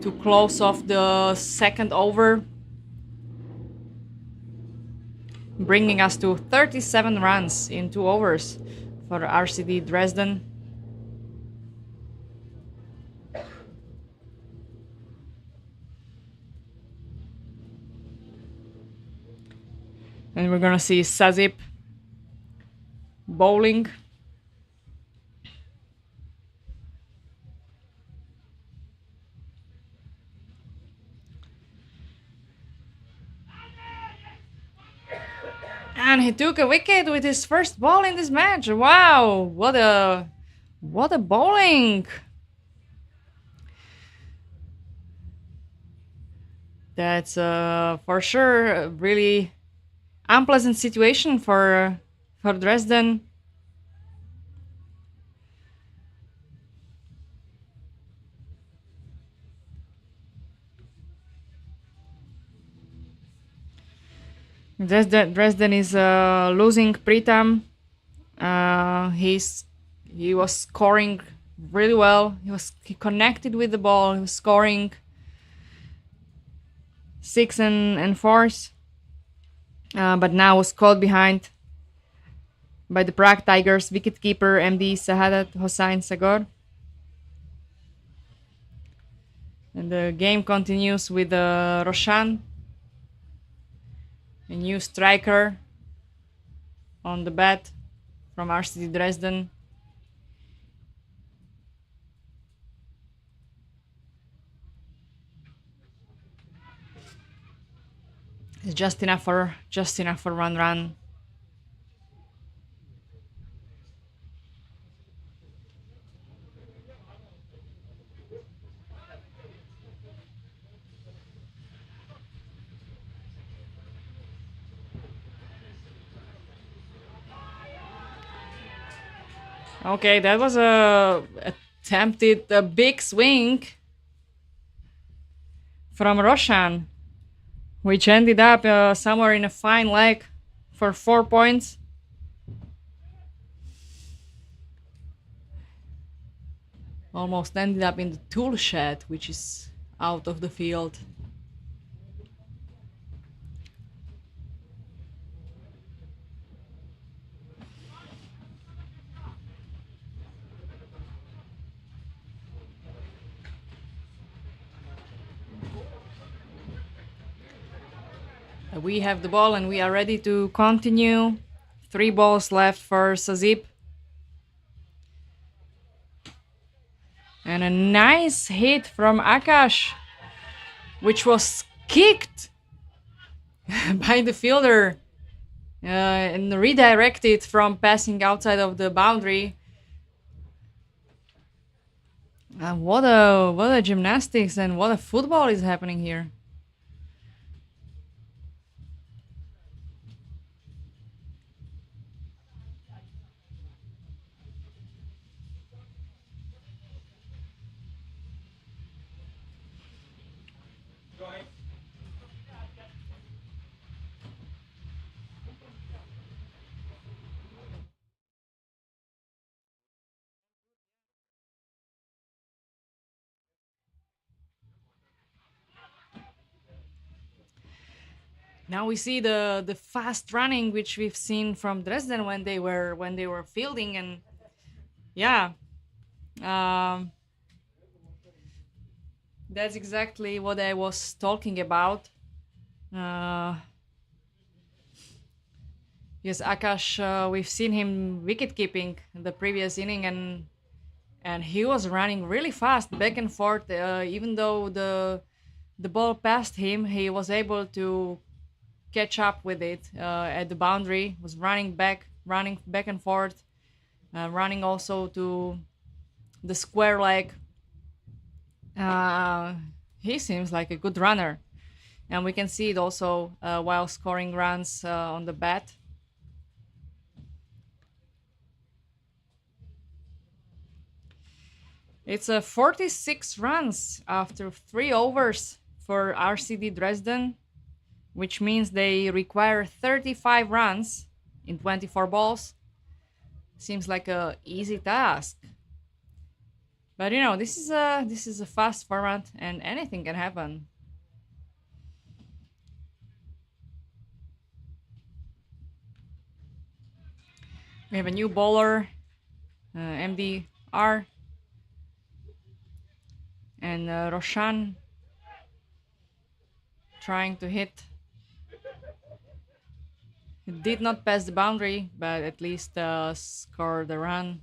to close off the second over, bringing us to 37 runs in 2 overs for RCD Dresden. And we're gonna see Sazip bowling. And he took a wicket with his first ball in this match. Wow, what a bowling! That's for sure a really unpleasant situation for Dresden. Dresden is losing Pritam. He was scoring really well. He connected with the ball. He was scoring 6 and 4s, but now was caught behind by the Prague Tigers wicketkeeper MD Sahadat Hossain Sagor. And the game continues with Roshan, a new striker on the bat from RCD Dresden. It's just enough for one run. Okay, that was attempted a big swing from Roshan, which ended up somewhere in a fine leg for 4 points. Almost ended up in the tool shed, which is out of the field. We have the ball and we are ready to continue. 3 balls left for Sazip. And a nice hit from Akash, which was kicked by the fielder and redirected from passing outside of the boundary. What a gymnastics and what a football is happening here. Now we see the fast running which we've seen from Dresden when they were fielding, and yeah, that's exactly what I was talking about. Yes, Akash, we've seen him wicket keeping the previous inning, and he was running really fast back and forth. Even though the ball passed him, he was able to catch up with it at the boundary. Was running back and forth, running also to the square leg. Uh, he seems like a good runner, and we can see it also while scoring runs on the bat. It's a 46 runs after 3 overs for RCD Dresden, which means they require 35 runs in 24 balls. Seems like a easy task. But you know, this is a fast format and anything can happen. We have a new bowler, MDR, and Roshan trying to hit. He did not pass the boundary, but at least scored a run.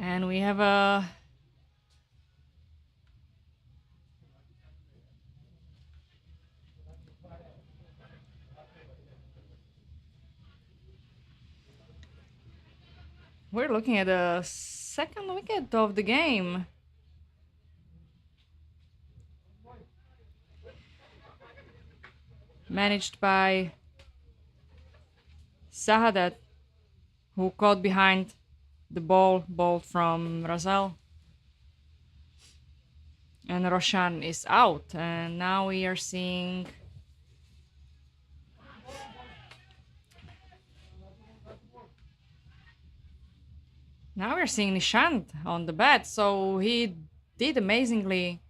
And we have a we're looking at the second wicket of the game. Managed by Sahadat, who caught behind the ball from Razel. And Roshan is out. And now we are seeing Nishant on the bat. So he did amazingly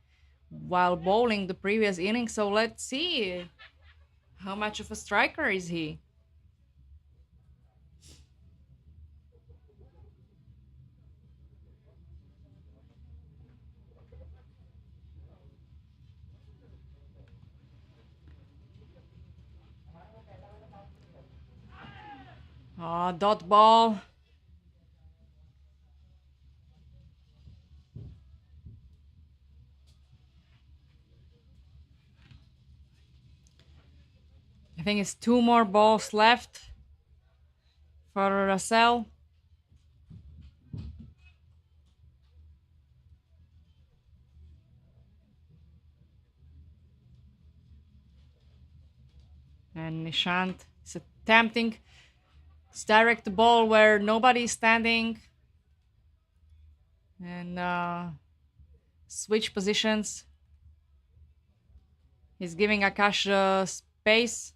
while bowling the previous inning. So let's see how much of a striker is he. Dot ball. I think it's 2 more balls left for Russell. And Nishant is attempting to direct the ball where nobody is standing. And switch positions. He's giving Akash space.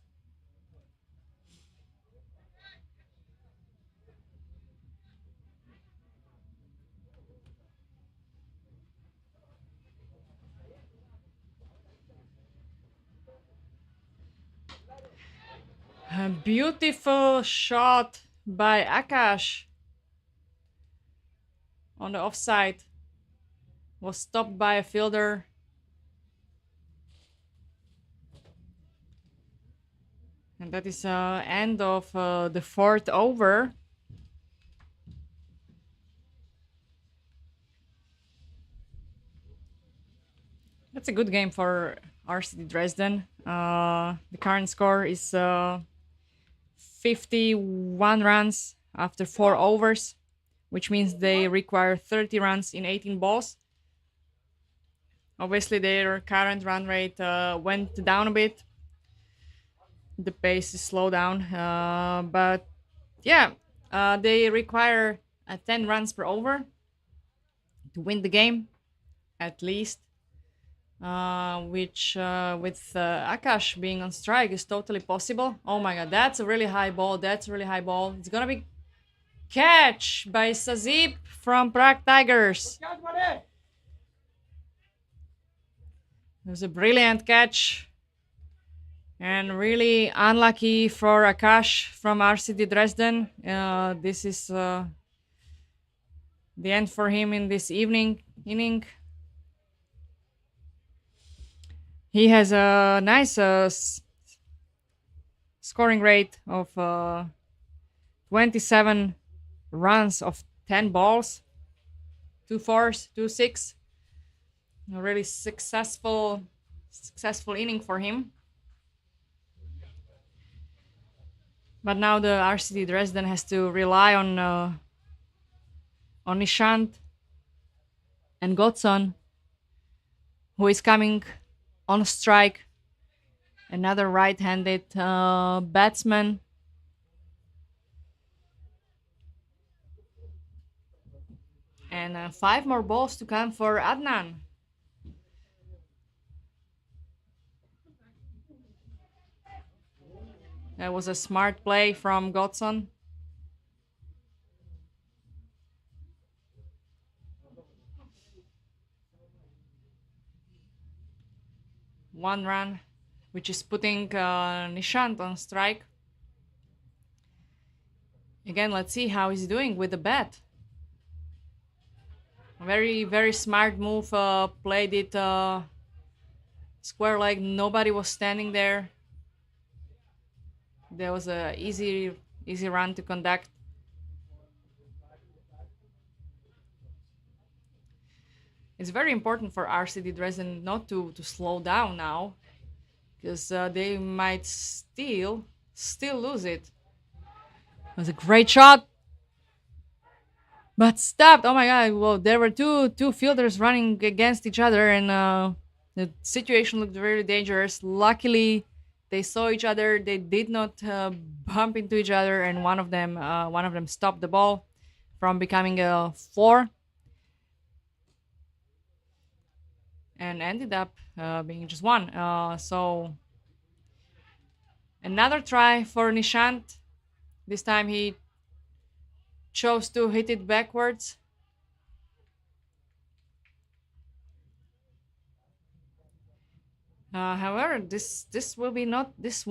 A beautiful shot by Akash on the offside. Was stopped by a fielder. And that is end of the 4th over. That's a good game for RCD Dresden. The current score is 51 runs after 4 overs, which means they require 30 runs in 18 balls. Obviously, their current run rate went down a bit. The pace is slowed down, but yeah, they require 10 runs per over to win the game, at least. Which with Akash being on strike is totally possible. Oh my god, that's a really high ball. That's a really high ball. It's gonna be catch by Sazip from Prague Tigers. It was a brilliant catch. And really unlucky for Akash from RCD Dresden. This is the end for him in this inning. He has a nice scoring rate of 27 runs of 10 balls, 2 fours, 2 6. A really successful inning for him. But now the RCD Dresden has to rely on Nishant and Godson, who is coming on strike. Another right-handed batsman. And 5 more balls to come for Adnan. That was a smart play from Godson. One run, which is putting Nishant on strike. Again, let's see how he's doing with the bat. Very, very smart move. Played it square leg. Nobody was standing there. There was a easy run to conduct. It's very important for RCD Dresden not to slow down now, because they might still lose it. It was a great shot, but stopped. Oh my god! Well, there were two fielders running against each other, and the situation looked very dangerous. Luckily, they saw each other. They did not bump into each other, and one of them stopped the ball from becoming a 4. And ended up being just 1. So another try for Nishant. This time he chose to hit it backwards. However, this won't be enough. It's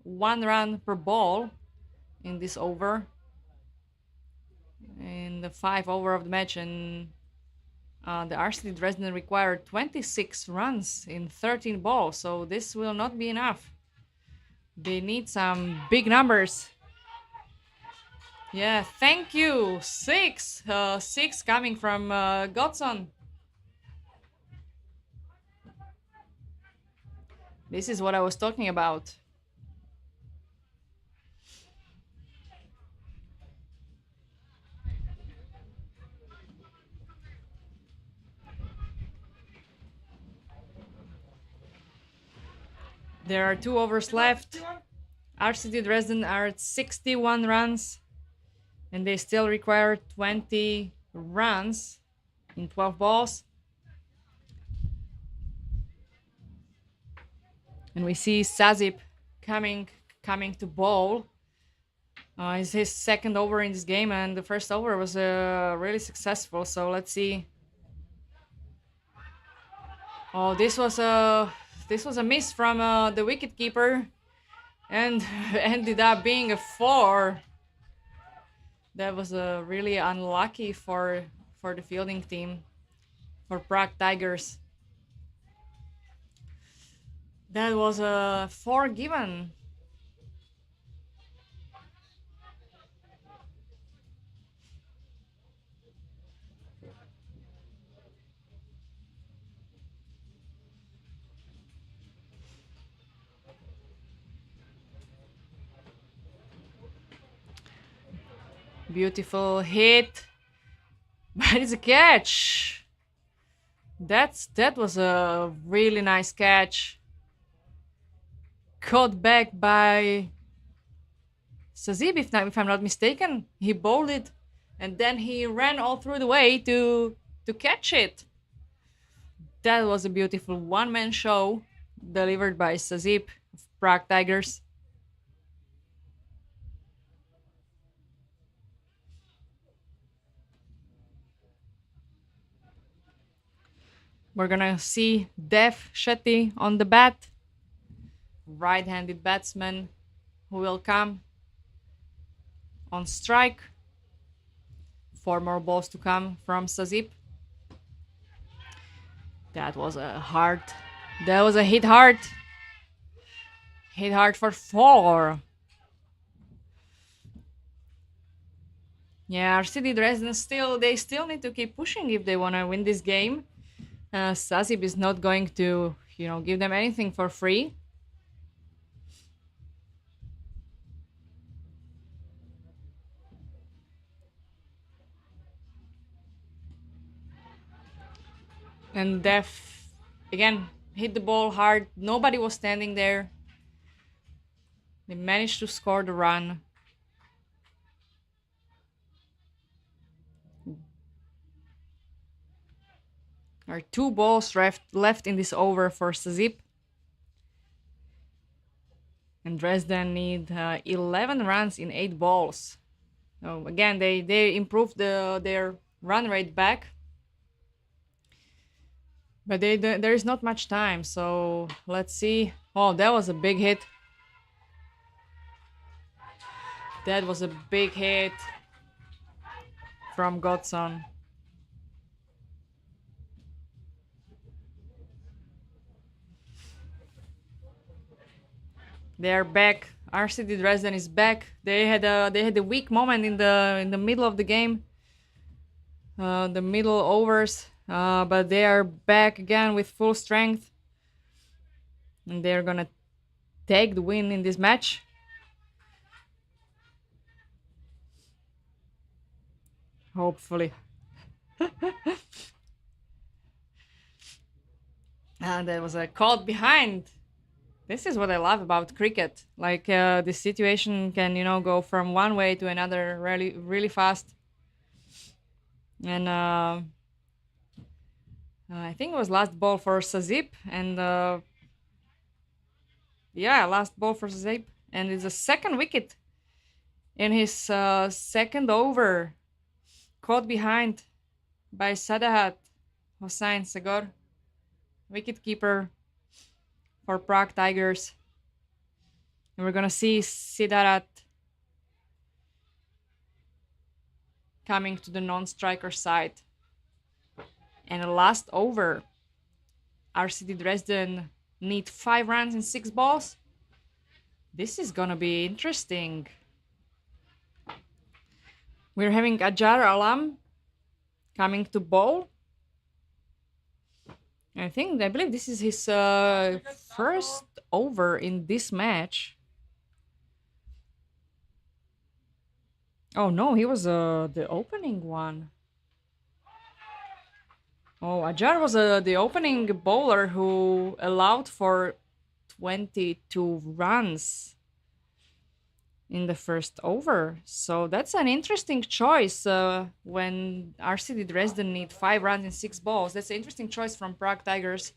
1 run per ball in this over, in the 5 over of the match, and the RCD Dresden required 26 runs in 13 balls, so this will not be enough. They need some big numbers. Yeah, thank you. 6 coming from Godson. This is what I was talking about. There are 2 overs left. RCD Dresden are at 61 runs, and they still require 20 runs in 12 balls. And we see Sazip coming to bowl. It's his 2nd over in this game, and the first over was really successful. So let's see. Oh, this was a miss from the wicketkeeper, and ended up being a 4. That was really unlucky for the fielding team, for Prague Tigers. That was a 4 given. Beautiful hit. But it's a catch. That was a really nice catch. Caught back by Sazib, if I'm not mistaken. He bowled it, and then he ran all through the way to catch it. That was a beautiful one-man show delivered by Sazib of Prague Tigers. We're gonna see Dev Shetty on the bat, right-handed batsman who will come on strike. 4 more balls to come from Sazib. That was a hit hard. Hit hard for 4. Yeah, RCD Dresden still need to keep pushing if they want to win this game. Sazib is not going to, give them anything for free. And Def, again, hit the ball hard. Nobody was standing there. They managed to score the run. There are 2 balls left in this over for Sazib. And Dresden need 11 runs in 8 balls. So again, they improved their run rate back. But there is not much time, so let's see. Oh, that was a big hit. That was a big hit from Godson. They're back. RCD Dresden is back. They had a weak moment in the middle of the game, the middle overs, but they are back again with full strength, and they're gonna take the win in this match. Hopefully. And there was a caught behind. This is what I love about cricket. Like this situation can, go from one way to another really, really fast. And I think it was last ball for Sazib, and last ball for Sazib, and it's a second wicket in his second over, caught behind by Sadahat Hossain Sagor, wicketkeeper for Prague Tigers. And we're gonna see Sidarat coming to the non-striker side. And the last over, RCD Dresden need 5 runs in 6 balls. This is gonna be interesting. We're having Ajar Alam coming to bowl. I believe this is his first over in this match. Oh no, he was the opening one. Oh, Ajar was the opening bowler who allowed for 22 runs in the first over. So that's an interesting choice when RCD Dresden need 5 runs in 6 balls. That's an interesting choice from Prague Tigers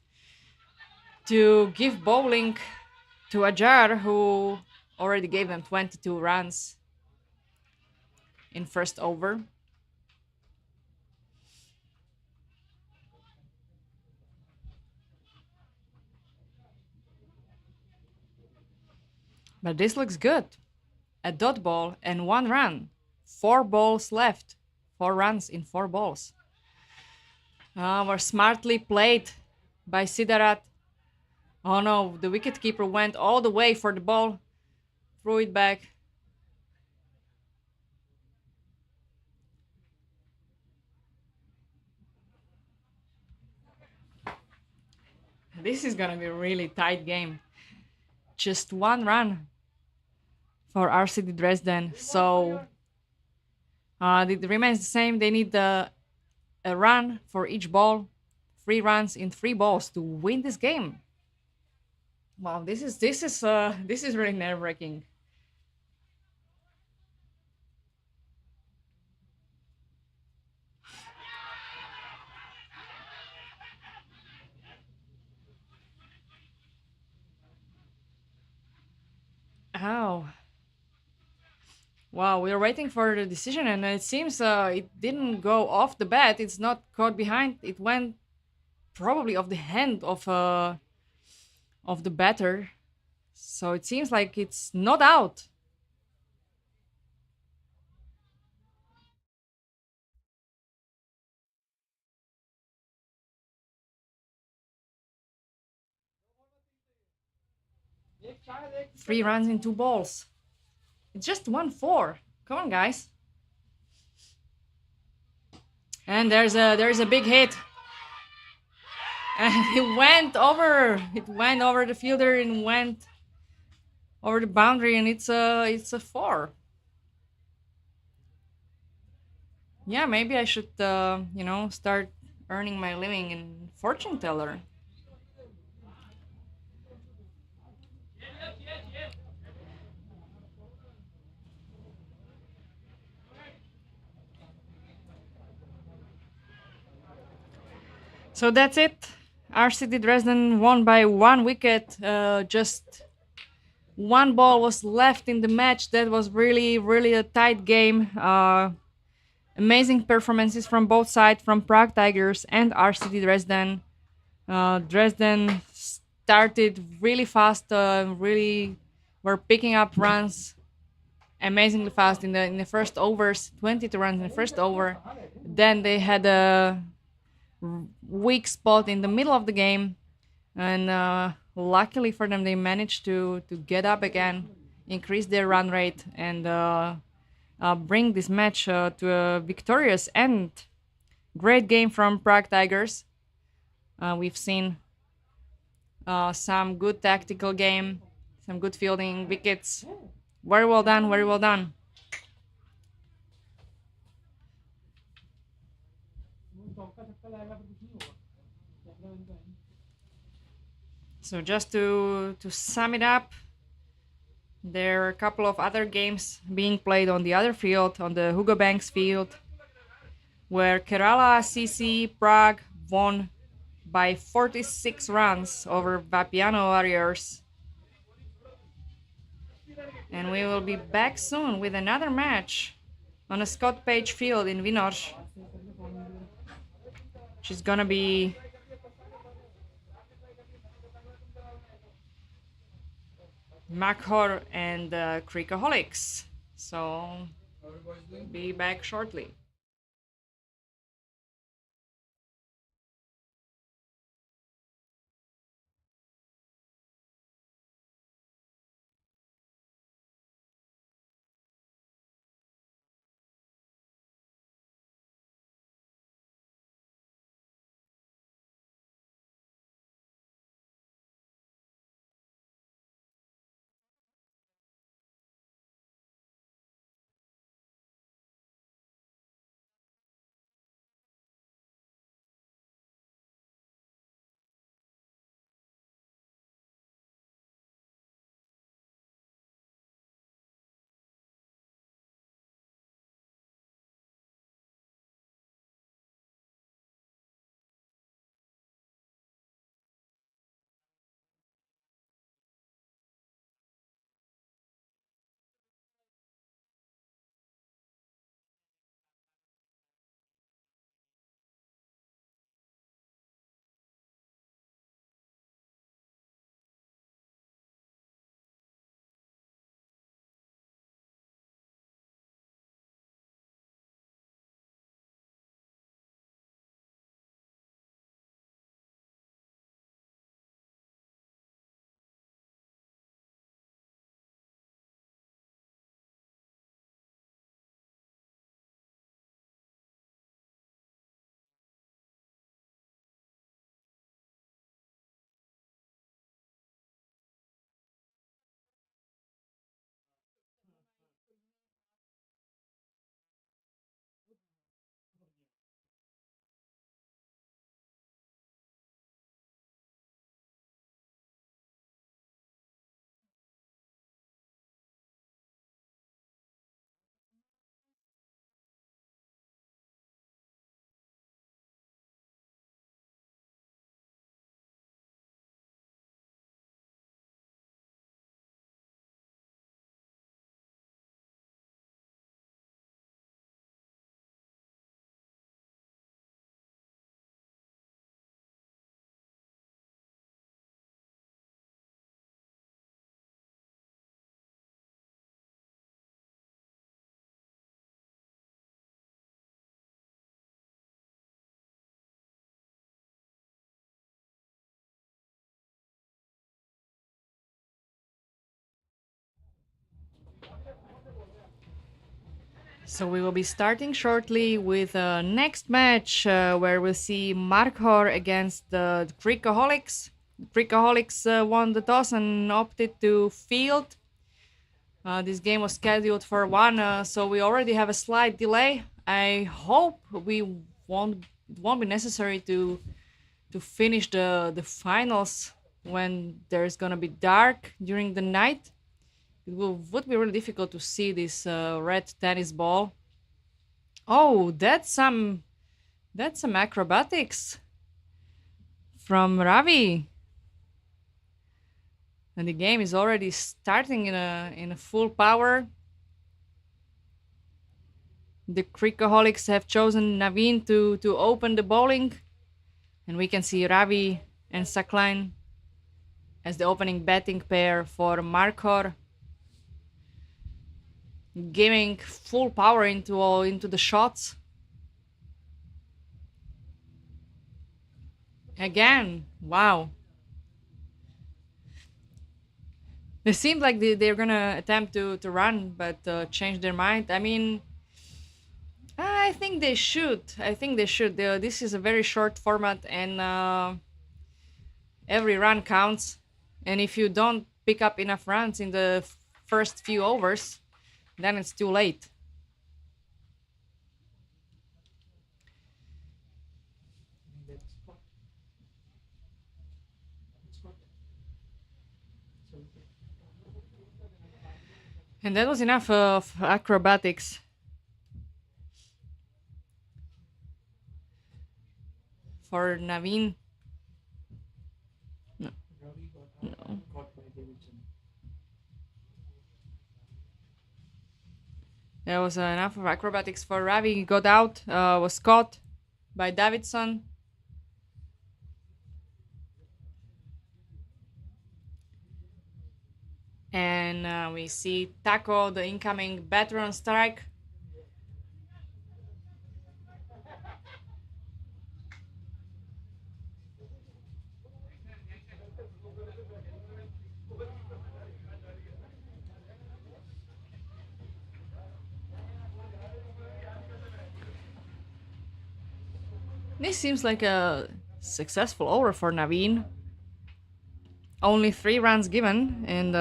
to give bowling to Ajar, who already gave them 22 runs in first over. But this looks good. A dot ball and 1 run. 4 balls left. 4 runs in 4 balls. Were smartly played by Sidarat. Oh no, the wicketkeeper went all the way for the ball. Threw it back. This is gonna be a really tight game. Just 1 run for RCD Dresden. So It remains the same. They need a run for each ball, 3 runs in 3 balls to win this game. Wow, this is really nerve wracking. Oh, wow, we're waiting for the decision, and it seems it didn't go off the bat. It's not caught behind. It went probably off the hand of the batter. So it seems like it's not out. 3 runs in 2 balls. It's just 1-4. Come on, guys. And there's a big hit. And it went over. It went over the fielder and went over the boundary, and it's a 4. Yeah, maybe I should start earning my living in fortune teller. So that's it. RCD Dresden won by 1 wicket. Just 1 ball was left in the match. That was really, really a tight game. Amazing performances from both sides, from Prague Tigers and RCD Dresden. Dresden started really fast. Really were picking up runs amazingly fast in the first overs. 22 runs in the first over. Then they had a weak spot in the middle of the game, and luckily for them, they managed to get up again, increase their run rate, and bring this match to a victorious end. Great game from Prague Tigers. We've seen some good tactical game, some good fielding, wickets. Very well done, very well done. So just to sum it up, there are a couple of other games being played on the other field, on the Hugo Banks field, where Kerala CC Prague won by 46 runs over Vapiano Warriors. And we will be back soon with another match on a Scott Page field in Vinorsh, which is gonna be Makhor and Cricahholics. So be back shortly. So we will be starting shortly with next match where we'll see Markhor against the Cricahholics. Cricahholics won the toss and opted to field. This game was scheduled for 1, so we already have a slight delay. I hope it won't be necessary to finish the finals when there's gonna be dark during the night. Would be really difficult to see this red tennis ball. Oh, that's some acrobatics from Ravi. And the game is already starting in a full power. The Cricahholics have chosen Naveen to open the bowling. And we can see Ravi and Sakline as the opening batting pair for Markhor, giving full power into the shots. Again, wow. They seem like they're gonna attempt to run, but change their mind. I mean, I think they should. I think they should. This is a very short format, and every run counts. And if you don't pick up enough runs in the first few overs, then it's too late. That's spot. Spot. So And that was enough of acrobatics for Naveen. Ravi got No. caught by Davidson. There was enough of acrobatics for Ravi. He got out, was caught by Davidson. And we see Taco, the incoming batter on strike. This seems like a successful over for Naveen. Only 3 runs given and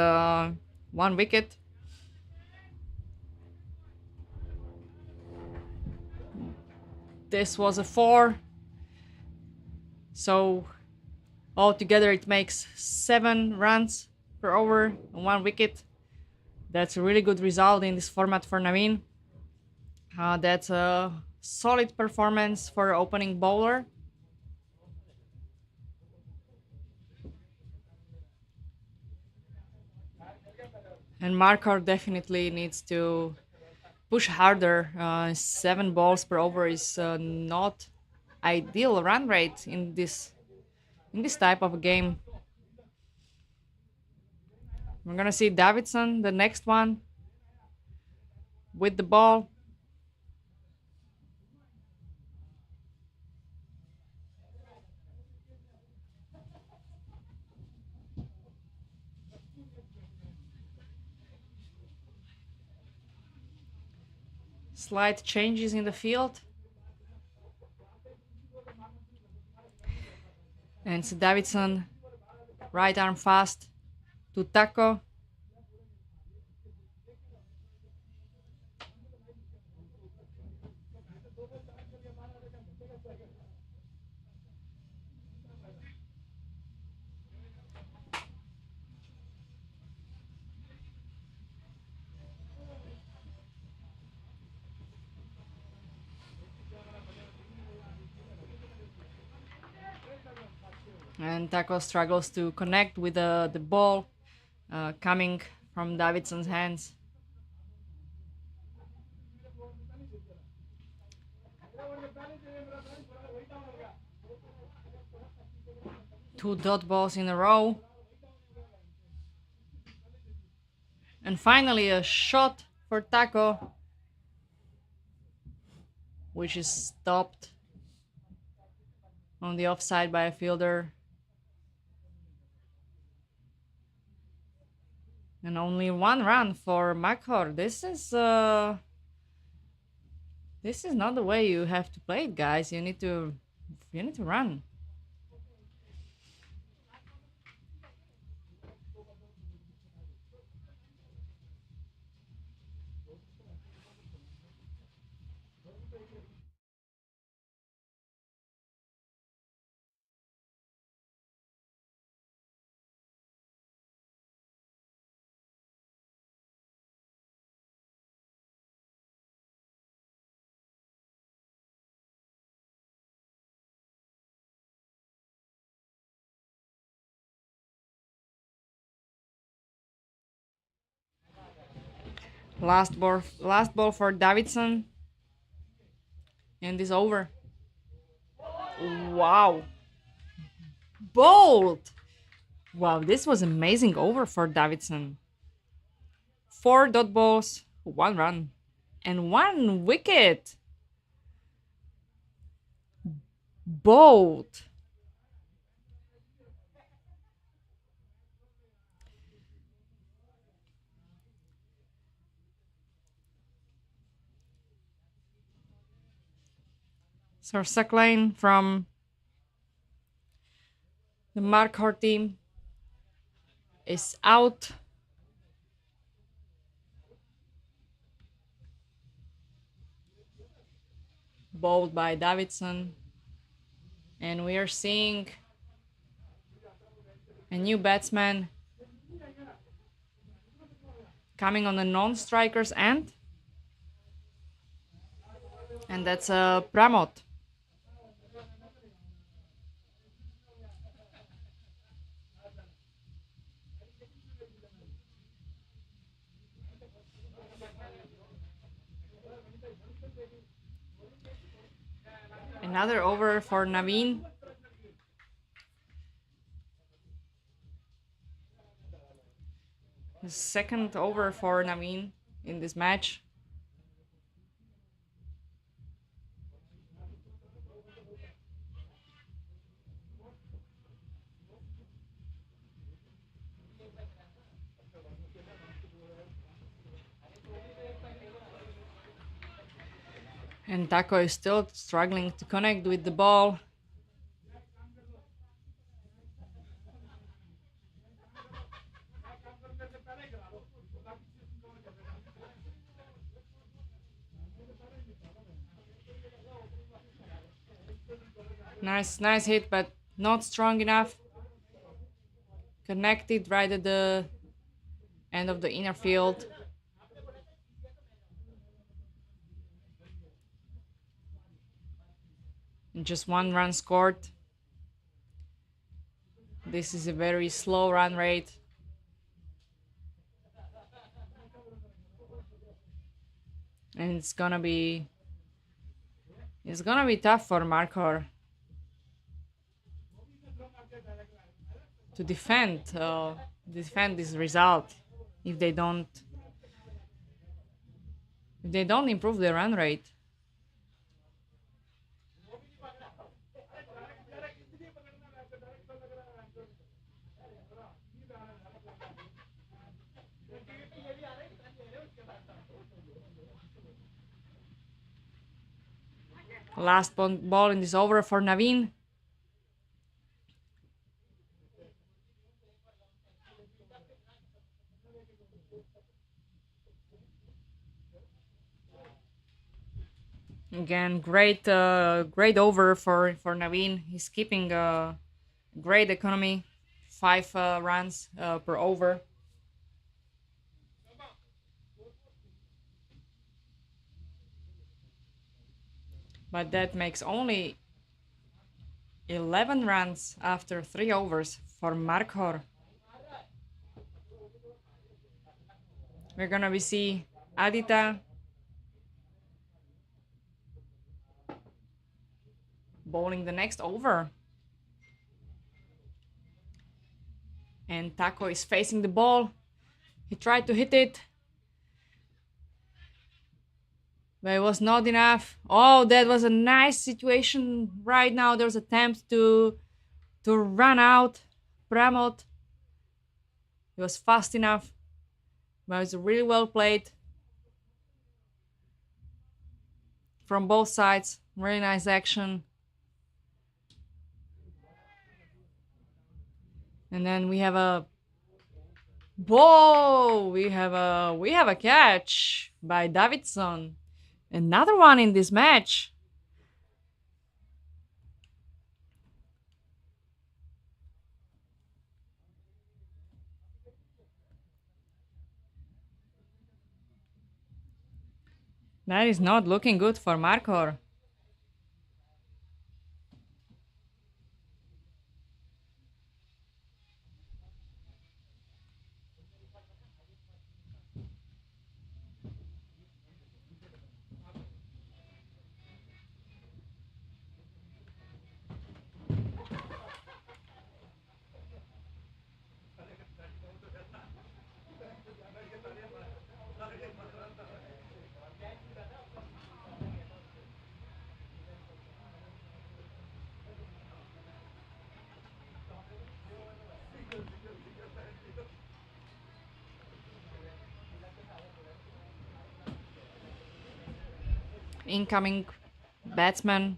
1 wicket. This was a 4. So altogether it makes 7 runs per over and 1 wicket. That's a really good result in this format for Naveen. That's a solid performance for opening bowler. And Markhor definitely needs to push harder. 7 balls per over is not ideal run rate in this type of a game. We're gonna see Davidson, the next one, with the ball. Slight changes in the field. And so Davidson, right arm fast to Taco. And Taco struggles to connect with the ball coming from Davidson's hands. 2 dot balls in a row. And finally a shot for Taco, which is stopped on the offside by a fielder. And only 1 run for Markhor. This is This is not the way you have to play it, guys. You need to run. Last ball for Davidson. And it's over. Wow. Bold. Wow, this was amazing over for Davidson. 4 dot balls, 1 run, and 1 wicket. Bold. So Sucklane from the Markhor team is out. Bowled by Davidson. And we are seeing a new batsman coming on the non-strikers end. And that's Pramod. Another over for Naveen. The second over for Naveen in this match. And Taco is still struggling to connect with the ball. Nice hit, but not strong enough. Connected right at the end of the inner field. And just 1 run scored. This is a very slow run rate. And it's gonna be tough for Markhor to defend this result if they don't improve their run rate. Last ball in this over for Naveen. Again, great over for Naveen. He's keeping a great economy, 5 runs per over. But that makes only 11 runs after 3 overs for Markhor. We're gonna see Adita bowling the next over. And Taco is facing the ball. He tried to hit it, but it was not enough. Oh, that was a nice situation right now. There's attempt to run out Pramod. It was fast enough, but it was really well played from both sides. Really nice action. And then we have a whoa! We have a catch by Davidson. Another one in this match. That is not looking good for Markor. Incoming batsman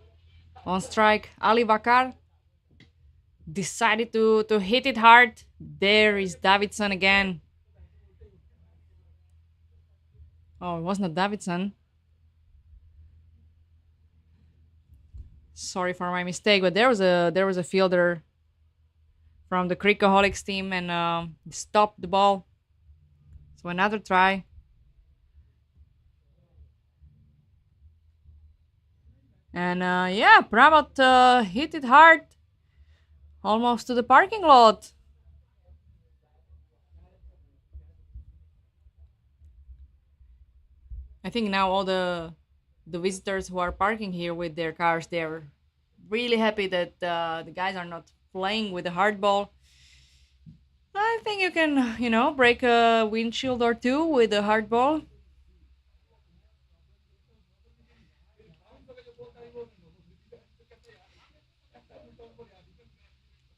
on strike. Ali Bakar decided to hit it hard. There is Davidson again. Oh, it was not Davidson. Sorry for my mistake, but there was a fielder from the Cricahholics team and stopped the ball. So another try. And yeah, Pramod hit it hard, almost to the parking lot. I think now all the visitors who are parking here with their cars, they're really happy that the guys are not playing with a hard ball. I think you can, break a windshield or two with a hard ball.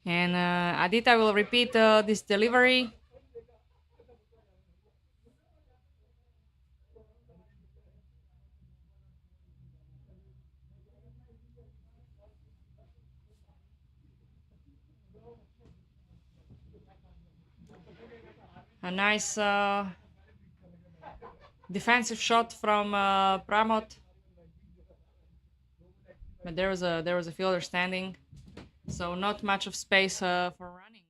And Adita will repeat this delivery. A nice defensive shot from Pramod. But there was a fielder standing, so not much of space for running.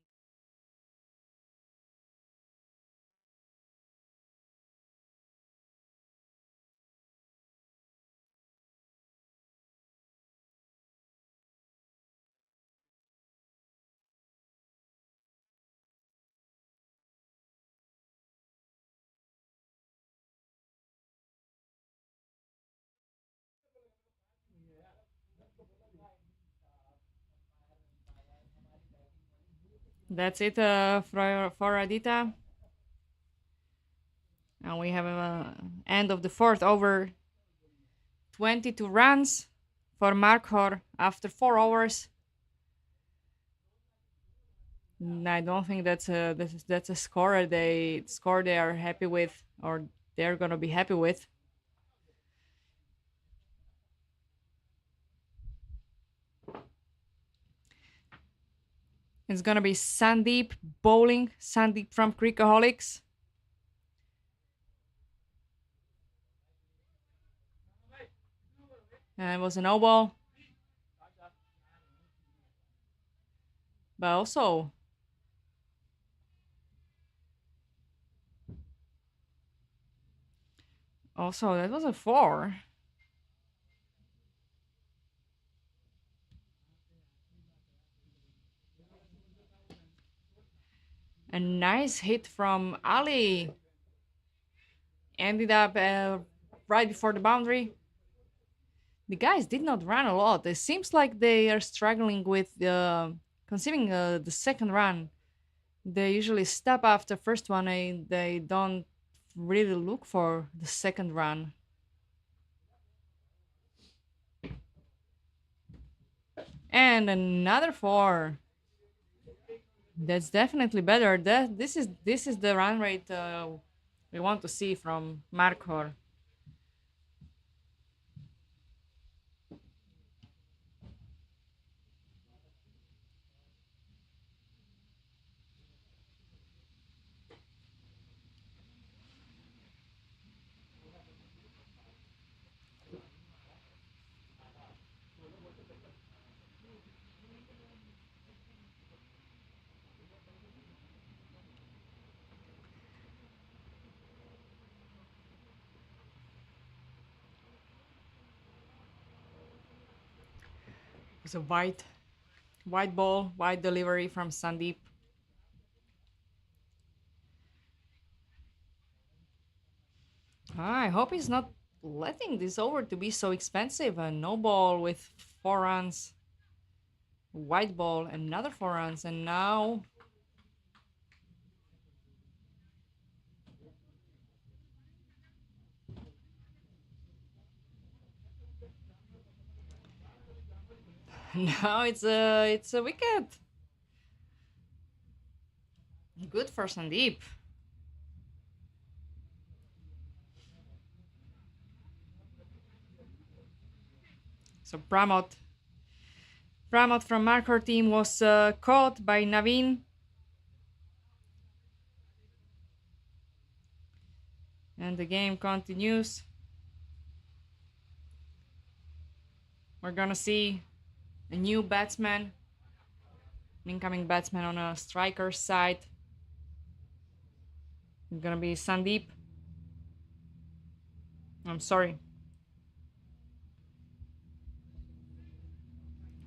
That's it for Adita. And we have end of the fourth over. 22 runs for Markhor after 4 overs. I don't think that's a score they are happy with, or they're gonna be happy with. It's gonna be Sandeep bowling. Sandeep from Cricahholics. And it was a no ball. But also that was a 4. A nice hit from Ali. Ended up right before the boundary. The guys did not run a lot. It seems like they are struggling with conceiving the second run. They usually stop after first one and they don't really look for the second run. And another 4. That's definitely better. This is the run rate we want to see from Markhor. It's a white ball, white delivery from Sandeep. I hope he's not letting this over to be so expensive. A no ball with 4 runs, white ball, another 4 runs, and now now it's a wicket. Good for Sandeep. So Pramod from Markor team was caught by Naveen. And the game continues. We're gonna see a new batsman, an incoming batsman on a striker's side. It's gonna be Sandeep. I'm sorry.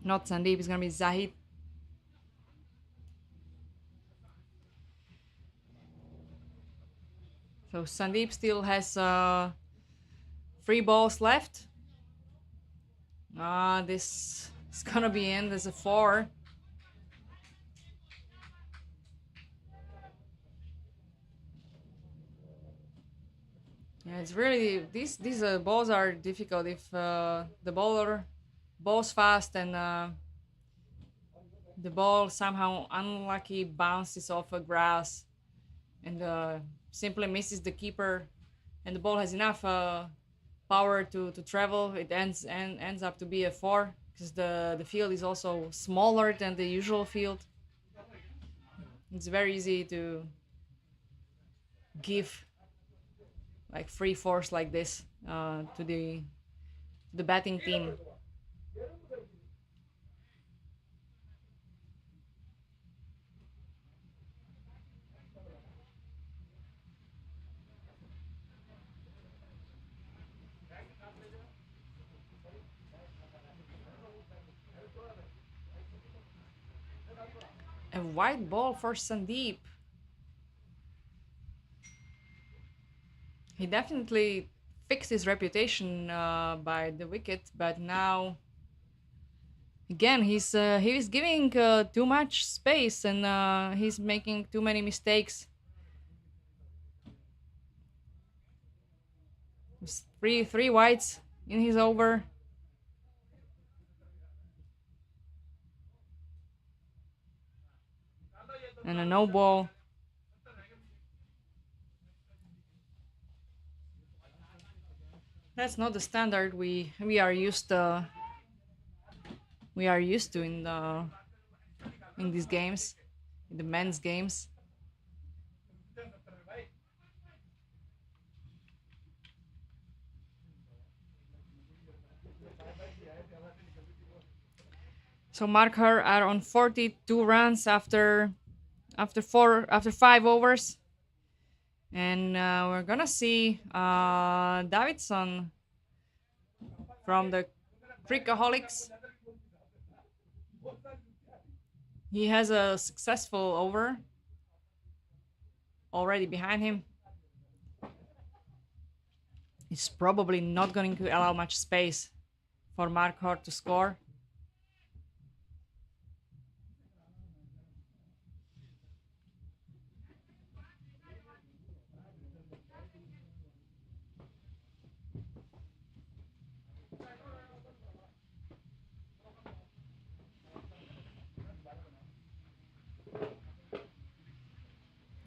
Not Sandeep, it's gonna be Zahid. So Sandeep still has 3 balls left. This is gonna be end as a 4. Yeah, it's really these balls are difficult if the bowler bowls fast and the ball somehow unlucky bounces off a grass and simply misses the keeper, and the ball has enough power to travel. It ends up to be a 4 because the field is also smaller than the usual field. It's very easy to give like free force like this to the batting team. A white ball for Sandeep. He definitely fixed his reputation by the wicket, but now again he's giving too much space and he's making too many mistakes. There's three whites in his over. And a no ball. That's not the standard we are used to. We are used to in these games, in the men's games. So Markar are on 42 runs after 5 overs. And we're gonna see Davidson from the Cricahholics. He has a successful over already behind him. He's probably not going to allow much space for Markar to score.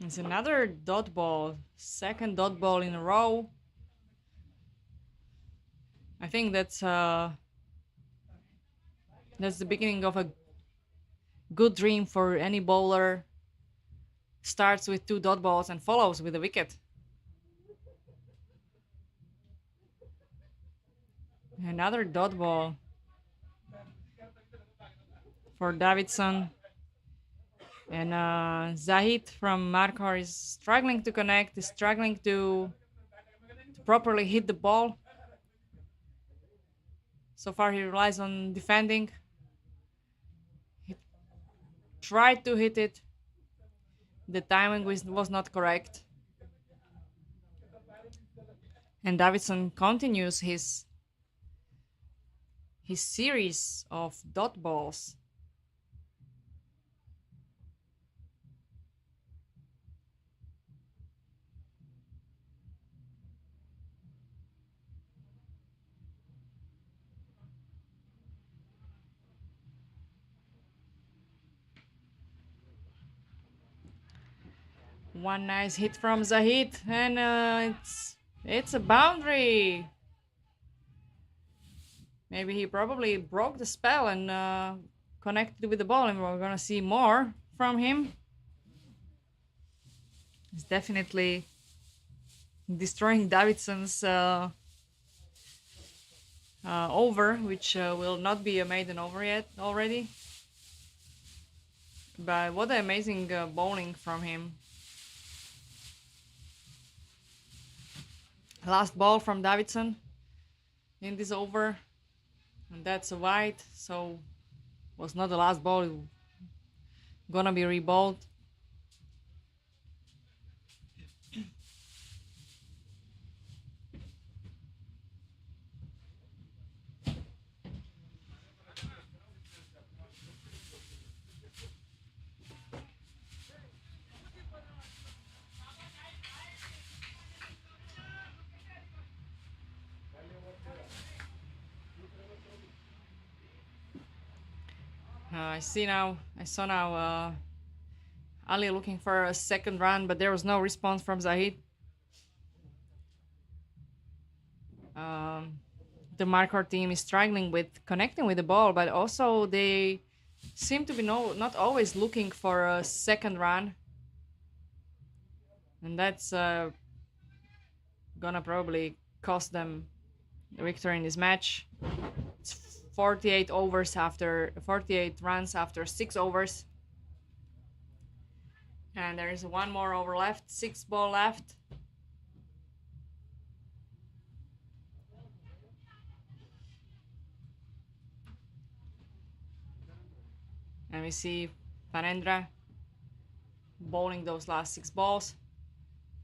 It's another dot ball, second dot ball in a row. I think that's the beginning of a good dream for any bowler. Starts with 2 dot balls and follows with a wicket. Another dot ball for Davidson. And Zahid from Markar is struggling to connect, is struggling to properly hit the ball. So far he relies on defending. tried to hit it. The timing was not correct. And Davidson continues his series of dot balls. One nice hit from Zahid, and it's a boundary. Maybe he probably broke the spell and connected with the ball, and we're gonna see more from him. It's definitely destroying Davidson's over, which will not be a maiden over yet already. But what an amazing bowling from him. Last ball from Davidson in this over, and that's a wide, so was not the last ball, gonna be rebowled. I saw now Ali looking for a second run, but there was no response from Zahid. The Markor team is struggling with connecting with the ball, but also they seem to be not always looking for a second run. And that's gonna probably cost them the victory in this match. It's 48 runs after 6 overs. And there is one more over left, 6 ball left. And we see Panendra bowling those last 6 balls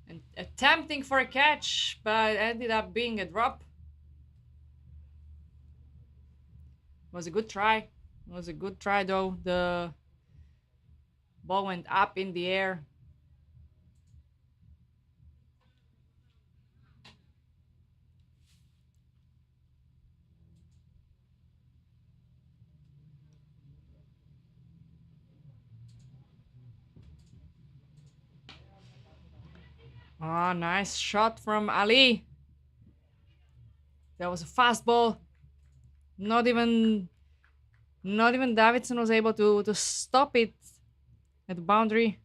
and attempting for a catch, but ended up being a drop. Was a good try. Though. The ball went up in the air. Oh, nice shot from Ali. That was a fast ball. Not even Davidson was able to stop it at the boundary.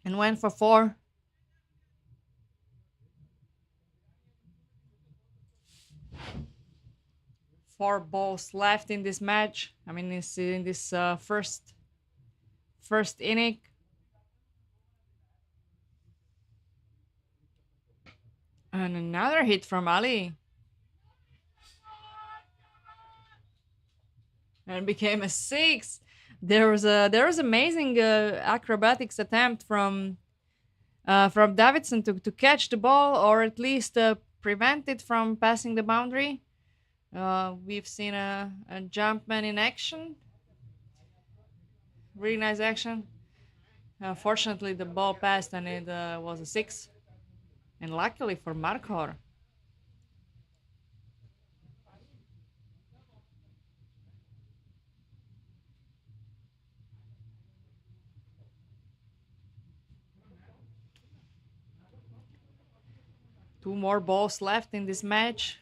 And went for 4. Four balls left in this match. I mean, it's in this first inning. And another hit from Ali. And became a 6. There was amazing acrobatics attempt from Davidson to catch the ball, or at least prevent it from passing the boundary. We've seen a Jumpman in action. Really nice action. Fortunately, the ball passed and it was a 6. And luckily for Markor. Two more balls left in this match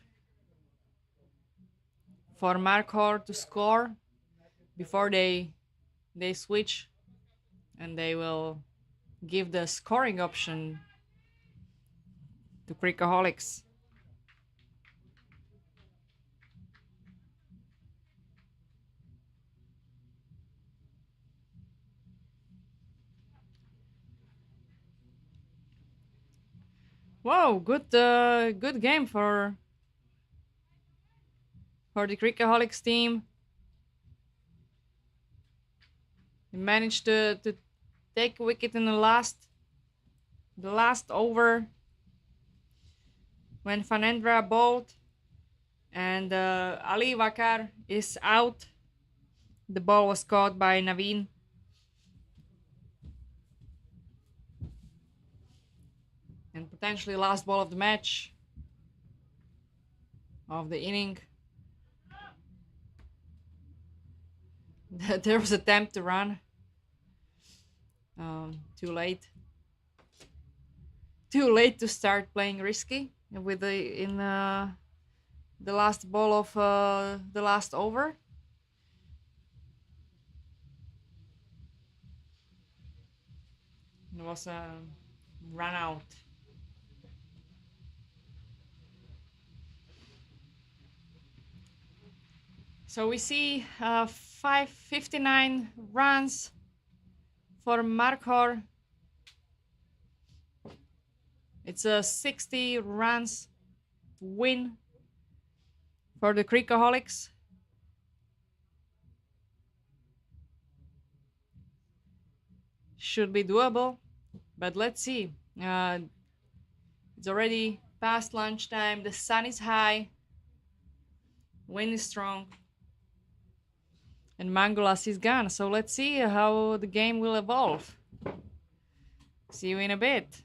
for Markor to score before they switch, and they will give the scoring option to Cricahholics. Whoa, good game for the Cricahholics team. He managed to take a wicket in the last over when Fanendra bowled and Ali Wakar is out. The ball was caught by Naveen. And potentially last ball of the match, of the inning. There was an attempt to run. Too late. Too late to start playing risky with the last ball of the last over. It was a run out. So we see 559 runs for Markhor. It's a 60 runs win for the Cricahholics. Should be doable, but let's see. It's already past lunchtime. The sun is high. Wind is strong. And Mangolas is gone. So let's see how the game will evolve. See you in a bit.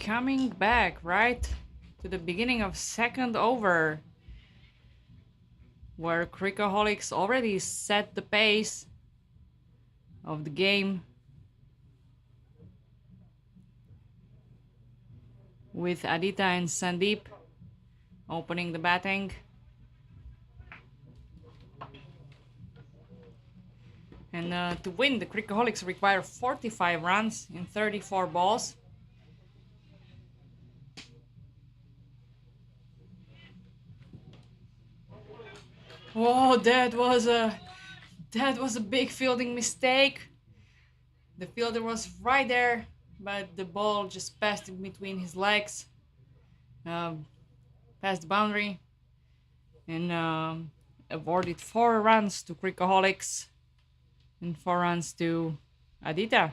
coming back right to the beginning of second over, where Cricahholics already set the pace of the game with Aditya and Sandeep opening the batting. And to win, the Cricahholics require 45 runs in 34 balls. Whoa, that was a big fielding mistake. The fielder was right there, but the ball just passed in between his legs, past the boundary, and awarded 4 runs to Cricahholics and 4 runs to Aditya.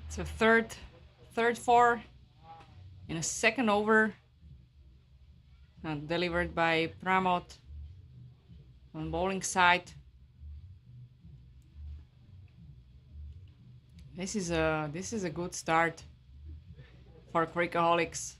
It's a third 4 in a second over, delivered by Pramod on bowling side. This is a good start for Cricahholics.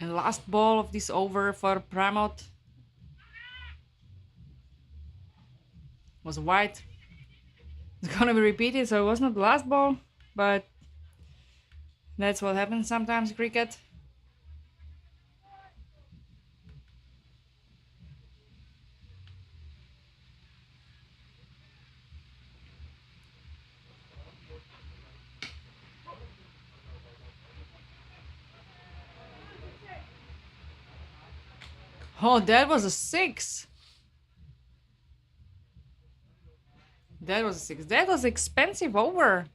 And last ball of this over for Pramod was wide. It's gonna be repeated, so it was not the last ball, but that's what happens sometimes in cricket. Oh, that was a 6. That was a 6. That was expensive over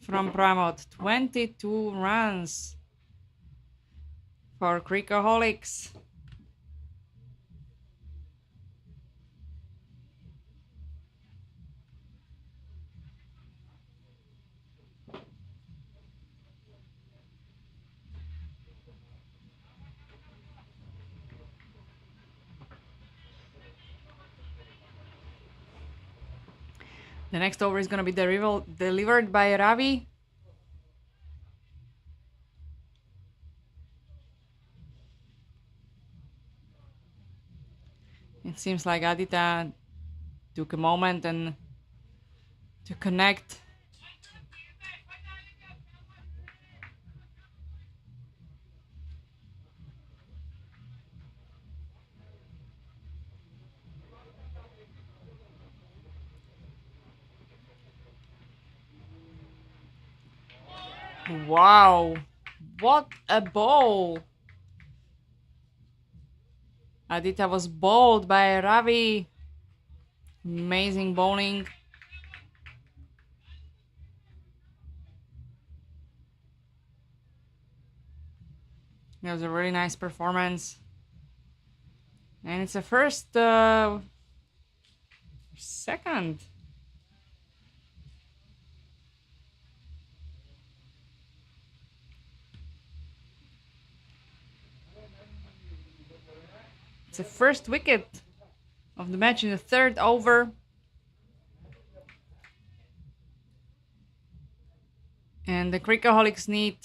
from Pramod. 22 runs for Cricahholics. The next over is going to be delivered by Ravi. It seems like Aditya took a moment and to connect. Wow, what a ball! Aditya was bowled by Ravi. Amazing bowling. It was a really nice performance. And it's a second. It's the first wicket of the match in the third over. And the Cricahholics need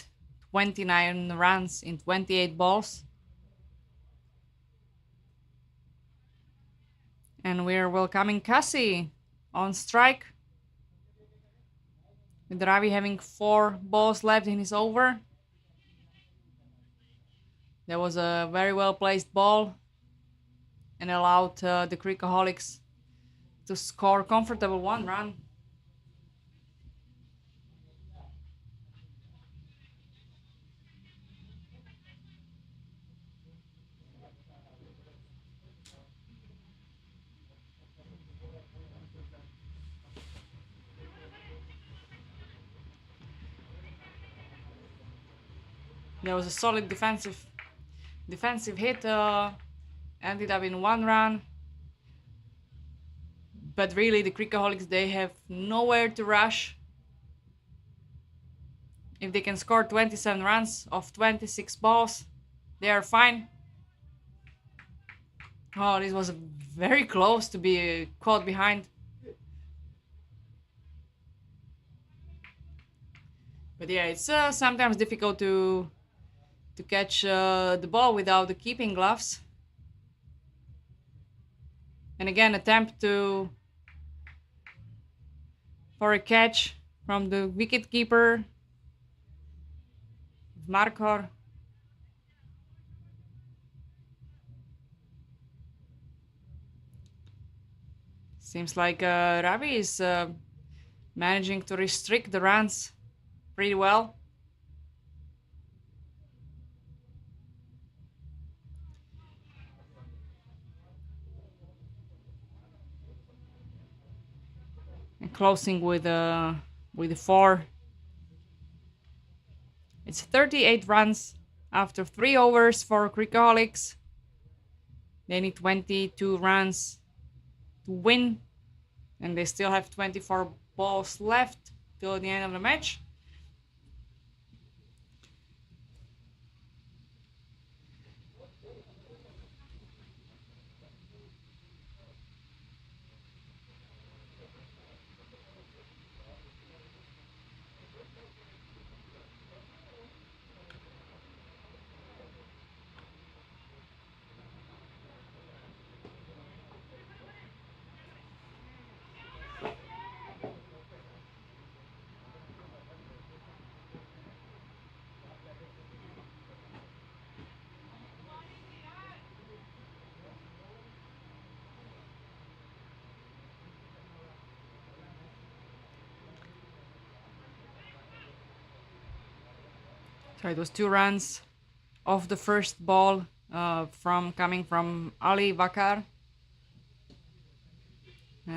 29 runs in 28 balls. And we're welcoming Cassie on strike, with Ravi having 4 balls left in his over. That was a very well placed ball and allowed the Cricahholics to score comfortable 1 run. There was a solid defensive hit, ended up in 1 run. But really, the Cricahholics, they have nowhere to rush. If they can score 27 runs off 26 balls, they are fine. Oh, this was very close to be caught behind. But yeah, it's sometimes difficult to catch the ball without the keeping gloves. And again, attempt for a catch from the wicket keeper, Markor. Seems like Ravi is managing to restrict the runs pretty well. And closing with the 4. It's 38 runs after 3 overs for Cricahholics. They need 22 runs to win, and they still have 24 balls left till the end of the match. So it was 2 runs off the first ball coming from Ali Vakar.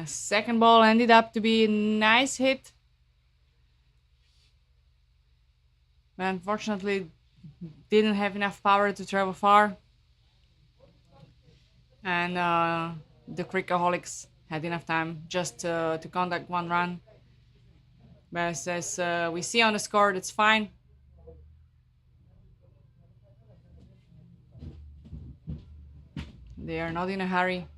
Second ball ended up to be a nice hit, but unfortunately didn't have enough power to travel far. And the Cricahholics had enough time just to conduct 1 run. But as we see on the score, that's fine. They are not in a hurry.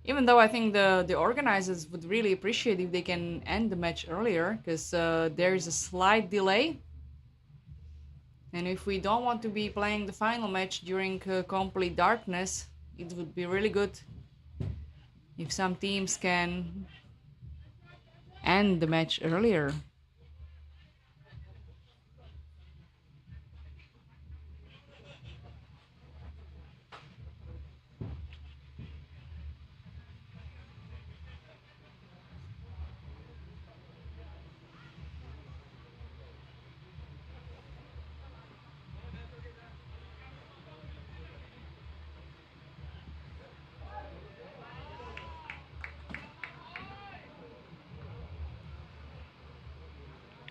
Even though I think the organizers would really appreciate if they can end the match earlier, because there is a slight delay. And if we don't want to be playing the final match during complete darkness, it would be really good if some teams can end the match earlier.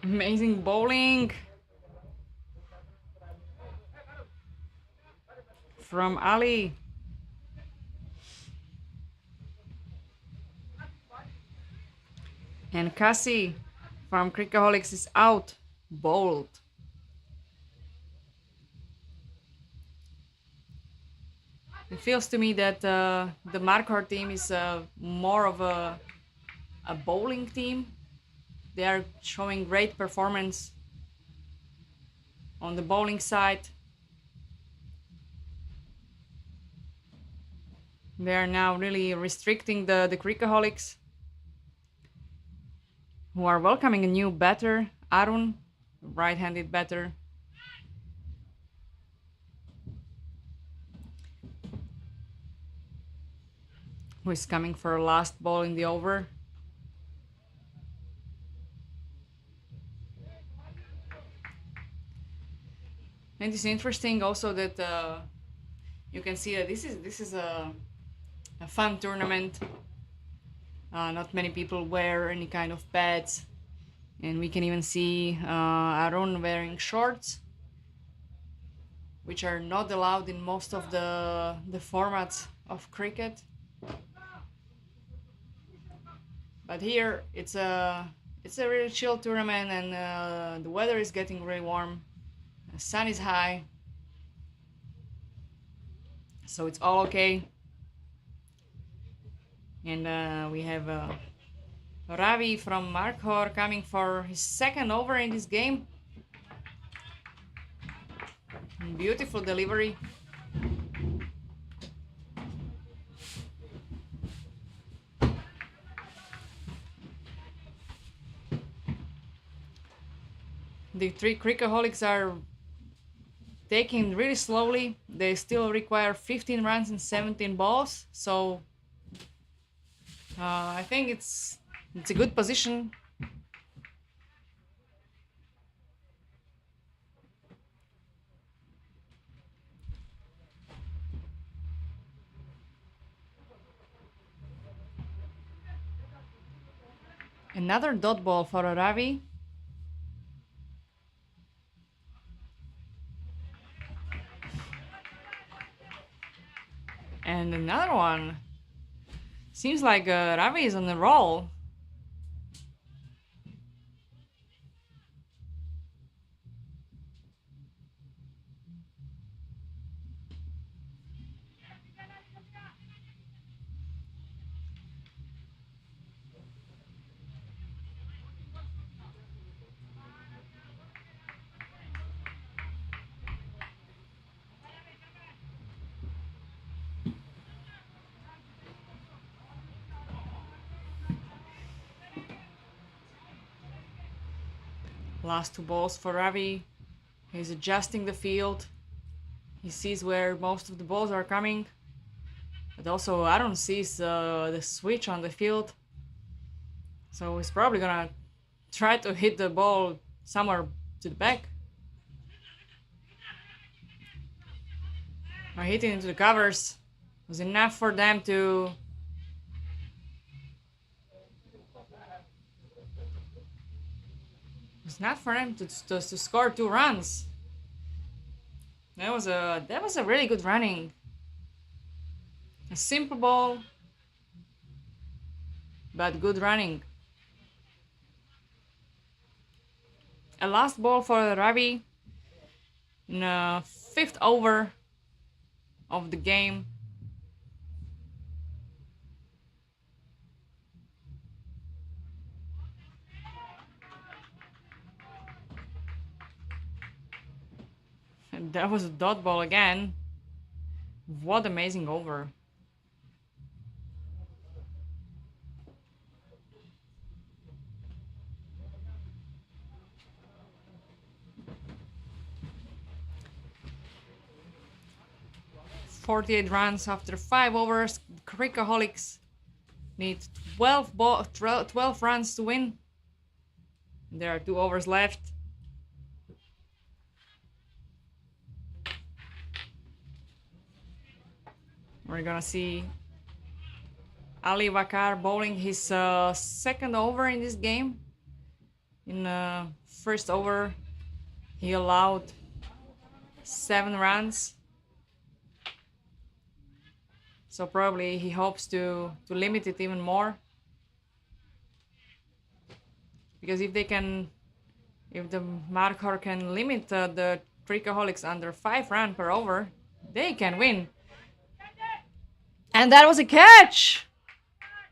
Amazing bowling from Ali. And Cassie from Cricahholics is out, bowled. It feels to me that the Markor team is more of a bowling team. They are showing great performance on the bowling side. They are now really restricting the Cricahholics, who are welcoming a new batter, Arun, right-handed batter. who is coming for a last ball in the over. And it's interesting also that you can see that this is a fun tournament. Not many people wear any kind of pads, and we can even see Aaron wearing shorts, which are not allowed in most of the formats of cricket. But here it's a really chill tournament, and the weather is getting really warm. The sun is high, so it's all okay. And we have Ravi from Markhor coming for his second over in this game. Beautiful delivery. The three Cricahholics are taking really slowly. They still require 15 runs in 17 balls, so I think it's a good position. Another dot ball for Ravi. And another one. Seems like Ravi is on a roll. Last two balls for Ravi. He's adjusting the field. He sees where most of the balls are coming. But also Aaron sees the switch on the field. So he's probably gonna try to hit the ball somewhere to the back. Or hitting into the covers was enough for them to It's not for him to score 2 runs. That was a really good running. A simple ball, but good running. A last ball for Ravi in the 5th over of the game. And that was a dot ball again. What amazing over. "48 runs after 5 overs. Cricahholics need 12 runs to win. There are 2 overs left. We're gonna see Ali Wakar bowling his second over in this game. In the first over, he allowed 7 runs. So probably he hopes to limit it even more. Because if the Markhor can limit the Cricahholics under 5 runs per over, they can win. And that was a catch!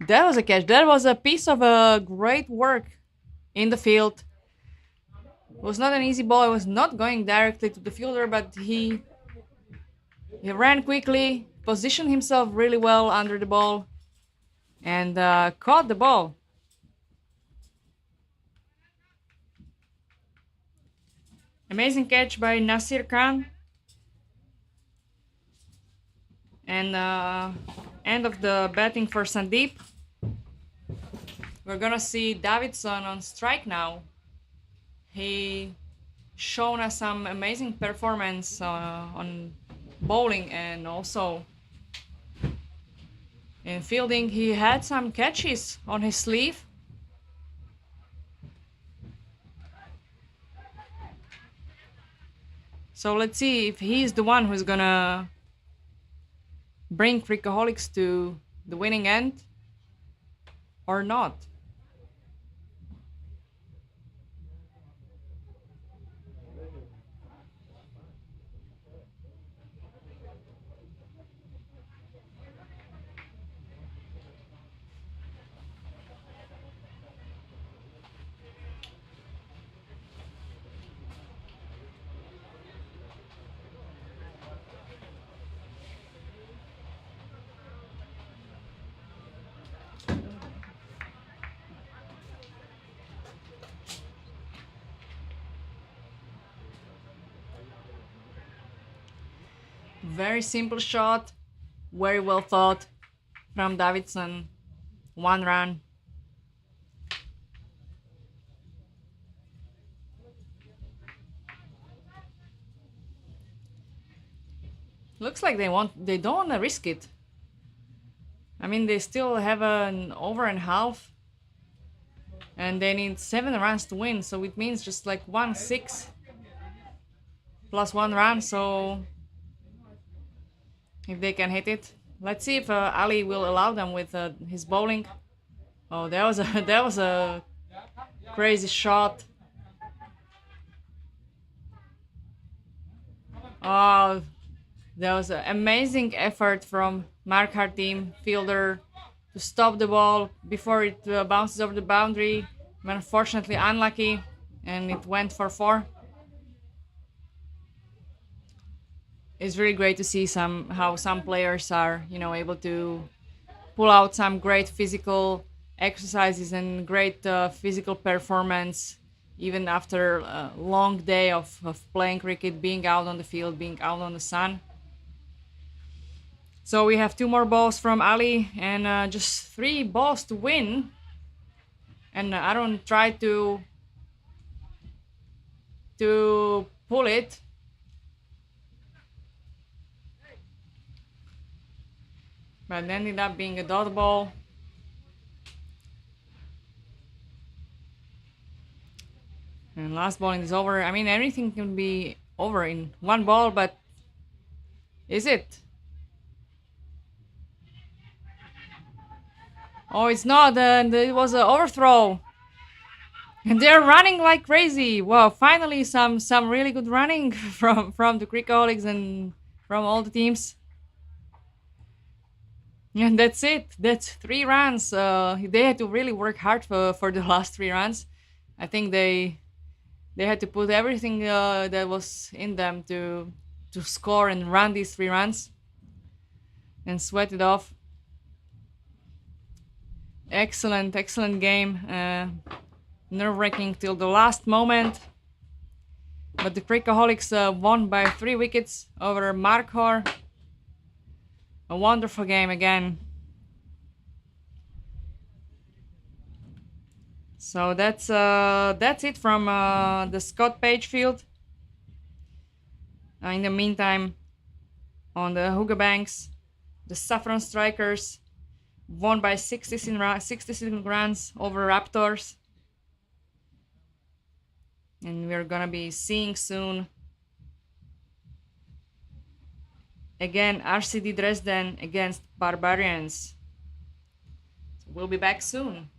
That was a catch. That was a piece of great work in the field. It was not an easy ball. It was not going directly to the fielder, but he ran quickly, positioned himself really well under the ball, and caught the ball. Amazing catch by Nasir Khan. And End of the batting for Sandeep. We're gonna see Davidson on strike now. He shown us some amazing performance on bowling and also in fielding. He had some catches on his sleeve. So let's see if he's the one who's gonna bring Cricahholics to the winning end or not. Very simple shot, very well thought from Davidson. 1 run. Looks like they don't want to risk it. I mean, they still have an over and half, and they need 7 runs to win, so it means just like 1-6 plus 1 run. So if they can hit it, let's see if Ali will allow them with his bowling. Oh, that was a that was a crazy shot. Oh, that was an amazing effort from Markar team fielder to stop the ball before it bounces over the boundary. Unfortunately, unlucky, and it went for 4. It's really great to see how some players are, able to pull out some great physical exercises and great physical performance even after a long day of playing cricket, being out on the field, being out on the sun. So we have 2 more balls from Ali and just 3 balls to win. And Aaron tried to pull it. But it ended up being a dot ball. And last ball is over. I mean, everything can be over in 1 ball, but is it? Oh, it's not. It was an overthrow. And they're running like crazy. Wow, finally some really good running from the Cricahholics and from all the teams. And that's it. That's 3 runs. They had to really work hard for the last 3 runs. I think they had to put everything that was in them to score and run these 3 runs and sweat it off. Excellent game. Nerve-wracking till the last moment. But the Cricahholics won by 3 wickets over Markhor. A wonderful game again. So that's it from the Scott Page field. In the meantime, on the Hooga Banks, the Saffron Strikers won by 66 runs over Raptors. And we're gonna be seeing soon again RCD Dresden against Barbarians. So we'll be back soon.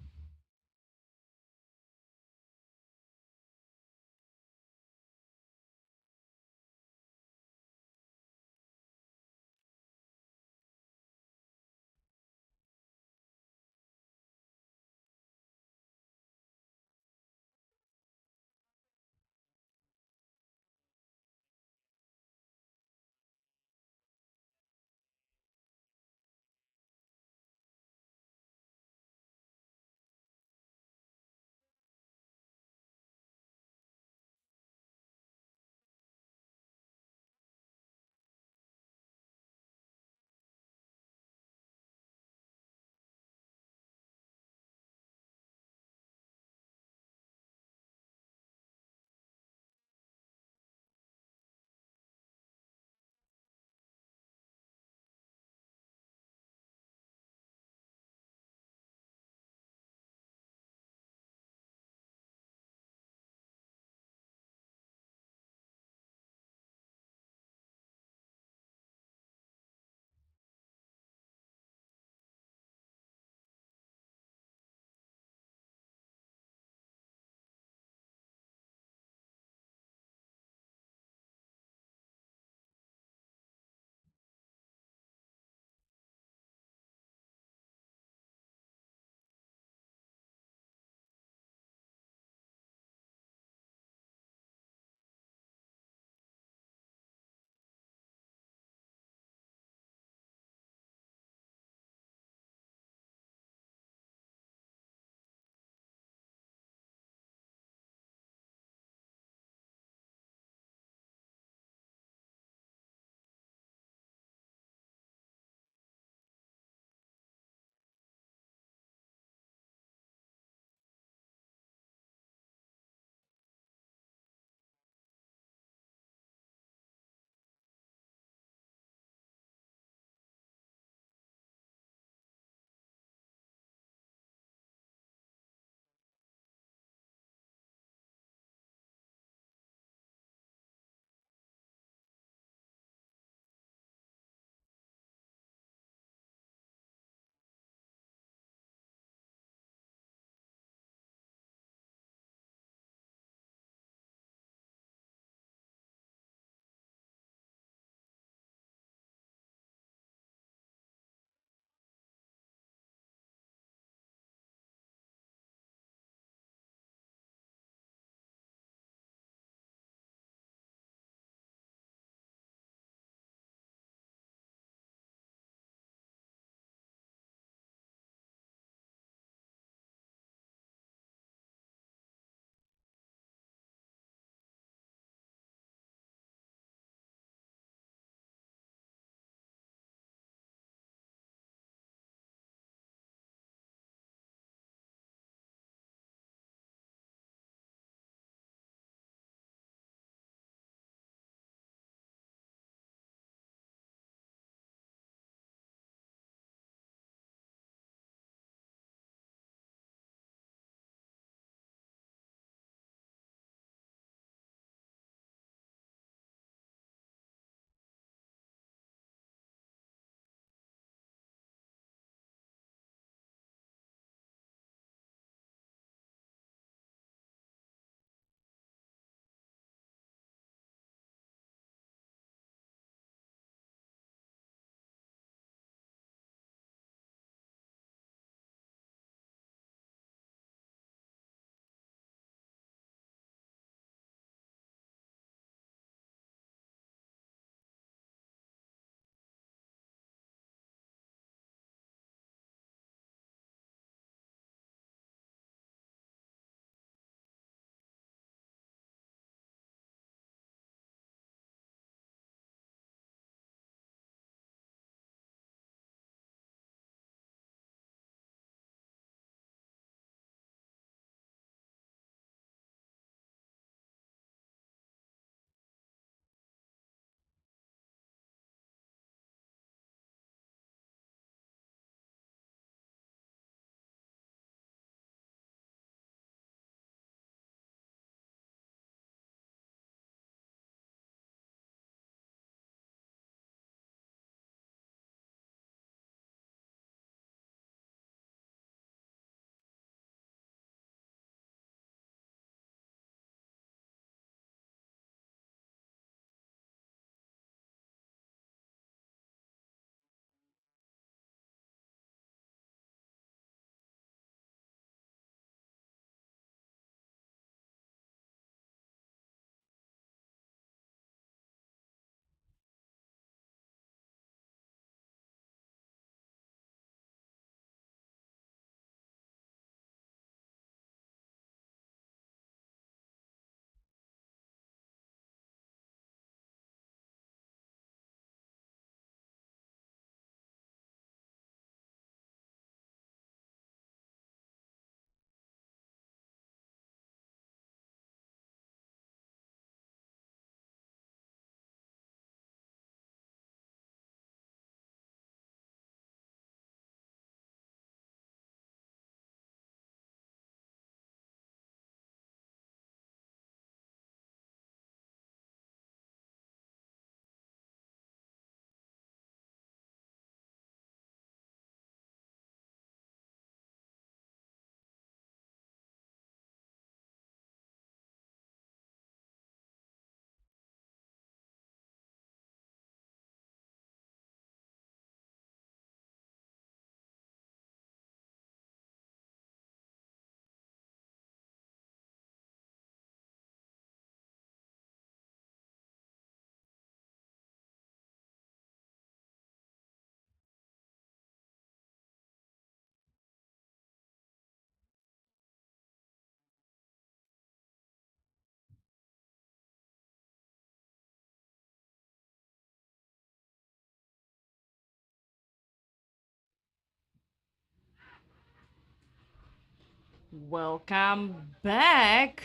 Welcome back.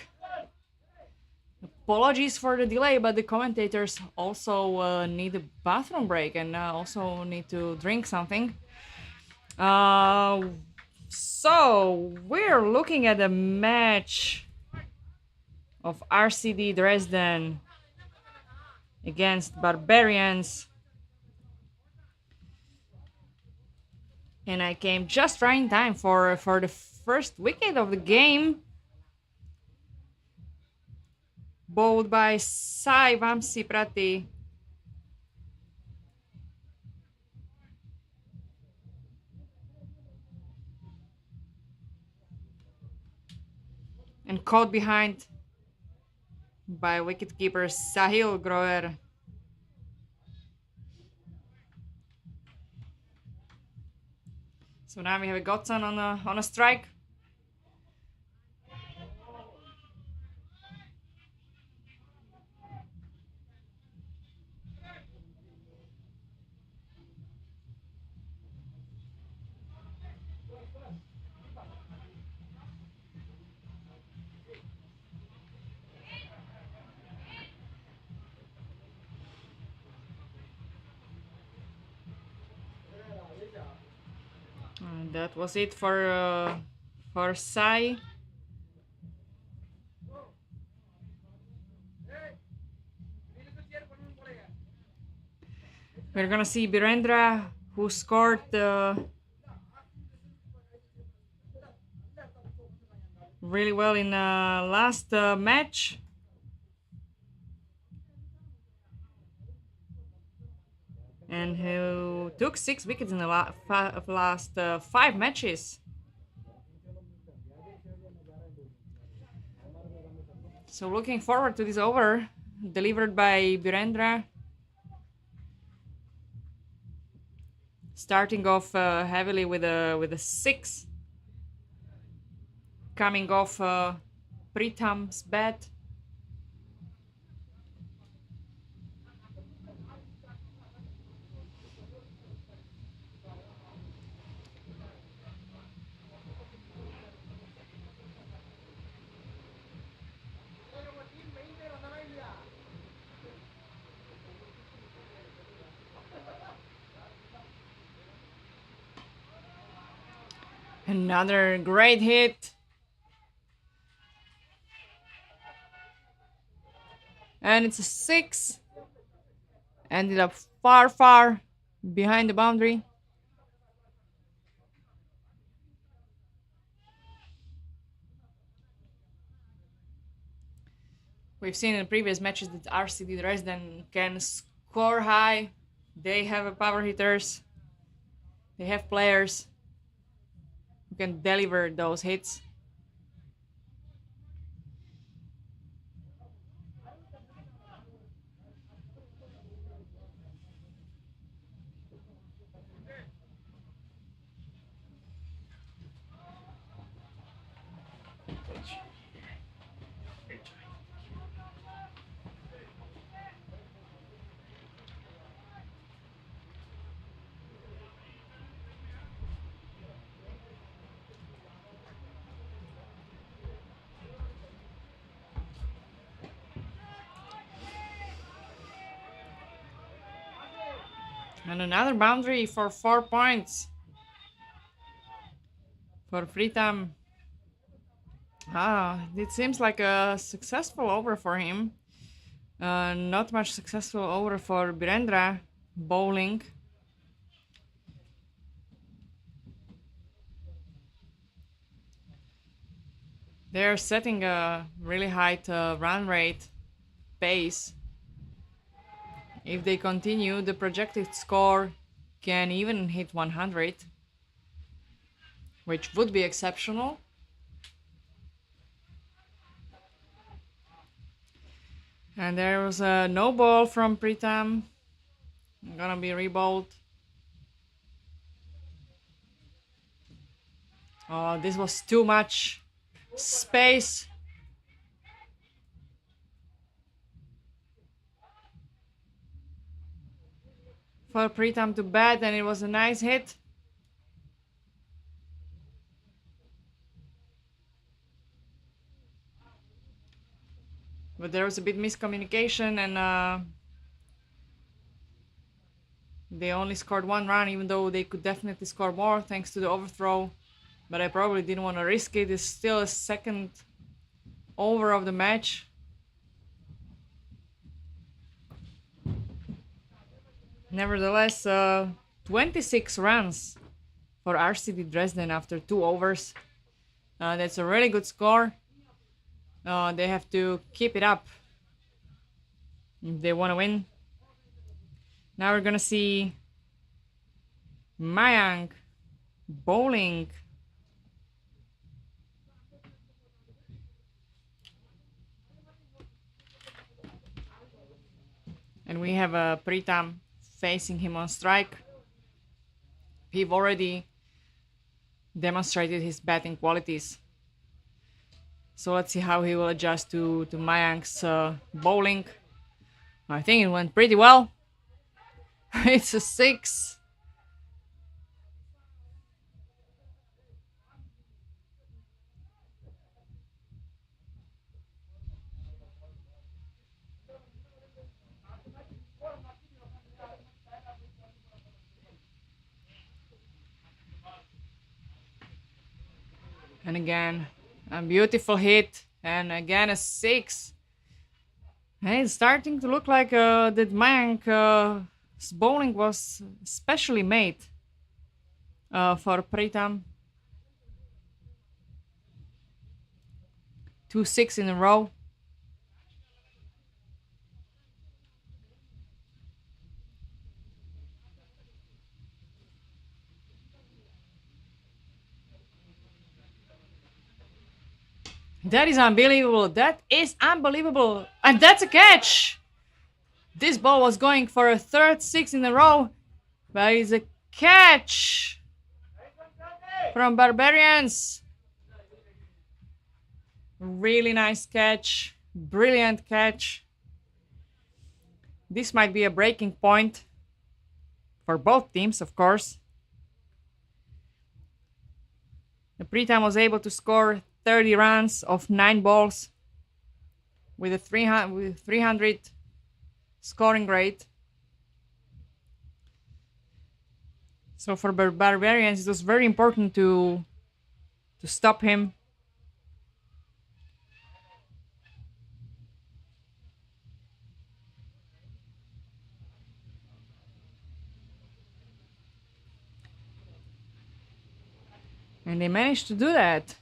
Apologies for the delay, but the commentators also need a bathroom break and also need to drink something. So we're looking at a match of RCD Dresden against Barbarians. And I came just right in time for the first wicket of the game. Bowled by Sai Vamsi Prati. And caught behind by wicketkeeper Sahil Grover. So now we have a Godson on a strike. And that was it for Sai. We're gonna see Birendra, who scored really well in last match. And who took 6 wickets in the last 5 matches. So looking forward to this over, delivered by Birendra. Starting off heavily with a 6. Coming off Pritam's bat. Another great hit. And it's a 6. Ended up far behind the boundary. We've seen in previous matches that RCD Dresden can score high. They have power hitters. They have players who can deliver those hits. And another boundary for 4 points for Pritam. It seems like a successful over for him. Not much successful over for Birendra bowling. They're setting a really high run rate pace. If they continue, the projected score can even hit 100, which would be exceptional. And there was a no ball from Pritam. Gonna be rebowled. Oh, this was too much space. For Pritam to bat, and it was a nice hit. But there was a bit miscommunication, and they only scored 1 run, even though they could definitely score more thanks to the overthrow. But I probably didn't want to risk it. It's still a second over of the match. Nevertheless, 26 runs for RCD Dresden after 2 overs. That's a really good score. They have to keep it up if they want to win. Now we're gonna see Mayank bowling. And we have a Pritam facing him on strike. He've already demonstrated his batting qualities. So let's see how he will adjust to Mayank's bowling. I think it went pretty well. It's a 6. And again, a beautiful hit. And again, a 6. And it's starting to look like that Mayank's bowling was specially made for Pritam. 2 6 in a row. That is unbelievable. That is unbelievable. And that's a catch. This ball was going for a third 6 in a row. But it's a catch from Barbarians. Really nice catch. Brilliant catch. This might be a breaking point for both teams, of course. The Pritam was able to score 30 runs off 9 balls with a 300 scoring rate. So for Barbarians, it was very important to stop him. And they managed to do that.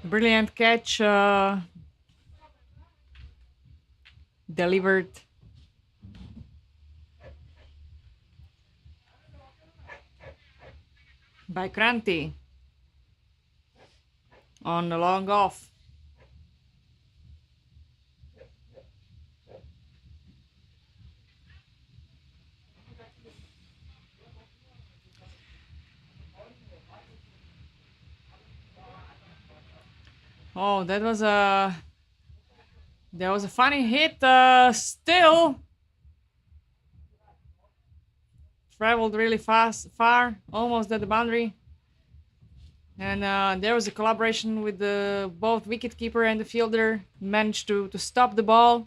Brilliant catch delivered by Kranti on the long off. Oh, that was a funny hit. Still traveled really far, almost at the boundary. And there was a collaboration with both wicketkeeper and the fielder. Managed to stop the ball.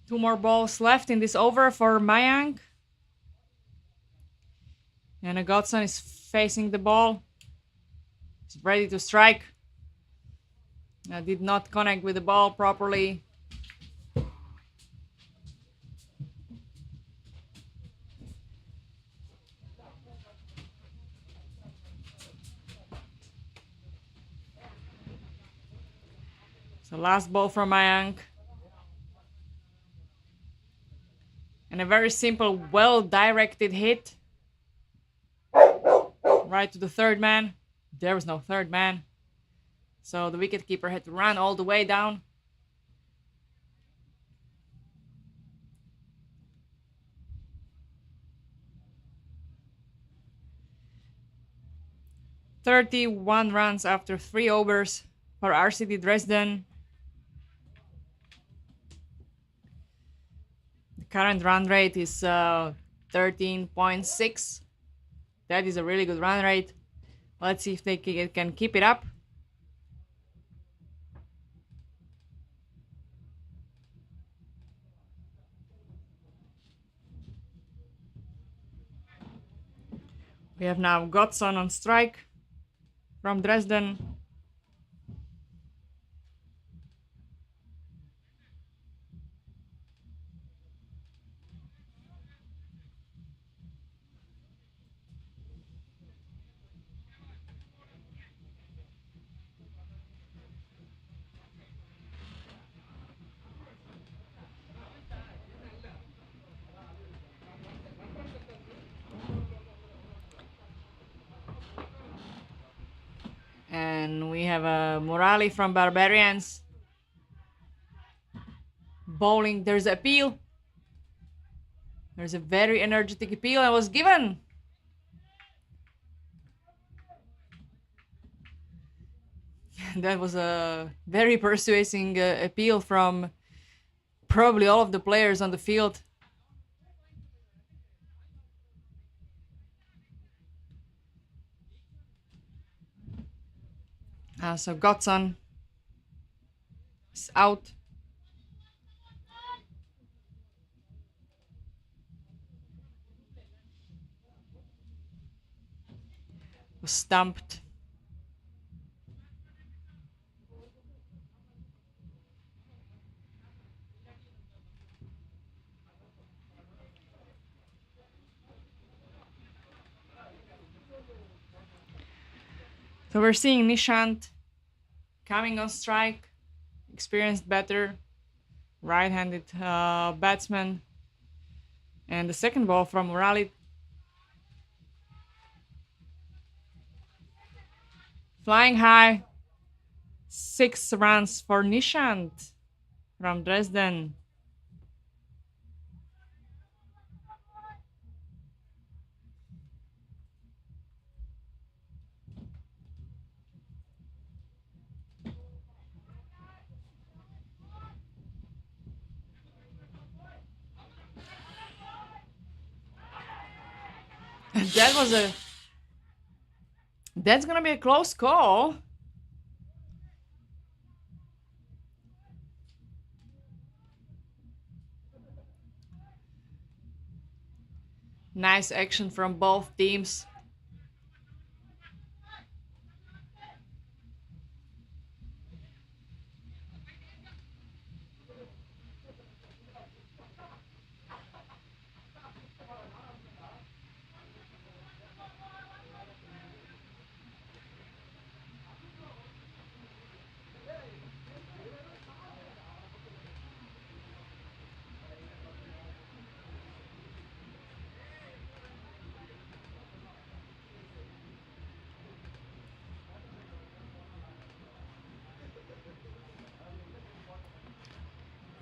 Two more balls left in this over for Mayank. And Godson is facing the ball. He's ready to strike. Did not connect with the ball properly. So last ball from Mayank. And a very simple, well-directed hit. Right to the third man. There was no third man. So the wicketkeeper had to run all the way down. "31 runs after 3 overs for RCD Dresden. The current run rate is 13.6. That is a really good run rate. Let's see if they can keep it up. We have now Godson on strike from Dresden. And we have a Morali from Barbarians. Bowling, there's an appeal. There's a very energetic appeal that was given. That was a very persuasive appeal from probably all of the players on the field. So Godson is out. Was stumped. So we're seeing Nishant coming on strike, experienced better, right-handed batsman. And the second ball from Morali. Flying high, 6 runs for Nishant from Dresden. That's gonna be a close call. Nice action from both teams.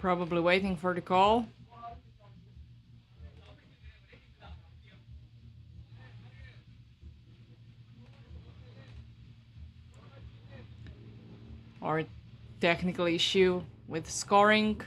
Probably waiting for the call. Or a technical issue with scoring.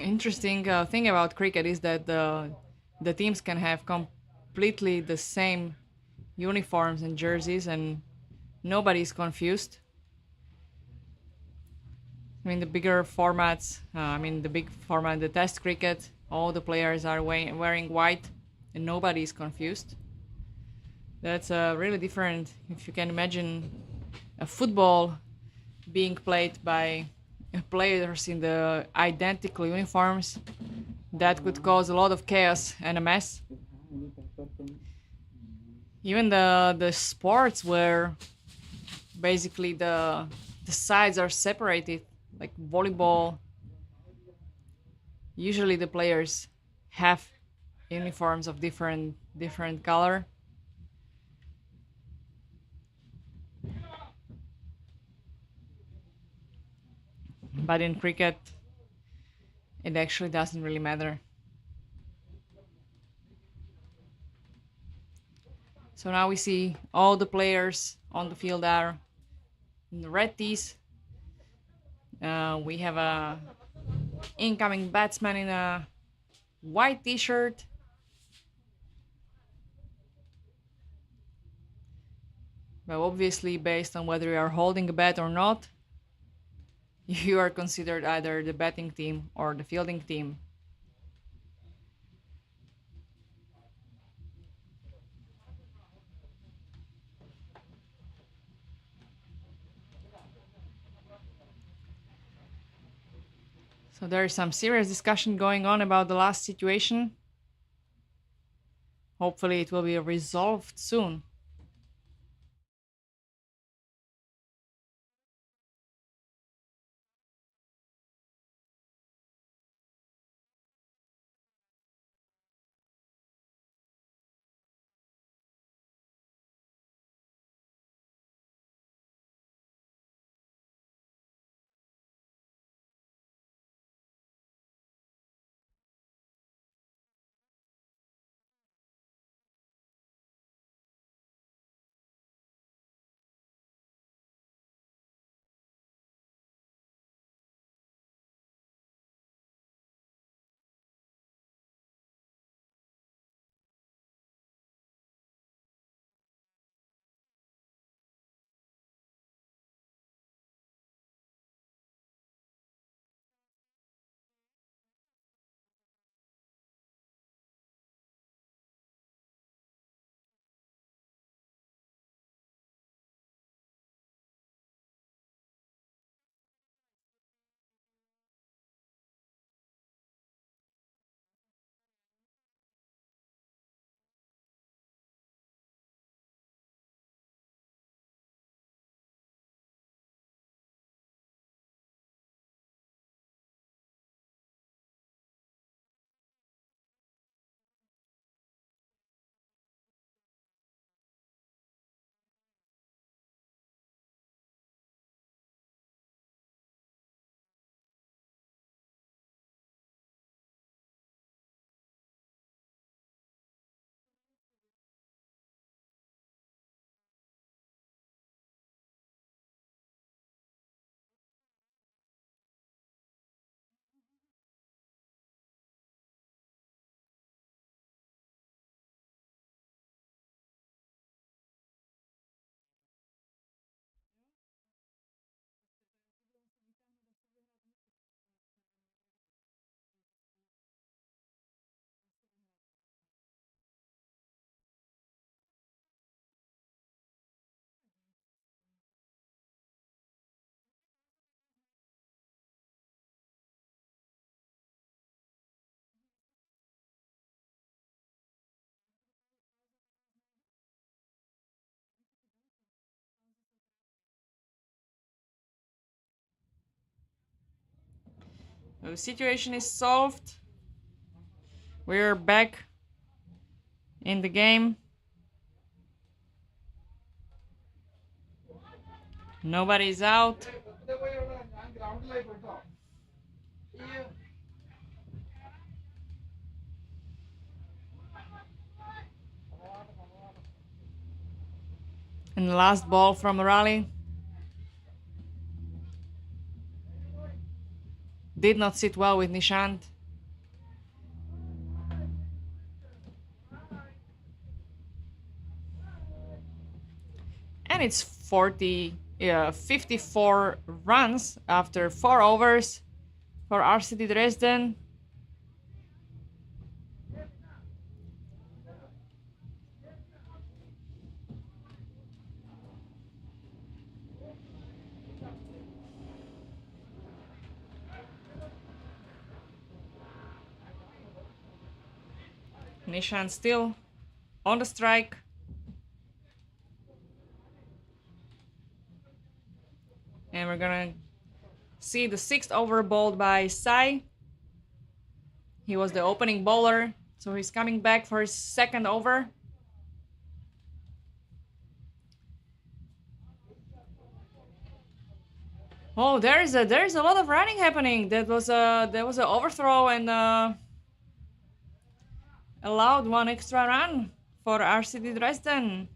Interesting thing about cricket is that the teams can have completely the same uniforms and jerseys and nobody's confused. I mean, the bigger formats, the big format, the test cricket, all the players are wearing white and nobody's confused. That's really different if you can imagine a football being played by players in the identical uniforms. That could cause a lot of chaos and a mess. Even the sports where basically the sides are separated, like volleyball, usually the players have uniforms of different color. But in cricket, it actually doesn't really matter. So now we see all the players on the field are in the red tees. We have a incoming batsman in a white t-shirt. But obviously, based on whether you are holding a bat or not, you are considered either the batting team or the fielding team. So there is some serious discussion going on about the last situation. Hopefully it will be resolved soon. The situation is solved. We're back in the game. Nobody's out. And the last ball from Raleigh did not sit well with Nishant. And it's 54 runs after 4 overs for RCD Dresden. Nishant still on the strike. And we're gonna see the 6th over bowled by Sai. He was the opening bowler So he's coming back for his second over. Oh, there's a lot of running happening. There was an overthrow and allowed one extra run for RCD Dresden.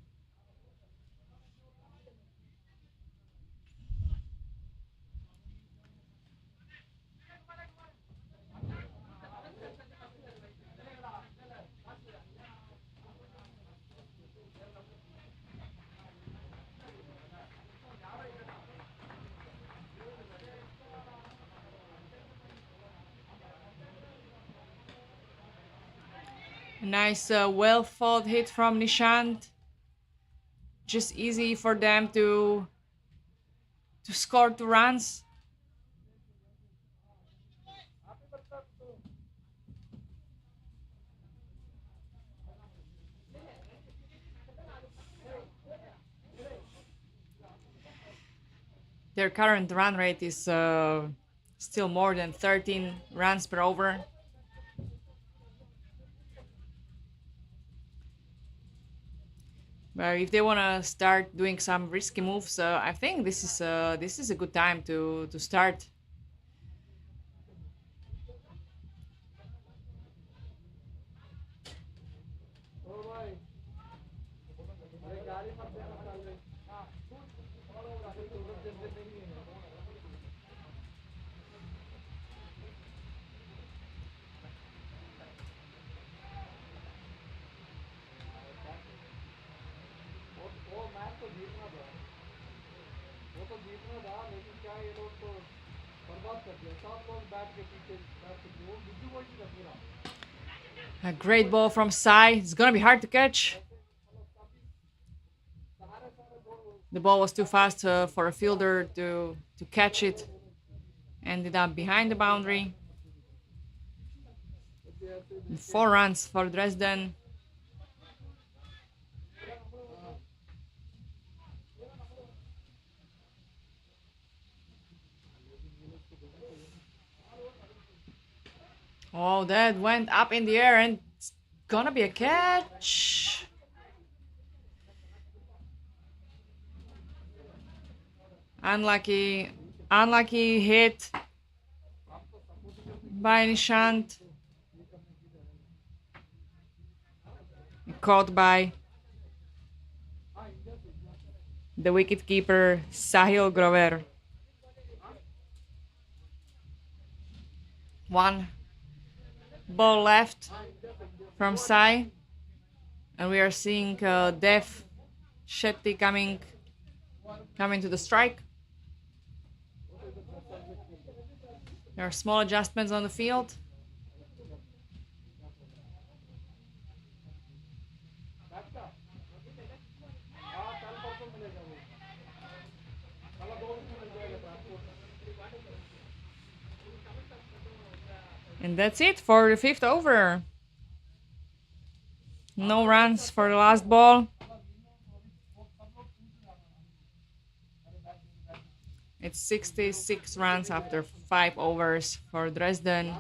A nice, well fought hit from Nishant. Just easy for them to score 2 runs. Their current run rate is still more than 13 runs per over. But if they want to start doing some risky moves, I think this is a good time to start. वो match तो जीतना था, वो तो जीतना था, लेकिन क्या ये लोग तो बर्बाद कर दिया। 7 लोग बैट के पीछे वो बिजू बॉय की था पूरा। A great ball from Sai. It's gonna be hard to catch. The ball was too fast for a fielder to catch it. Ended up behind the boundary. 4 runs for Dresden. Oh, that went up in the air and it's gonna be a catch. Unlucky hit by Nishant. Caught by the wicketkeeper Sahil Grover. 1 ball left from Sai, and we are seeing Dev Shetty coming to the strike. There are small adjustments on the field. And that's it for the 5th over. No runs for the last ball. It's 66 runs after 5 overs for Dresden.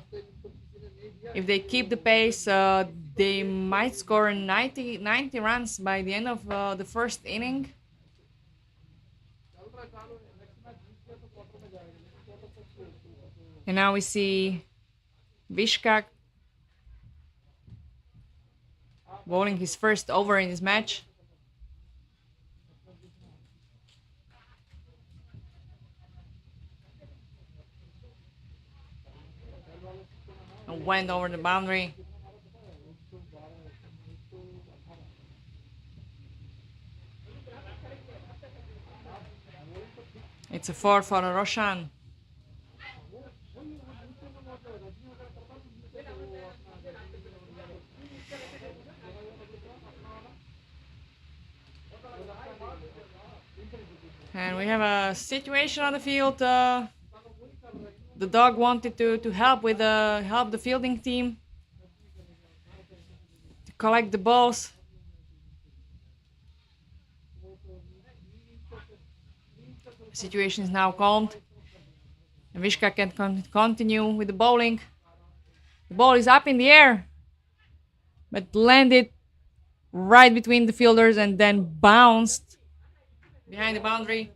If they keep the pace, they might score 90 runs by the end of the first inning. And now we see Vishka bowling his first over in this match. And went over the boundary. It's a 4 for Roshan. And we have a situation on the field. The dog wanted to help with help the fielding team to collect the balls. The situation is now calmed. And Vishka can continue with the bowling. The ball is up in the air. but landed right between the fielders and then bounced behind the boundary.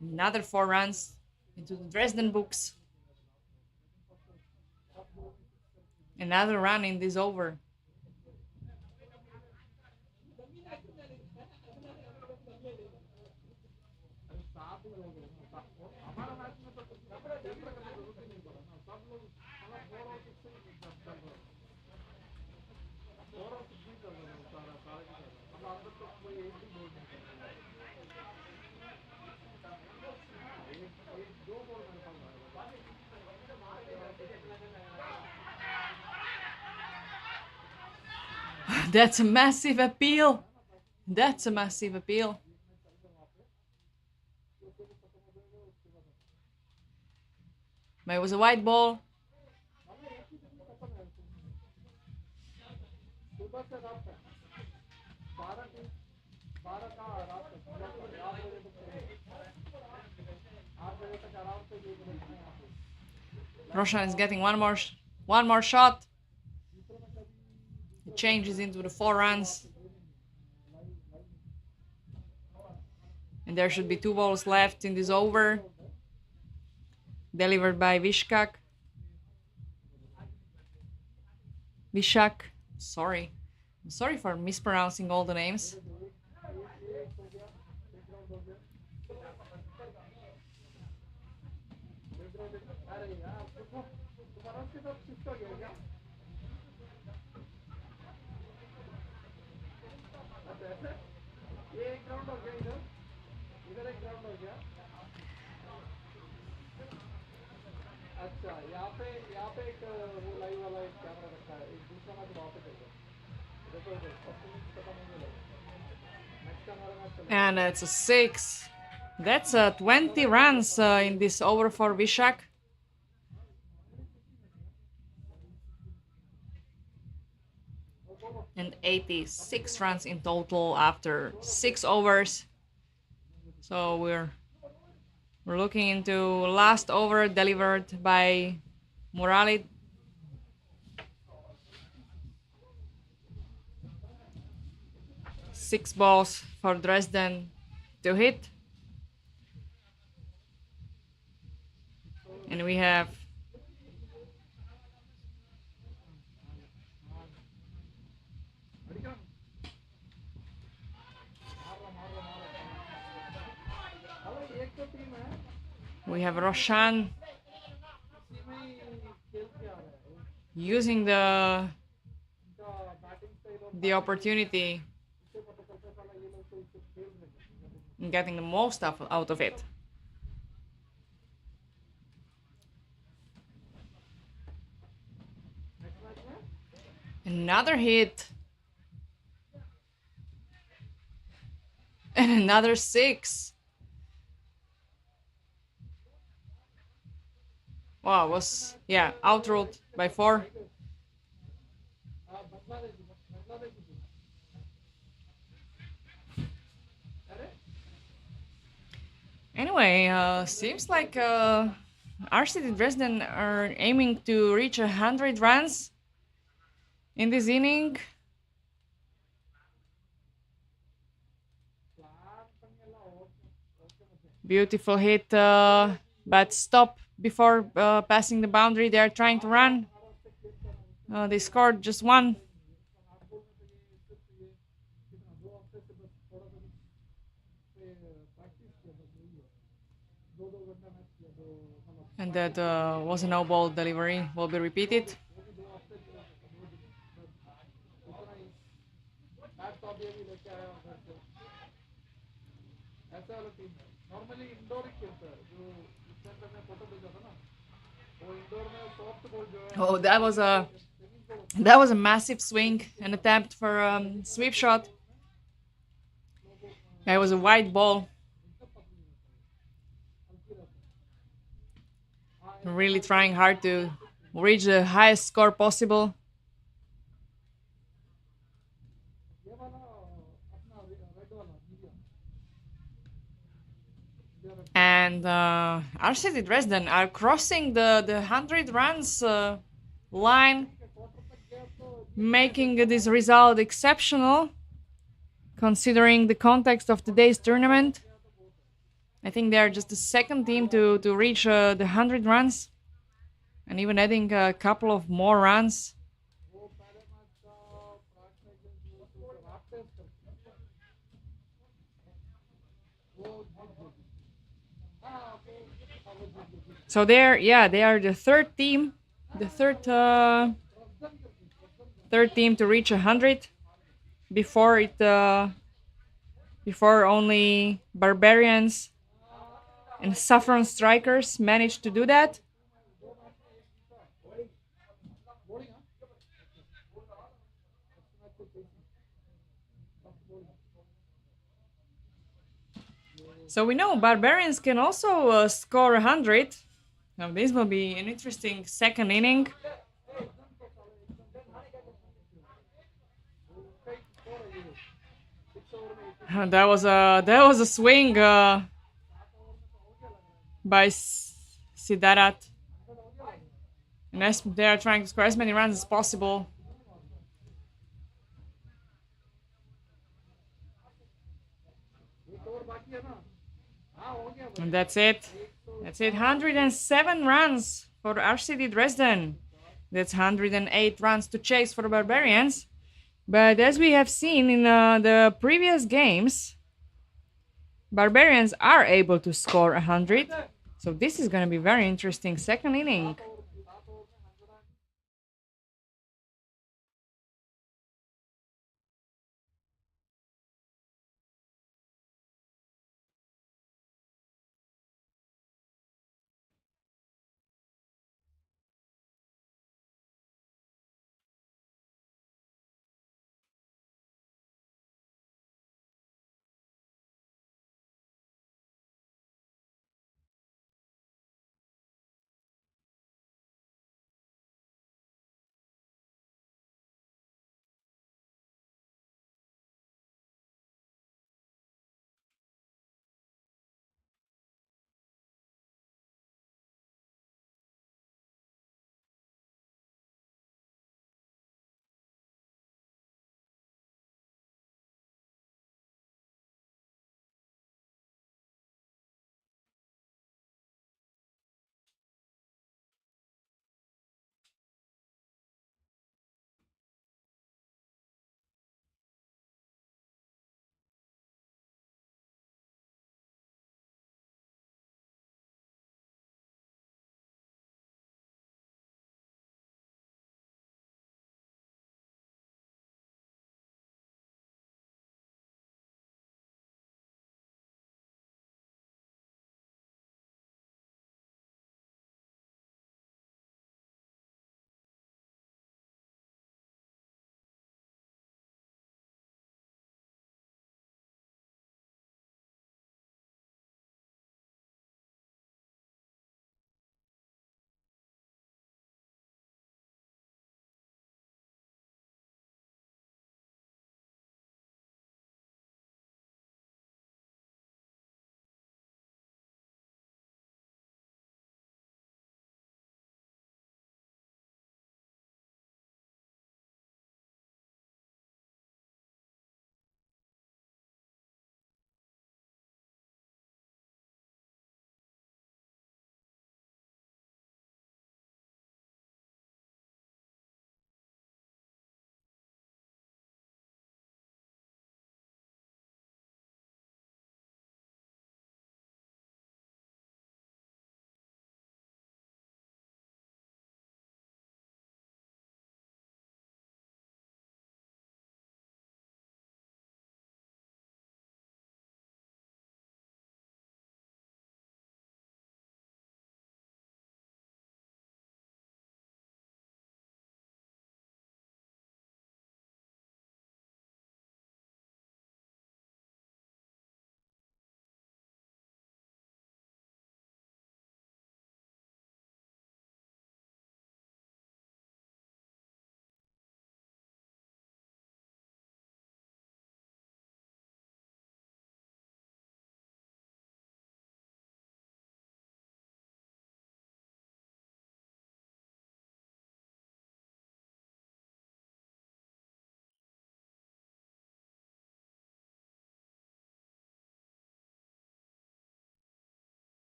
Another 4 runs into the Dresden books. Another run in this over. That's a massive appeal. That's a massive appeal. But it was a white ball. Roshan is getting one more shot. It changes into the 4 runs. And there should be 2 balls left in this over. Delivered by Vishak. Sorry. I'm sorry for mispronouncing all the names. And it's a 6. That's 20 runs in this over for Vishak. And 86 runs in total after 6 overs. So we're looking into last over delivered by Murali. Six balls for Dresden to hit. And we have Roshan using the opportunity and getting the most out of it. Another hit. And another 6. Wow, was, yeah, outruled by 4. Anyway, seems like RCD Dresden are aiming to reach 100 runs in this inning. Beautiful hit, but stop before passing the boundary. They are trying to run. They scored just 1. And that was a no-ball delivery. Will be repeated. Oh, that was a massive swing, an attempt for sweep shot. That was a wide ball. Really trying hard to reach the highest score possible. And RCD Dresden are crossing the 100 runs line, making this result exceptional considering the context of today's tournament. I think they are just the second team to reach the 100 runs and even adding a couple of more runs. वो पहले match था प्राग tigers versus raptors का वो जीत गए हाँ okay हाँ वो जीत गए So they are the third team, the third team to reach 100. Before it, before only Barbarians and Saffron Strikers managed to do that. So we know Barbarians can also score 100. Now this will be an interesting second inning. That was a swing by Sidarat. And they are trying to score as many runs as possible. And that's it. That's it. 107 runs for RCD Dresden. That's 108 runs to chase for the Barbarians. But as we have seen in the previous games, Barbarians are able to score 100. So this is going to be very interesting second inning.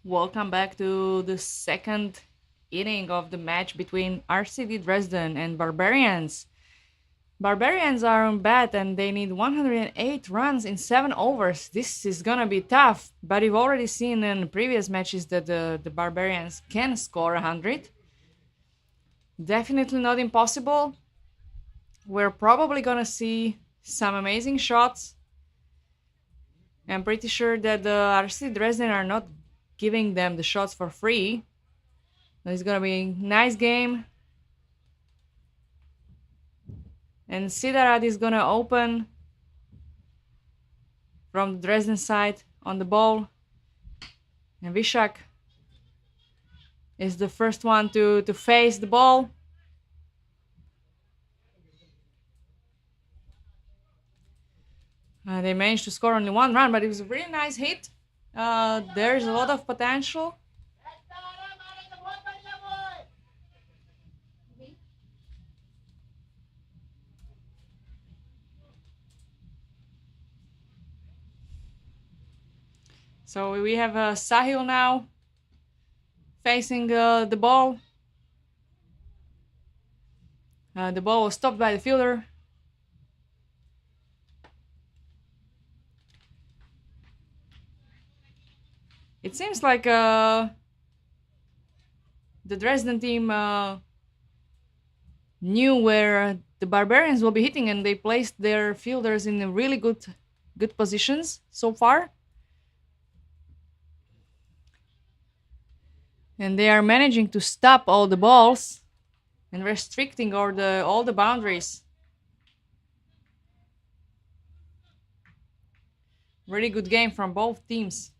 Welcome back to the second inning of the match between RCD Dresden and Barbarians. Barbarians are on bat and they need 108 runs in 7 overs. This is gonna be tough, but we've already seen in previous matches that the Barbarians can score 100. Definitely not impossible. We're probably gonna see some amazing shots. I'm pretty sure that the RC Dresden are not giving them the shots for free. It's gonna be a nice game. And Sidarat is gonna open from the Dresden side on the ball. And Vishak is the first one to face the ball. They managed to score only 1 run, but it was a really nice hit. There's a lot of potential. So we have Sahil now facing the ball. The ball was stopped by the fielder. It seems like the Dresden team knew where the Barbarians will be hitting, and they placed their fielders in really good positions so far. And they are managing to stop all the balls and restricting all the boundaries. Really good game from both teams.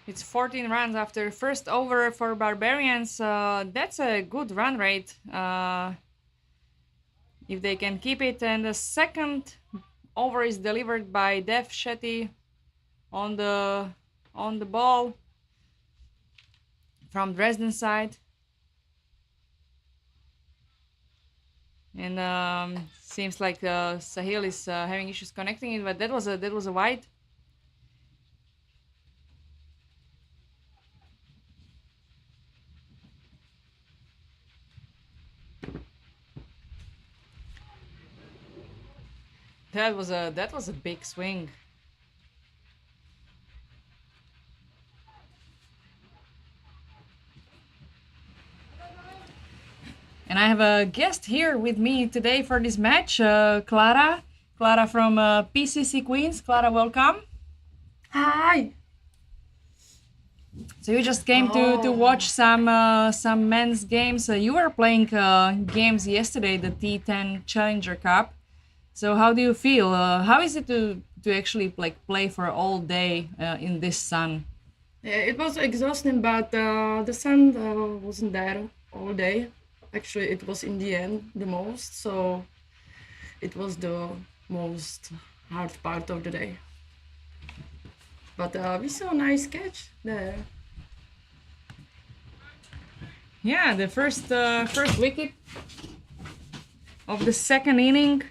It's 14 runs after first over for Barbarians. That's a good run rate if they can keep it. And the second over is delivered by Dev Shetty on the ball from Dresden side. And seems like Sahil is having issues connecting it, but that was a wide. That was a big swing. And I have a guest here with me today for this match, Clara. Clara from PCC Queens. Clara, welcome. Hi. So you just came to watch some men's games. You were playing games yesterday, the T10 Challenger Cup. So how do you feel? How is it to actually like play for all day in this sun? It was exhausting, but the sun wasn't there all day. Actually, it was in the end the most, so it was the most hard part of the day. But we saw a nice catch there. Yeah, the first wicket of the second inning.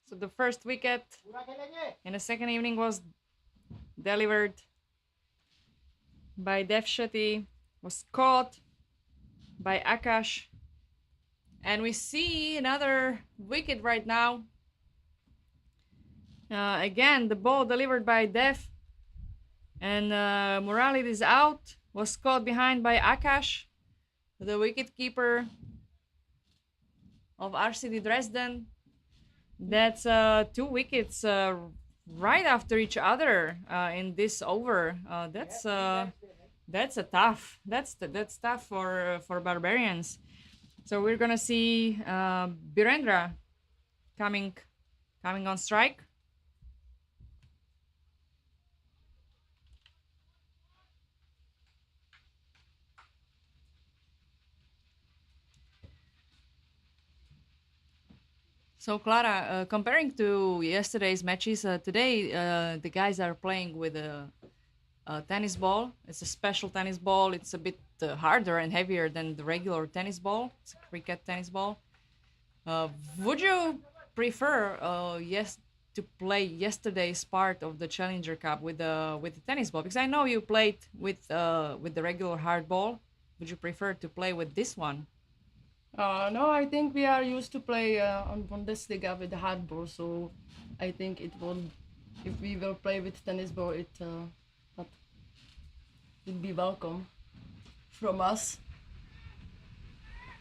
So the first wicket in the second evening was delivered by Dev Shetty, was caught by Akash. And we see another wicket right now. Again, the ball delivered by Dev. And Morality is out, was caught behind by Akash, the wicketkeeper of RCD Dresden. That's 2 wickets right after each other in this over. That's a tough. That's tough for Barbarians. So we're gonna see Birendra coming on strike. So Clara, comparing to yesterday's matches, today the guys are playing with a tennis ball. It's a special tennis ball. It's a bit harder and heavier than the regular tennis ball. It's a cricket tennis ball. Would you prefer to play yesterday's part of the Challenger Cup with the tennis ball? Because I know you played with the regular hard ball. Would you prefer to play with this one? No, I think we are used to play on Bundesliga with the hard ball, so I think it will. If we will play with tennis ball, it would be welcome from us,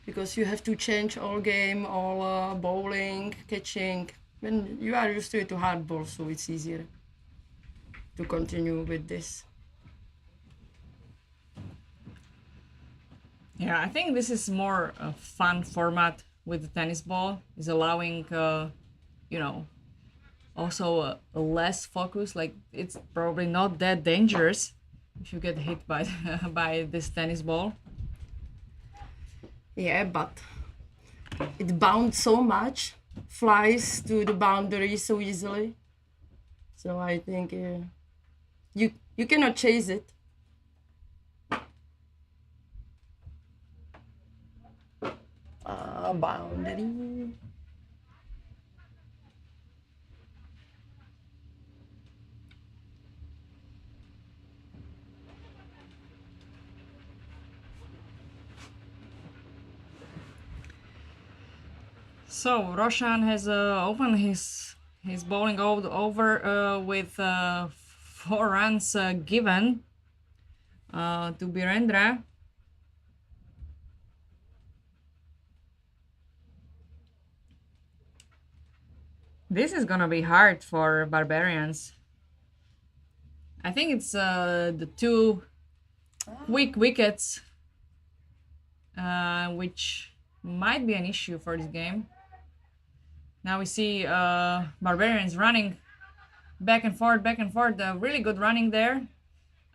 because you have to change all game, all bowling, catching. When you are used to it to hard ball, so it's easier to continue with this. Yeah, I think this is more a fun format with the tennis ball. Is allowing, also a less focus. Like it's probably not that dangerous if you get hit by by this tennis ball. Yeah, but it bounces so much, flies to the boundary so easily. So I think you cannot chase it. Boundary. So Roshan has opened his bowling over with 4 runs given to Birendra. This is gonna be hard for Barbarians. I think it's the 2 quick wickets, which might be an issue for this game. Now we see Barbarians running back and forth, really good running there.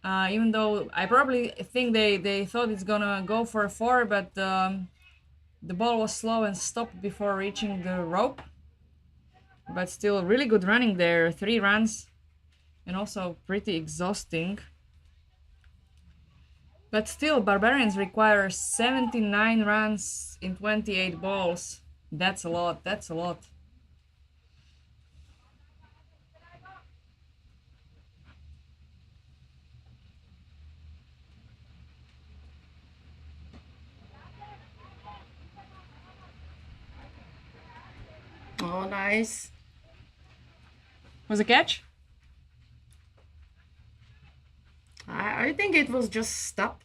Even though I probably think they thought it's gonna go for a 4, but the ball was slow and stopped before reaching the rope. But still, really good running there. 3 runs, and also pretty exhausting. But still, Barbarians require 79 runs in 28 balls. That's a lot. That's a lot. Oh, nice. Was a catch? I think it was just stop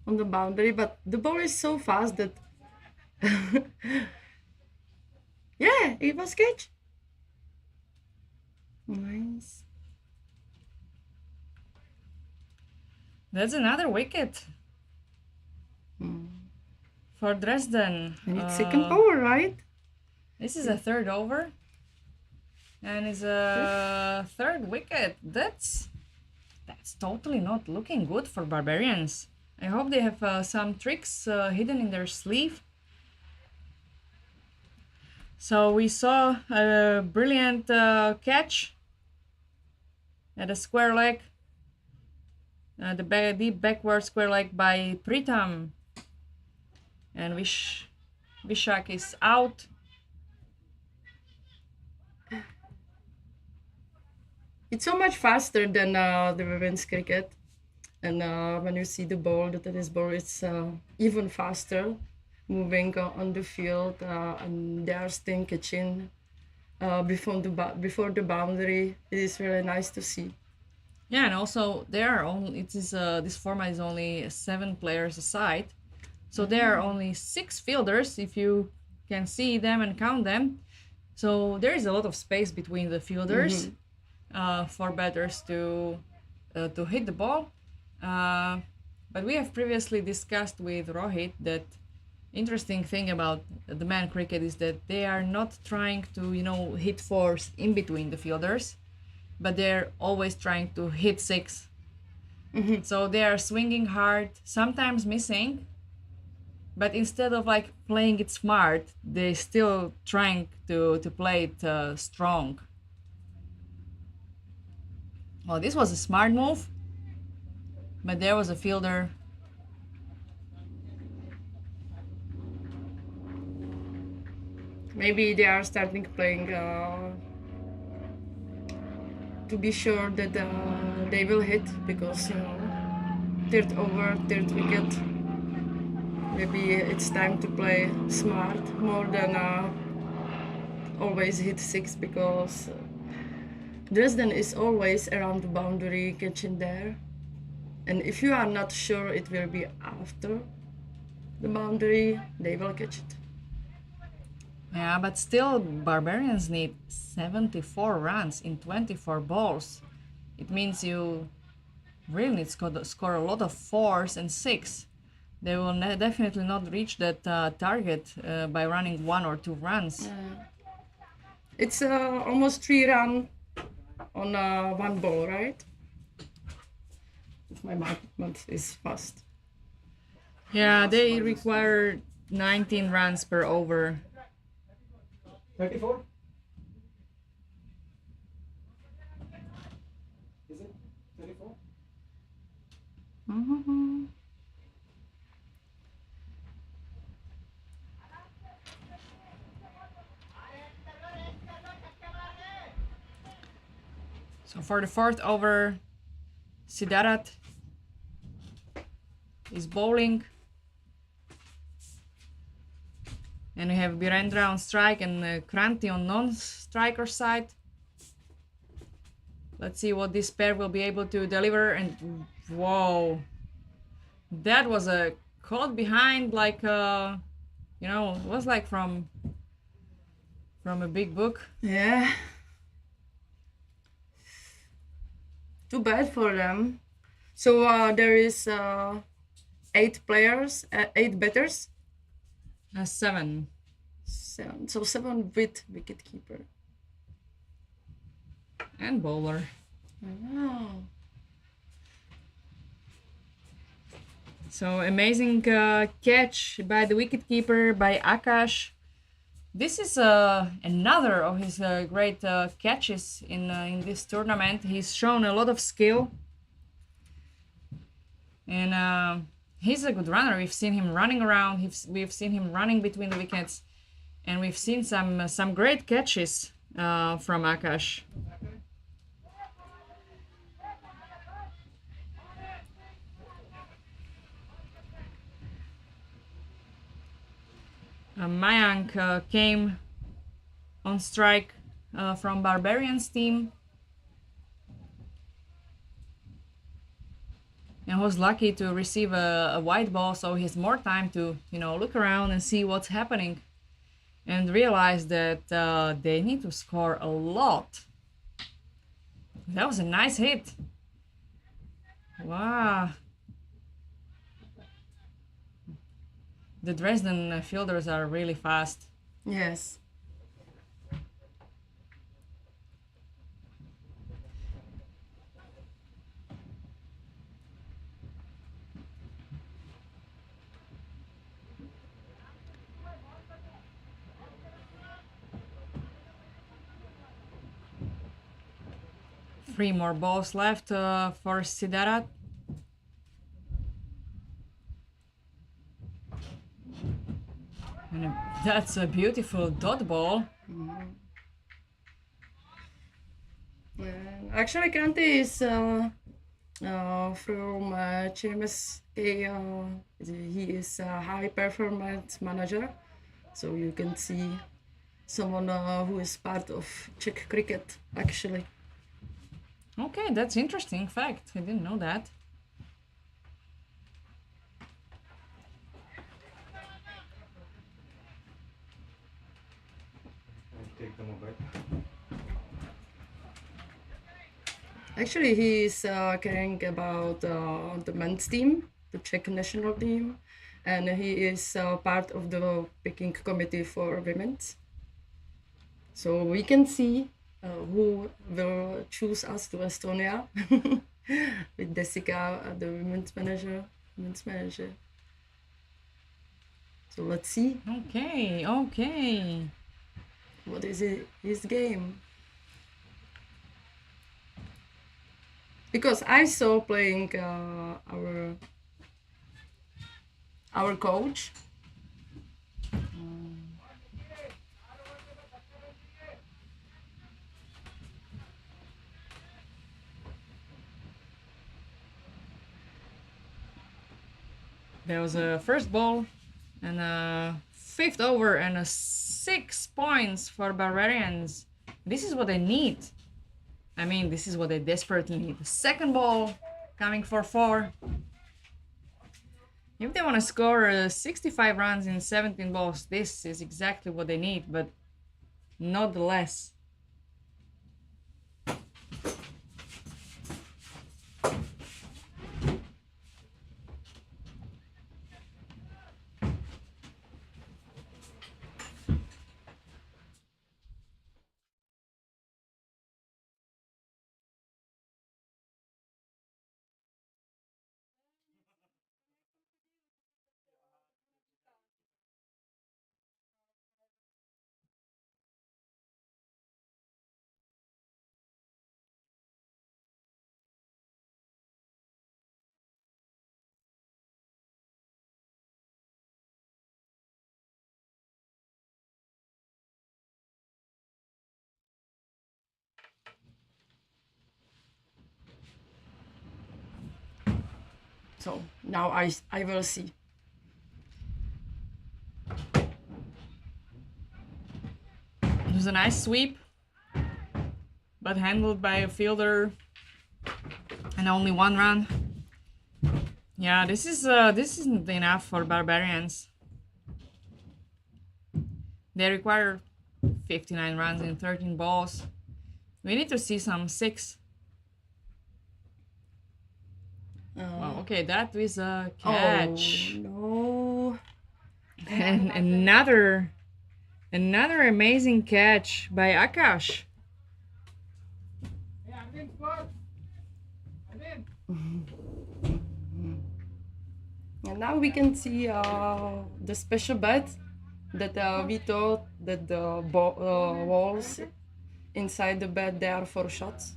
on the boundary, but the ball is so fast that yeah, it was catch. Nice. That's another wicket for Dresden. And it's second over, right? This is a third over, and it's a third wicket. That's totally not looking good for Barbarians. I hope they have some tricks hidden in their sleeve. So we saw a brilliant catch at a square leg, the deep backward square leg by Pritam, and Vishak is out. It's so much faster than the women's cricket. And when you see the ball, the tennis ball, it's even faster moving on the field, and they are still catching before the boundary. It is really nice to see. Yeah, and also this format is only 7 players aside, so there are only 6 fielders if you can see them and count them. So there is a lot of space between the fielders for batters to hit the ball. But we have previously discussed with Rohit that interesting thing about the man cricket is that they are not trying to hit 4s in between the fielders, but they're always trying to hit 6. So they are swinging hard, sometimes missing, but instead of like playing it smart, they still trying to play it strong. Well, this was a smart move, but there was a fielder. Maybe they are starting playing to be sure that they will hit, because third over, third wicket. Maybe it's time to play smart more than always hit 6, because Dresden is always around the boundary catching there. And if you are not sure it will be after the boundary, they will catch it. Yeah, but still, Barbarians need 74 runs in 24 balls. It means you really need to score a lot of 4s and 6. They will definitely not reach that target by running 1 or 2 runs. It's almost 3 runs on 1 ball, right? If my math is fast. Yeah, they require 19 runs per over. 34? Is it 34? So for the 4th over, Siddharth is bowling. And we have Birendra on strike and Kranti on non-striker side. Let's see what this pair will be able to deliver. And whoa, that was a caught behind, like it was like from a big book. Yeah. Too bad for them. So there is 8 players, 8 batters. 7. 7. So 7 with wicketkeeper. And bowler. Wow. So amazing catch by the wicketkeeper, by Akash. This is another of his great catches in this tournament. He's shown a lot of skill, and he's a good runner. We've seen him running around. We've seen him running between the wickets, and we've seen some great catches from Akash. Mayank came on strike from Barbarians team and was lucky to receive a white ball, so he has more time to look around and see what's happening and realize that they need to score a lot. That was a nice hit. Wow. The Dresden fielders are really fast. Yes. Three more balls left for Sidarat. And that's a beautiful dot ball. Actually, Kante is from CMSK. He is a high performance manager, so you can see someone who is part of Czech cricket actually. Okay, that's interesting fact. I didn't know that. Take the mobile. Actually, he is caring about the men's team, the Czech national team, and he is part of the picking committee for women's. So we can see who will choose us to Estonia with Jessica, the women's manager. So let's see. Okay. What is his game? Because I saw playing our coach. There was a first ball and a fifth over and 6 points for Barbarians. This is what they need. I mean, this is what they desperately need. The second ball coming for 4. If they want to score 65 runs in 17 balls, this is exactly what they need, but not the less. So now I will see. It was a nice sweep, but handled by a fielder, and only 1 run. Yeah, this isn't enough for Barbarians. They require 59 runs in 13 balls. We need to see some 6. Wow, okay, that was a catch. Oh no. And another amazing catch by Akash. Hey, I'm in, squad. I'm in. And now we can see the special bet that we thought that the walls inside the bed they are for shots.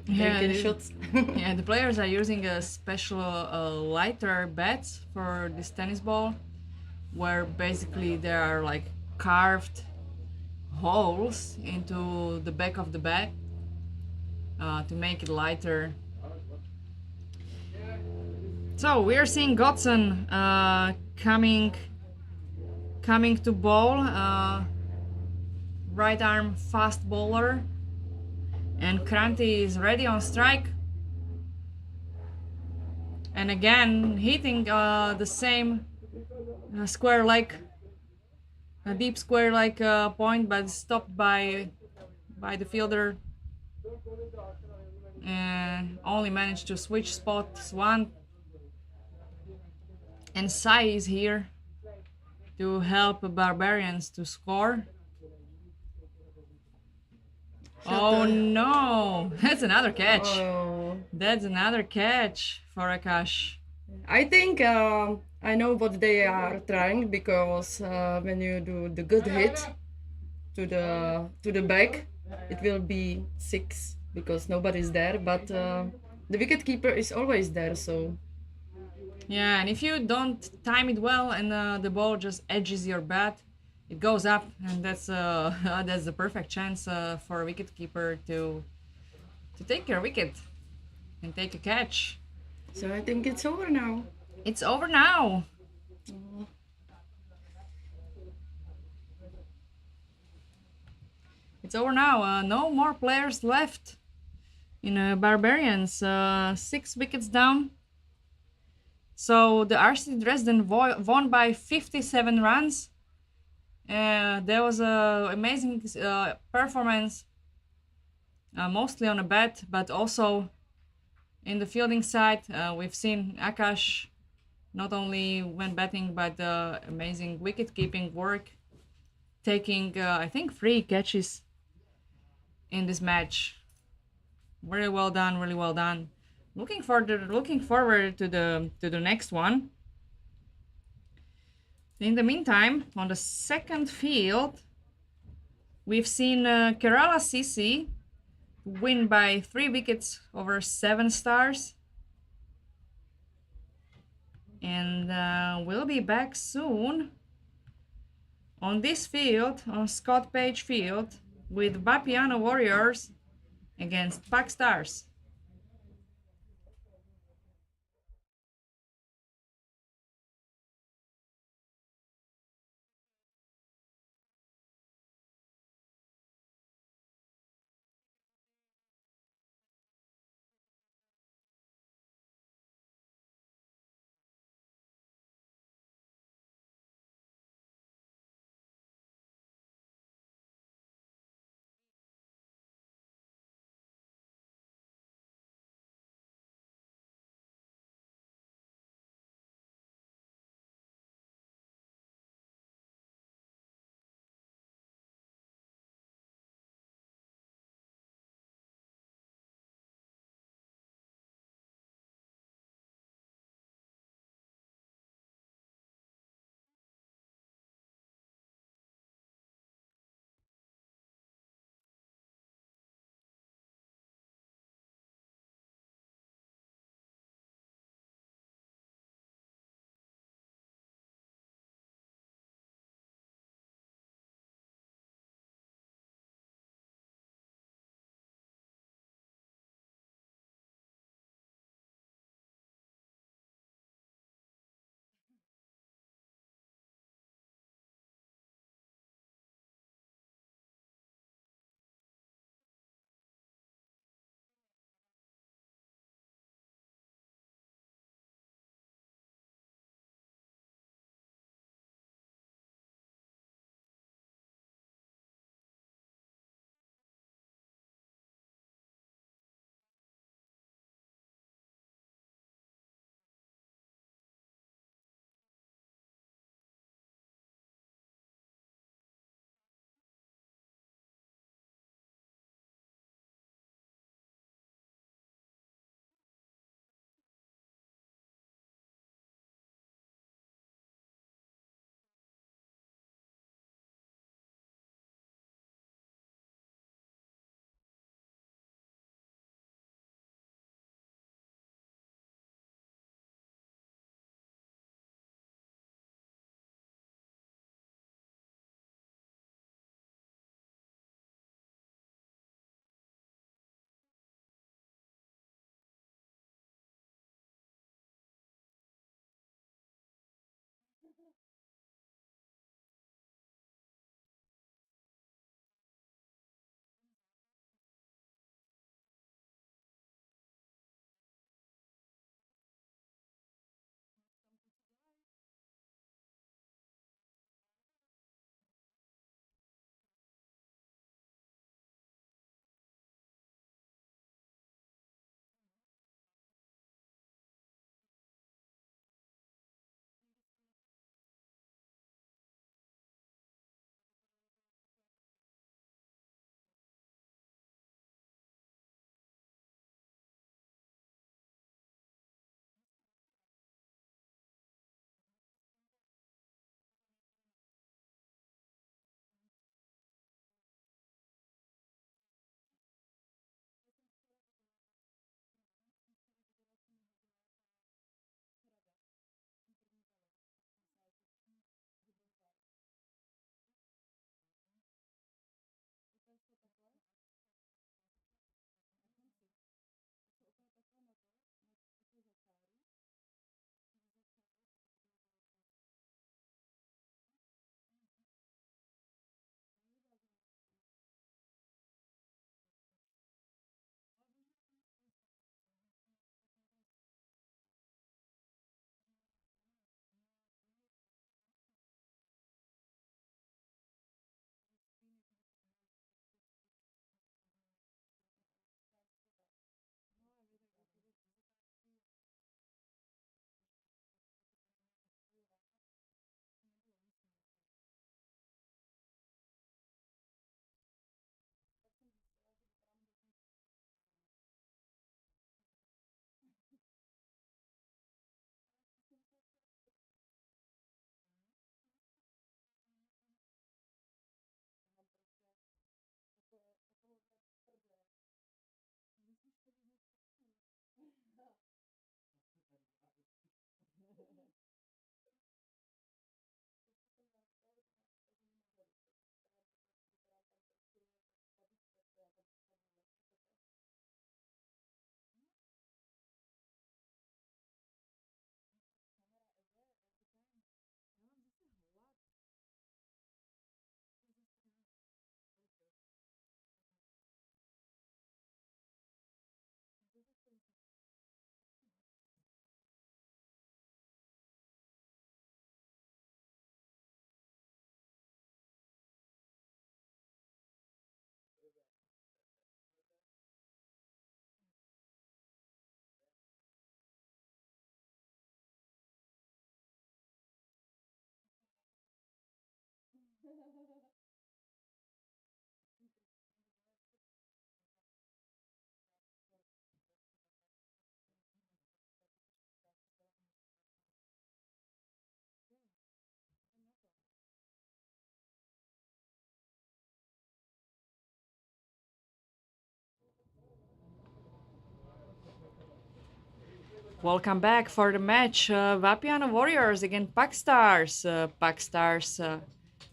Drinking it is- shots. yeah, the players are using a special lighter bats for this tennis ball, where basically there are like carved holes into the back of the bat to make it lighter. So we're seeing Godson coming to ball, right arm fast bowler, and Kranti is ready on strike. And again hitting the same square leg, a deep square leg point, but stopped by the fielder, and only managed to switch spots one. And Sai is here to help Barbarians to score. Oh no, that's another catch. Oh. That's another catch for Akash. I think I know what they are trying, because when you do the good hit to the back, it will be 6 because nobody's there. But the wicket keeper is always there, so Yeah, and if you don't time it well and the ball just edges your bat, it goes up, and that's that's the perfect chance for a wicketkeeper to take your wicket and take a catch. I think it's over now. It's over now. It's over now. No more players left in Barbarians. 6 wickets down. So the RC Dresden won by 57 runs. There was a amazing performance, mostly on a bat, but also in the fielding side. We've seen Akash not only when batting, but amazing wicket keeping work, taking I think 3 catches in this match. Really well done, really well done. Looking forward to the next one. In the meantime, on the second field, we've seen Kerala CC win by 3 wickets over 7 stars. And we'll be back soon on this field, on Scott Page Field, with Vapiano Warriors against Pack Stars. Welcome back for the match. Vapiano Warriors against Pack Stars. Pack Stars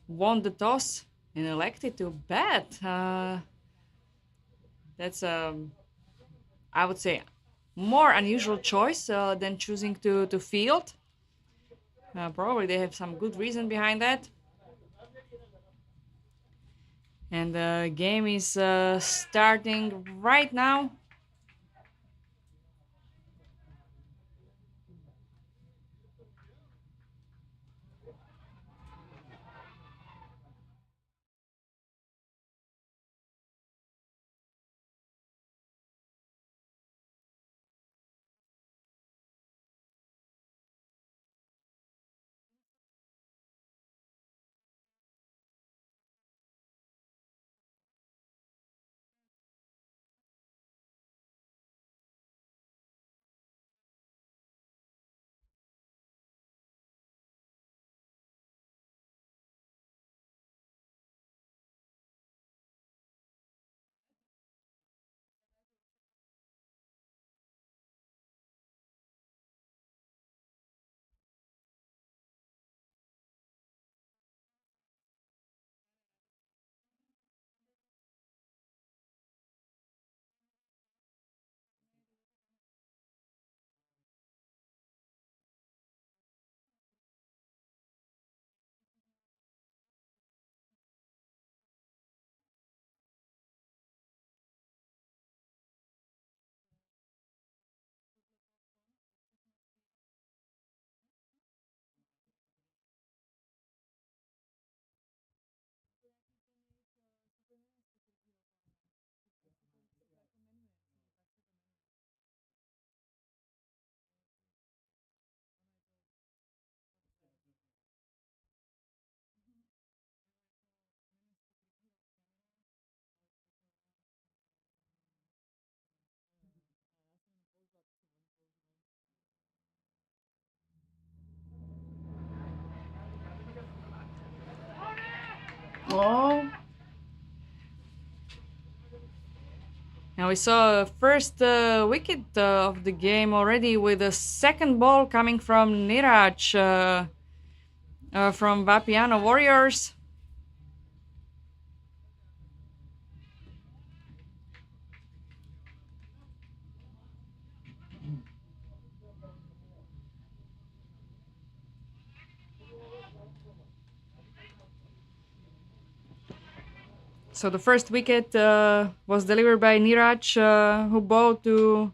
won the toss and elected to bat. That's I would say more unusual choice than choosing to field. Probably they have some good reason behind that. And the game is starting right now. Oh, Now we saw first wicket of the game already with a second ball coming from Niraj from Vapiano Warriors. So the first wicket was delivered by Niraj, who bowled to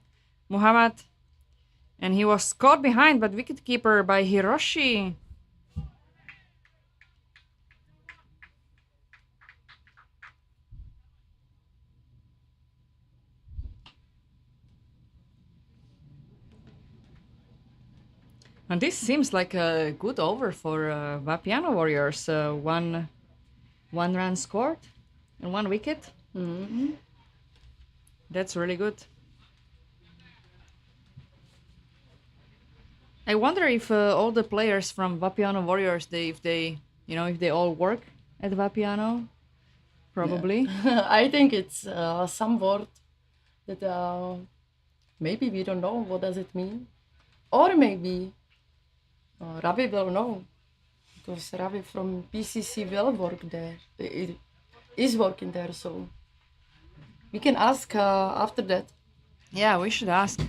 Muhammad, and he was caught behind but wicketkeeper by Hiroshi. And this seems like a good over for Vapiano Warriors. One run scored and one wicket. That's really good. I wonder if all the players from Vapiano Warriors, if they all work at Vapiano. Probably. I think it's some word that maybe we don't know what does it mean, or maybe Ravi will know, because Ravi from PCC will work there. It is working there, so we can ask after that. Yeah, we should ask.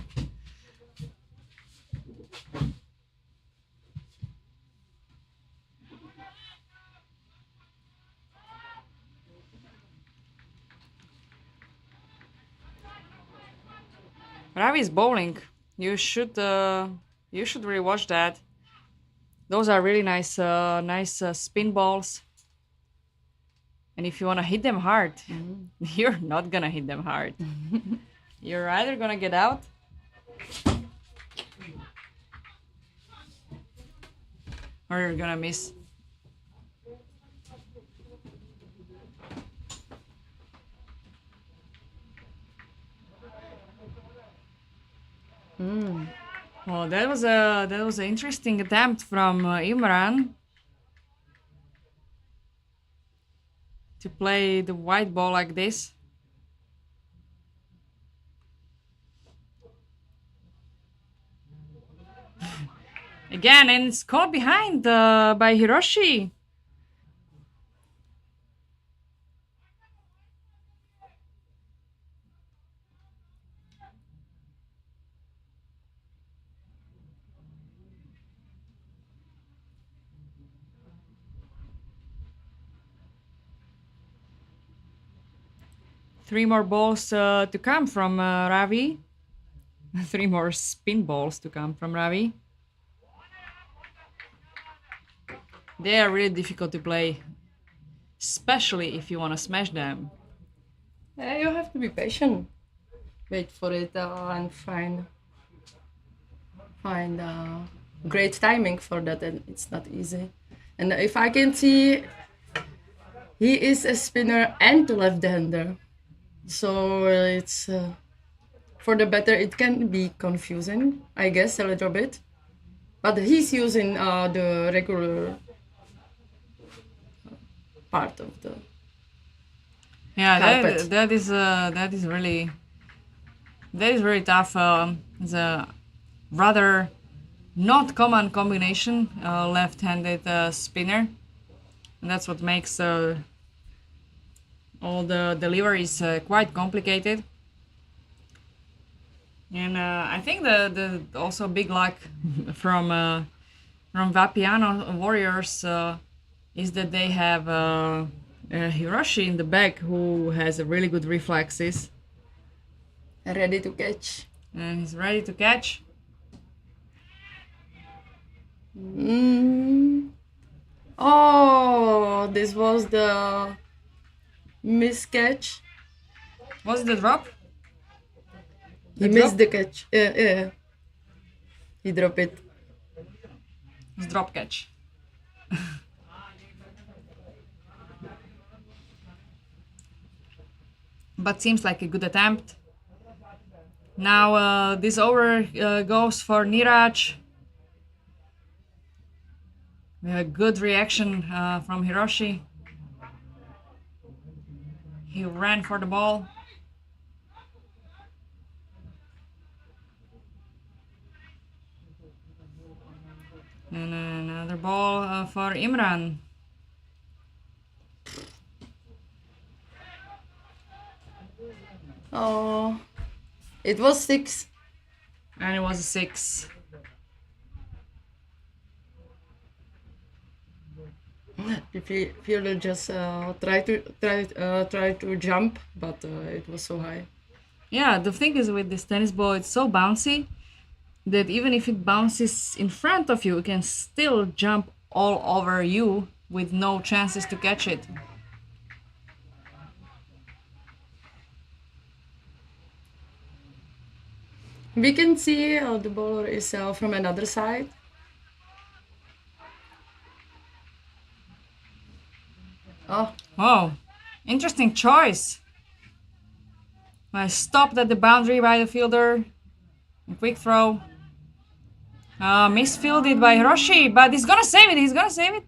Ravi's bowling. You should really watch that. Those are really nice spin balls. And if you want to hit them hard, you're not gonna hit them hard. You're either gonna get out, or you're gonna miss. Well, that was an interesting attempt from Imran to play the white ball like this. Again, and it's caught behind by Hiroshi. Three more balls to come from Ravi. Three more spin balls to come from Ravi. They are really difficult to play, especially if you want to smash them. Yeah, you have to be patient. Wait for it and find great timing for that, and it's not easy. And if I can see, he is a spinner and a left-hander, so it's for the better. It can be confusing, I guess, a little bit. But he's using the regular part of the Yeah, carpet. that is really tough. It's a rather not common combination, left-handed spinner, and that's what makes all the deliveries quite complicated. And I think the also big luck from Vapiano Warriors is that they have Hiroshi in the back, who has a really good reflexes Ready to catch. and he's ready to catch. Oh, this was the miscatch. Was it the drop? He missed the catch. Yeah. He dropped it. It's drop catch. But seems like a good attempt. Now this over goes for Niraj. A good reaction from Hiroshi. He ran for the ball. And another ball for Imran. Oh, it was 6. And it was a 6. The fielder just tried to jump, but it was so high. Yeah, the thing is with this tennis ball, it's so bouncy that even if it bounces in front of you, it can still jump all over you with no chances to catch it. We can see the bowler is from another side. Oh, Oh, interesting choice. I stopped at the boundary by the fielder. A quick throw. Misfielded by Hiroshi, but he's gonna save it. He's gonna save it.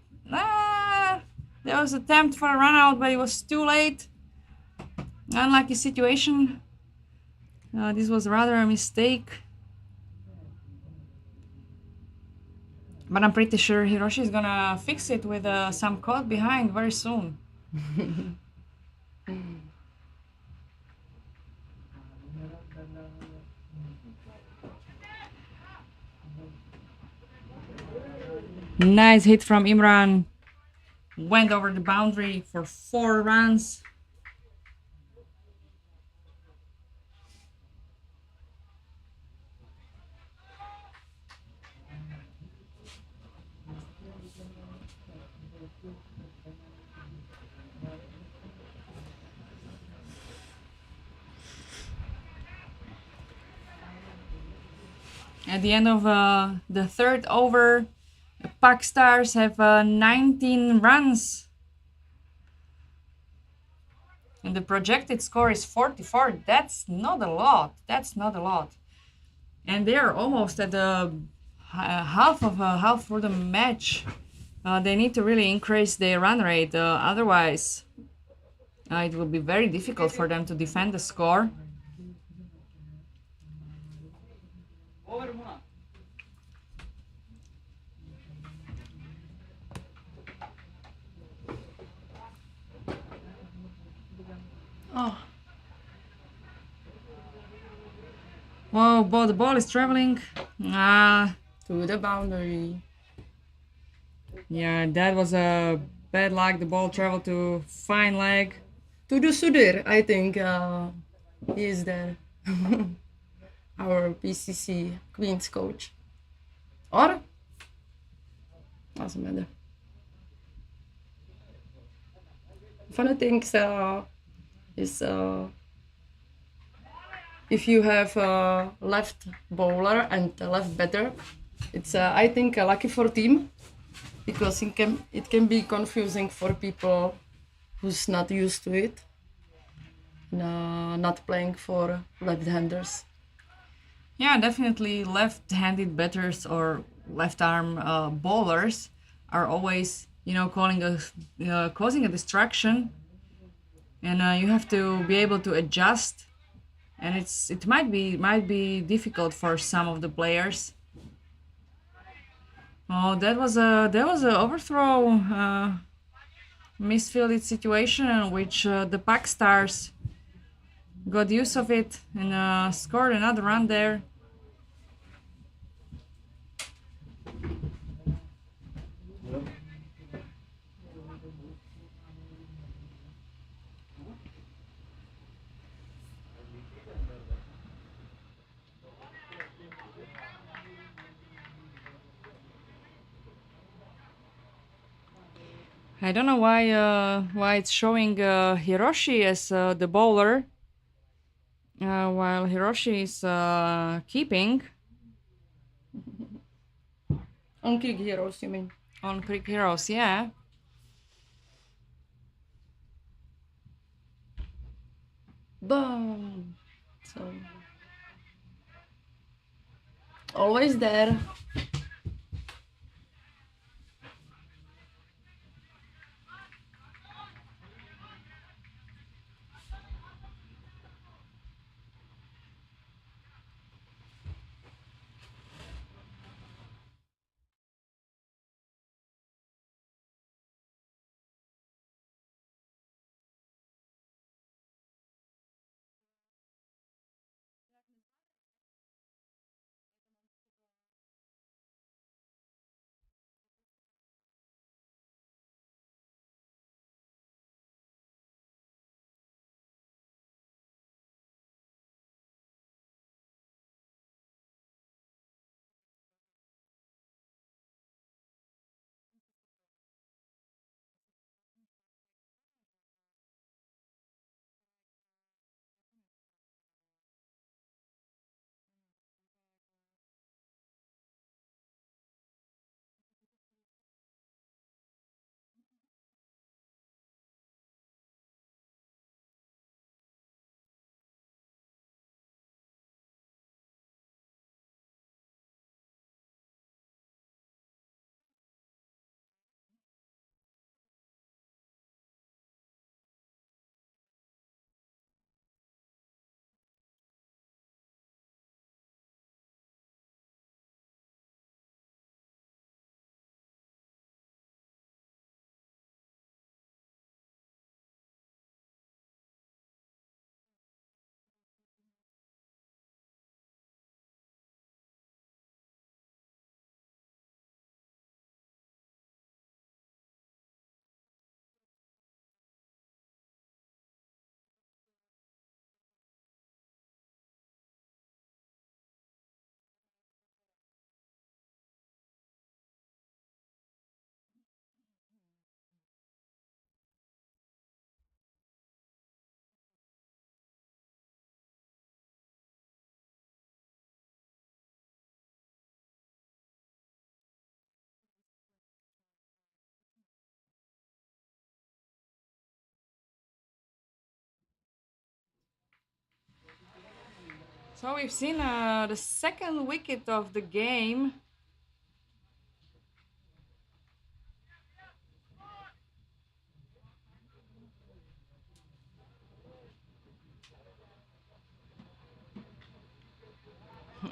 There was an attempt for a run out, but it was too late. Unlucky situation. This was rather a mistake. But I'm pretty sure Hiroshi is gonna fix it with some caught behind very soon. Nice hit from Imran. Went over the boundary for 4 runs. At the end of the 3rd over, the Pak Stars have 19 runs. And the projected score is 44. That's not a lot. That's not a lot. And they are almost at the half for the match. They need to really increase their run rate. Otherwise, it will be very difficult for them to defend the score. Oh. Whoa, but the ball is traveling. Ah, To the boundary. yeah, that was a bad luck. The ball traveled to fine leg. To the Sudir, I think he is there. Our PCC Queen's coach. Or? Doesn't matter. Funny things is if you have a left bowler and a left batter, it's I think lucky for team because it can be confusing for people who's not used to it, not playing for left-handers. Yeah, definitely left-handed batters or left-arm bowlers are always, causing a distraction, and you have to be able to adjust. And it might be difficult for some of the players. Oh, that was a overthrow, misfielded situation in which the Pack Stars got use of it and scored another run there. I don't know why it's showing Hiroshi as the bowler, while Hiroshi is keeping On Kick Heroes, you mean? on Creek Heroes. Yeah. Boom. So always there. So we've seen the second wicket of the game.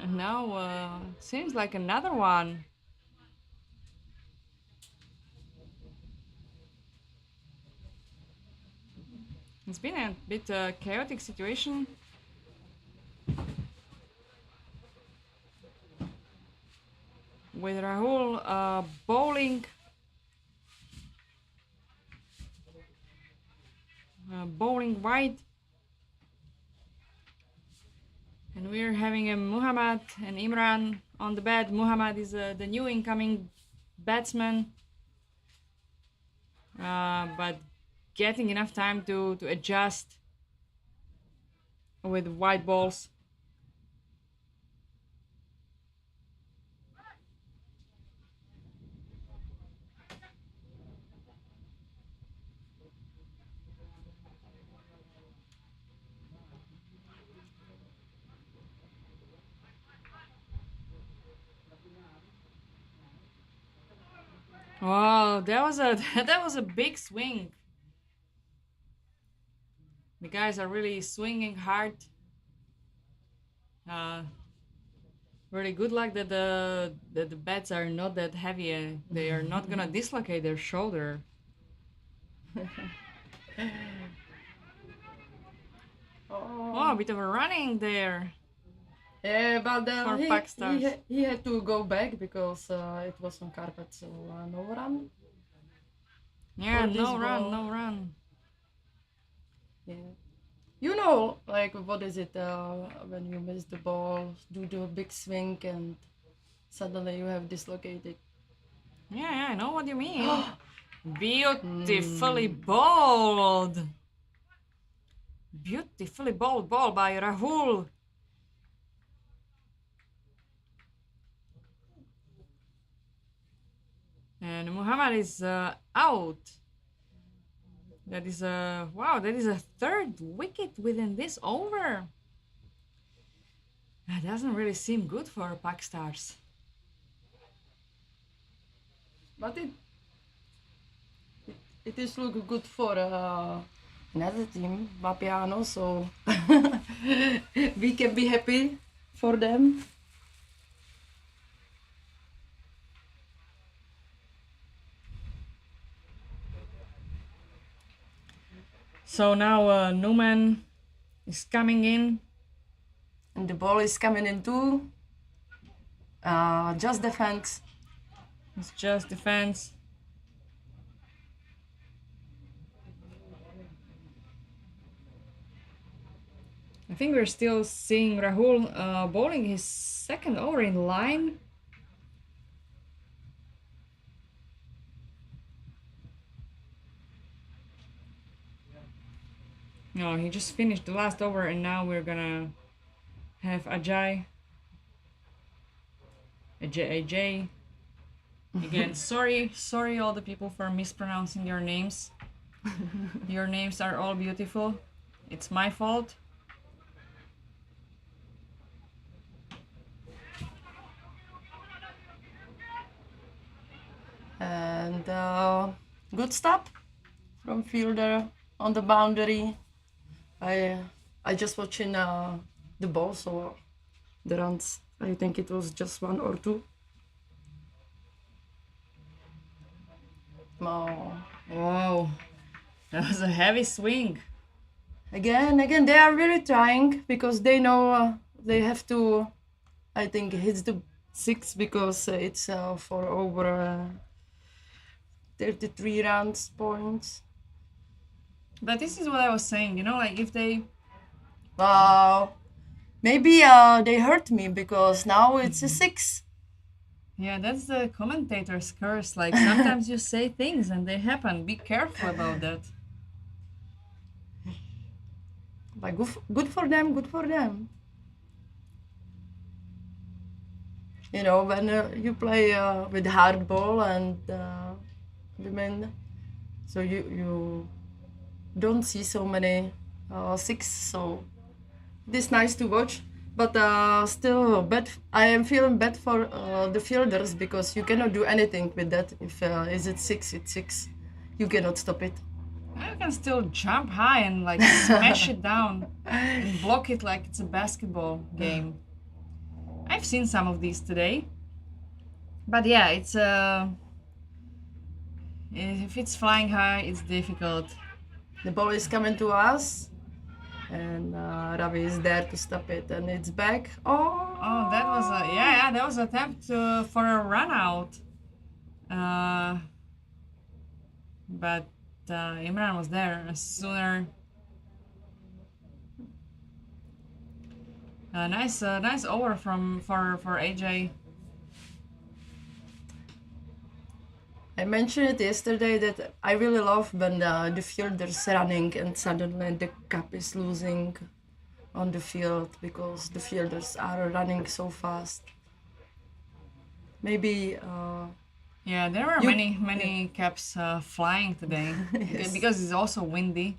And now it seems like another one. It's been a bit chaotic situation. With Rahul bowling wide, and we're having a Muhammad and Imran on the bat. Muhammad is the new incoming batsman, but getting enough time to adjust with wide balls. Oh, that was a that was a big swing. The guys are really swinging hard. Really good luck that the bats are not that heavy. They are not gonna dislocate their shoulder. Oh, a bit of a running there. Yeah, but For Pakstars. he had to go back because it was on carpet, so no run. Yeah, For this no run, ball. no run. Yeah. You know, like, what is it when you miss the ball, do the big swing, and suddenly you have dislocated. Yeah, I know what you mean. Beautifully bowled. Beautifully bowled ball by Rahul. And Muhammad is out. That is a wow. That is a third wicket within this over. That doesn't really seem good for Pakstars. But it is look good for another team, Vapiano, so we can be happy for them. So now Newman is coming in. And the ball is coming in too. Just defense. It's just defense. I think we're still seeing Rahul bowling his second over in line. No, he just finished the last over, and now we're gonna have Ajay. Again, sorry all the people for mispronouncing your names. Your names are all beautiful. It's my fault. And good stop from fielder on the boundary. I just watching the ball, so the runs, I think it was just 1 or 2. Oh. Wow, that was a heavy swing. Again, they are really trying because they know they have to, I think, hit the 6 because it's for over 33 runs points. But this is what I was saying, you know, like if they... Maybe they hurt me because now it's a 6. Yeah, that's the commentator's curse. Like sometimes you say things and they happen. Be careful about that. But good for them, good for them. You know, when you play with hard ball and women, so you don't see so many 6, so it is nice to watch. But still, I am feeling bad for the fielders because you cannot do anything with that. If is it 6, it's 6. You cannot stop it. You can still jump high and like smash it down and block it like it's a basketball game. I've seen some of these today. But yeah, it's if it's flying high, it's difficult. The ball is coming to us, and Ravi is there to stop it, and it's back. Oh, that was a that was an attempt for a run out. But Imran was there sooner. Nice over for AJ. I mentioned it yesterday that I really love when the fielders running and suddenly the cup is losing on the field because the fielders are running so fast. Maybe Yeah, there were many caps flying today. Yes. Because it's also windy.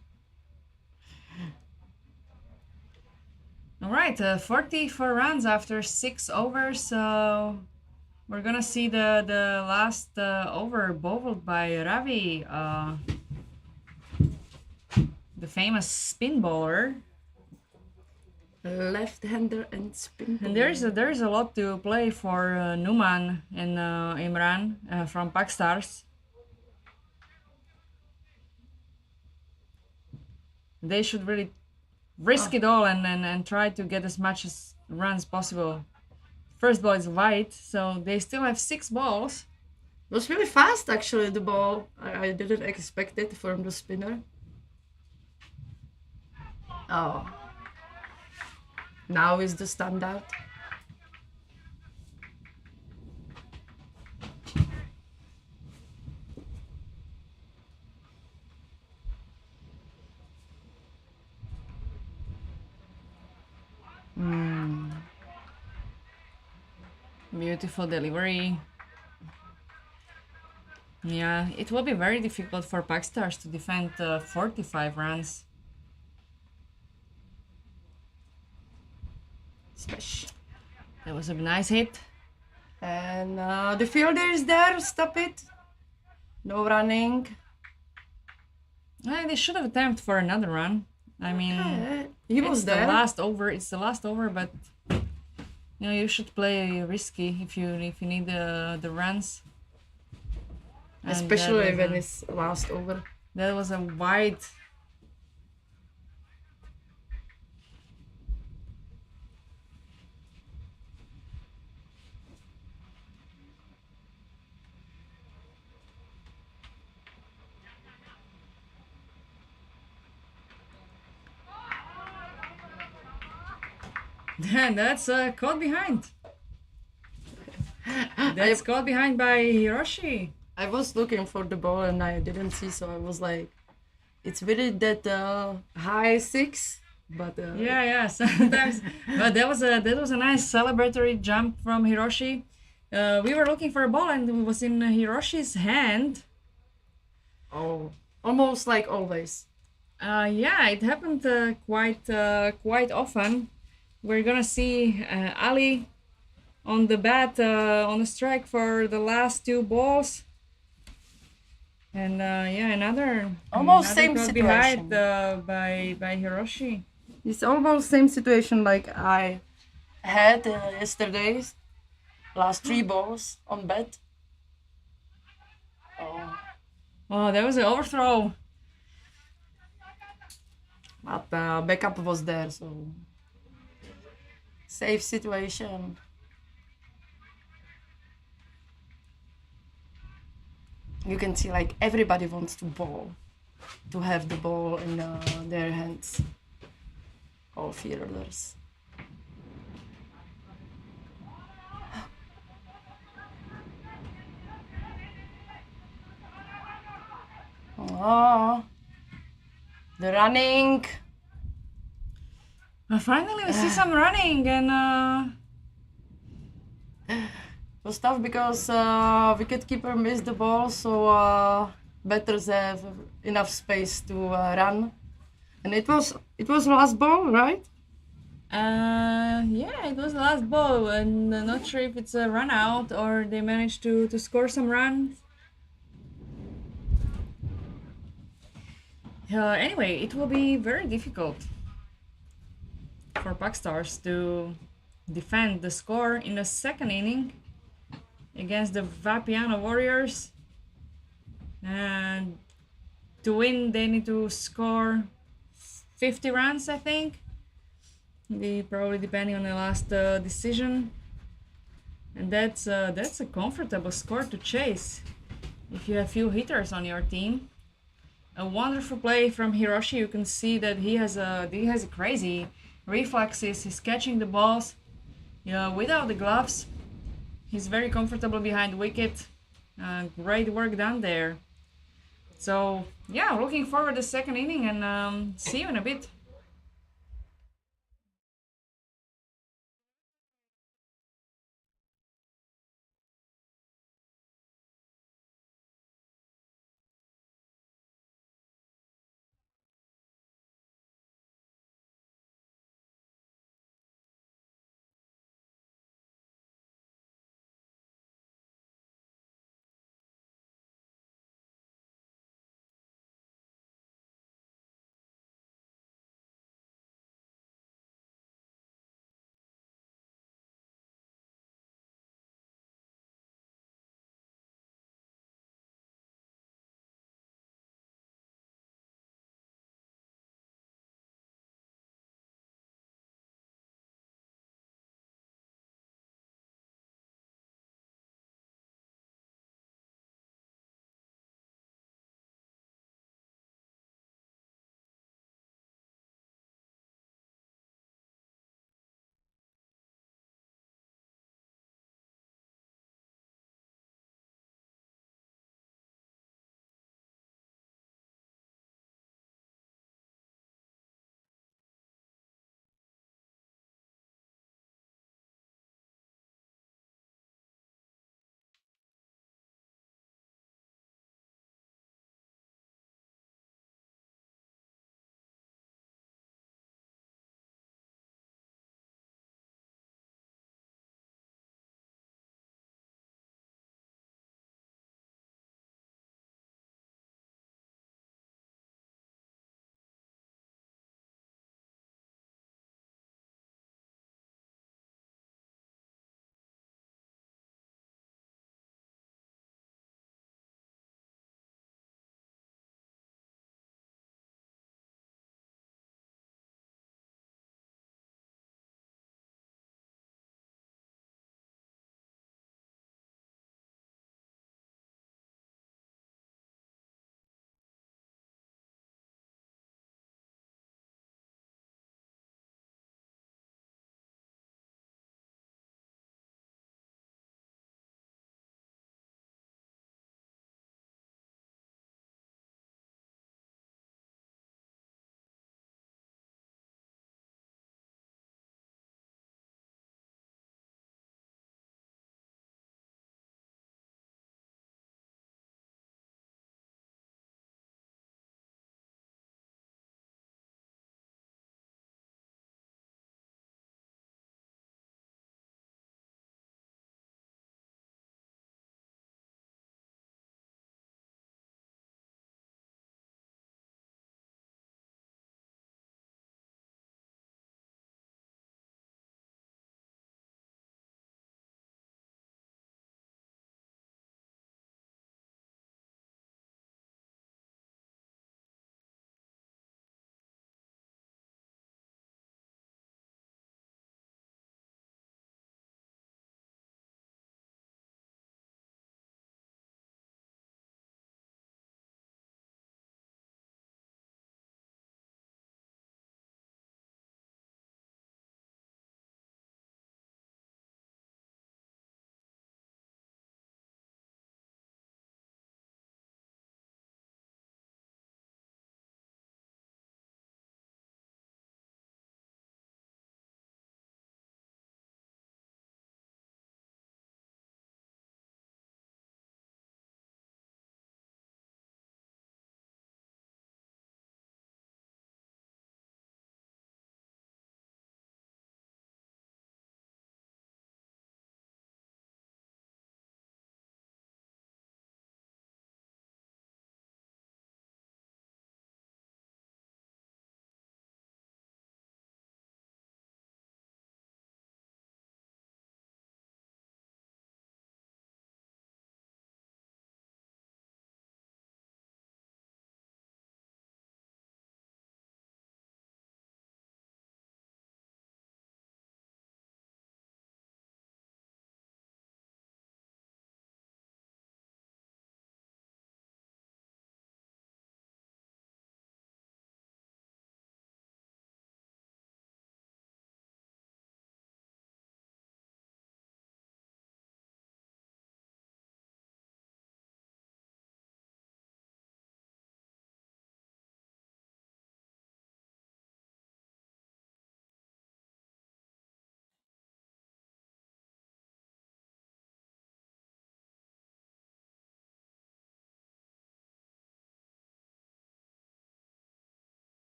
All right, 44 runs after 6 overs. So we're gonna see the last over bowled by Ravi, the famous spin bowler. left-hander and spin. And there's a lot to play for Numan and Imran from Pakstars. They should really risk it all and try to get as much as runs possible. First ball is white, so they still have 6 balls. It was really fast actually, the ball. I didn't expect it from the spinner. Oh. Now is the standard. Beautiful delivery. Yeah, it will be very difficult for Pakstars to defend 45 runs. Smash. That was a nice hit. And the fielder is there, stop it. No running. They should have attempted for another run. I mean, He was it's the there. last over. It's the last over, but you should play risky if you need the runs. And Especially when it's last over. that was a wide. That's caught behind. That's caught behind by Hiroshi. I was looking for the ball and I didn't see, so I was like, it's really that high 6, but Yeah, sometimes. But that was a nice celebratory jump from Hiroshi. We were looking for a ball and it was in Hiroshi's hand. oh, almost like always. Yeah, it happened quite often. We're gonna see Ali on the bat on the strike for the last 2 balls. And another Almost another same caught situation. behind by Hiroshi. It's almost same situation like I had yesterday. Last 3 balls on bat. Oh, that was an overthrow. But backup was there, so safe situation. You can see like everybody wants to bowl, to have the ball in their hands. All fielders. Oh, the running. Finally, we see some running and. It was tough because wicketkeeper missed the ball, so batters have enough space to run. And it was last ball, right? Yeah, it was the last ball, and not sure if it's a run out or they managed to score some runs. Anyway, it will be very difficult for Pakstars to defend the score in the second inning against the Vapiano Warriors. And to win, they need to score 50 runs, I think. Probably depending on the last decision. And that's a comfortable score to chase if you have few hitters on your team. A wonderful play from Hiroshi. You can see that he has a crazy reflexes. He's catching the balls without the gloves. He's very comfortable behind the wicket. Great work done there. So yeah, looking forward to the second inning, and see you in a bit.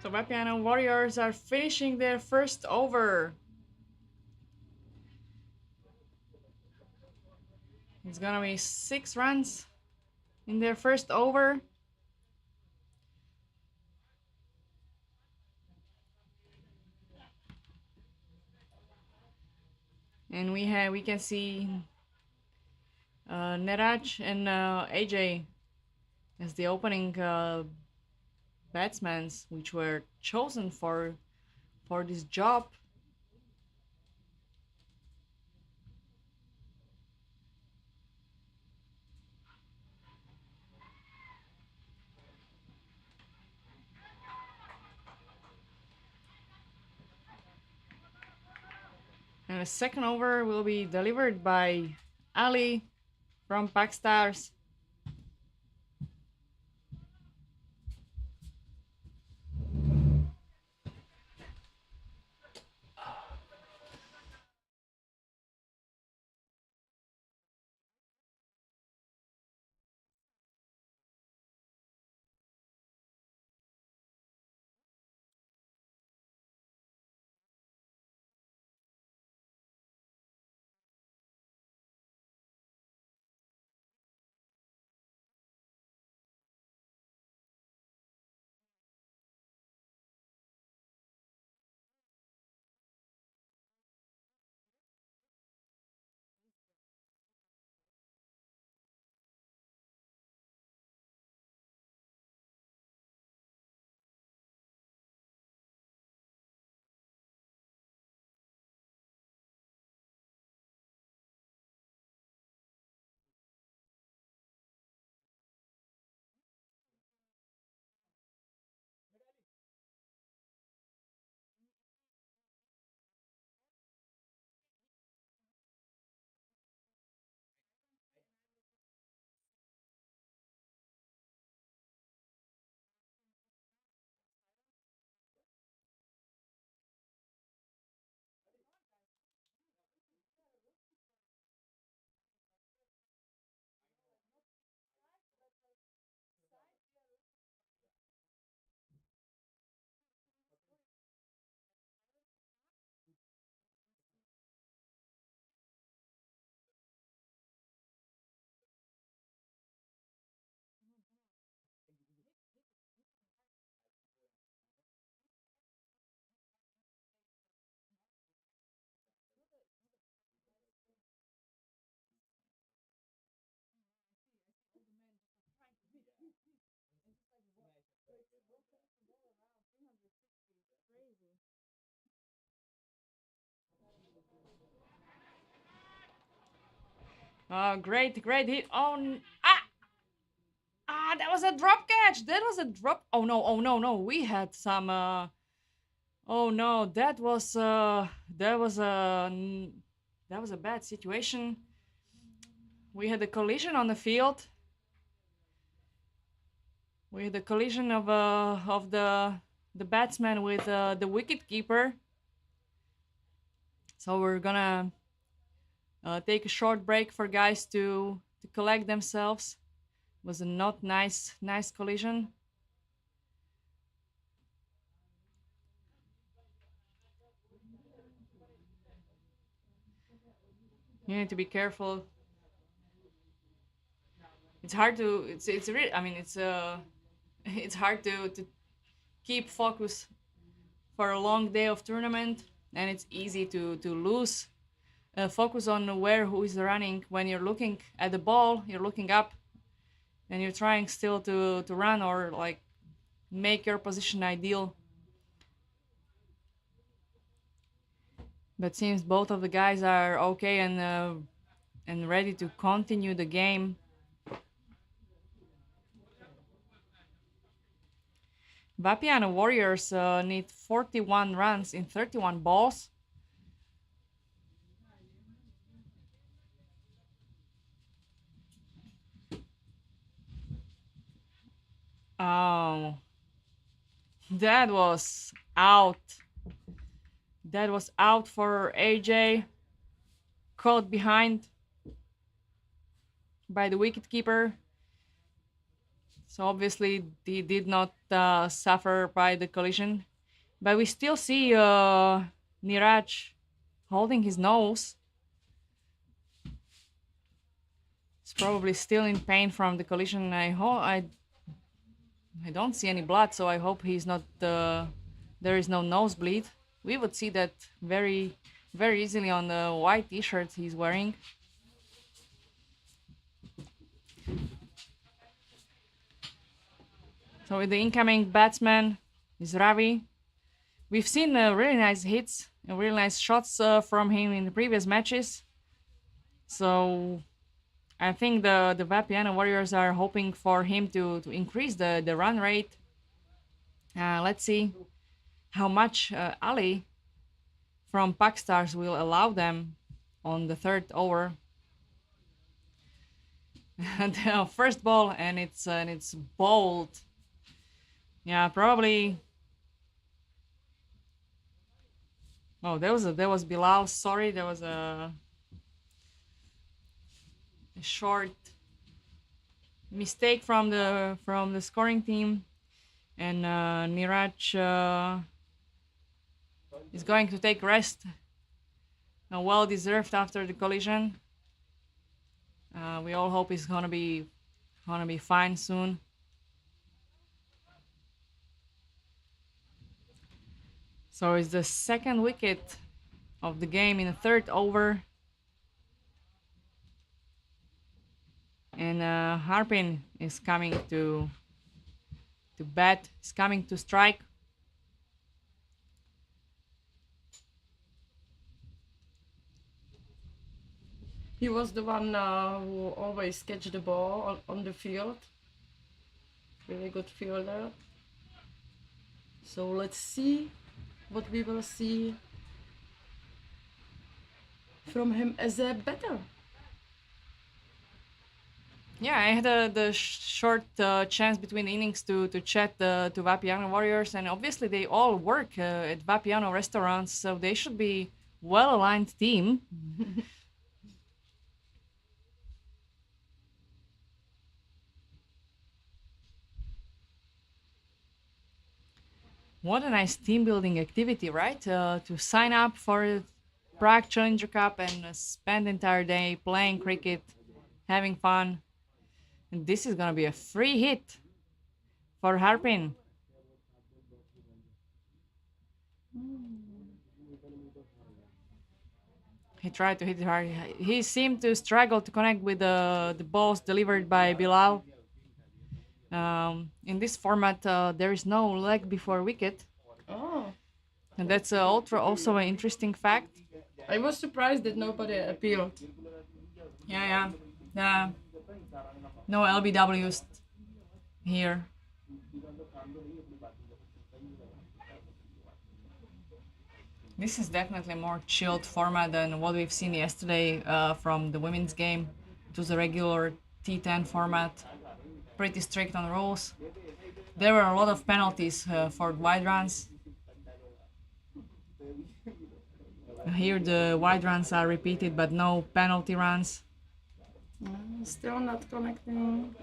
So Vapiano Warriors are finishing their first over. It's gonna be 6 runs in their first over. And we can see Neraj and AJ as the opening batsmen, which were chosen for this job. And the second over will be delivered by Ali from Pack Stars. Great hit on. That was a drop catch. That was a drop. Oh no. We had some. Oh no, that was a bad situation. We had a collision on the field. We had a collision of the batsman with the wicket keeper. So we're gonna take a short break for guys to collect themselves. It was a not nice collision. You need to be careful. It's hard to it's really, I mean, it's hard to keep focus for a long day of tournament, and it's easy to lose focus on who is running. When you're looking at the ball, you're looking up and you're trying still to run or like make your position ideal. But seems both of the guys are okay and ready to continue the game. Vapiano Warriors need 41 runs in 31 balls. Oh, that was out. That was out for AJ. Caught behind by the wicketkeeper. So obviously he did not suffer by the collision. But we still see Niraj holding his nose. He's probably still in pain from the collision. I don't see any blood, so I hope he's not. There is no nosebleed. We would see that very, very easily on the white T-shirt he's wearing. So with the incoming batsman is Ravi. We've seen really nice hits and really nice shots from him in the previous matches. So I think the Vapiano Warriors are hoping for him to increase the run rate. Let's see how much Ali from Pakstars will allow them on the third over. The first ball, and it's bowled. Yeah, probably. Oh, there was Bilal. Sorry, there was a short mistake from the scoring team, and Niraj is going to take rest. Well deserved after the collision. We all hope he's gonna be fine soon. So it's the second wicket of the game in the third over. And Harpin is coming to bat, is coming to strike. He was the one who always catch the ball on the field. Really good fielder. So let's see what we will see from him as a batter. Yeah, I had the short chance between innings to chat to Vapiano Warriors, and obviously they all work at Vapiano restaurants, so they should be well-aligned team. What a nice team building activity, right? To sign up for Prague Challenger Cup and spend the entire day playing cricket, having fun. And this is gonna be a free hit for Harpin. He tried to hit it hard. He seemed to struggle to connect with the balls delivered by Bilal. In this format, there is no leg before wicket. Oh. And that's also an interesting fact. I was surprised that nobody appealed. Yeah. No LBWs here. This is definitely a more chilled format than what we've seen yesterday from the women's game. It was a regular T10 format, pretty strict on rules. There were a lot of penalties for wide runs. Here the wide runs are repeated, but no penalty runs. Still not connecting.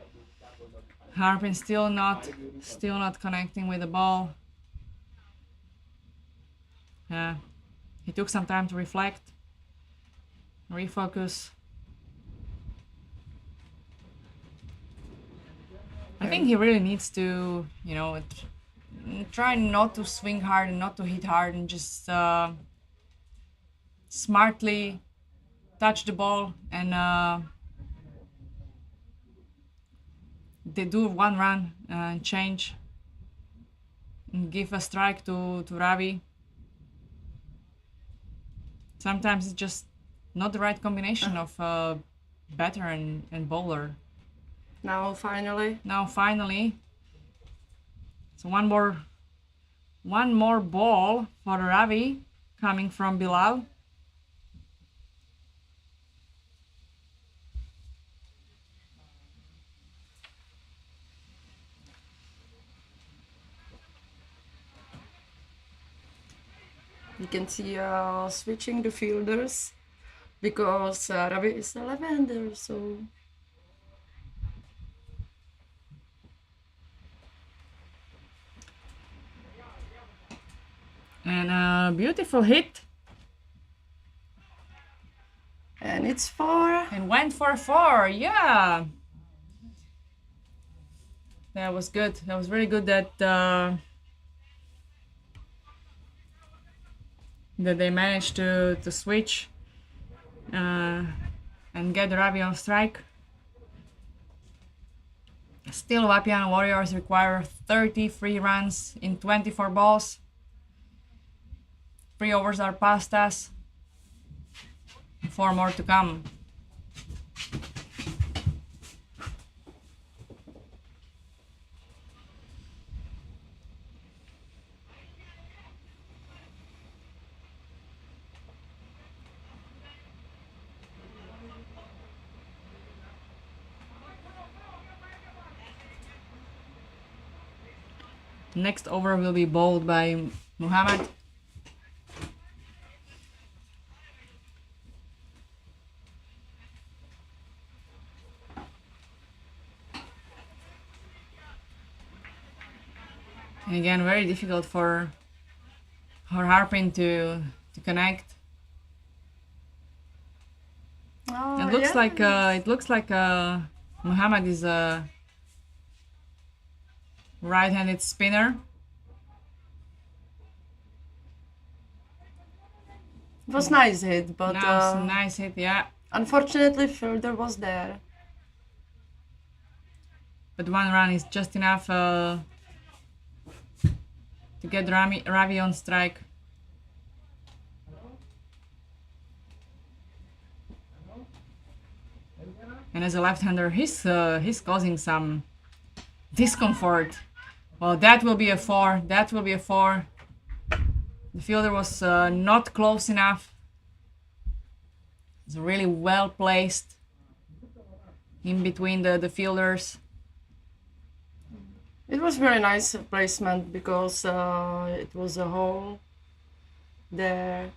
Harpin still not connecting with the ball. He took some time to reflect, refocus. I think he really needs to, try not to swing hard and not to hit hard and just smartly touch the ball and they do one run and change and give a strike to Ravi. Sometimes it's just not the right combination of batter and bowler. Now finally. So one more ball for Ravi coming from Bilal. You can see switching the fielders because Ravi is a left-hander, so And a beautiful hit. And it's 4. And went for 4. Yeah. That was good. That was really good that they managed to switch and get Ravi on strike. Still, Vapiano Warriors require 33 runs in 24 balls. 3 overs are past us. 4 more to come. Next over will be bowled by Muhammad. And again, very difficult for Harpin to connect. Oh, It looks yeah. like Muhammad is a right-handed spinner. It was nice hit, but Nice hit, yeah. unfortunately fielder was there. But 1 run is just enough to get Ravi on strike. And as a left-hander, he's causing some discomfort. Well, that will be a 4. That will be a 4. The fielder was not close enough. It's really well placed in between the fielders. It was very nice placement because it was a hole there.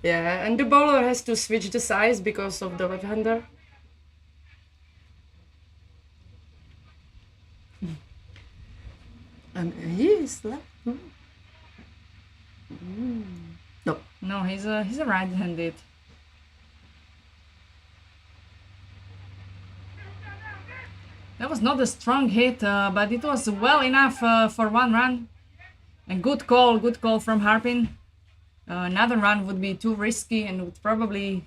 Yeah, and the bowler has to switch the size because of the left-hander. And he is left. No. No, he's a right-handed. That was not a strong hit, but it was well enough for 1 run. And good call from Harpin. Another run would be too risky and would probably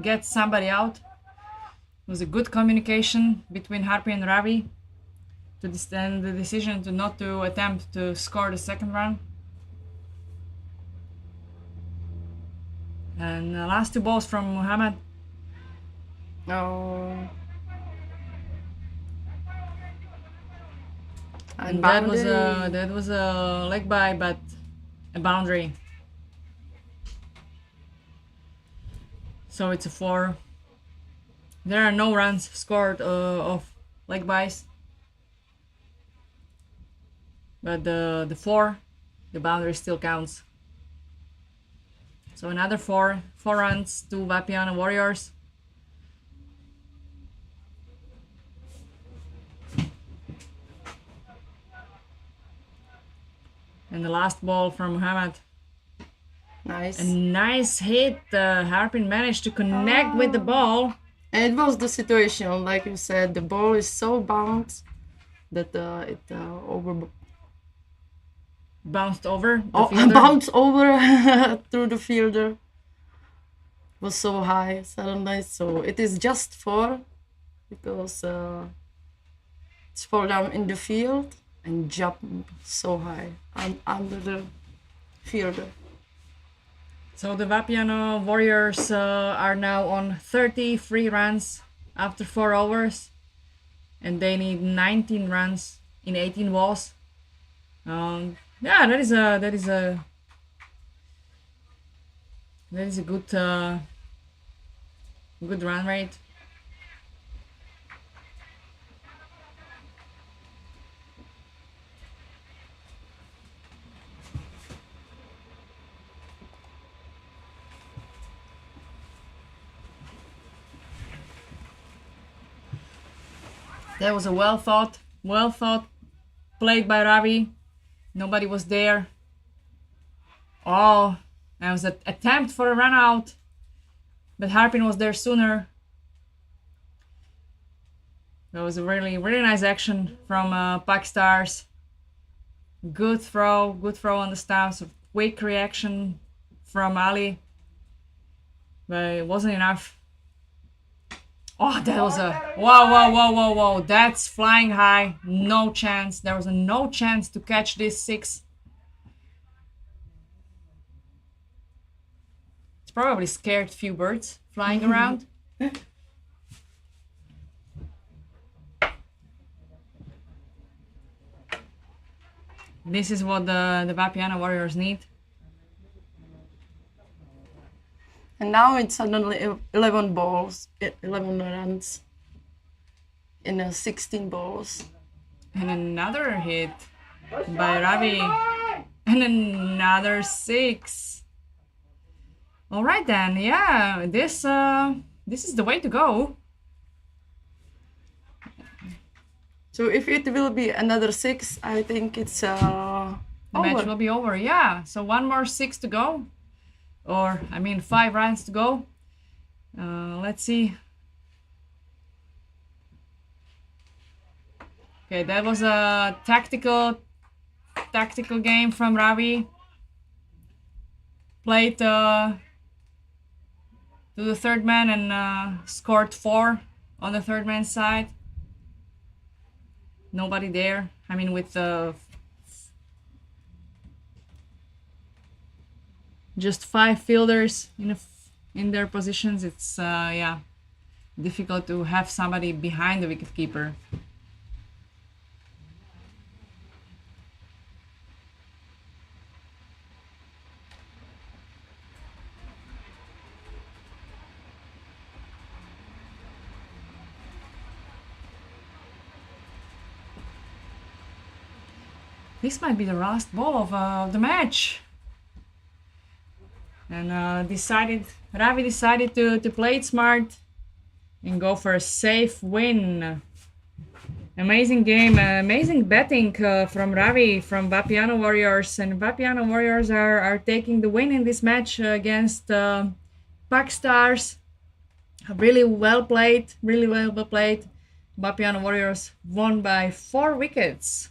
get somebody out. It was a good communication between Harpin and Ravi to stand the decision to not to attempt to score the second run. And the last 2 balls from Muhammad. No. And that was a leg by, but a boundary. So it's a 4. There are no runs scored of leg bys. But the 4, the boundary still counts. So another 4 runs to Vapiano Warriors. And the last ball from Muhammad. Nice. A nice hit. Harpin managed to connect with the ball. And it was the situation, like you said, the ball is so bounced that it Bounced over the Oh, fielder. bounced over through the fielder. Was so high suddenly, so it is just 4 because it's fall down in the field and jump so high under the fielder. So the Vapiano Warriors are now on 33 runs after 4 overs, and they need 19 runs in 18 balls. Yeah, that is a good run rate. That was a well thought played by Ravi. Nobody was there. Oh, that was an attempt for a run out, but Harpin was there sooner. That was a really, really nice action from Pack Stars. Good throw on the stumps. Quick reaction from Ali, but it wasn't enough. Oh, that was a whoa! That's flying high. No chance. There was no chance to catch this six. It's probably scared few birds flying around. This is what the Vapiano Warriors need. And now it's suddenly 11 balls, 11 runs in 16 balls. And another hit by Ravi. And another six. All right then, yeah, this is the way to go. So if it will be another six, I think it's The match will be over, yeah. So one more six to go. Or, I mean, 5 runs to go. Let's see. Okay, that was a tactical game from Ravi. Played to the third man and scored 4 on the third man's side. Nobody there. I mean, with just 5 fielders in their positions, it's yeah, difficult to have somebody behind the wicketkeeper. This might be the last ball of the match. And Ravi decided to play it smart and go for a safe win. Amazing game, amazing betting from Ravi from Vapiano Warriors. And Vapiano Warriors are taking the win in this match against Pack Stars. Really well played, really well played. Vapiano Warriors won by 4 wickets.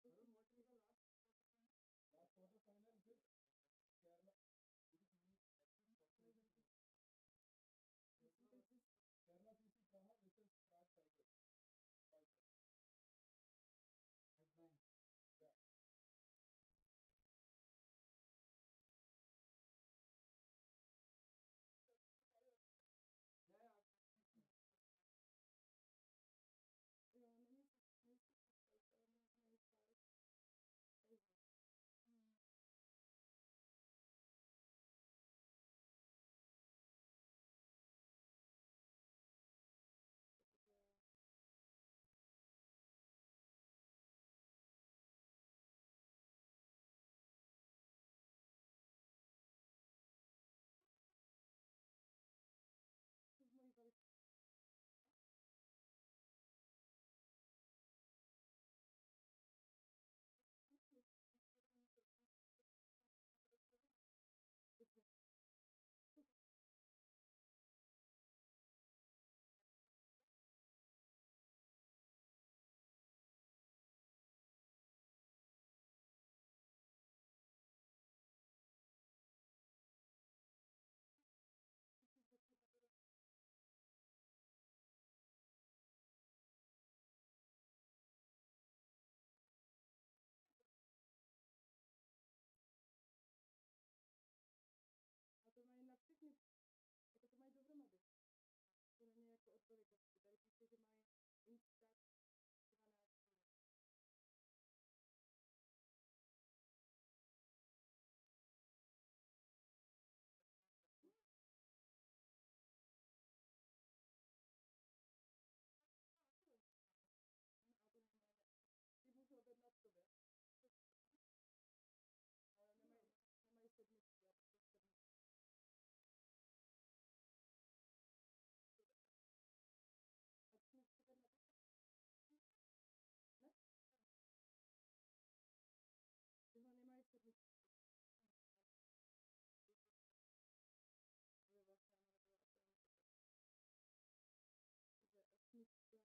Last quarter final with Kerala. Kerala CC Praha versus Prague Tigers. Headline. Yeah. Yeah. A to mají na všechny, jako to mají dohromady. To není jako od velikosti. Tady píše, že mají instač 12. A to nemají. Ty můžu objednat sobě. Ale nemají sedmičky, já potřebuji sedmičky. A ty můžeš objednat? Ne? Tyhle nemají sedmičky. Ve Vapiano nebylo asi ani to. Takže osmička.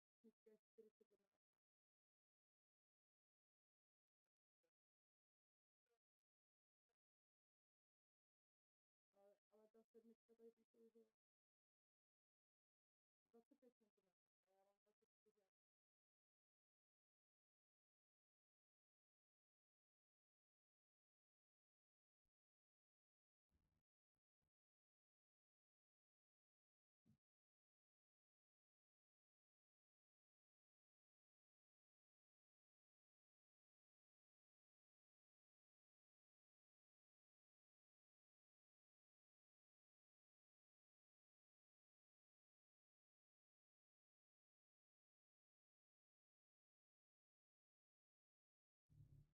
Osmička je 41. Ale ta sedmička tady píše, že 25 cm. A já mám 24. Aha.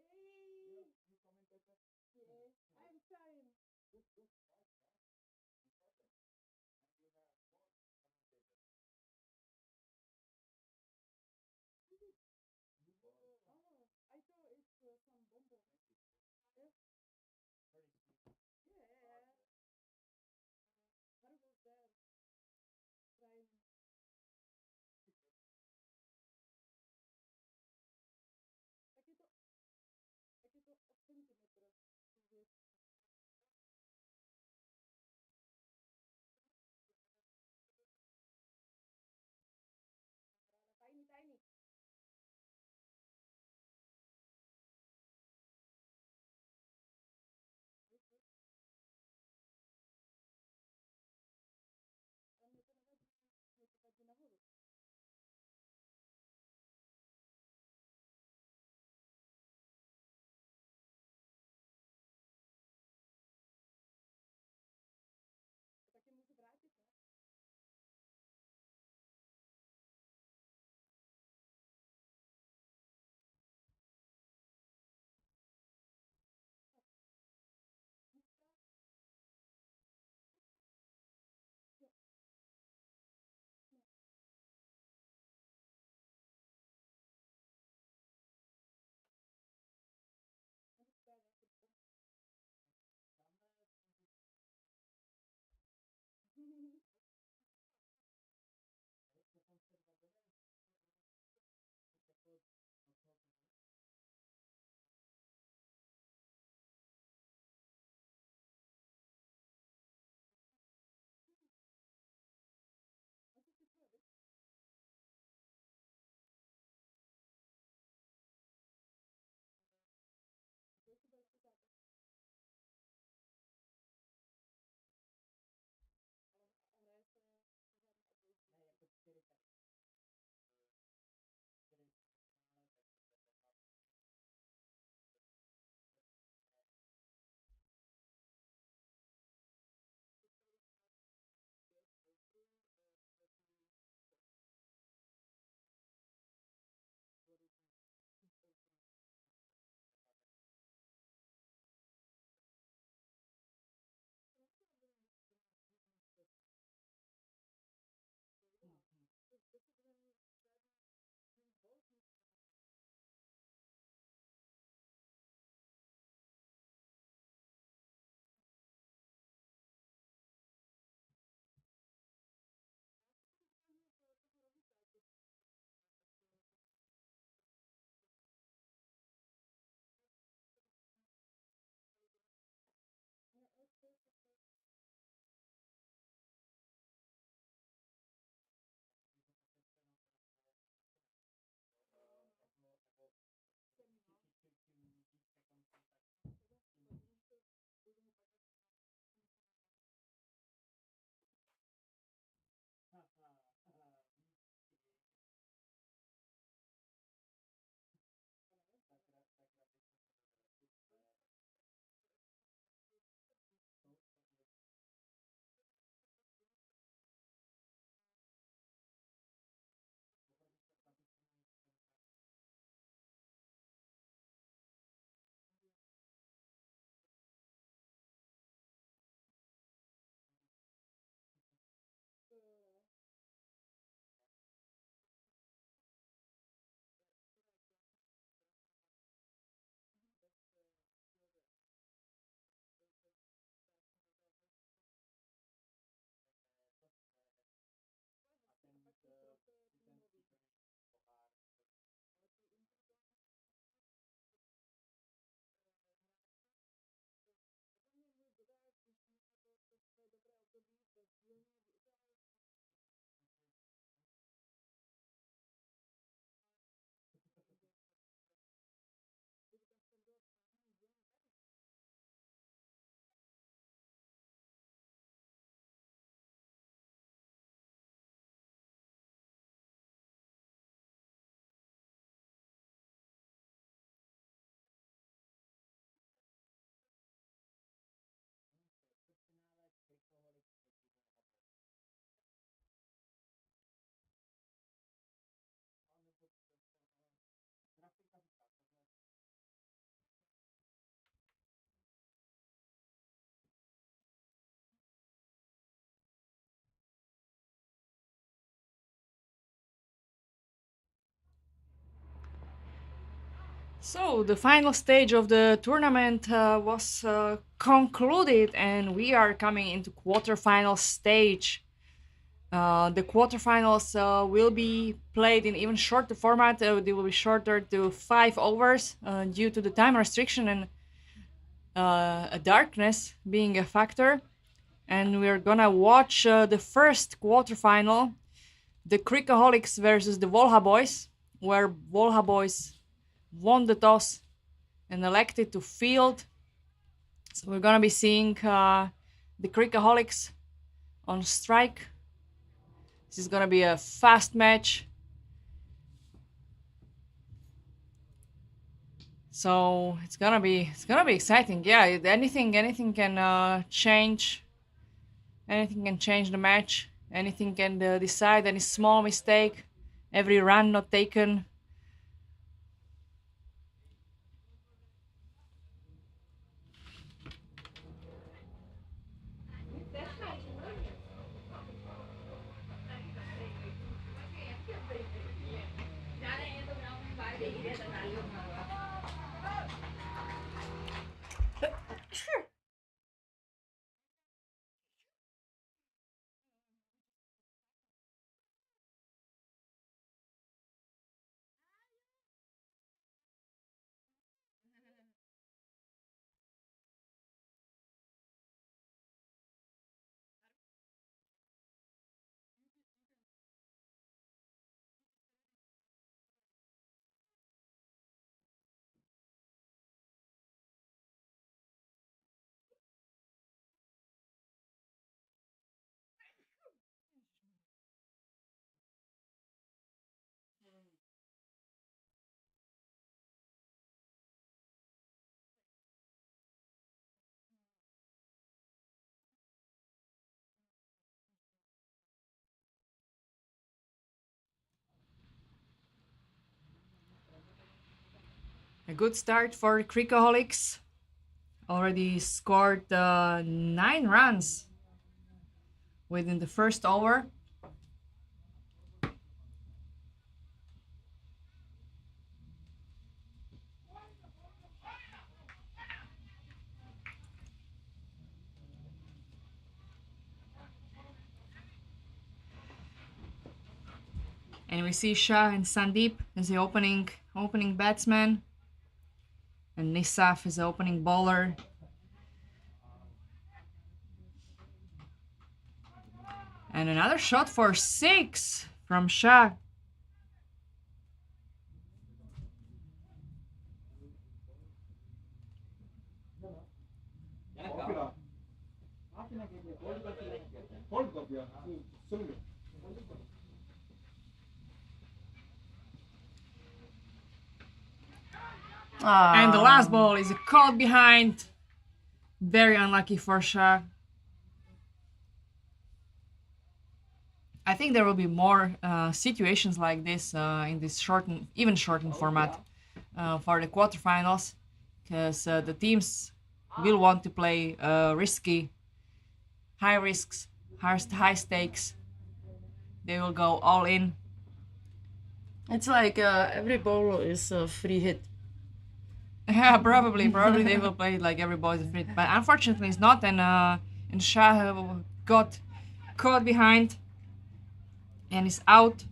Hey! You commentator? Yeah, I'm trying. Good. Right. Important. And you have more commentators. Oh, I thought it's some bonbon. Yes. Very sweet. Yeah. Harry was there. Trying. Tak je to o centimetr větší. So the final stage of the tournament was concluded, and we are coming into quarterfinal stage. The quarterfinals will be played in even shorter format. They will be shorter to 5 overs due to the time restriction and darkness being a factor. And we're gonna watch the first quarterfinal, the Cricahholics versus the Volha Boys, where Volha Boys won the toss and elected to field. So we're gonna be seeing the Cricahholics on strike. This is gonna be a fast match. So it's gonna be exciting. Yeah, anything can change. Anything can change the match. Anything can decide. Any small mistake, every run not taken. A good start for Cricahholics. Already scored 9 runs within the first over. And we see Shah and Sandeep as the opening batsman, and Nisaf is the opening bowler. And another shot for 6 from Shah. And the last ball is caught behind. Very unlucky for Shah. I think there will be more situations like this in this even shortened format for the quarterfinals, because the teams will want to play risky, high risks, high stakes. They will go all in. It's like every ball is a free hit. Yeah, probably they will play like every ball is a free hit, but unfortunately it's not. And Shah got caught behind and is out.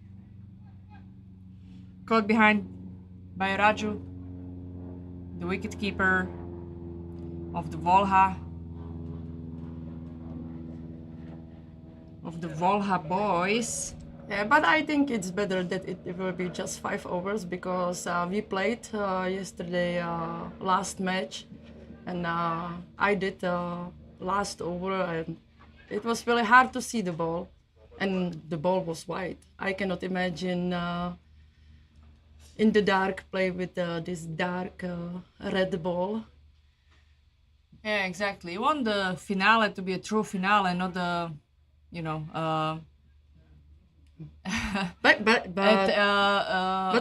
Caught behind by Raju, the wicketkeeper of the Volha Boys. Yeah, but I think it's better that it will be just 5 overs, because we played yesterday last match, and I did last over, and it was really hard to see the ball, and the ball was white. I cannot imagine in the dark play with this dark red ball. Yeah, exactly. You want the finale to be a true finale, not the, you know. But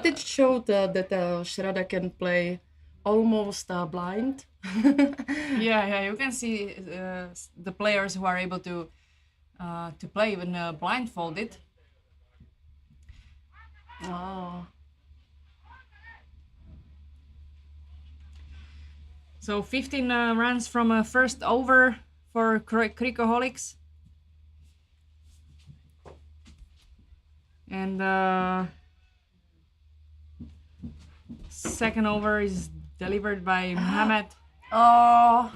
it showed that Shraddha can play almost blind. Yeah, you can see the players who are able to play even blindfolded. Oh. So 15 runs from a first over for Cricahholics. And second over is delivered by Mohammed. Oh,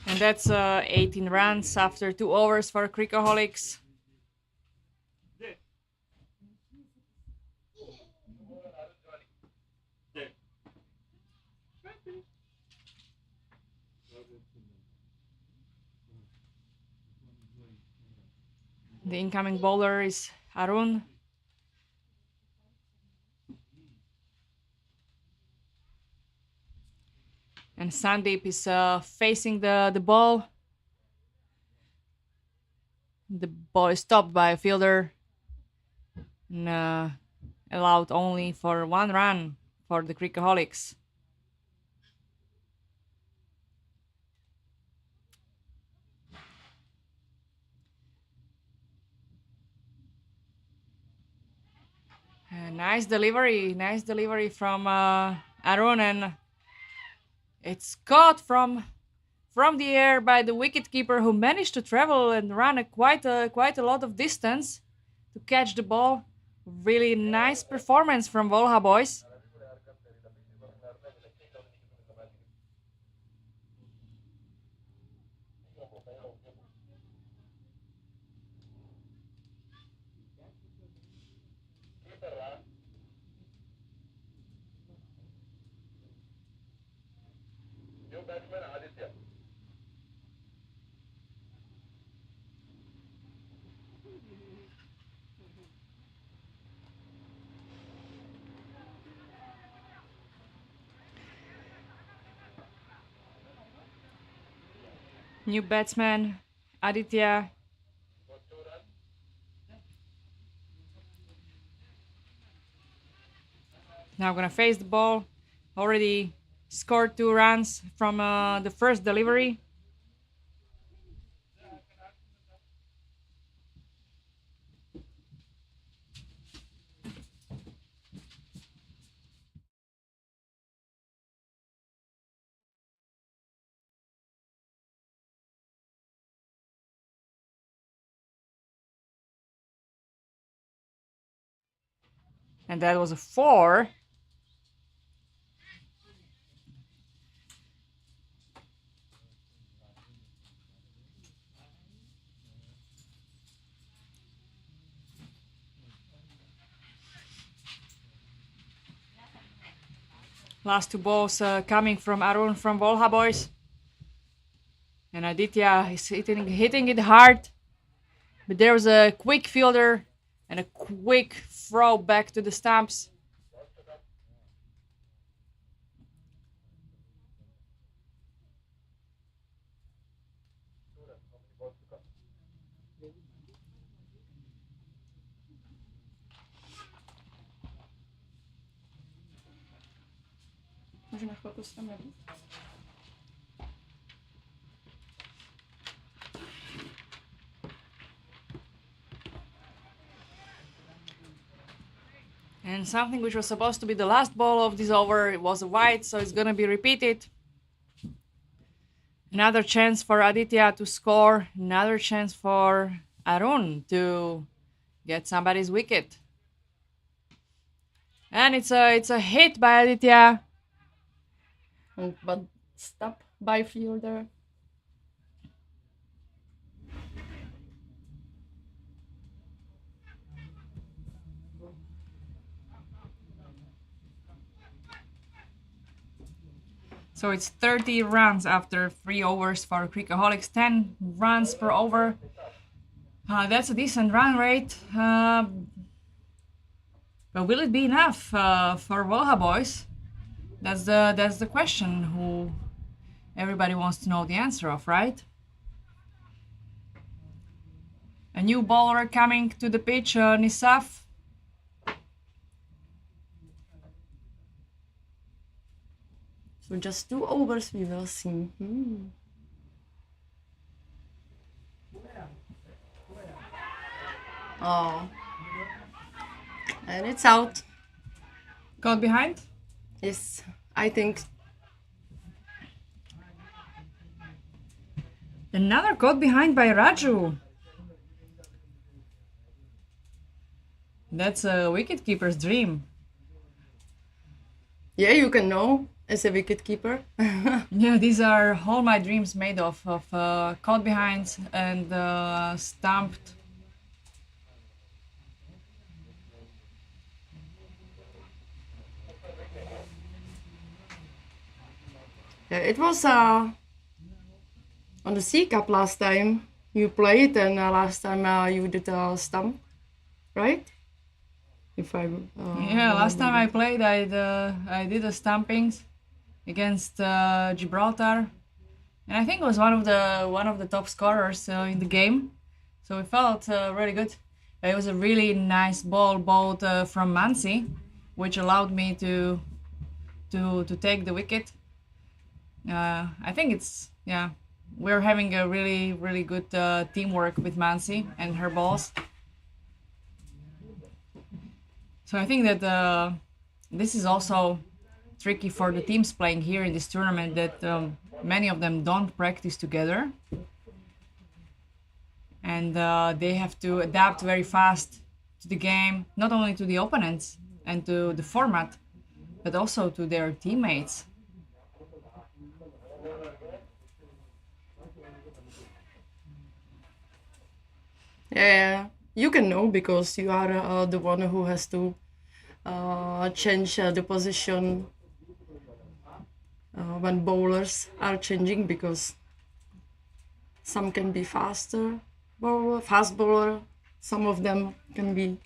And that's 18 runs after 2 overs for Cricahholics. The incoming bowler is Arun. And Sandeep is facing the ball. The ball is stopped by a fielder. And allowed only for 1 run for the Cricahholics. Nice delivery from Arun, and it's caught from the air by the wicketkeeper, who managed to travel and run quite a lot of distance to catch the ball. Really nice performance from Volha Boys. New batsman, Aditya. Now gonna face the ball. Already scored 2 runs from the first delivery. And that was a 4. Last 2 balls coming from Arun from Volha Boys. And Aditya is hitting it hard. But there was a quick fielder and a quick throw back to the stumps. můžu na chvilku s tam jít? And something which was supposed to be the last ball of this over, it was a wide, so it's gonna be repeated. Another chance for Aditya to score. Another chance for Arun to get somebody's wicket. And it's a hit by Aditya. but stop by fielder. So it's 30 runs after 3 overs for Cricahholics, 10 runs per over. That's a decent run rate. But will it be enough for Volha Boys? That's the question who everybody wants to know the answer of, right? A new bowler coming to the pitch, Nisaf. So just 2 overs, we will see. Oh, and it's out. Caught behind? Yes, I think. Another caught behind by Raju. That's a wicketkeeper's dream. Yeah, you can know as a wicketkeeper. Yeah, these are all my dreams made of caught behinds and stumped. Yeah, it was on the C Cup last time you played, and last time you did a stump, right? If I Yeah, last time I played, I did a stumpings against Gibraltar, and I think it was one of the top scorers in the game. So it felt really good. It was a really nice ball bowled from Mansi, which allowed me to take the wicket. I think it's we're having a really good teamwork with Mansi and her balls. So I think that this is also tricky for the teams playing here in this tournament, that many of them don't practice together, and they have to adapt very fast to the game, not only to the opponents and to the format, but also to their teammates. Yeah, you can know because you are the one who has to change the position when bowlers are changing, because some can be fast bowler, some of them can be.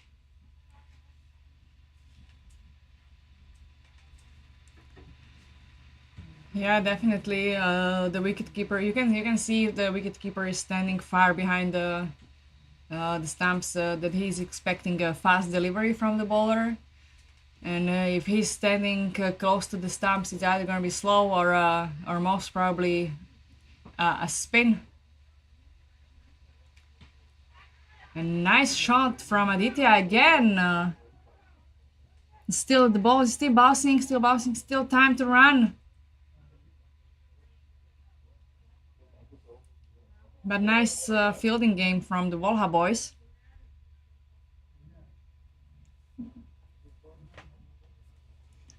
Yeah, definitely. The wicketkeeper. You can see the wicketkeeper is standing far behind the stumps. That he's expecting a fast delivery from the bowler, and if he's standing close to the stumps, it's either gonna be slow or most probably a spin. A nice shot from Aditya again. Still the ball is still bouncing, still time to run. But nice fielding game from the Volha Boys.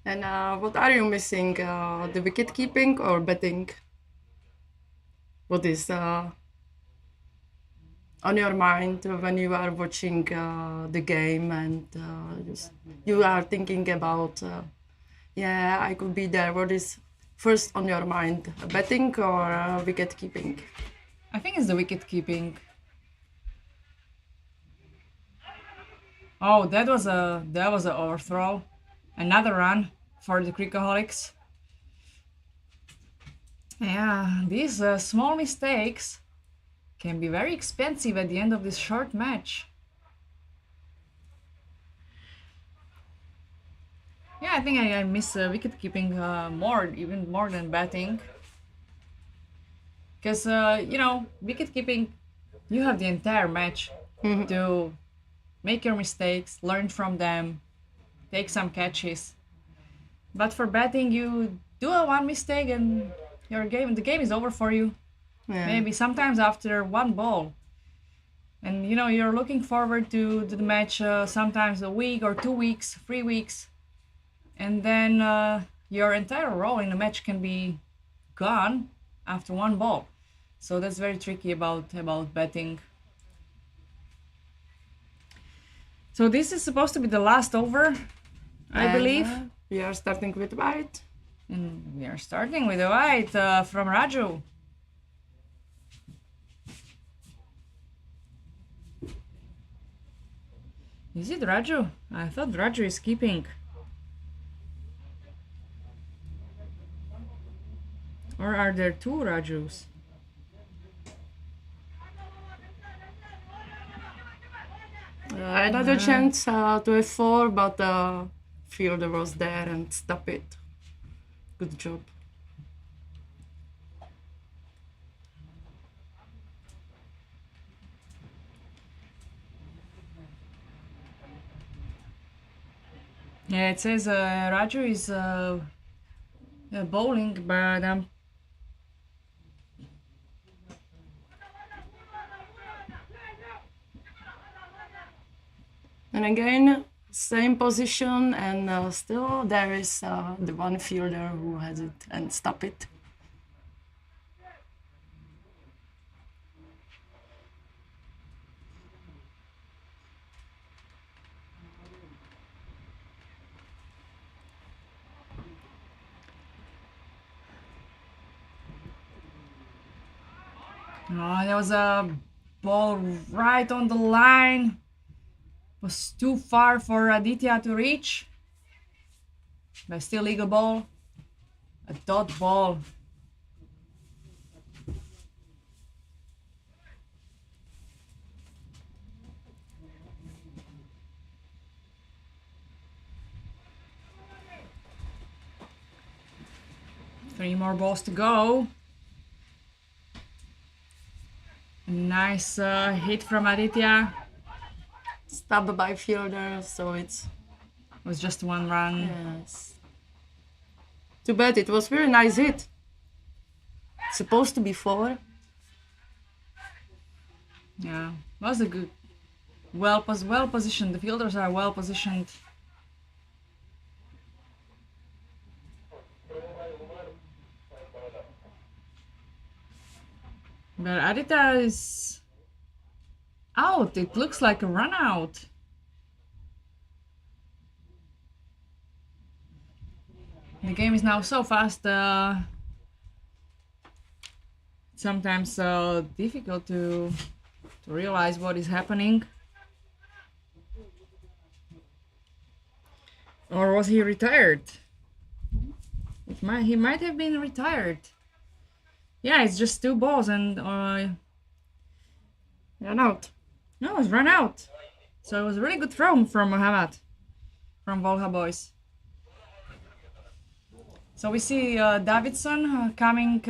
And what are you missing? The wicket keeping or batting? What is on your mind when you are watching the game and you are thinking about, yeah, I could be there? What is first on your mind, batting or wicket keeping? I think it's the wicket keeping. Oh, that was a overthrow. Another run for the Cricahholics. Yeah, these small mistakes can be very expensive at the end of this short match. Yeah, I think I miss wicket keeping even more than batting. Because, wicket keeping, you have the entire match to make your mistakes, learn from them, take some catches. But for batting, you do a one mistake and the game is over for you. Yeah. Maybe sometimes after one ball. And you're looking forward to the match sometimes a week or 2 weeks, 3 weeks. And then your entire role in the match can be gone after one ball. So that's very tricky about betting. So this is supposed to be the last over, I believe. We are starting with white. And we are starting with a white from Raju. Is it Raju? I thought Raju is keeping. Or are there two Rajus? Another chance to F4, but the fielder was there and stopped it. Good job. Yeah, it says Raju is bowling, but And again, same position, and still there is the one fielder who has it and stop it. oh, there was a ball right on the line. Was too far for Aditya to reach. But still legal ball. A dot ball. Three more balls to go. A nice hit from Aditya. Stopped by fielder, so it Was just one run. yes. Too bad, it was very nice hit. Supposed to be 4. Yeah, was a good, well positioned. The fielders are well positioned. But Aditya is out. It looks like a run out. The game is now so fast. Sometimes difficult to realize what is happening. Or was he retired? He might have been retired. Yeah, it's just 2 balls and Run out. no, it's run out. So it was a really good throw from Muhammad, from Volha Boys. So we see Davidson coming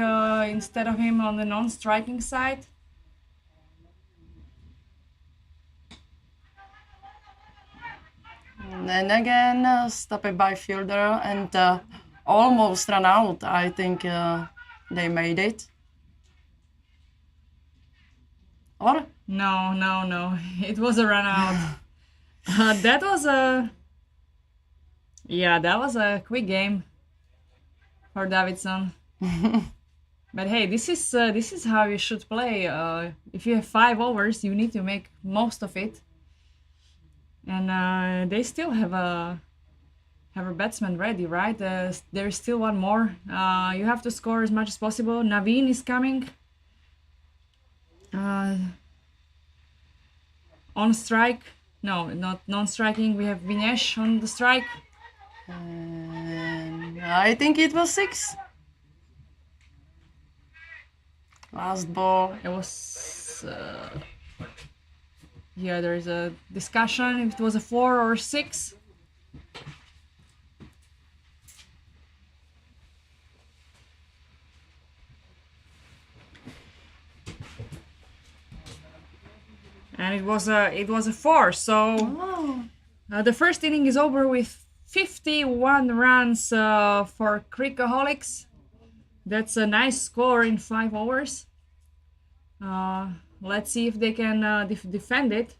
instead of him on the non-striking side. And then again, stopped by fielder and almost run out. I think they made it. Or? No. It was a run out. That was a... Yeah, that was a quick game for Davidson. But hey, this is how you should play. If you have 5 overs, you need to make most of it. And they still have a batsman ready, right? There's still one more. You have to score as much as possible. Naveen is coming. On strike. No, not non-striking. We have Vinesh on the strike. And I think it was 6. Last ball. It was... yeah, there's a discussion if it was a 4 or 6. And it was a 4. So the first inning is over with 51 runs for Cricahholics. That's a nice score in 5 overs. Let's see if they can defend it.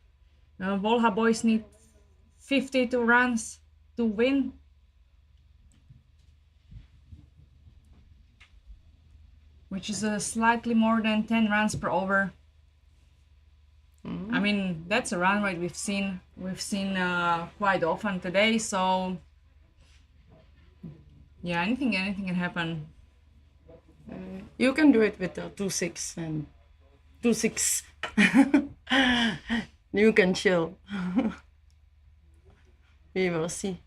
Volha Boys need 52 runs to win. which is slightly more than 10 runs per over. I mean, that's a run rate we've seen quite often today. So yeah, anything can happen. You can do it with 2-6 and 2-6. You can chill. We will see.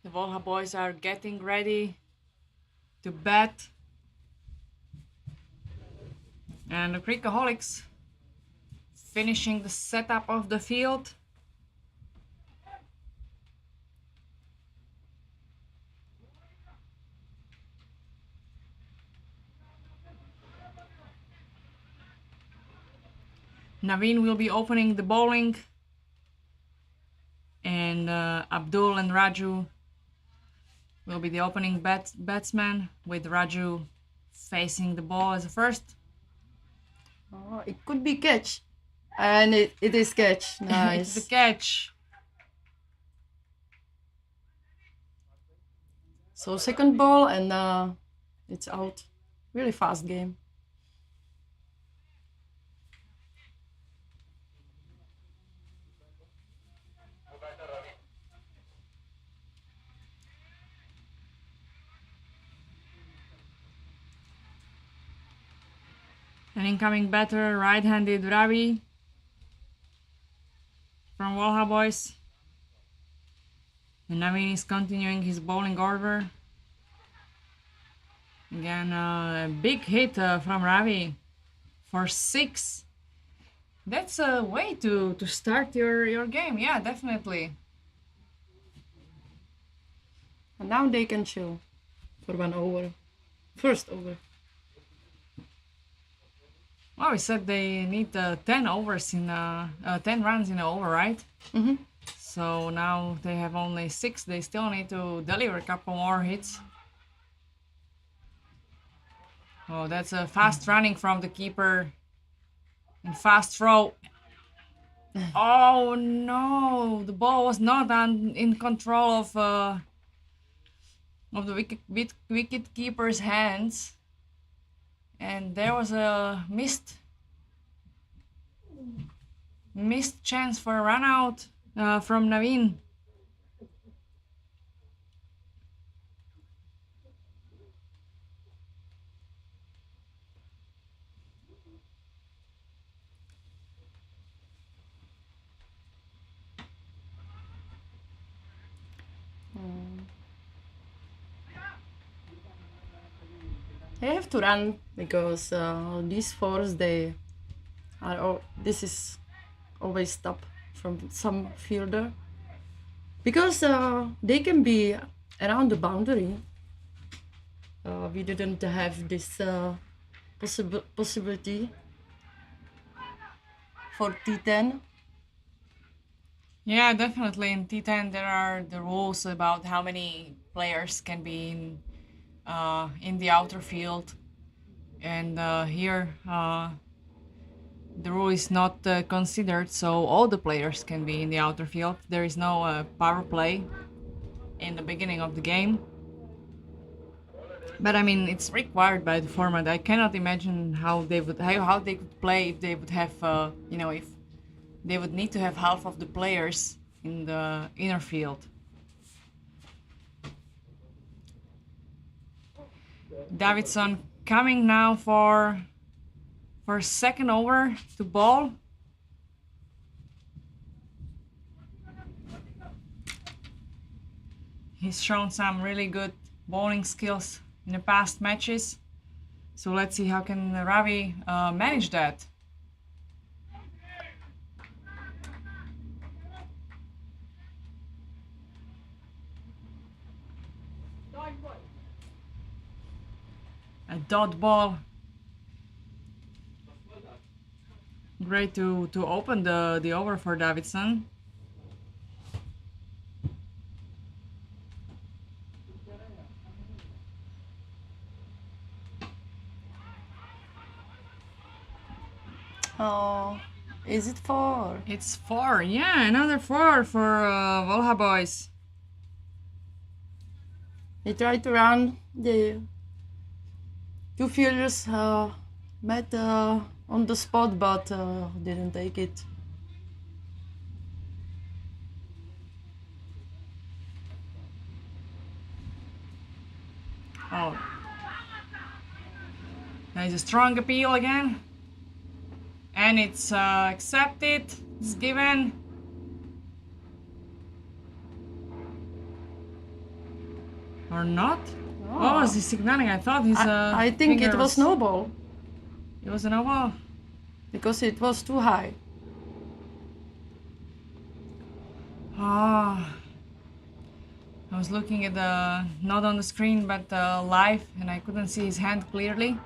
The Volha Boys are getting ready to bat. And the Cricahholics finishing the setup of the field. Naveen will be opening the bowling. And Abdul and Raju will be the opening batsman, with Raju facing the ball as a first. Oh, it could be catch. And it is catch. Nice. It's the catch. So second ball and it's out. Really fast game. An incoming batter, right-handed Ravi from Volha Boys. And Naveen is continuing his bowling order. Again, a big hit from Ravi for 6. That's a way to start your game. Yeah, definitely. And now they can chill for 1 over. First over. Well, we said they need 10 overs in 10 runs in an over, right? Mm-hmm. So now they have only 6. They still need to deliver a couple more hits. Oh, that's a fast running from the keeper. And fast throw. Oh no! The ball was not in control of the wicket keeper's hands. And there was a missed chance for a run out from Naveen. They have to run because these fours, they are. This is always top from some fielder, because they can be around the boundary. We didn't have this possibility. for T10. Yeah, definitely. In T10, there are the rules about how many players can be in the outer field, and here the rule is not considered, so all the players can be in the outer field. There is no power play in the beginning of the game. But I mean, it's required by the format. I cannot imagine how they could play if they would have, if they would need to have half of the players in the inner field. Davidson coming now for second over to ball. He's shown some really good bowling skills in the past matches. So let's see how can Ravi manage that. A dot ball. Great to open the over for Davidson. Oh, is it 4? It's 4. Yeah, another 4 for Volha Boys. He tried to run. The two fielders met on the spot, but didn't take it. Oh. There's a strong appeal again. And it's accepted. It's given. Or not? Oh. What was he signaling? I thought his I think it was no ball. It was a no ball? Because it was too high. Ah. I was looking at the, not on the screen, but live, and I couldn't see his hand clearly.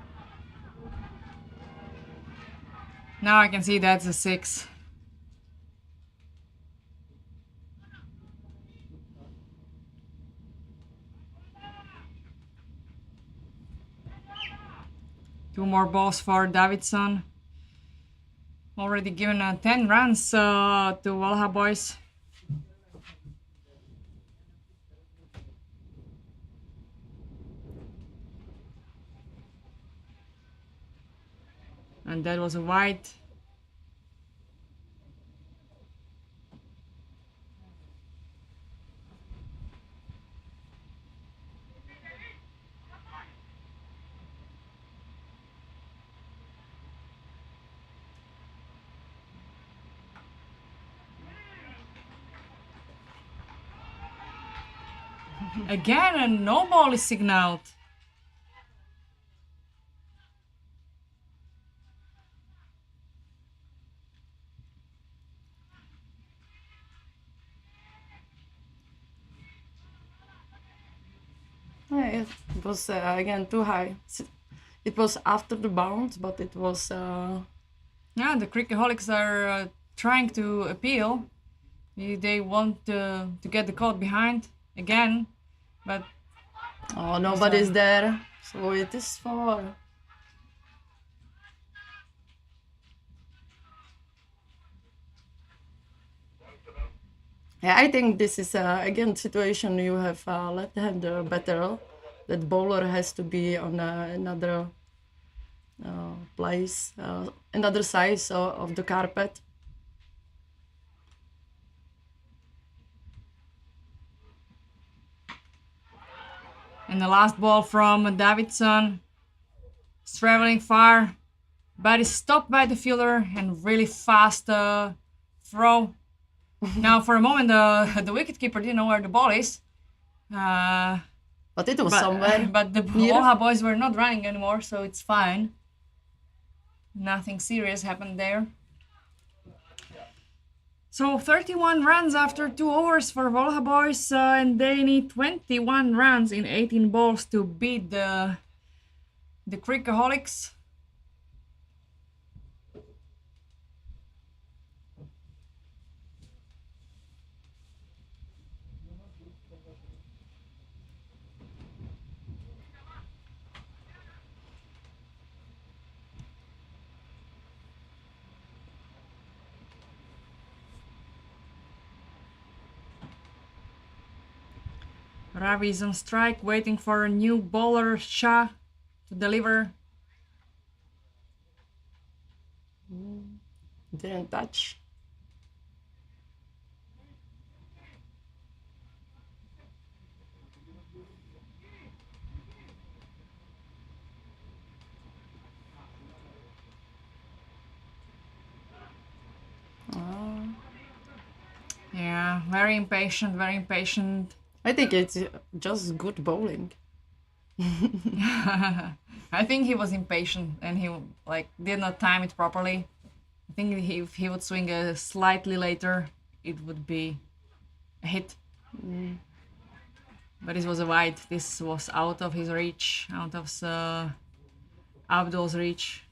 Now I can see that's a 6. Two more balls for Davidson. Already given 10 runs to Volha Boys. And that was a wide. Again, a no ball is signaled. Yeah, it was again too high. It was after the bounce, but it was. Yeah, the Cricahholics are trying to appeal. They want to get the caught behind again, but Oh, nobody's there, so it is 4. Yeah, I think this is again situation you have left-hander better. That bowler has to be on another place, another size of the carpet. and the last ball from Davidson is traveling far, but is stopped by the fielder and really fast throw. Now for a moment the wicketkeeper didn't know where the ball is. But it was somewhere. But the Volha Boys were not running anymore, so it's fine. Nothing serious happened there. So 31 runs after 2 overs for Volha Boys, and they need 21 runs in 18 balls to beat the Cricahholics. Ravi is on strike, waiting for a new bowler, Shah, to deliver. Didn't touch. Yeah, very impatient, very impatient. I think it's just good bowling. I think he was impatient and he like did not time it properly. I think if he would swing slightly later, it would be a hit. But this was a wide. This was out of his reach, out of Abdul's reach.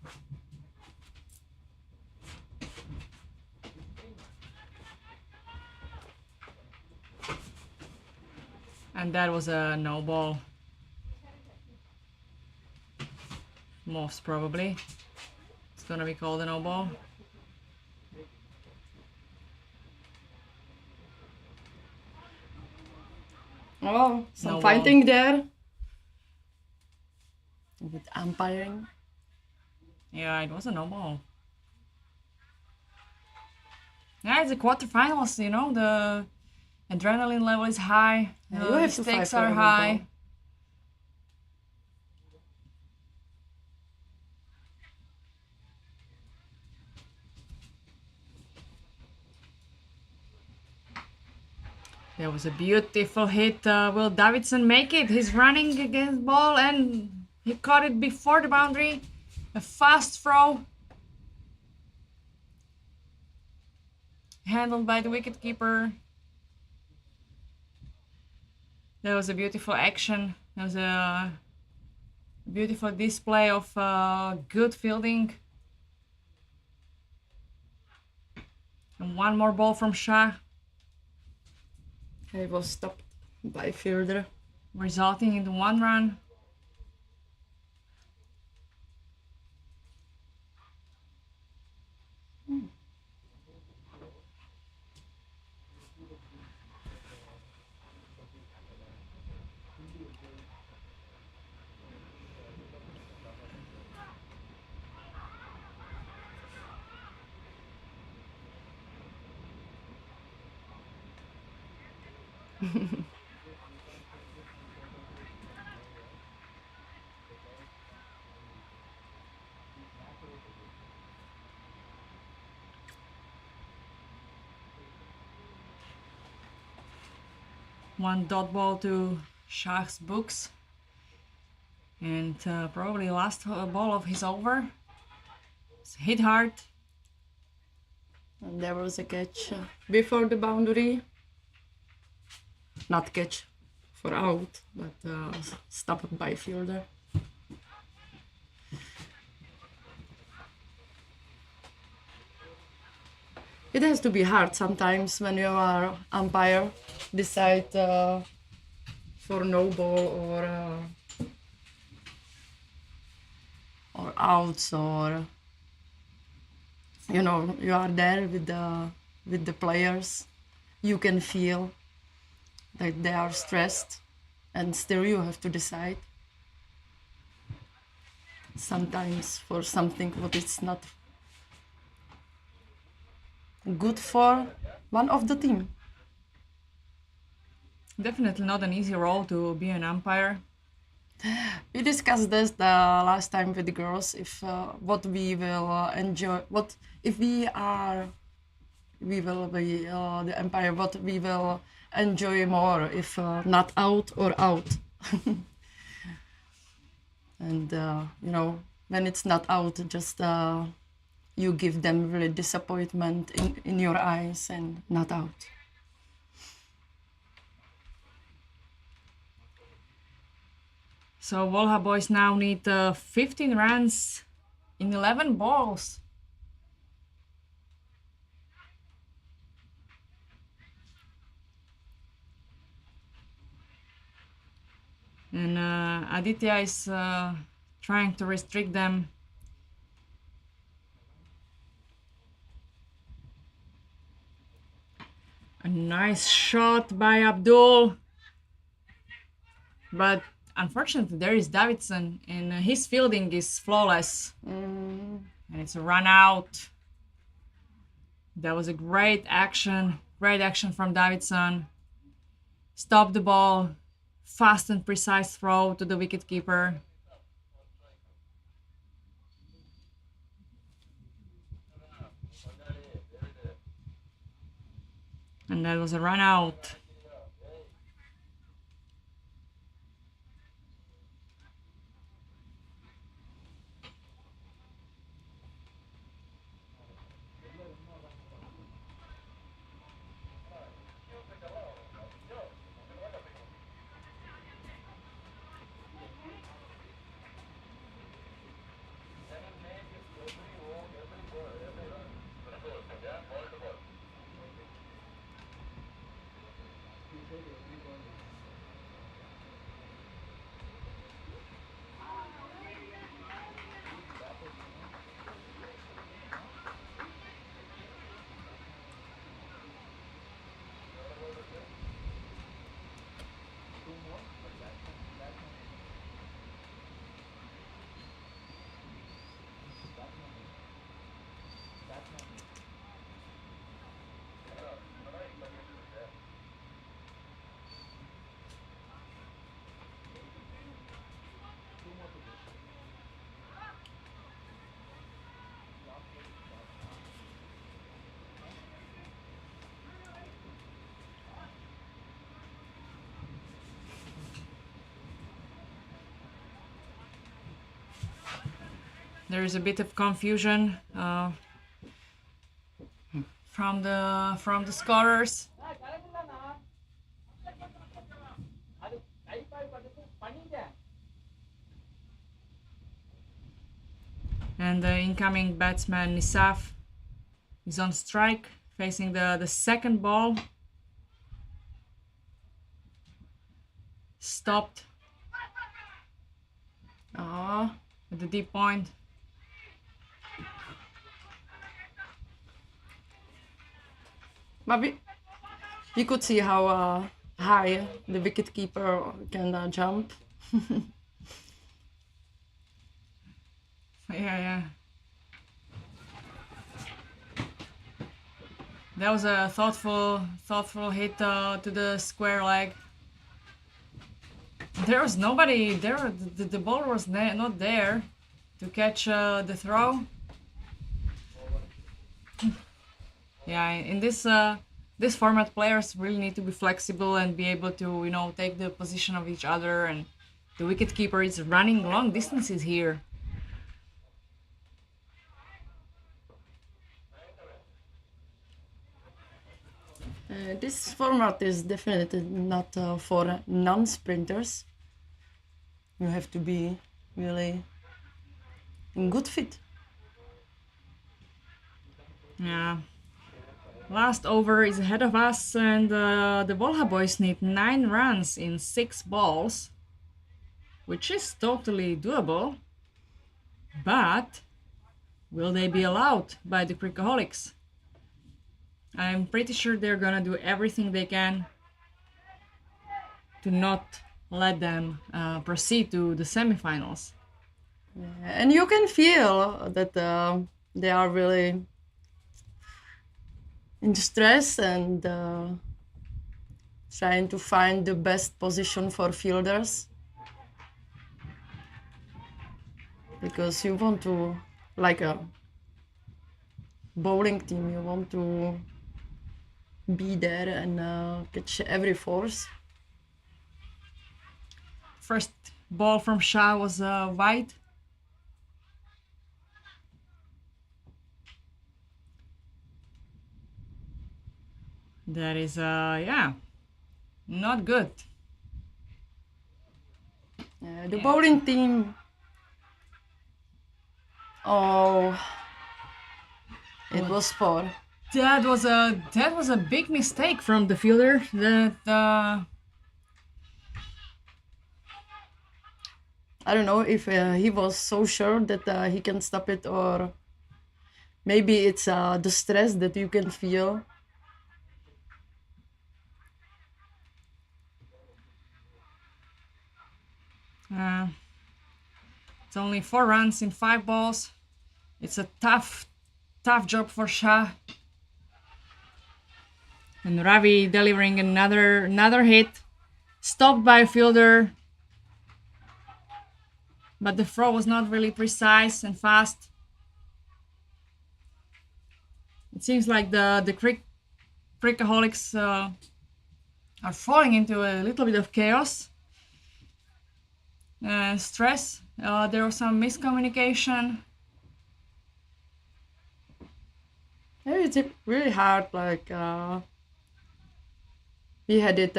And that was a no ball. Most probably. It's gonna be called a no ball. Oh, some No fighting there. With umpiring. Yeah, it was a no ball. Yeah, it's a quarterfinals, you know, the adrenaline level is high, Yeah, the you have to fight stakes for are every high. ball. There was a beautiful hit. Will Davidson make it? He's running against ball and he caught it before the boundary. A fast throw. Handled by the wicketkeeper. There was a beautiful action. There was a beautiful display of good fielding. And one more ball from Shah, He was stopped by fielder. resulting in 1 run. One dot ball to Shah's books. And probably last ball of his over. It's hit hard. And there was a catch before the boundary. Not catch for out, but stopped by fielder. It has to be hard sometimes when you are umpire, decide for no ball or outs, or you know, you are there with the players. You can feel that they are stressed, and still you have to decide. Sometimes for something what is not good for one of the team. Definitely not an easy role to be an umpire. We discussed this the last time with the girls. If what we will enjoy, what if we will be the umpire. What we will enjoy more, if not out or out. And you know, when it's not out, just you give them really disappointment in your eyes, and not out. So Volha Boys now need 15 runs in 11 balls. And Aditya is trying to restrict them. A nice shot by Abdul. But unfortunately, there is Davidson, and his fielding is flawless. Mm. And it's a run out. That was a great action from Davidson. Stop the ball, fast and precise throw to the wicketkeeper. And that was a run out. There is a bit of confusion from the scorers. And the incoming batsman Nisaf is on strike, facing the second ball. Stopped. At the deep point. But you could see how high the wicketkeeper can jump. Yeah. That was a thoughtful hit to the square leg. There was nobody there. The ball was not there to catch the throw. Yeah, in this format, players really need to be flexible and be able to, take the position of each other. And the wicketkeeper is running long distances here. This format is definitely not for non-sprinters. You have to be really in good fit. Yeah. Last over is ahead of us, and the Volha Boys need 9 runs in 6 balls, which is totally doable. But will they be allowed by the Cricahholics? I'm pretty sure they're gonna do everything they can to not let them proceed to the semifinals. Yeah, and you can feel that they are really in stress and trying to find the best position for fielders. Because you want to, like a bowling team, you want to be there and catch every force. First ball from Shah was wide. That is, not good. The bowling team. Oh, it was 4. That was a big mistake from the fielder. That I don't know if he was so sure that he can stop it, or maybe it's the stress that you can feel. Uh, it's only 4 runs in 5 balls. It's a tough job for Shah. And Ravi delivering another hit. Stopped by a fielder. But the throw was not really precise and fast. It seems like the Cricahholics are falling into a little bit of chaos. Stress. There was some miscommunication. It's really hard. Like we had it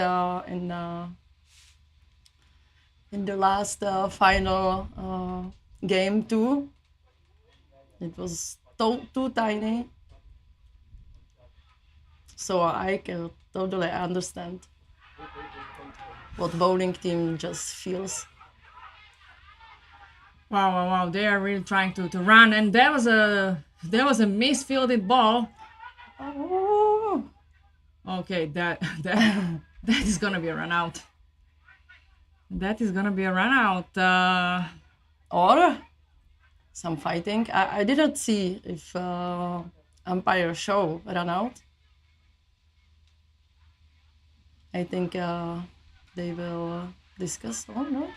in the last final game too. It was too tiny, so I can totally understand what bowling team just feels. Wow! They are really trying to run, and there was a misfielded ball. Oh, Okay, that is gonna be a run out. That is gonna be a run out. or some fighting. I didn't see if umpire show run out. I think they will discuss or not.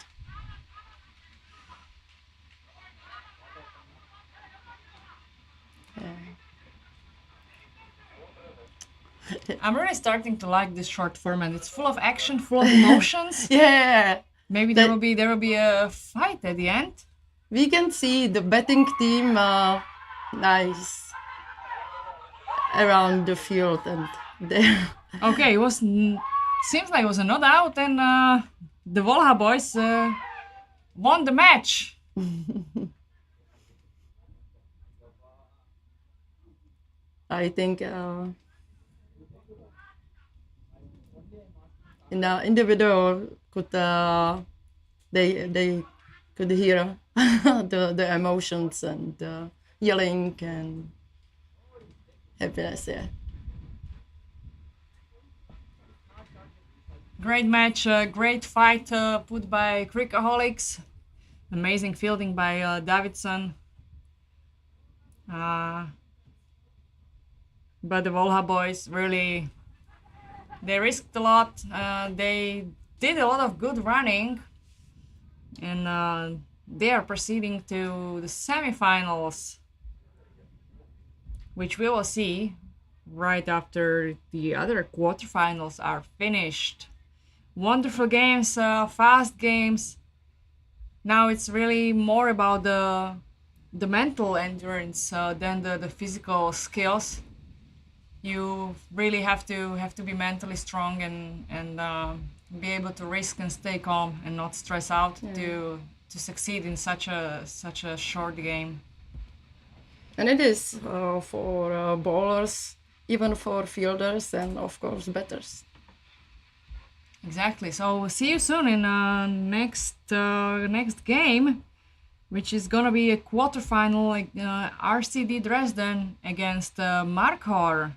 I'm really starting to like this short format. It's full of action, full of emotions. Yeah, Maybe there will be a fight at the end. we can see the betting team nice around the field and there. Okay, seems like it was a not out, and the Volha Boys won the match. I think in the video could they could hear the emotions and yelling and happiness. Yeah. Great match, great fight put by Cricahholics. Amazing fielding by Davidson. But the Volha Boys really, they risked a lot. They did a lot of good running, and they are proceeding to the semifinals, which we will see right after the other quarterfinals are finished. Wonderful games, fast games. Now it's really more about the mental endurance than the physical skills. You really have to be mentally strong and be able to risk and stay calm and not stress out to succeed in such a short game. And it is for bowlers, even for fielders, and of course batters. Exactly. So we'll see you soon in next game, which is gonna be a quarterfinal, RCD Dresden against Markhor.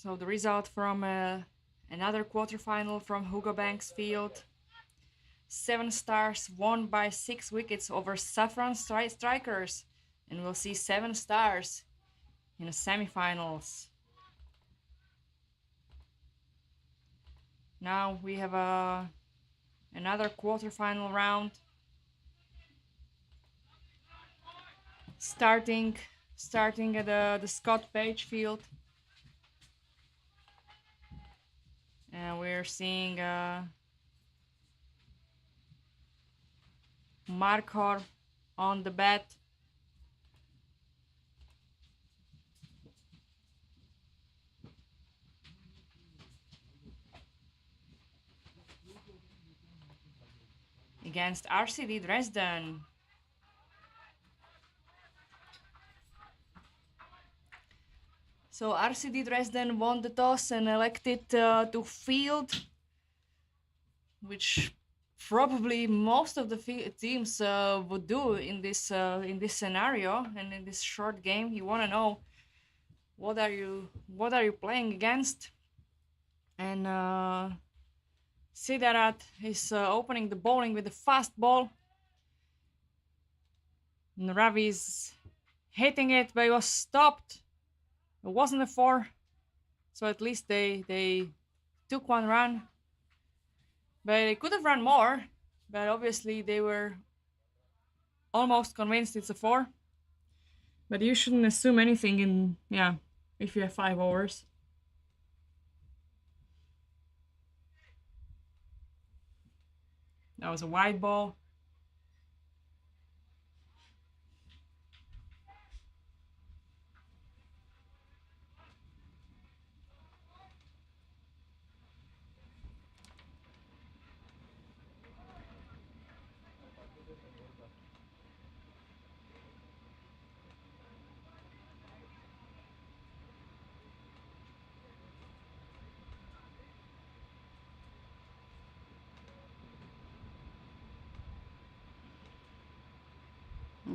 So the result from another quarterfinal from Hugo Banks Field. 7 stars won by 6 wickets over Saffron Strikers. And we'll see 7 stars in the semifinals. Now we have another quarterfinal round. Starting at the Scott Page Field. And we're seeing Markor on the bat. Against RCD Dresden. So RCD Dresden won the toss and elected to field, which probably most of the teams would do in this scenario and in this short game. You want to know what are you playing against, and Sidarat is opening the bowling with a fast ball. And Ravi's hitting it, but it was stopped. It wasn't a 4, so at least they took 1 run. But they could have run more, but obviously they were almost convinced it's a 4. But you shouldn't assume anything if you have 5 overs. That was a wide ball.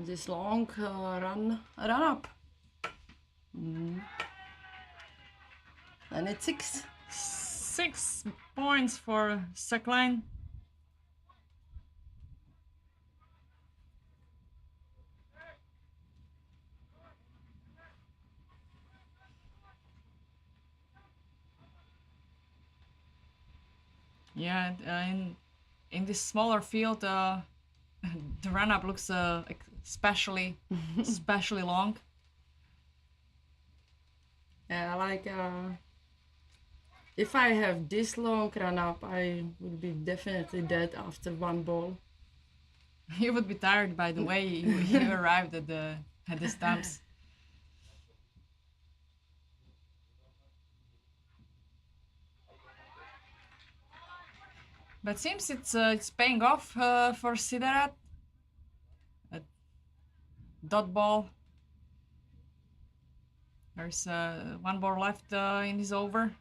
This long run up. And it's 6. 6 points for Sackline. Yeah, in this smaller field, the run up looks especially long. Yeah, like if I have this long run up, I would be definitely dead after 1 ball. You would be tired by the way you arrived at the stumps. But seems it's paying off for Sidarat. A dot ball. There's 1 ball left in his over.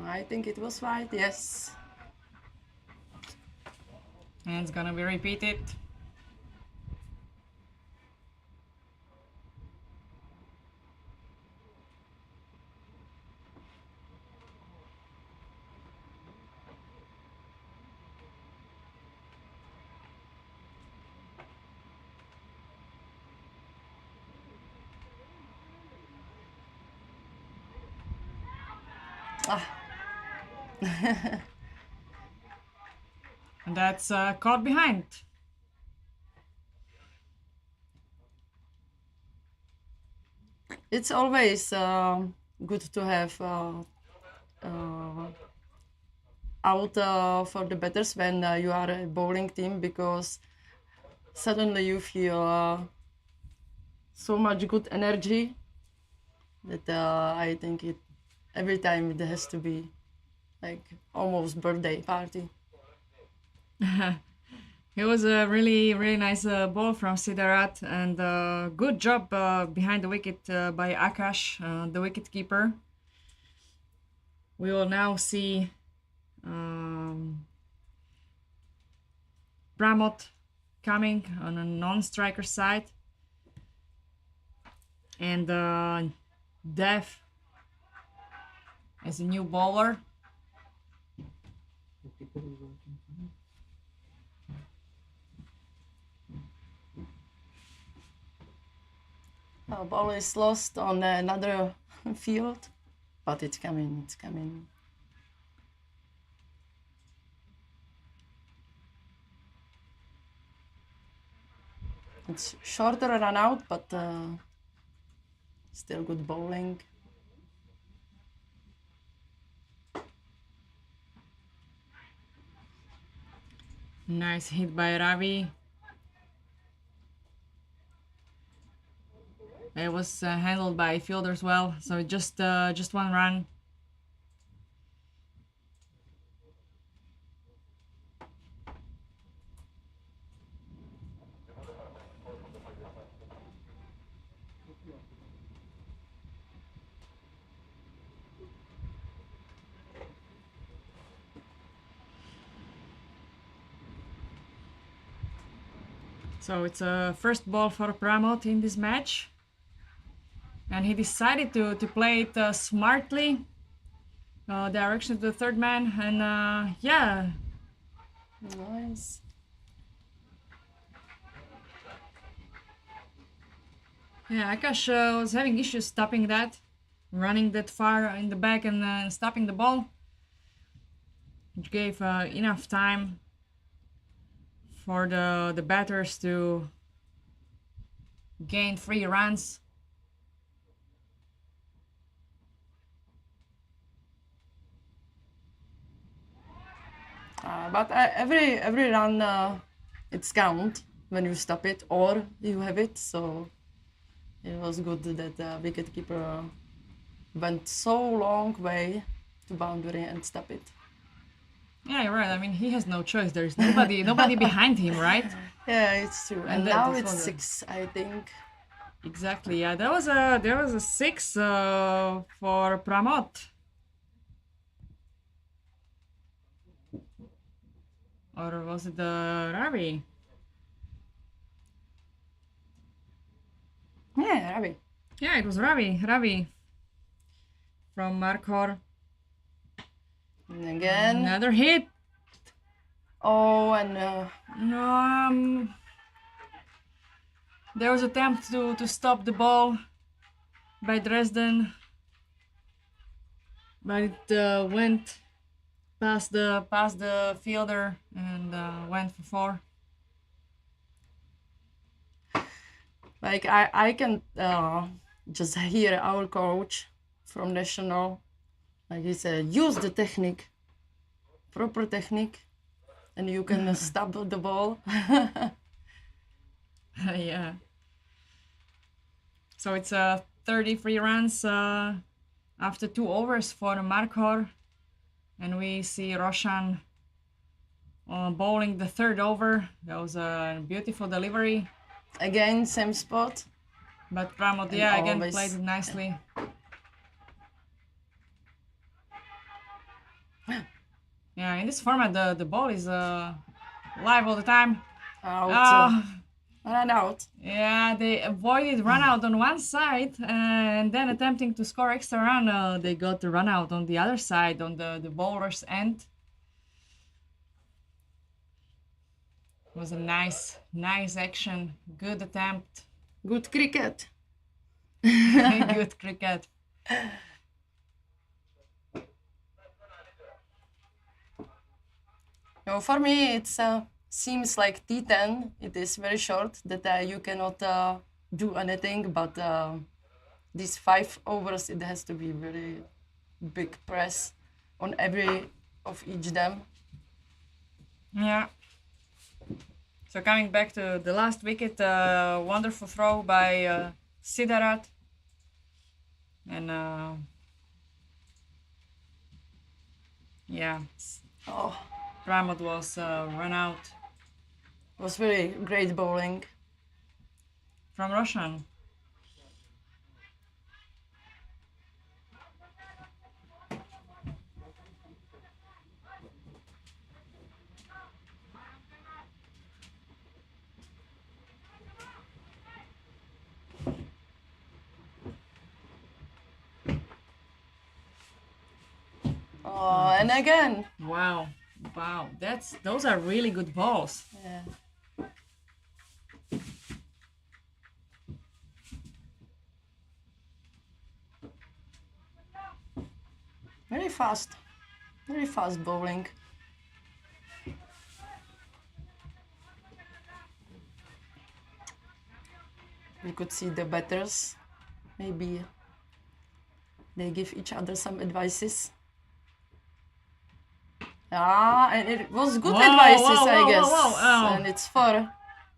I think it was right, yes. And it's gonna be repeated. And that's caught behind. It's always good to have out for the batters when you are a bowling team, because suddenly you feel so much good energy that I think every time it has to be like almost birthday party. It was a really nice ball from Sidarat, and good job behind the wicket by Akash, the wicket keeper. We will now see Pramod coming on a non-striker side, and Dev as a new bowler. The keeper is working. Ball is lost on another field, but it's coming, it's coming. It's shorter run out, but still good bowling. Nice hit by Ravi. It was handled by fielders well, so just one run. So it's a first ball for Pramod in this match. And he decided to play it smartly. Direction to the third man, and yeah. Nice. Yeah, Akash was having issues stopping that, running that far in the back and stopping the ball, which gave enough time for the batters to gain 3 runs. But every run, it's count when you stop it or you have it. So it was good that the wicketkeeper went so long way to boundary and stop it. Yeah, you're right. I mean, he has no choice. There's nobody behind him, right? Yeah, it's true. And that- now this it's was a- 6, I think. Exactly. Yeah, there was a 6 for Pramod. Or was it Ravi? Yeah, Ravi. Yeah, it was Ravi. Ravi from Markor. And again. Another hit. Oh, and There was attempt to stop the ball by Dresden, but it went past the fielder and went for 4. like I can just hear our coach from national, like he said, use the technique, proper technique, and you can stop the ball. Yeah. So it's 33 runs after 2 overs for Markor, and we see Roshan bowling the 3rd over. That was a beautiful delivery. Again, same spot. But Pramod, And yeah, again always- played it nicely. Yeah, in this format, the ball is live all the time. Out. Run out. Yeah, they avoided run out on one side, and then attempting to score extra run, they got the run out on the other side, on the bowler's end. It was a nice action. Good attempt. Good cricket. Good cricket. No, for me, it seems like T10. It is very short that you cannot do anything. But these 5 overs, it has to be very big press on every of each them. Yeah. So coming back to the last wicket, wonderful throw by Sidarat. And yeah, Oh, Pramod was run out it was very great bowling. from Roshan. And again. Wow, wow, those are really good balls. Yeah. Very fast bowling. We could see the batters. Maybe they give each other some advices. Ah, and it was good advices, I guess. Oh. And it's 4.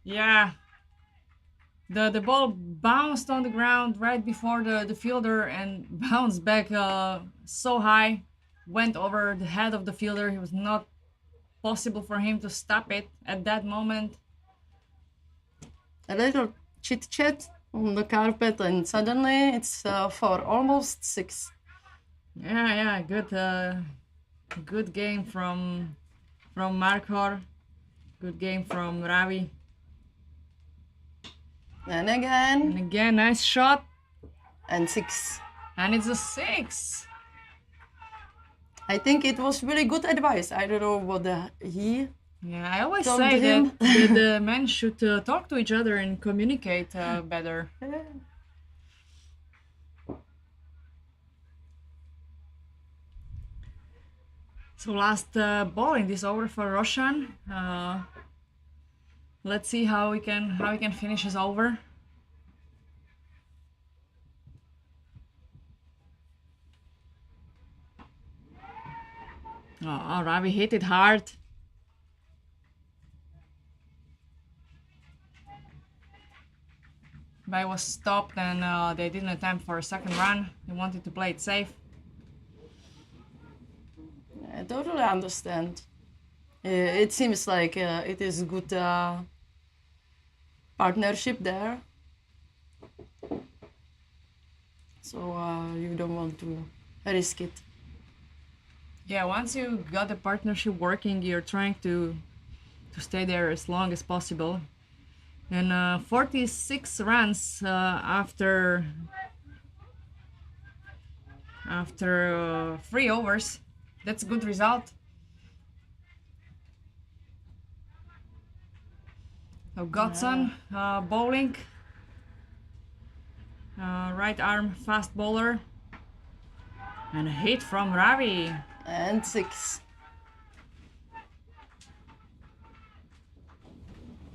Yeah. The ball bounced on the ground right before the fielder and bounced back so high, went over the head of the fielder. It was not possible for him to stop it at that moment. A little chit chat on the carpet, and suddenly it's 4, almost 6. Yeah, good game from Markor. Good game from Ravi. And And again, nice shot. And 6. And it's a 6. I think it was really good advice. I don't know what he. Yeah, I always told say him. that the men should talk to each other and communicate better. So last ball in this over for Roshan. Let's see how he can finish his over. Oh, Ravi hit it hard. But it was stopped and they didn't attempt for a second run. They wanted to play it safe. I totally understand. It seems like it is good partnership there. So you don't want to risk it. Yeah, once you got the partnership working, you're trying to stay there as long as possible. And 46 runs after 3 overs. That's a good result. So Godson bowling. Right arm fast bowler. And a hit from Ravi. And 6.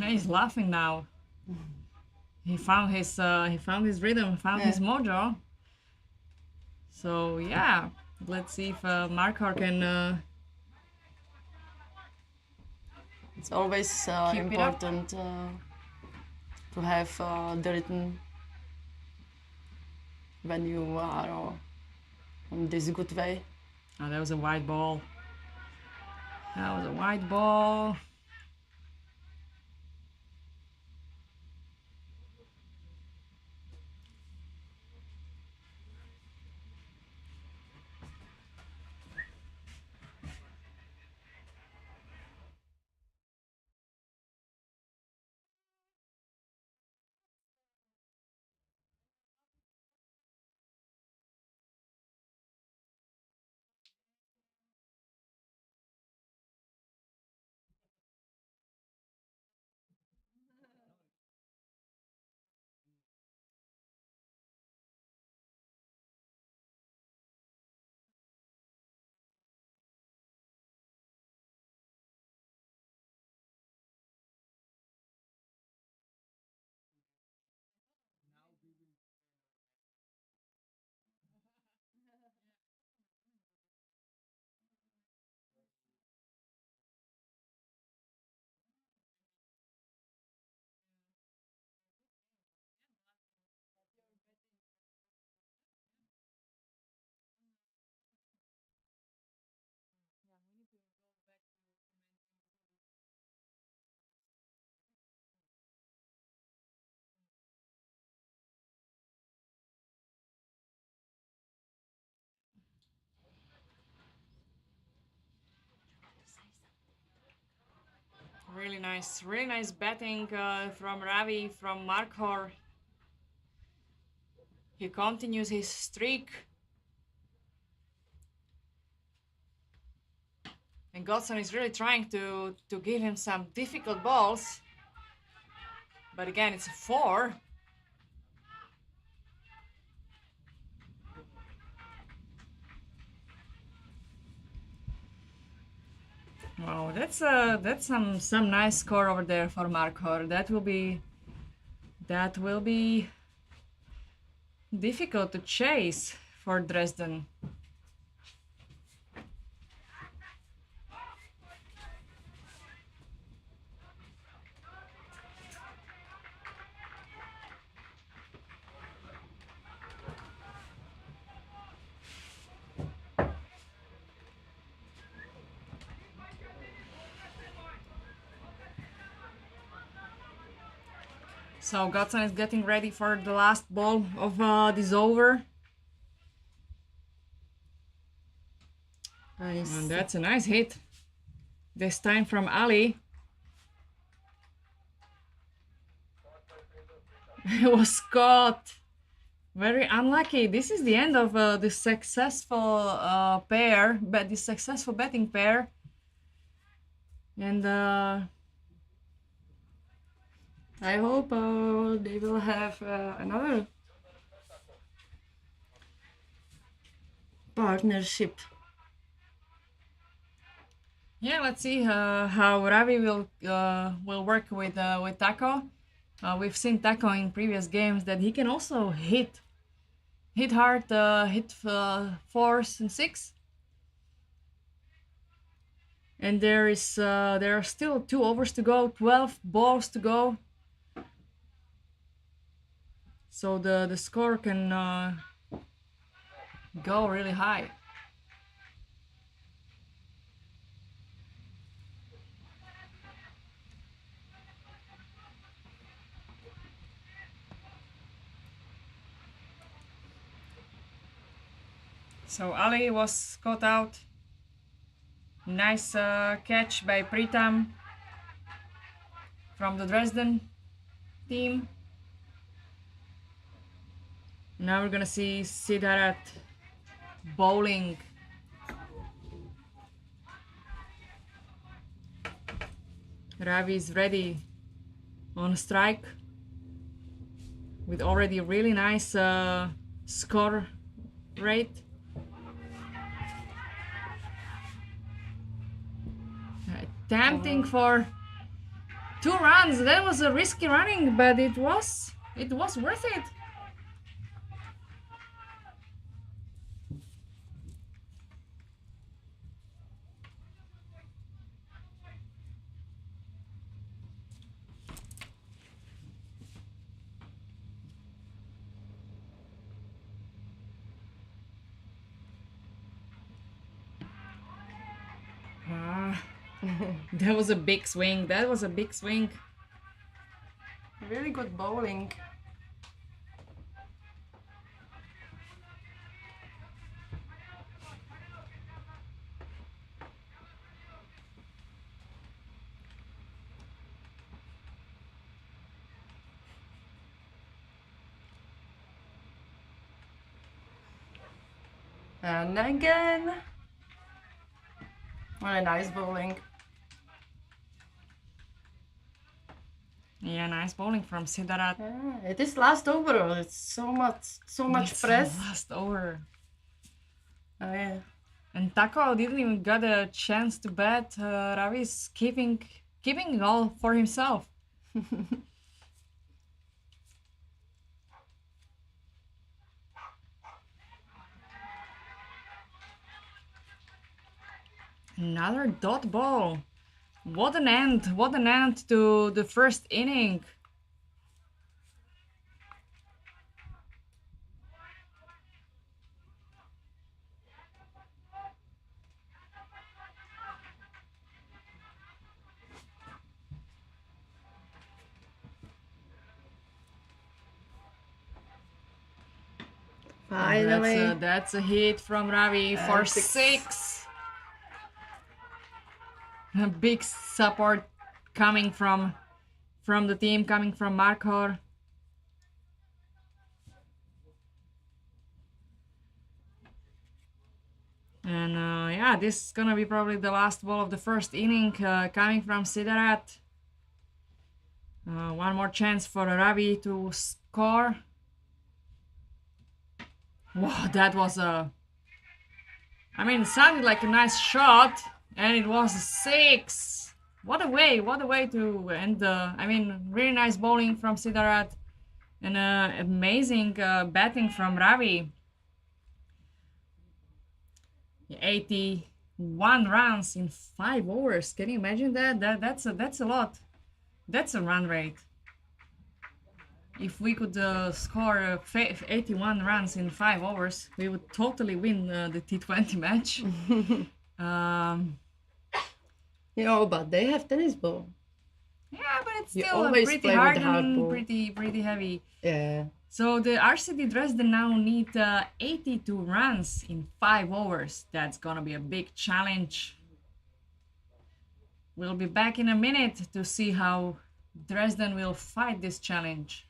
He's laughing now. He found his rhythm, found his mojo. So yeah, let's see if Markor can. It's always important to have the rhythm when you are on this good way. Oh, that was a wide ball. That was a wide ball. Really nice batting from Ravi, from Markor. He continues his streak. And Godson is really trying to give him some difficult balls. But again, it's a 4. Wow, that's some nice score over there for Markor. That will be difficult to chase for Dresden. So Godson is getting ready for the last ball of this over. Nice. And that's a nice hit. This time from Ali. It was caught. Very unlucky. This is the end of the successful pair, but the successful betting pair. And I hope they will have another partnership. yeah, let's see how Ravi will work with Taco. We've seen Taco in previous games that he can also hit hard, hit 4s and 6. And there are still 2 overs to go, 12 balls to go. So the score can go really high. So Ali was caught out. Nice catch by Pritam from the Dresden team. Now we're gonna see Siddharth bowling. Ravi is ready on strike with already a really nice score rate. Attempting for 2 runs. That was a risky running, but it was worth it. That was a big swing. That was a big swing. Really good bowling. And again. What a nice bowling. Yeah, nice bowling from Siddharth. Yeah, it is last over. It's so much It's press. last over. Oh yeah. And Taco didn't even get a chance to bet. Ravi's keeping it all for himself. Another dot ball. What an end to the first inning. Finally. That's a hit from Ravi for 6. 6. A big support coming from the team, coming from Markor. And yeah, this is gonna be probably the last ball of the first inning coming from Sidarat. One more chance for Ravi to score. Wow, that was a... I mean, it sounded like a nice shot, and it was a six. What a way to end the... I mean, really nice bowling from Sidarat, and amazing batting from Ravi. 81 runs in 5 overs. Can you imagine that? That's a lot. That's a run rate. If we could score 81 runs in 5 overs, we would totally win the T20 match. You know, but they have tennis ball. Yeah, but it's You still always pretty play with hard the hard and ball. pretty heavy. Yeah. So the RCD Dresden now need 82 runs in 5 overs. That's gonna be a big challenge. We'll be back in a minute to see how Dresden will fight this challenge.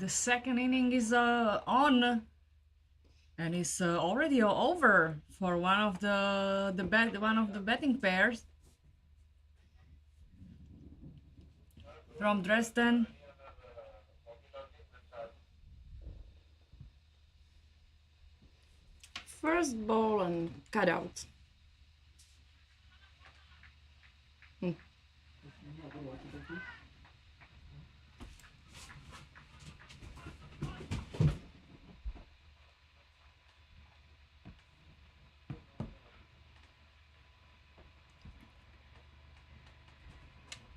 The second inning is on, and it's already over for one of the betting pairs from Dresden. First ball and cutout.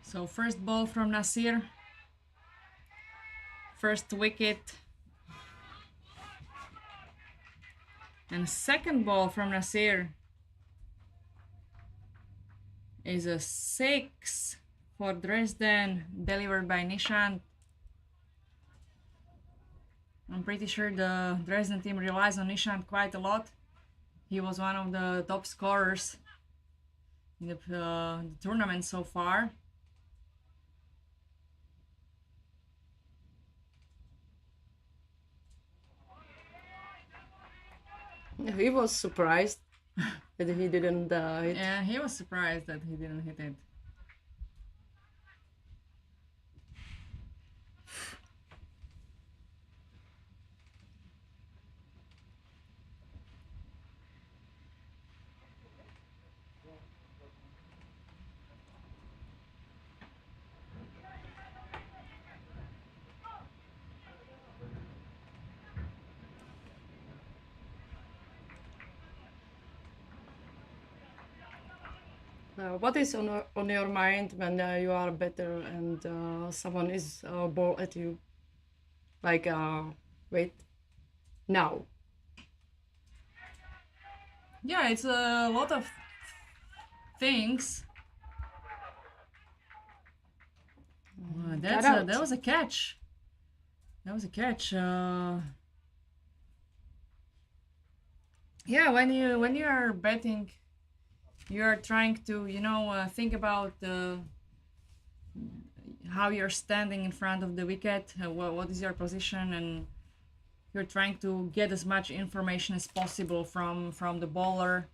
So first ball from Nasir. First wicket. And second ball from Nasir is a 6 for Dresden, delivered by Nishant. I'm pretty sure the Dresden team relies on Nishant quite a lot. He was one of the top scorers in the tournament so far. He was surprised that he didn't hit. Yeah, he was surprised that he didn't hit it. What is on your mind when you are better and someone is ball at you? Like, wait, now. Yeah, it's a lot of things. That was a catch. That was a catch. Yeah, when you are betting, you are trying to think about how you're standing in front of the wicket, what is your position, and you're trying to get as much information as possible from the bowler.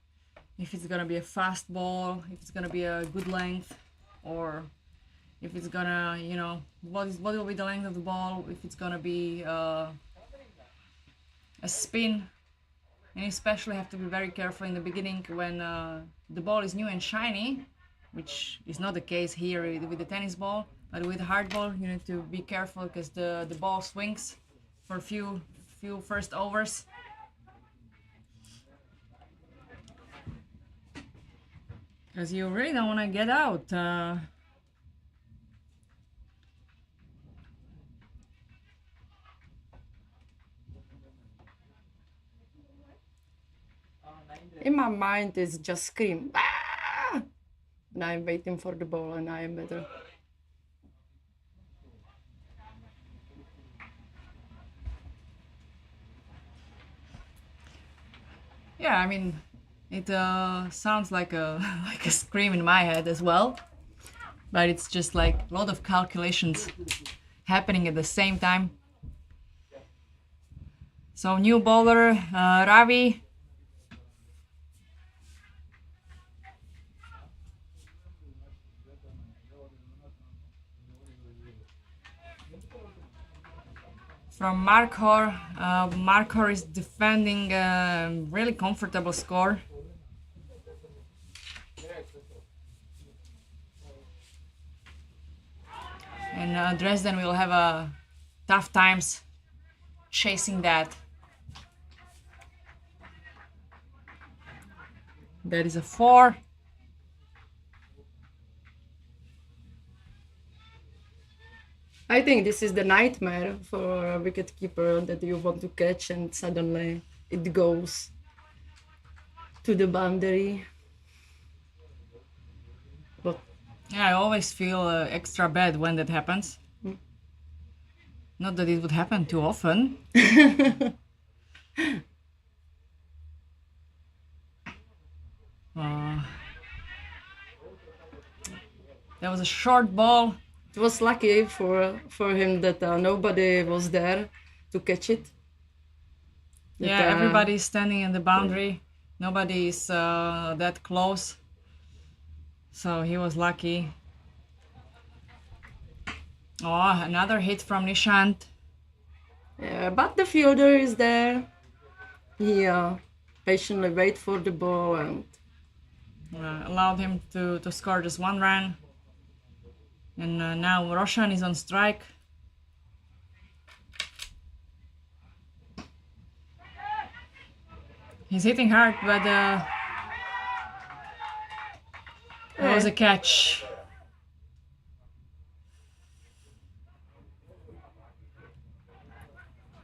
If it's gonna be a fast ball, if it's gonna be a good length, or if it's gonna, what will be the length of the ball, if it's gonna be a spin. And you especially have to be very careful in the beginning when the ball is new and shiny, which is not the case here with the tennis ball. But with the hard ball, you need to be careful because the ball swings for a few first overs. Because you really don't want to get out. In my mind, it's just scream. Ah! And I'm waiting for the ball and I am better. Yeah, I mean, it sounds like a like a scream in my head as well, but it's just like a lot of calculations happening at the same time. So new bowler Ravi. From Markhor. Markhor is defending a really comfortable score. And Dresden will have tough times chasing that. That is a 4. I think this is the nightmare for a wicketkeeper that you want to catch and suddenly it goes to the boundary. But Yeah, I always feel extra bad when that happens. Not that it would happen too often. That was a short ball was lucky for him that nobody was there to catch it. Yeah, everybody's standing in the boundary. Nobody's that close. So he was lucky. Oh, another hit from Nishant. Yeah, but the fielder is there. He patiently wait for the ball and Allowed him to score just 1 run. And now Roshan is on strike. He's hitting hard, but that was a catch.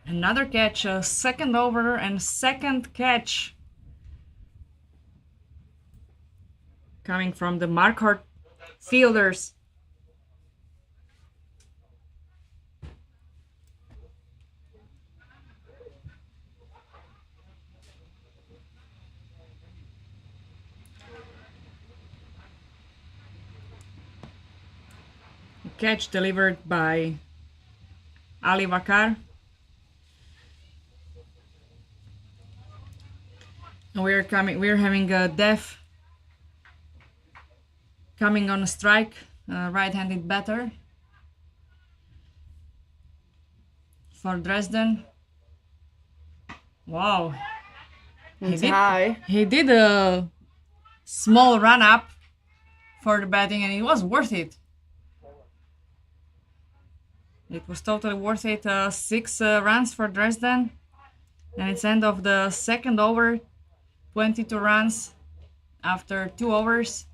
Another catch, a second over and second catch. Coming from the Marquardt fielders. Catch delivered by Ali Vakar. And we're having a Def coming on a strike, right-handed batter for Dresden. Wow. it's high. He did a small run up for the batting and it was worth it. It was totally worth it. 6 runs for Dresden. And it's end of the second over. 22 runs after 2 overs.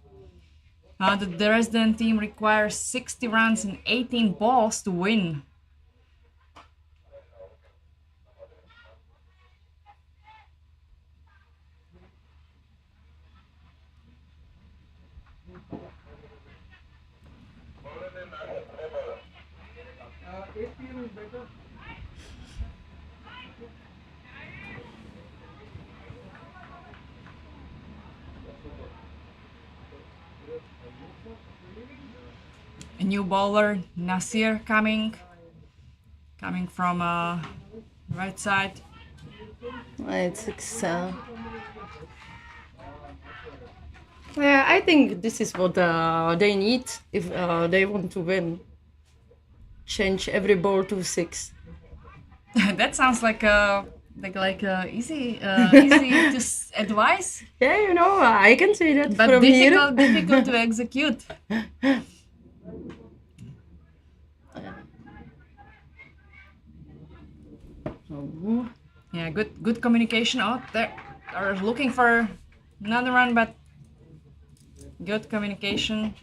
The Dresden team requires 60 runs in 18 balls to win. APM is better. A new bowler, Nasir, coming from right side. It's yeah, I think this is what they need if they want to win. Change every ball to 6. That sounds like easy advice, Yeah, you know, I can say that but from here. difficult to execute. Oh, Yeah, good communication. Oh, they're looking for another run, but good communication.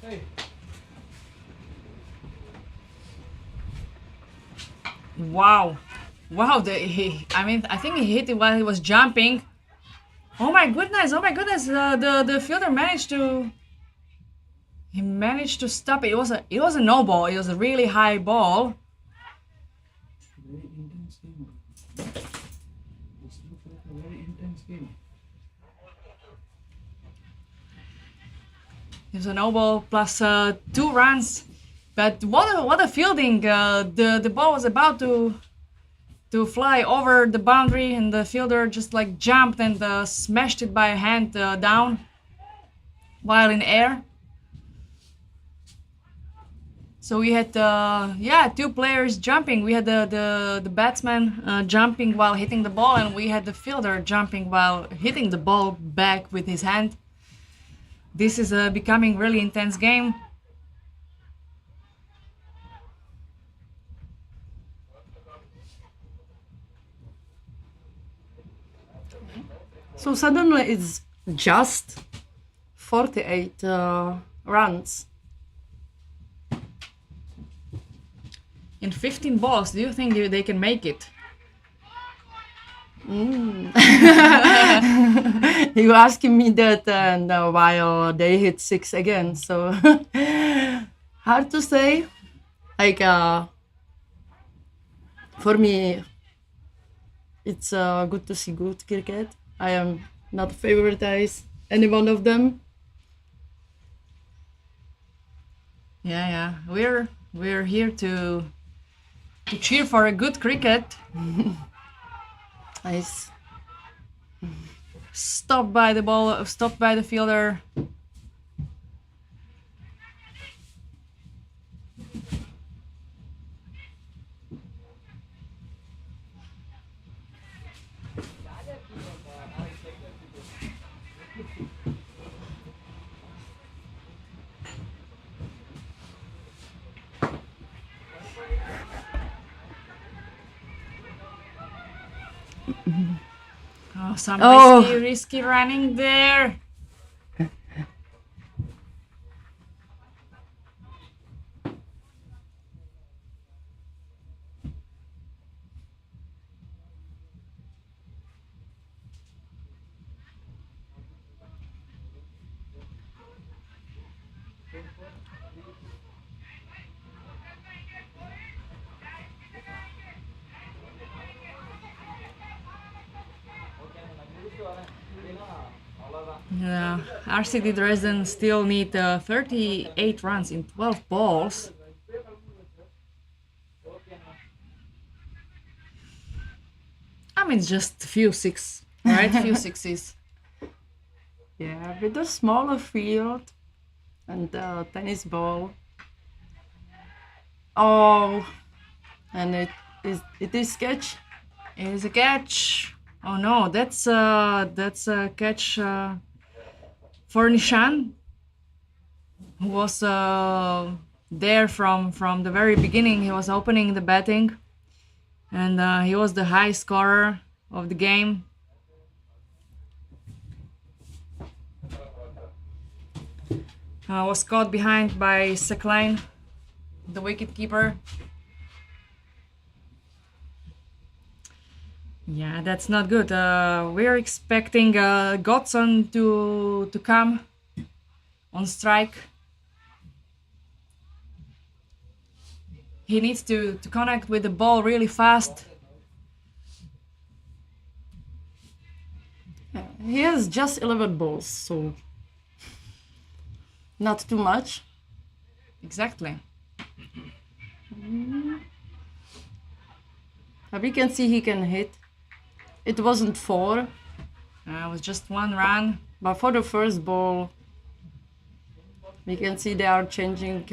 Hey, Wow. I think he hit it while he was jumping. Oh my goodness! The fielder managed to stop it. It was a no ball. It was a really high ball. Very intense game. This looks like a very intense game. It was a no ball plus 2 runs. But what a fielding! The ball was about to fly over the boundary, and the fielder just like jumped and smashed it by a hand down while in air. So we had 2 players jumping. We had the batsman jumping while hitting the ball, and we had the fielder jumping while hitting the ball back with his hand. This is becoming really intense game. So suddenly it's just 48 runs. In 15 balls, do you think they can make it? You asking me that, and while they hit 6 again, so Hard to say. Like, for me, it's good to see good cricket. I am not favoritize any one of them. Yeah. We're here to cheer for a good cricket. Nice. Stopped by the ball, stopped by the fielder. Oh, some risky running there. Yeah, RCD Dresden still need 38 runs in 12 balls. I mean, it's just a few six, right? Few sixes. Yeah, with a smaller field and tennis ball. Oh, and it is catch. It is a catch. Oh no, that's a catch for Nishan, who was there from the very beginning. He was opening the batting, and he was the high scorer of the game. Was caught behind by Sekline, the wicket keeper. Yeah, that's not good. We're expecting Godson to come on strike. He needs to connect with the ball really fast. He has just 11 balls, so not too much. Exactly. We can see he can hit. It wasn't 4. It was just 1 run. But for the first ball, we can see they are changing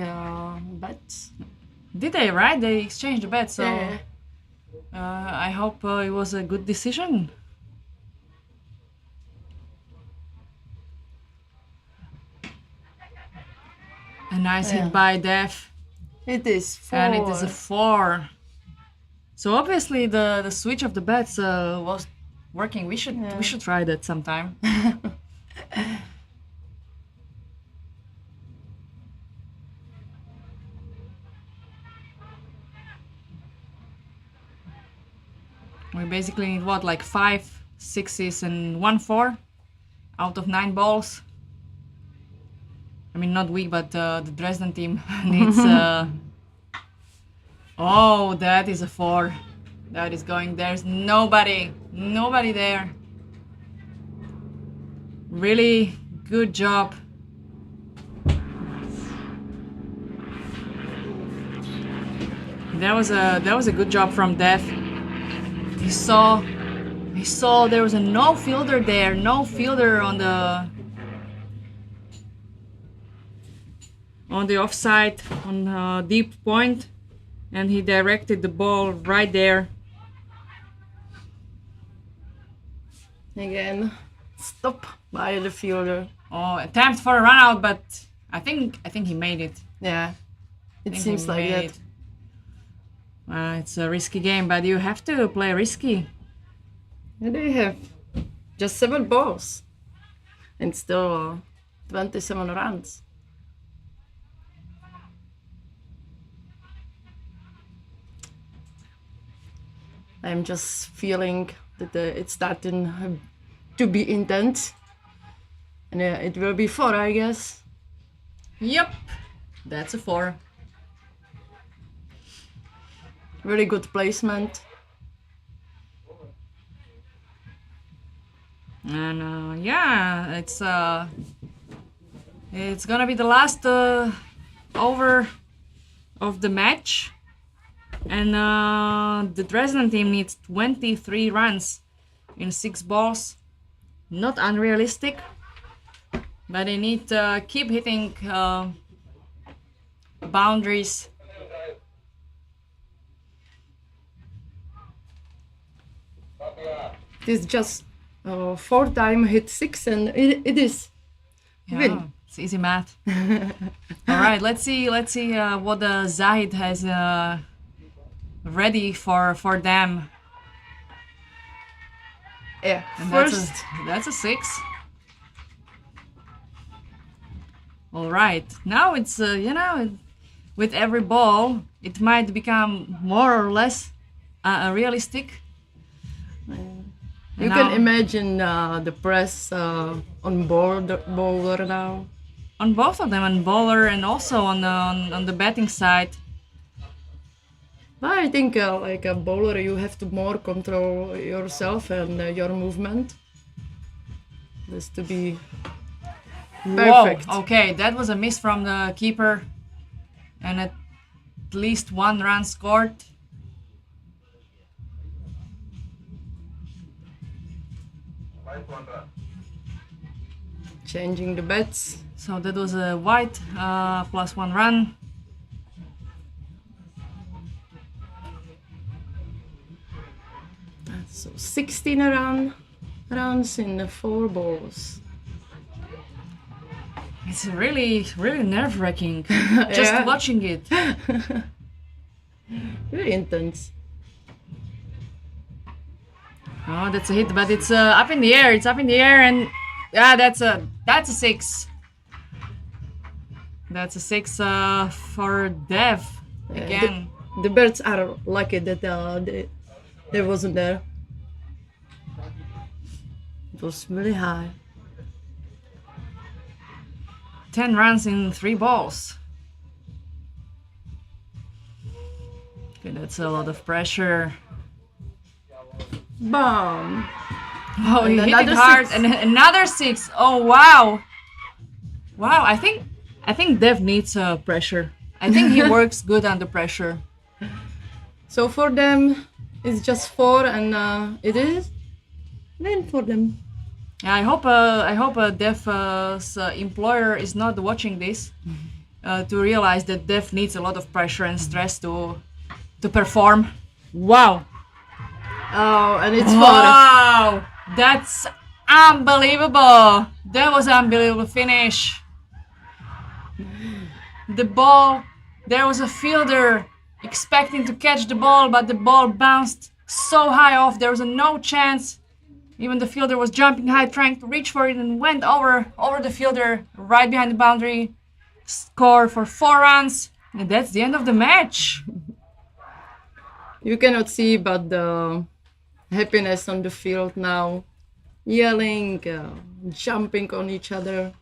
bats. Did they, right? They exchanged the bets, so Yeah. I hope it was a good decision. A nice Yeah. hit by Def, It is 4. and it is a 4. So obviously the switch of the bats was working. We should try that sometime. We basically need what, like 5 6s and 1 4 out of 9 balls. I mean, not we, but the Dresden team needs. Oh, that is a 4. That is going. There's nobody there. Really good job. That was a good job from Def. He saw there was a no fielder there, no fielder on the offside, on deep point, and he directed the ball right there. Again, stop by the fielder. Oh, attempt for a run out, but I think he made it. Yeah, it think seems he like made that. It's a risky game, but you have to play risky. And they have just 7 balls and still 27 runs. I'm just feeling that it's starting to be intense. And it will be 4, I guess. Yep. That's a 4. Very good placement. And yeah, it's gonna be the last over of the match, and the Dresden team needs 23 runs in 6 balls. Not unrealistic, but they need to keep hitting boundaries. It's just 4 time hit 6, and it is win. It's easy math. All right, let's see what Zahid has ready for them. Yeah, And first that's a 6. All right, now it's with every ball it might become more or less realistic. you can imagine the press on bowler now. On both of them, on bowler and also on the batting side. But I think like a bowler, you have to more control yourself and your movement. Just to be perfect. Whoa, okay, that was a miss from the keeper, and at least 1 run scored. Changing the bets. So that was a white plus 1 run. So 16 rounds in the 4 balls. It's really nerve-wracking just Yeah. watching it. Very intense. Oh, that's a hit, but it's up in the air. It's up in the air, and yeah, that's a 6. That's a 6 for Dev again. The birds are lucky that they wasn't there. It was really high. 10 runs in 3 balls. Okay, that's a lot of pressure. Bam! Oh, he And hit it another hard, 6. and another 6. Oh wow! Wow, I think Dev needs pressure. I think he works good under pressure. So for them, it's just 4, and it is win for them. Yeah, I hope Dev's employer is not watching this to realize that Dev needs a lot of pressure and stress to perform. Wow! Oh, and it's 4. Wow! That's unbelievable! That was an unbelievable finish. The ball, there was a fielder expecting to catch the ball, but the ball bounced so high off, there was no chance. Even the fielder was jumping high, trying to reach for it, and went over the fielder, right behind the boundary. Score for 4 runs, and that's the end of the match. You cannot see, but the happiness on the field now, yelling, jumping on each other.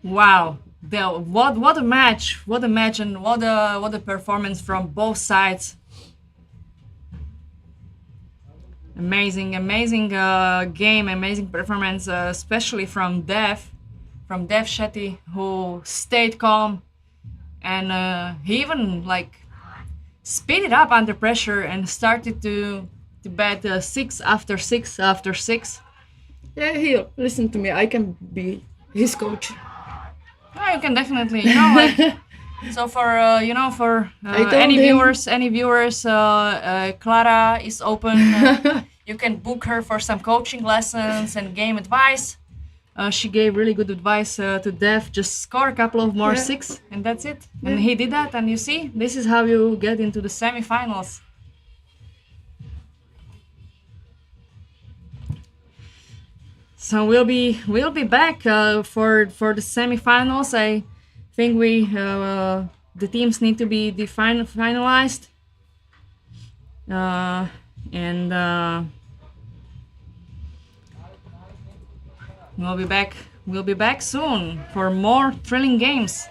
Wow, what a match! What a match, and what a performance from both sides. Amazing game, amazing performance, especially from Dev Shetty, who stayed calm, and he even speeded up under pressure and started to bat 6 after 6 after 6. Yeah, he listen to me. I can be his coach. Yeah, you can definitely, So for I told any him. viewers, Clara is open. You can book her for some coaching lessons and game advice. She gave really good advice to Dev. Just score a couple of more 6, and that's it. And he did that, and you see, this is how you get into the semifinals. So we'll be back for the semifinals. I think the teams need to be finalized, and we'll be back We'll be back soon for more thrilling games.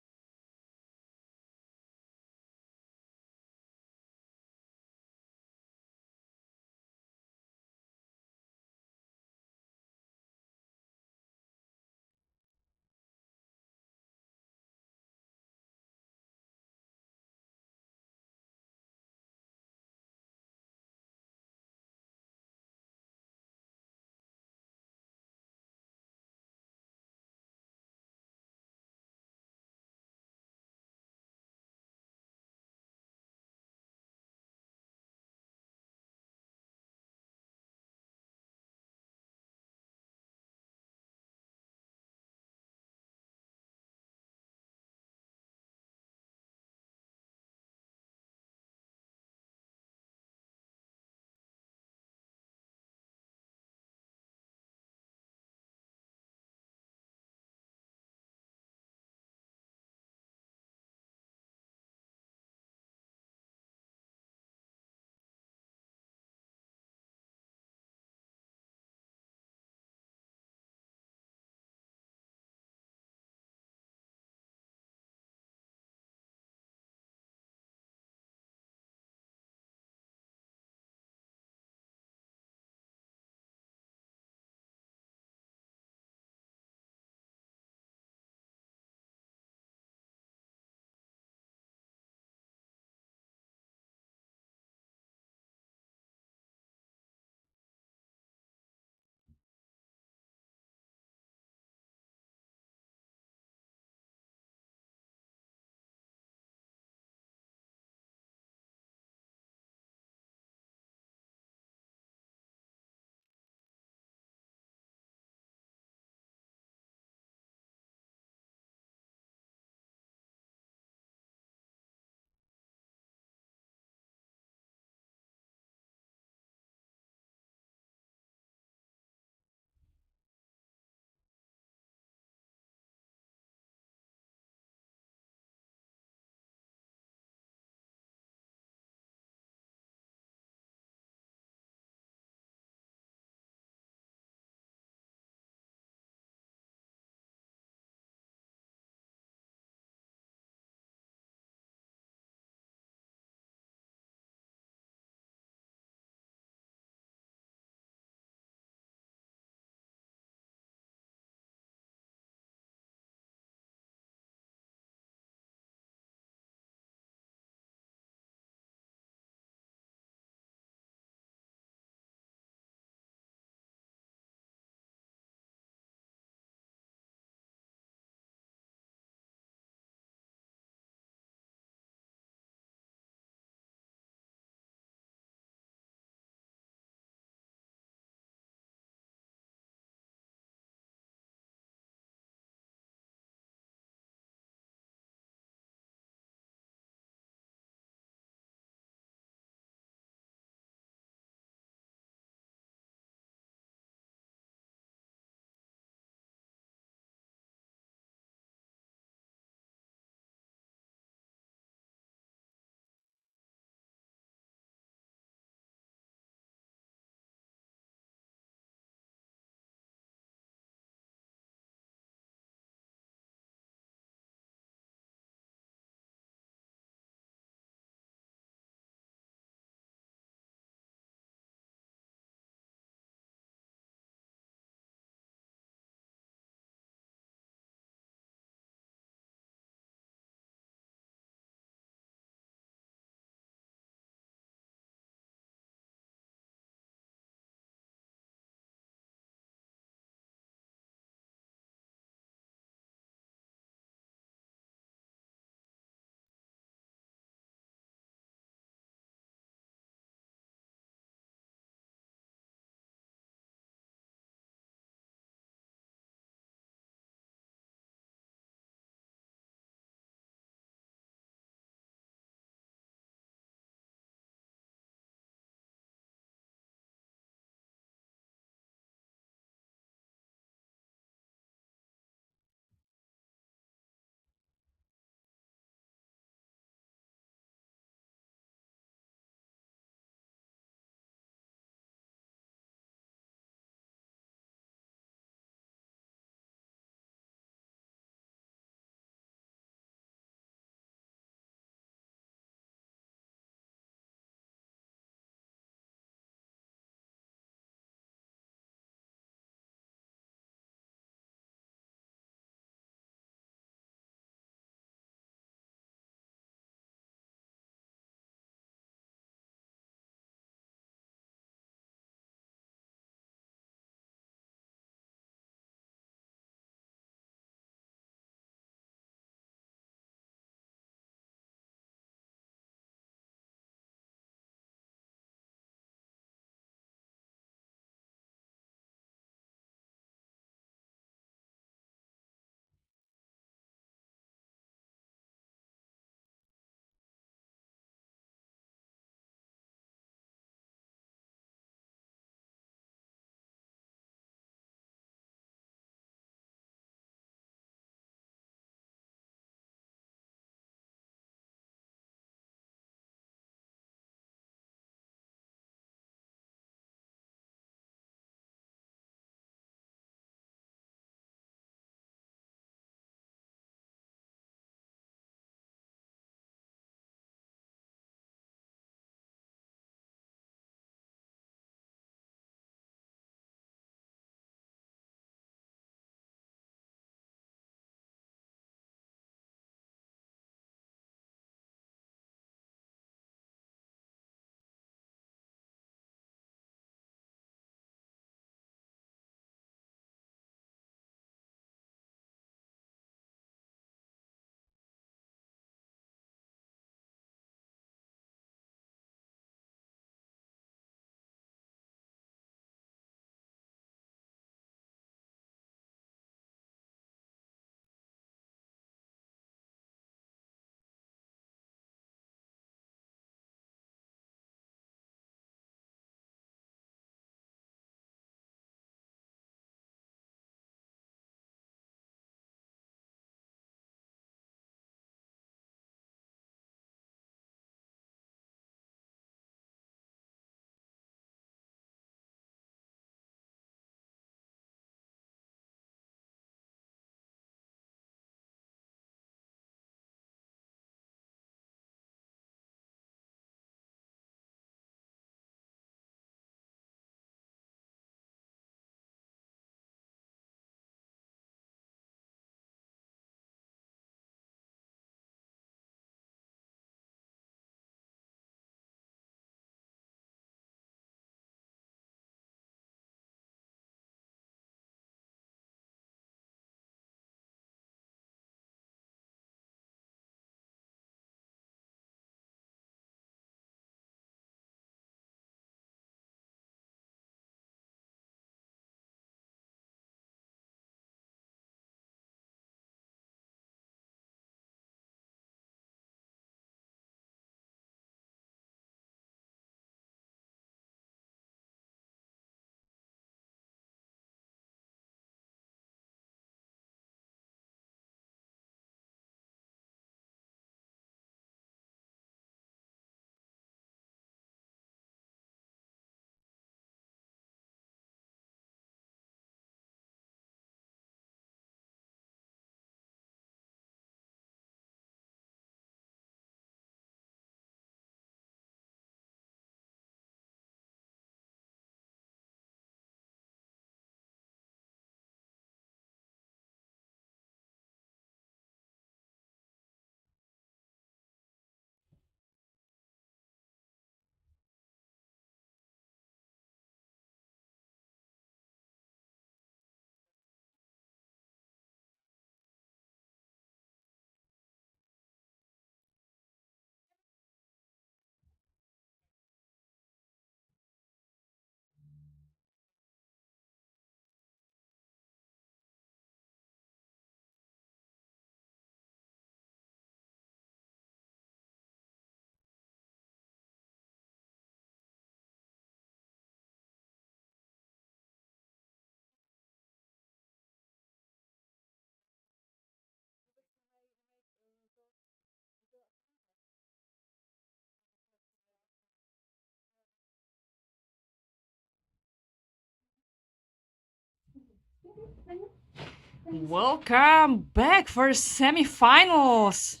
Welcome back for semifinals.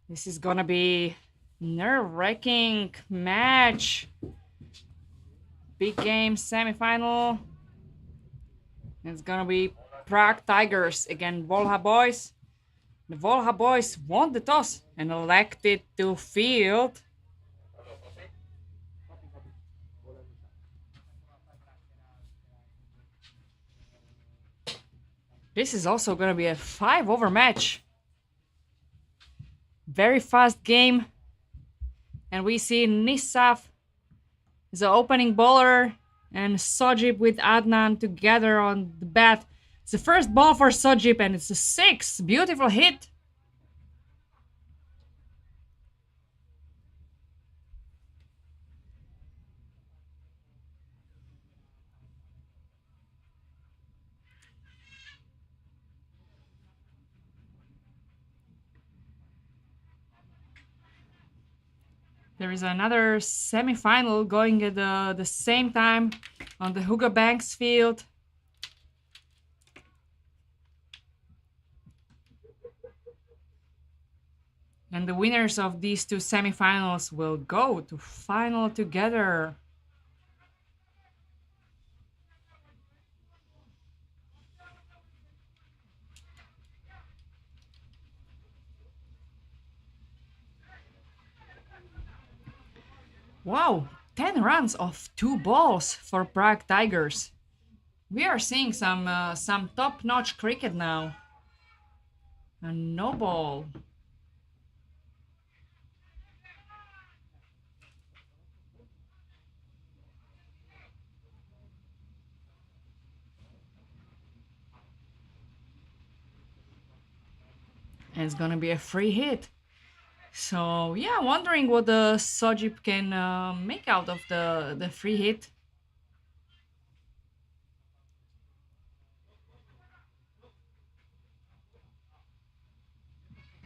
This is gonna be nerve-wracking match. Big game semifinal. It's gonna be Prague Tigers against Volha Boys. The Volha Boys won the toss and elected to field. This is also gonna be a 5-over match. Very fast game. And we see Nisaf is the opening bowler and Sojib with Adnan together on the bat. It's the first ball for Sojib and it's a 6. Beautiful hit. There is another semi-final going at the same time on the Hugo Banks field. And the winners of these two semi-finals will go to final together. Wow, 10 runs off 2 balls for Prague Tigers. We are seeing some top-notch cricket now. And no ball. And it's gonna be a free hit. So yeah, wondering what the Sojib can make out of the free hit.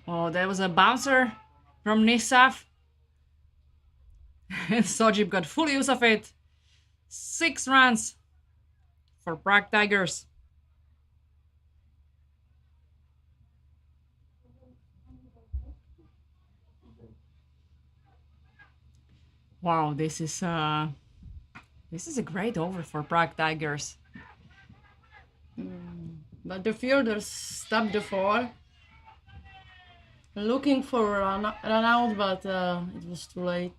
Oh, that was a bouncer from Nisaf. And Sojib got full use of it. 6 runs for Prague Tigers. Wow, this is a great over for Prague Tigers. But the fielders stopped the ball, looking for a run out, but it was too late.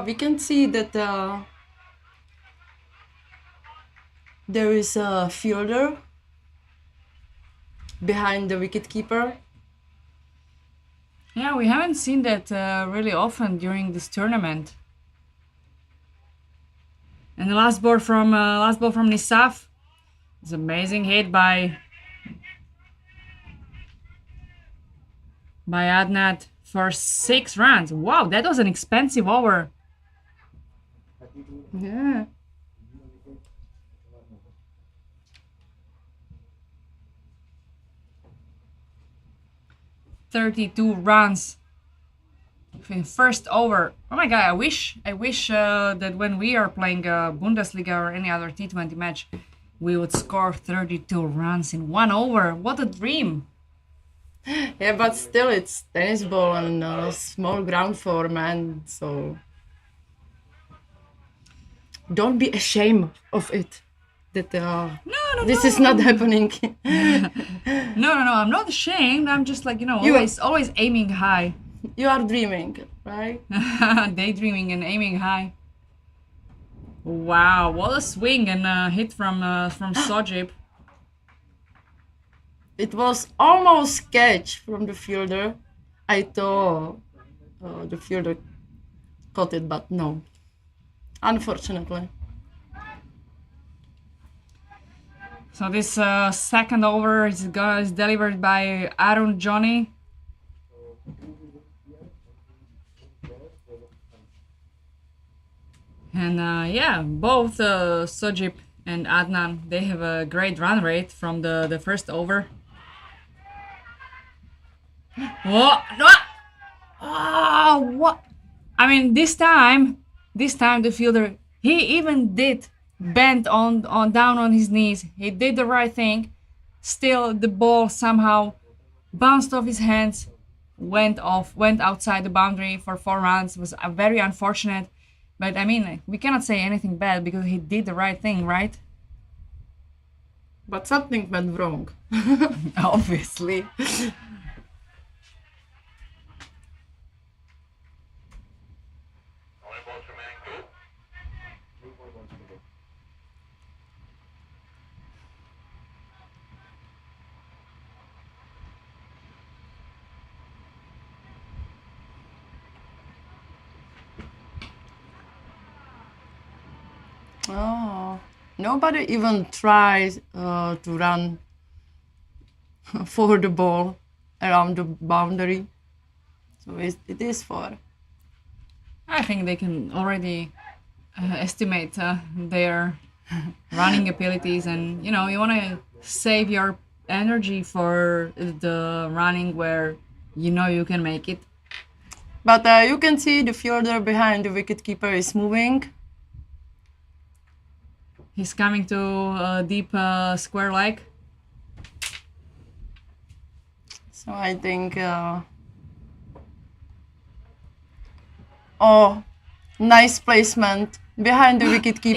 We can see that there is a fielder behind the wicketkeeper. Yeah, we haven't seen that really often during this tournament. And the last ball from Nisaf is amazing hit by Adnat for 6 runs. Wow, that was an expensive over. Yeah. "32 runs in first over." Oh my god! I wish that when we are playing Bundesliga or any other T20 match, we would score 32 runs in 1 over. What a dream! Yeah, but still, it's tennis ball and a small ground for man, so don't be ashamed of it. That No, this is not happening. No, I'm not ashamed. I'm just like, You- always aiming high. You are dreaming, right? Daydreaming and aiming high. Wow, what a swing and hit from Sojib. It was almost catch from the fielder. I thought the fielder caught it, but no. Unfortunately. So this second over is delivered by Arun Johnny. And yeah, both Sojip and Adnan, they have a great run rate from the first over. What? No! Oh, what? I mean, this time the fielder, he even did bend on down on his knees. He did the right thing. Still, the ball somehow bounced off his hands, went outside the boundary for 4 runs. It was very unfortunate. But I mean, we cannot say anything bad because he did the right thing, right? But something went wrong. Obviously. Oh, nobody even tries to run for the ball around the boundary. So it is for. I think they can already estimate their running abilities, and you want to save your energy for the running where you can make it. But you can see the fielder behind the wicketkeeper is moving. He's coming to a deep square leg. So I think. Oh, nice placement behind the wicketkeeper.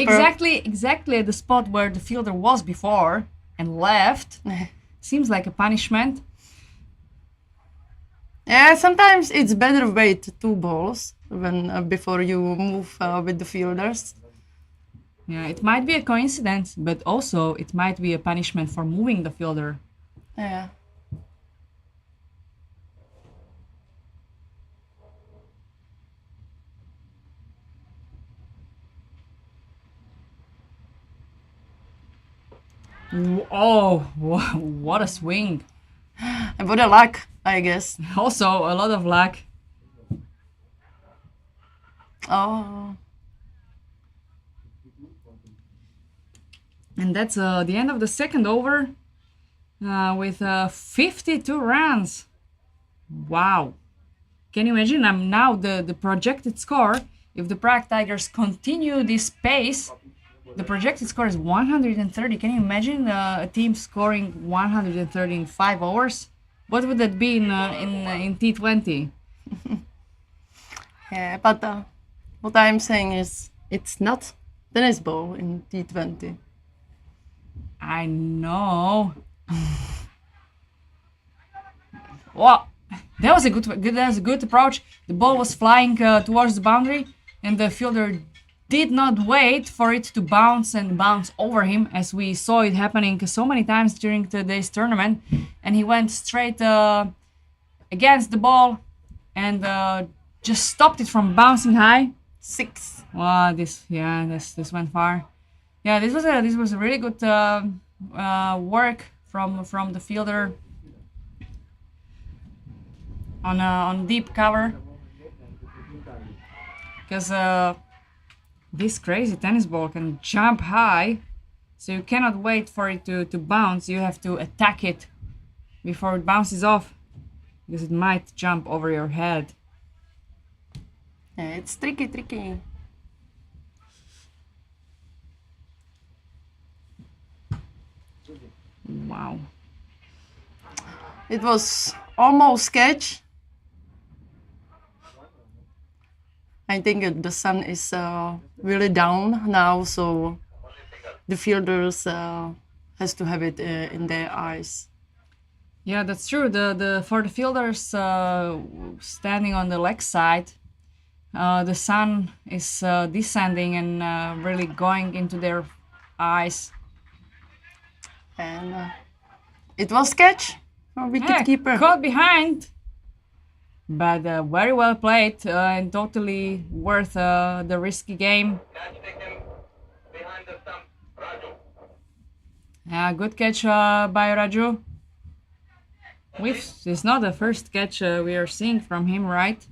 Exactly at the spot where the fielder was before and left. Seems like a punishment. Yeah, sometimes it's better wait 2 balls when before you move with the fielders. Yeah, it might be a coincidence, but also it might be a punishment for moving the fielder. Yeah. Oh, what a swing. And what a luck, I guess. Also, a lot of luck. Oh. And that's the end of the second over with 52 runs. Wow. Can you imagine? Now the projected score, if the Prague Tigers continue this pace, the projected score is 130. Can you imagine a team scoring 130 in 5 overs? What would that be in T20? Yeah, but what I'm saying is it's not tennis ball in T20. I know. Well, that was a good approach. The ball was flying towards the boundary, and the fielder did not wait for it to bounce over him, as we saw it happening so many times during today's tournament. And he went straight against the ball and just stopped it from bouncing high. 6. Wow, this went far. Yeah, this was a really good work from the fielder on deep cover, because this crazy tennis ball can jump high, so you cannot wait for it to bounce. You have to attack it before it bounces off, because it might jump over your head. Yeah, it's tricky. Wow. It was almost catch. I think the sun is really down now, so the fielders has to have it in their eyes. Yeah, that's true. For the fielders standing on the leg side, the sun is descending and really going into their eyes. And it was catch for wicketkeeper. Caught behind, but very well played and totally worth the risky game. Good catch by Raju. It's not the first catch we are seeing from him, right?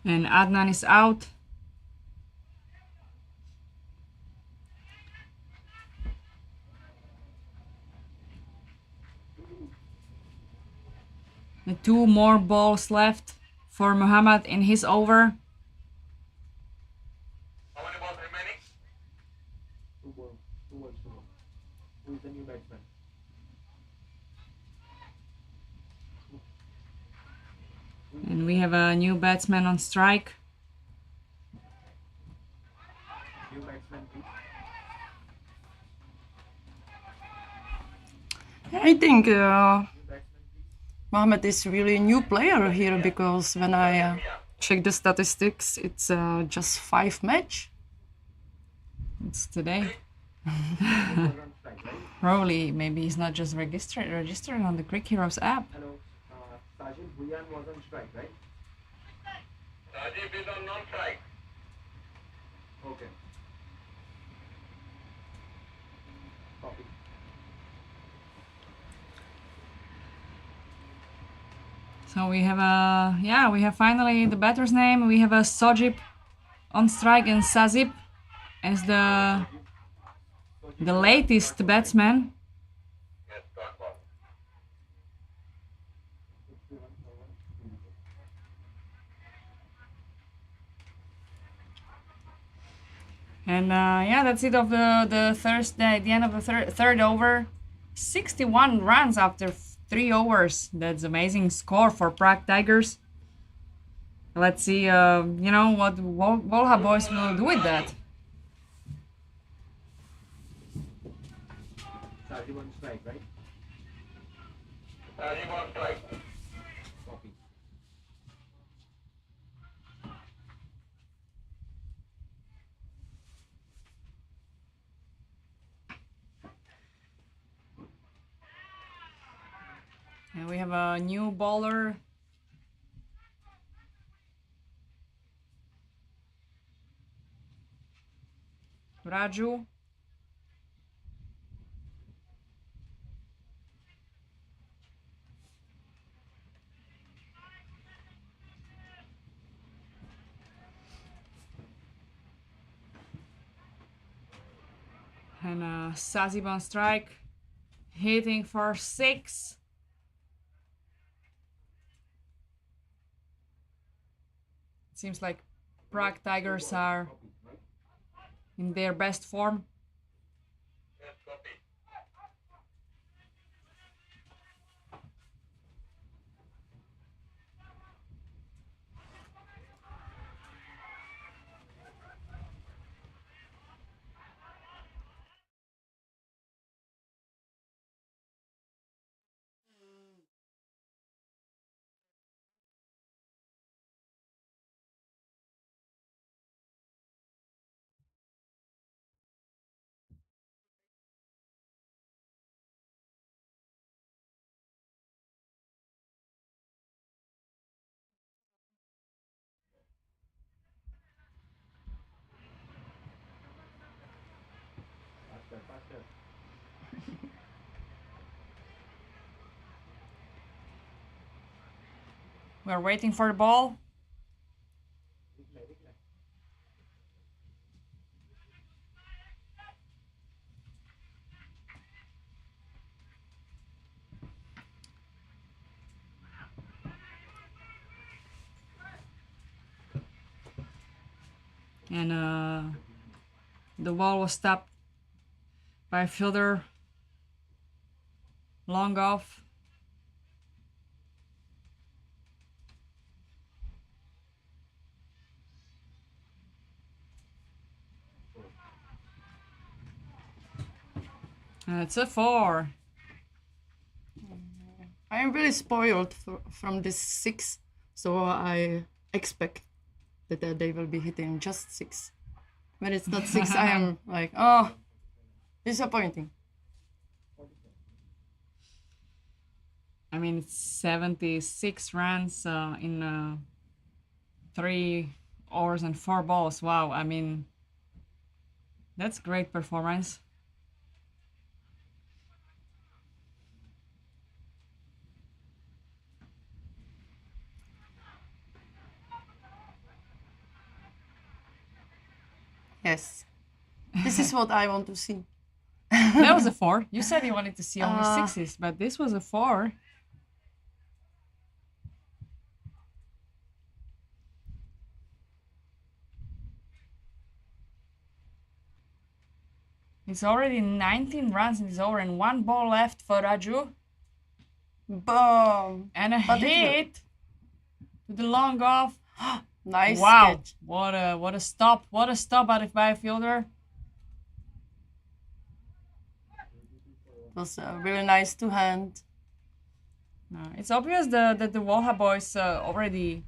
And Adnan is out. The 2 more balls left for Muhammad in his over. How many balls remaining? 2 balls. 2 balls to go. Who is the new batsman? And we have a new batsman on strike. New batsman, please. I think New batsman, please. Mohamed is really a new player here because when I check the statistics, it's just 5 match. It's today. Who was on strike, right? Probably, maybe he's not just registered on the Crick Heroes app. Hello. Sajid Bhuyan was on strike, right? Rajiv is on non-strike. Okay. Copy. So we have finally the batter's name. We have a Sojib on strike and Sazib as the latest batsman. Yes, dot ball. 61 for 1, 2 wickets. And that's it of the Thursday, the end of the third over. 61 runs after 3 overs. That's amazing score for Prague Tigers. Let's see, what Volha Boys will do with that. Sajid on strike, right? Rajiv on strike. Copy. And we have a new bowler. Raju. And Sazib on strike, hitting for 6. It seems like Prague Tigers are in their best form. Yes, copy. Faster, faster. We're waiting for the ball. Replay, replay. And the ball was stopped by a fielder long off. And it's a 4. I am really spoiled from this 6, so I expect that they will be hitting just 6. When it's not 6, I am like, oh, disappointing. I mean, it's 76 runs in 3 overs and 4 balls. Wow, I mean, that's great performance. Yes. This is what I want to see. That was a 4. You said you wanted to see only Uh, 6s, but this was a 4. It's already 19 runs in this over and 1 ball left for Raju. Boom. And a But it hit to the long off. Nice Wow. catch. What a stop. What a stop by a fielder. It was really nice to hand. It's obvious that the Volha Boys already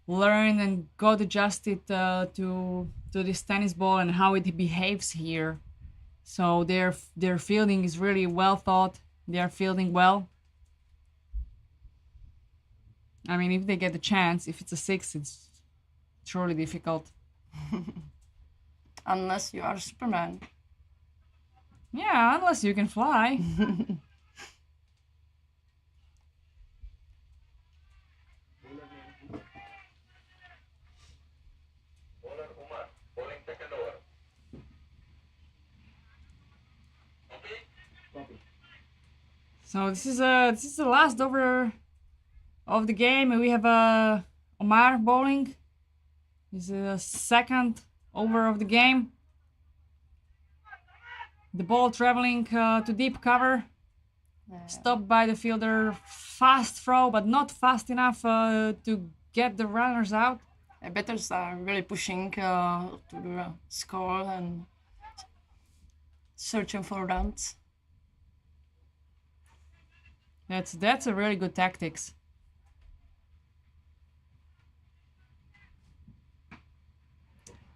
learned and got adjusted to this tennis ball and how it behaves here. So their fielding is really well thought. They are fielding well. I mean, if they get the chance, if it's a 6, it's truly difficult. Unless you are Superman. Yeah, unless you can fly. So this is the last over of the game. We have Omar bowling. This is the second over of the game. The ball traveling to deep cover. Stopped by the fielder. Fast throw, but not fast enough to get the runners out. Batters are really pushing to the score and searching for runs. That's a really good tactics.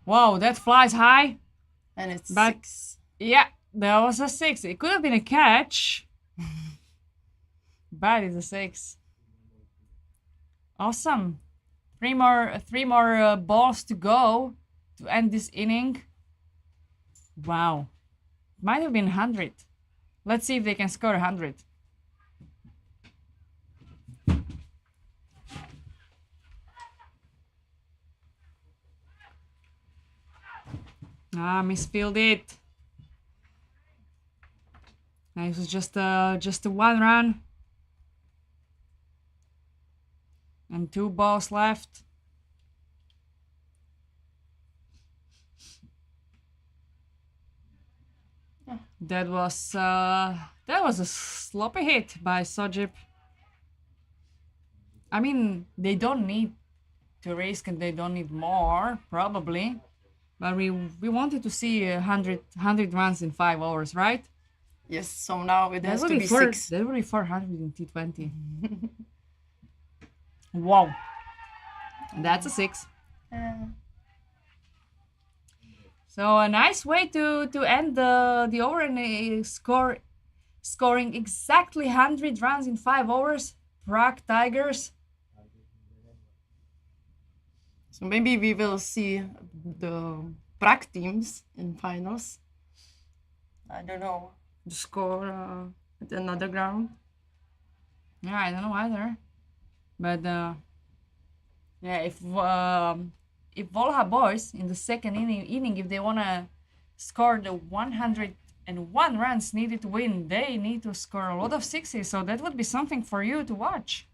Whoa, that flies high. And it's But 6. yeah, that was a 6. It could have been a catch. But it's a 6. Awesome. Three more balls to go to end this inning. Wow. Might have been 100. Let's see if they can score 100. Misfielded. It was just a 1 run. And 2 balls left. That was a sloppy hit by Sojip. I mean, they don't need to risk and they don't need more, probably. But we wanted to see 100 runs in 5 hours, right? Yes, so now it has to be 6. That would be 400 in T20. Wow. That's a 6. So a nice way to end the over and scoring exactly 100 runs in 5 hours. Prague Tigers. So maybe we will see the Prague teams in finals. I don't know the score at another ground. Yeah, I don't know either. But yeah, if Volha Boys in the second inning, if they wanna score the 101 runs needed to win, they need to score a lot of 60s. So that would be something for you to watch.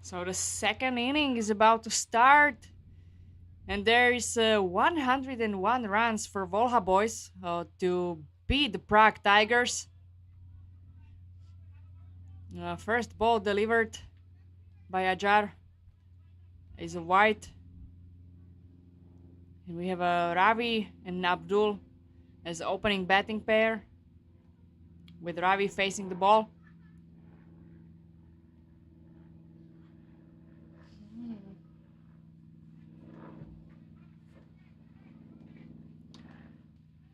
So the second inning is about to start. And there is 101 runs for Volha Boys to beat the Prague Tigers. First ball delivered by Ajar is a white. And we have Ravi and Abdul as opening batting pair, with Ravi facing the ball.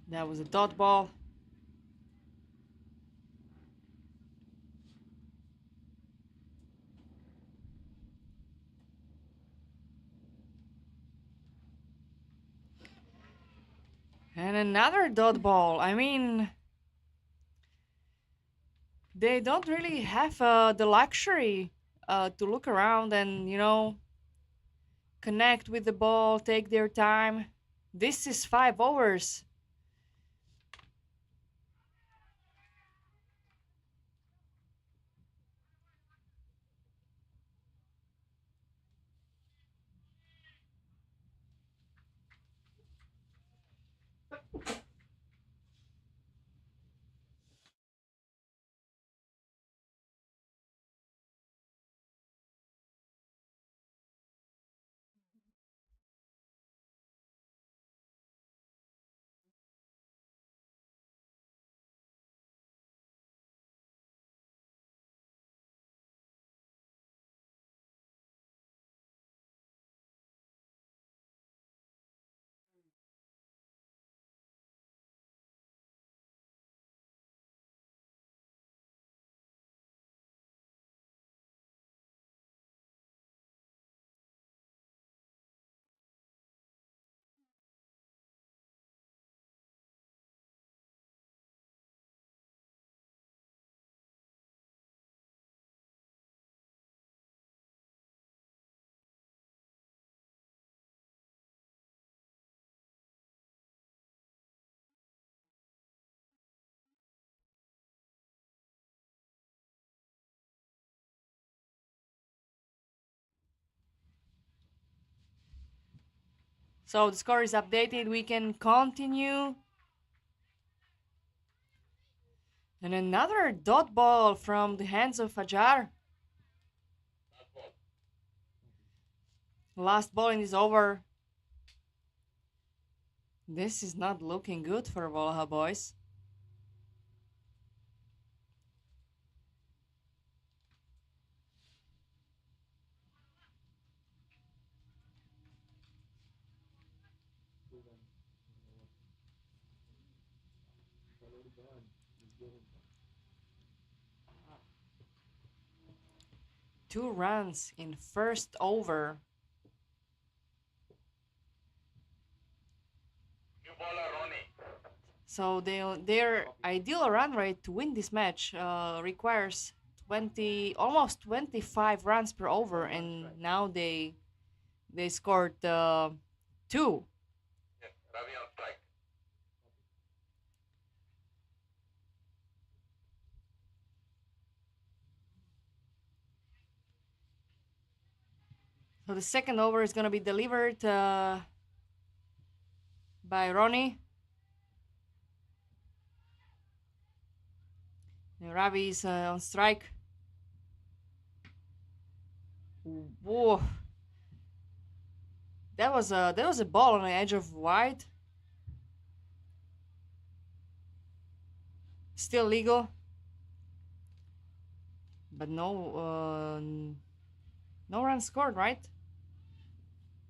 That was a dot ball. And another dot ball. I mean, they don't really have the luxury to look around and, connect with the ball, take their time. This is 5 overs. So the score is updated. We can continue. And another dot ball from the hands of Fajar. Last ball in this over. This is not looking good for Volha Boys. Two runs in first over. So their ideal run rate to win this match requires almost 25 runs per over, and now they scored 2. So the second over is going to be delivered by Ronnie. And Ravi is on strike. Whoa. That was a ball on the edge of wide. Still legal. But no run scored, right?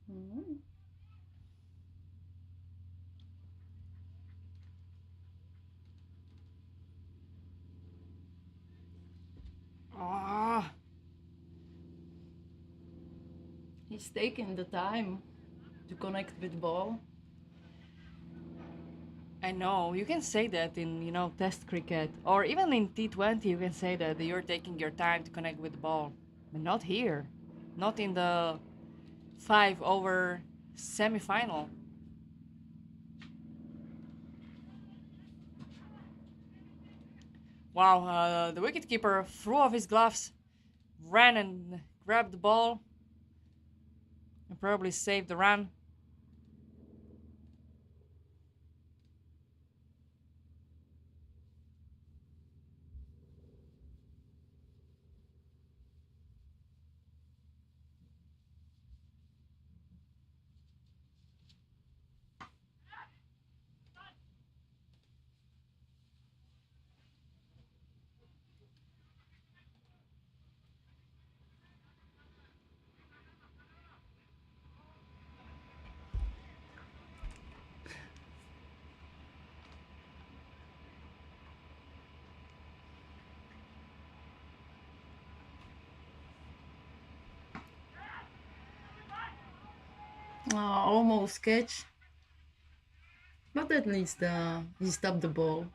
Mhm. Ah, He's taking the time to connect with the ball. I know. You can say that in, test cricket. Or even in T20, you can say that you're taking your time to connect with the ball. But not here. Not in the 5 over semi-final. Wow, the wicketkeeper threw off his gloves, ran and grab the ball and probably save the run. Almost catch. But at least he stopped the ball.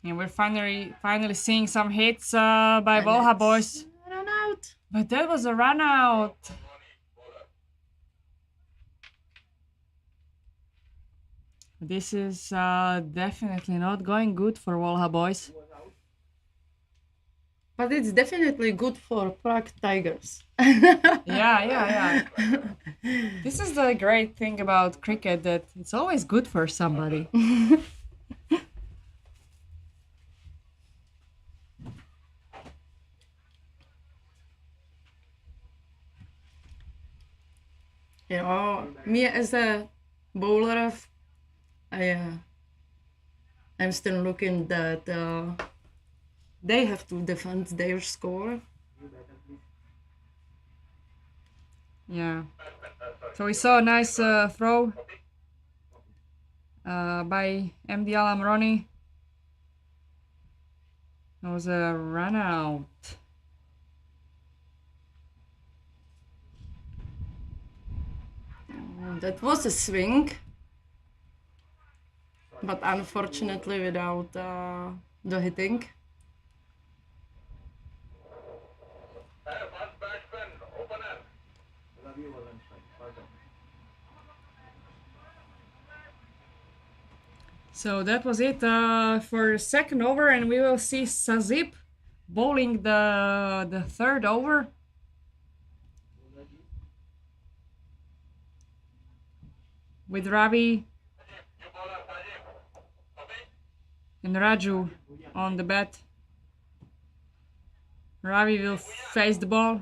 And we're finally seeing some hits by And Volha it's Boys. Run out. But that was a run out. This is definitely not going good for Volha Boys. But it's definitely good for Prague Tigers. Yeah. This is the great thing about cricket, that it's always good for somebody. You know, me as a bowler, I'm still looking that they have to defend their score. Yeah. So we saw a nice throw by MD Alamroni. It was a run out. That was a swing, but unfortunately without the hitting. So that was it for the second over, and we will see Sazip bowling the third over. With Ravi and Raju on the bat. Ravi will face the ball.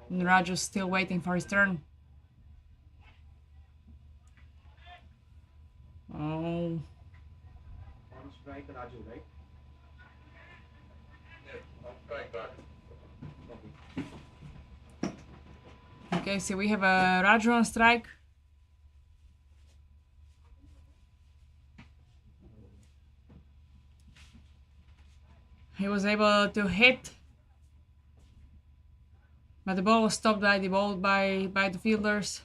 And Raju's still waiting for his turn. Oh. On strike Raju, right? Yes, on strike Raju. Okay, so we have a Raju on strike. He was able to hit, but the ball was stopped by the fielders.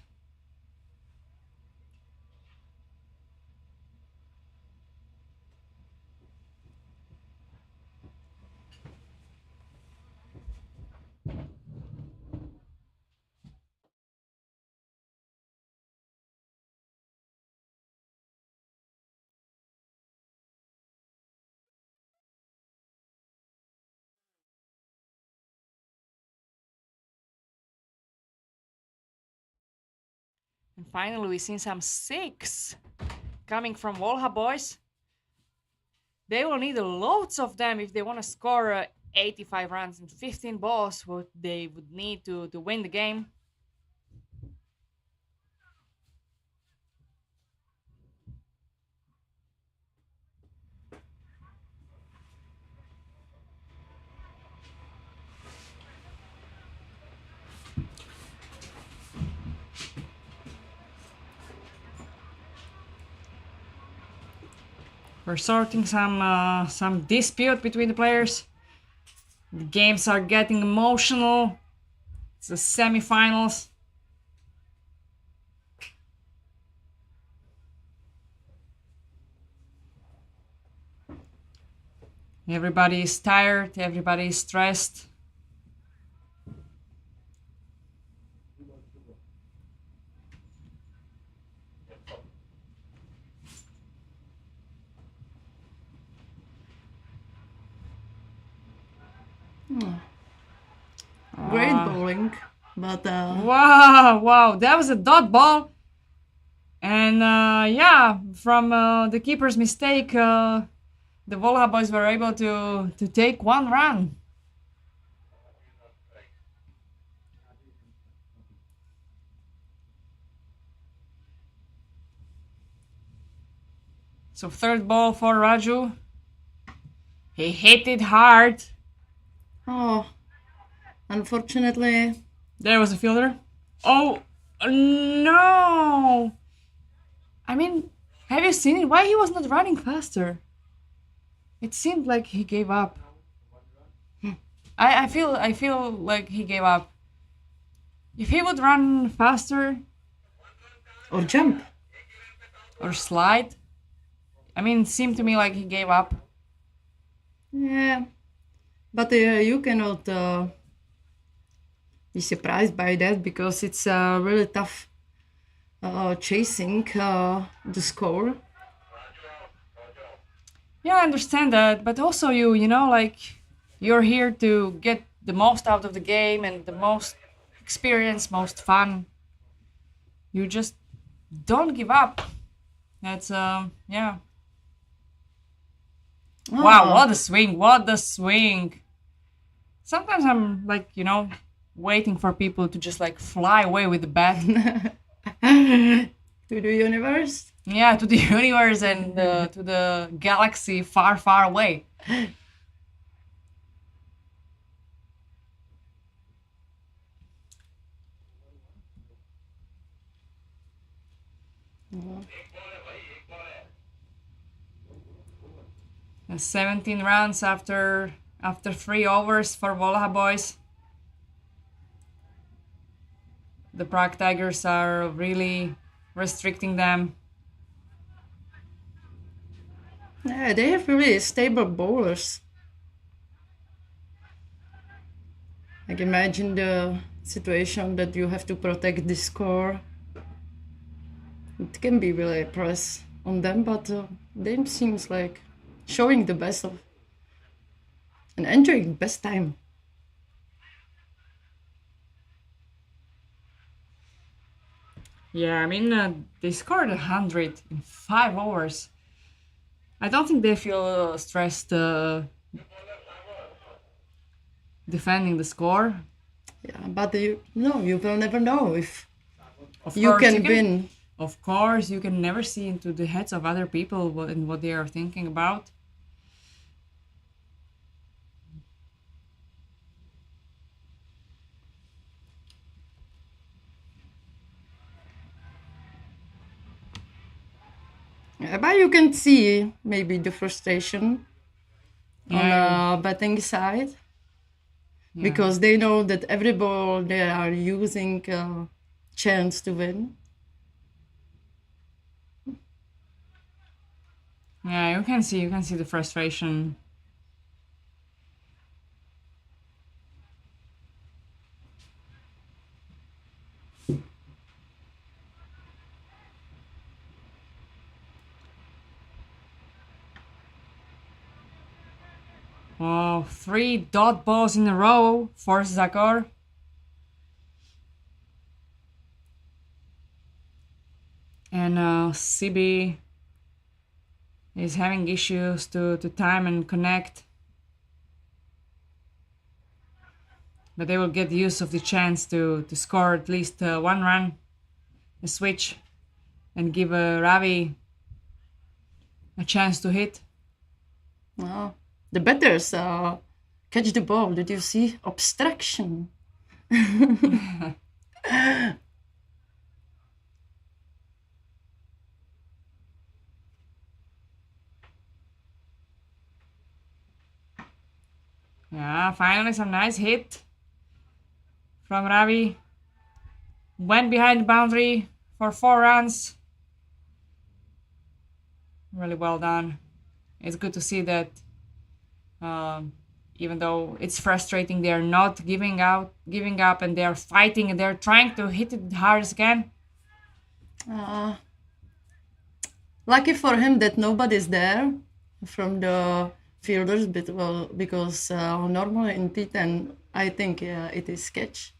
And finally, we've seen some six coming from Volha Boys. They will need loads of them if they want to score 85 runs in 15 balls, what they would need to win the game. We're sorting some dispute between the players. The games are getting emotional. It's the semifinals. Everybody is tired. Everybody is stressed. Great bowling, but Wow, that was a dot ball. And yeah, from the keeper's mistake, the Volha Boys were able to take 1 run. So third ball for Raju. He hit it hard. unfortunately, There was a fielder. Oh no! I mean, have you seen it? Why he was not running faster? It seemed like he gave up. I feel like he gave up. If he would run faster or jump. or slide, I mean, it seemed to me like he gave up. Yeah, but you cannot be surprised by that because it's really tough chasing the score. Yeah, I understand that, but also you know, like you're here to get the most out of the game and the most experience, most fun. You just don't give up. That's yeah. Wow, what a swing! What a swing! Sometimes I'm like, you know, waiting for people to just like fly away with the bat. To the universe. Yeah, to the universe and to the galaxy far, far away. Mhm. 17 rounds after 3 overs for Volha Boys. The Prague Tigers are really restricting them. Yeah, they have really stable bowlers. Like imagine the situation that you have to protect the score. It can be really a press on them, but them seems like showing the best of and enjoying the best time. Yeah, I mean, they scored 100 in 5 overs. I don't think they feel stressed defending the score. Yeah, but you will never know if Of you course, can win. Of course, you can never see into the heads of other people and what they are thinking about. Yeah, but you can see maybe the frustration Yeah. on betting side Yeah. because they know that every ball they are using chance to win. Yeah, you can see the frustration. Oh, 3 dot balls in a row for Zakor. And CB is having issues to time and connect. But they will get use of the chance to score at least 1 run, a switch, and give Ravi a chance to hit. Oh, the batters catch the ball. Did you see obstruction? Yeah, finally some nice hit from Ravi. Went behind the boundary for 4 runs. Really well done. It's good to see that even though it's frustrating, they're not giving up, and they're fighting and they're trying to hit it hard as can. Lucky for him that nobody's there from the fielders, but well, because normally in P10, I think it is catch.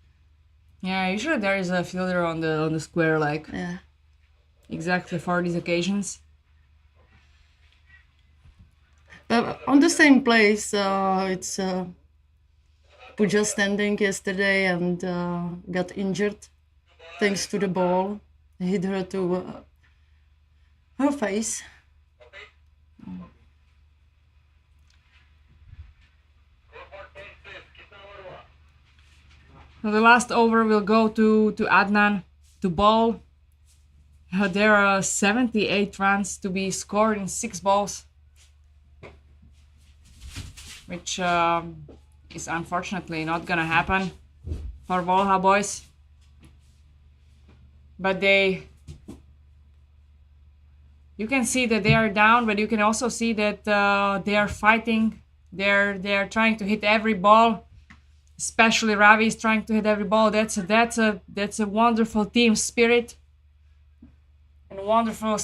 Yeah, usually there is a fielder on the square, like Yeah. exactly for these occasions. But on the same place, it's Puja standing yesterday and got injured thanks to the ball. Hit her to her face. Now the last over will go to Adnan to ball. There are 78 runs to be scored in 6 balls, which is unfortunately not gonna happen for Volha Boys. But you can see that they are down, but you can also see that they are fighting. They're trying to hit every ball. Especially Ravi is trying to hit every ball. That's a wonderful team spirit and wonderful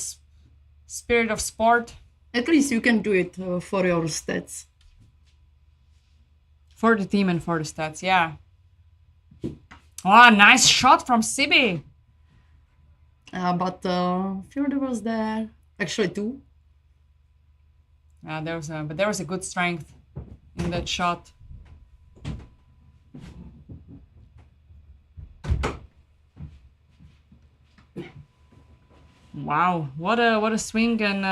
spirit of sport. At least you can do it for your stats. For the team and for the stats, yeah. Oh, nice shot from Sibi. But fielder was there. Actually, two. There was a good strength in that shot. Wow, what a swing and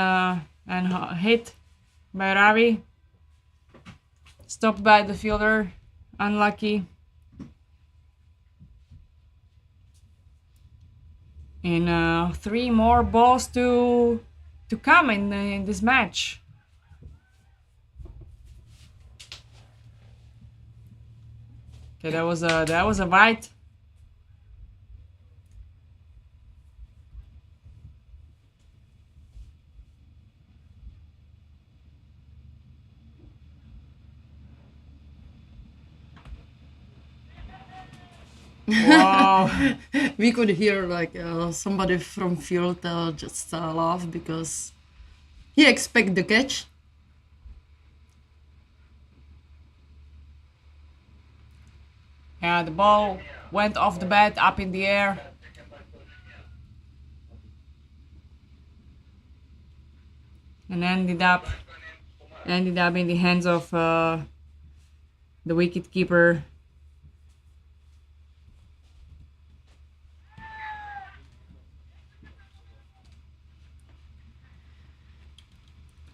hit by Ravi. Stopped by the fielder, unlucky. And 3 more balls to come in this match. Okay, that was a wide. Wow. We could hear like somebody from field just laugh because he expect the catch. Yeah, the ball went off the bat, up in the air. And ended up in the hands of the wicket keeper.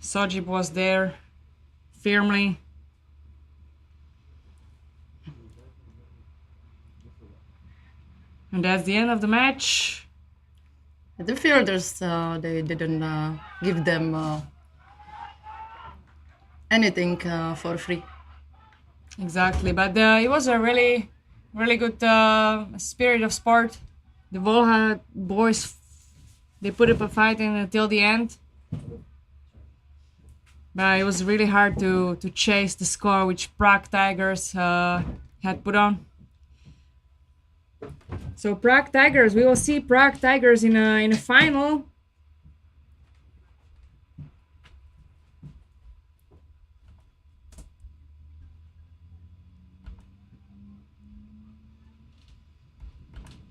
Sojib was there firmly. And that's the end of the match. The fielders they didn't give them anything for free. Exactly, but it was a really, really good spirit of sport. The Volha boys, they put up a fight until the end. But it was really hard to chase the score which Prague Tigers had put on. So Prague Tigers, we will see Prague Tigers in a final.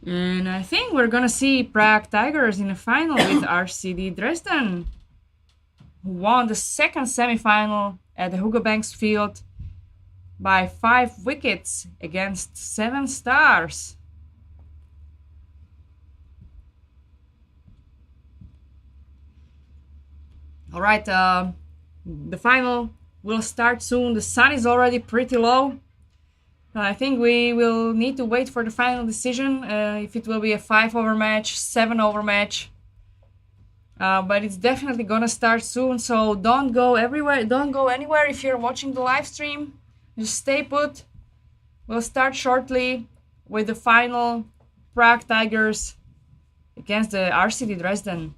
And I think we're gonna see Prague Tigers in a final with RCD Dresden, who won the second semifinal at the Hugo Banks Field by 5 wickets against 7 stars. All right, the final will start soon. The sun is already pretty low. I think we will need to wait for the final decision if it will be a 5-over match, 7-over match. But it's definitely gonna start soon, so don't go everywhere. Don't go anywhere if you're watching the live stream. Just stay put. We'll start shortly with the final Prague Tigers against the RCD Dresden.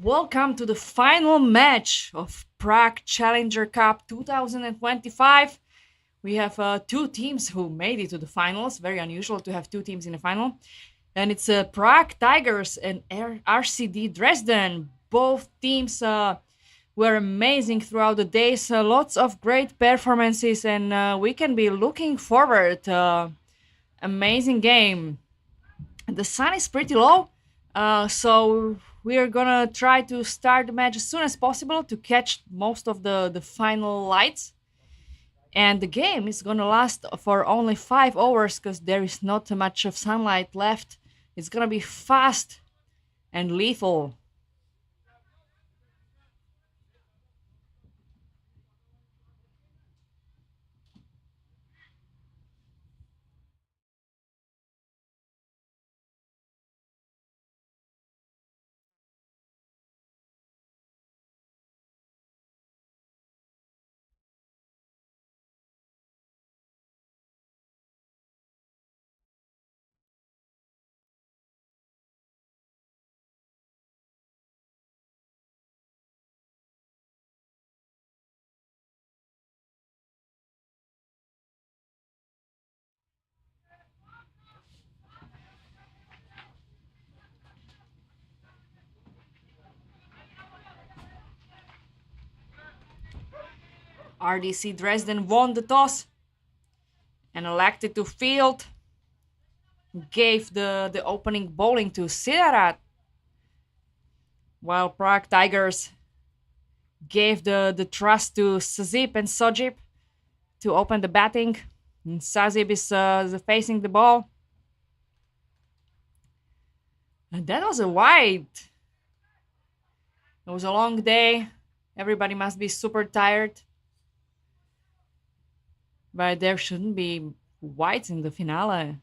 Welcome to the final match of Prague Challenger Cup 2025. We have two teams who made it to the finals. Very unusual to have two teams in the final. And it's Prague Tigers and RCD Dresden. Both teams were amazing throughout the days. Lots of great performances, and we can be looking forward. Amazing game. The sun is pretty low, so we're gonna try to start the match as soon as possible to catch most of the final lights. And the game is gonna last for only 5 hours because there is not much of sunlight left. It's gonna be fast and lethal. RDC Dresden won the toss and elected to field. Gave the opening bowling to Sidarat, while Prague Tigers gave the trust to Sazip and Sojip to open the batting. And Sazip is facing the ball. And that was a wide. It was a long day. Everybody must be super tired. But there shouldn't be wides in the finale.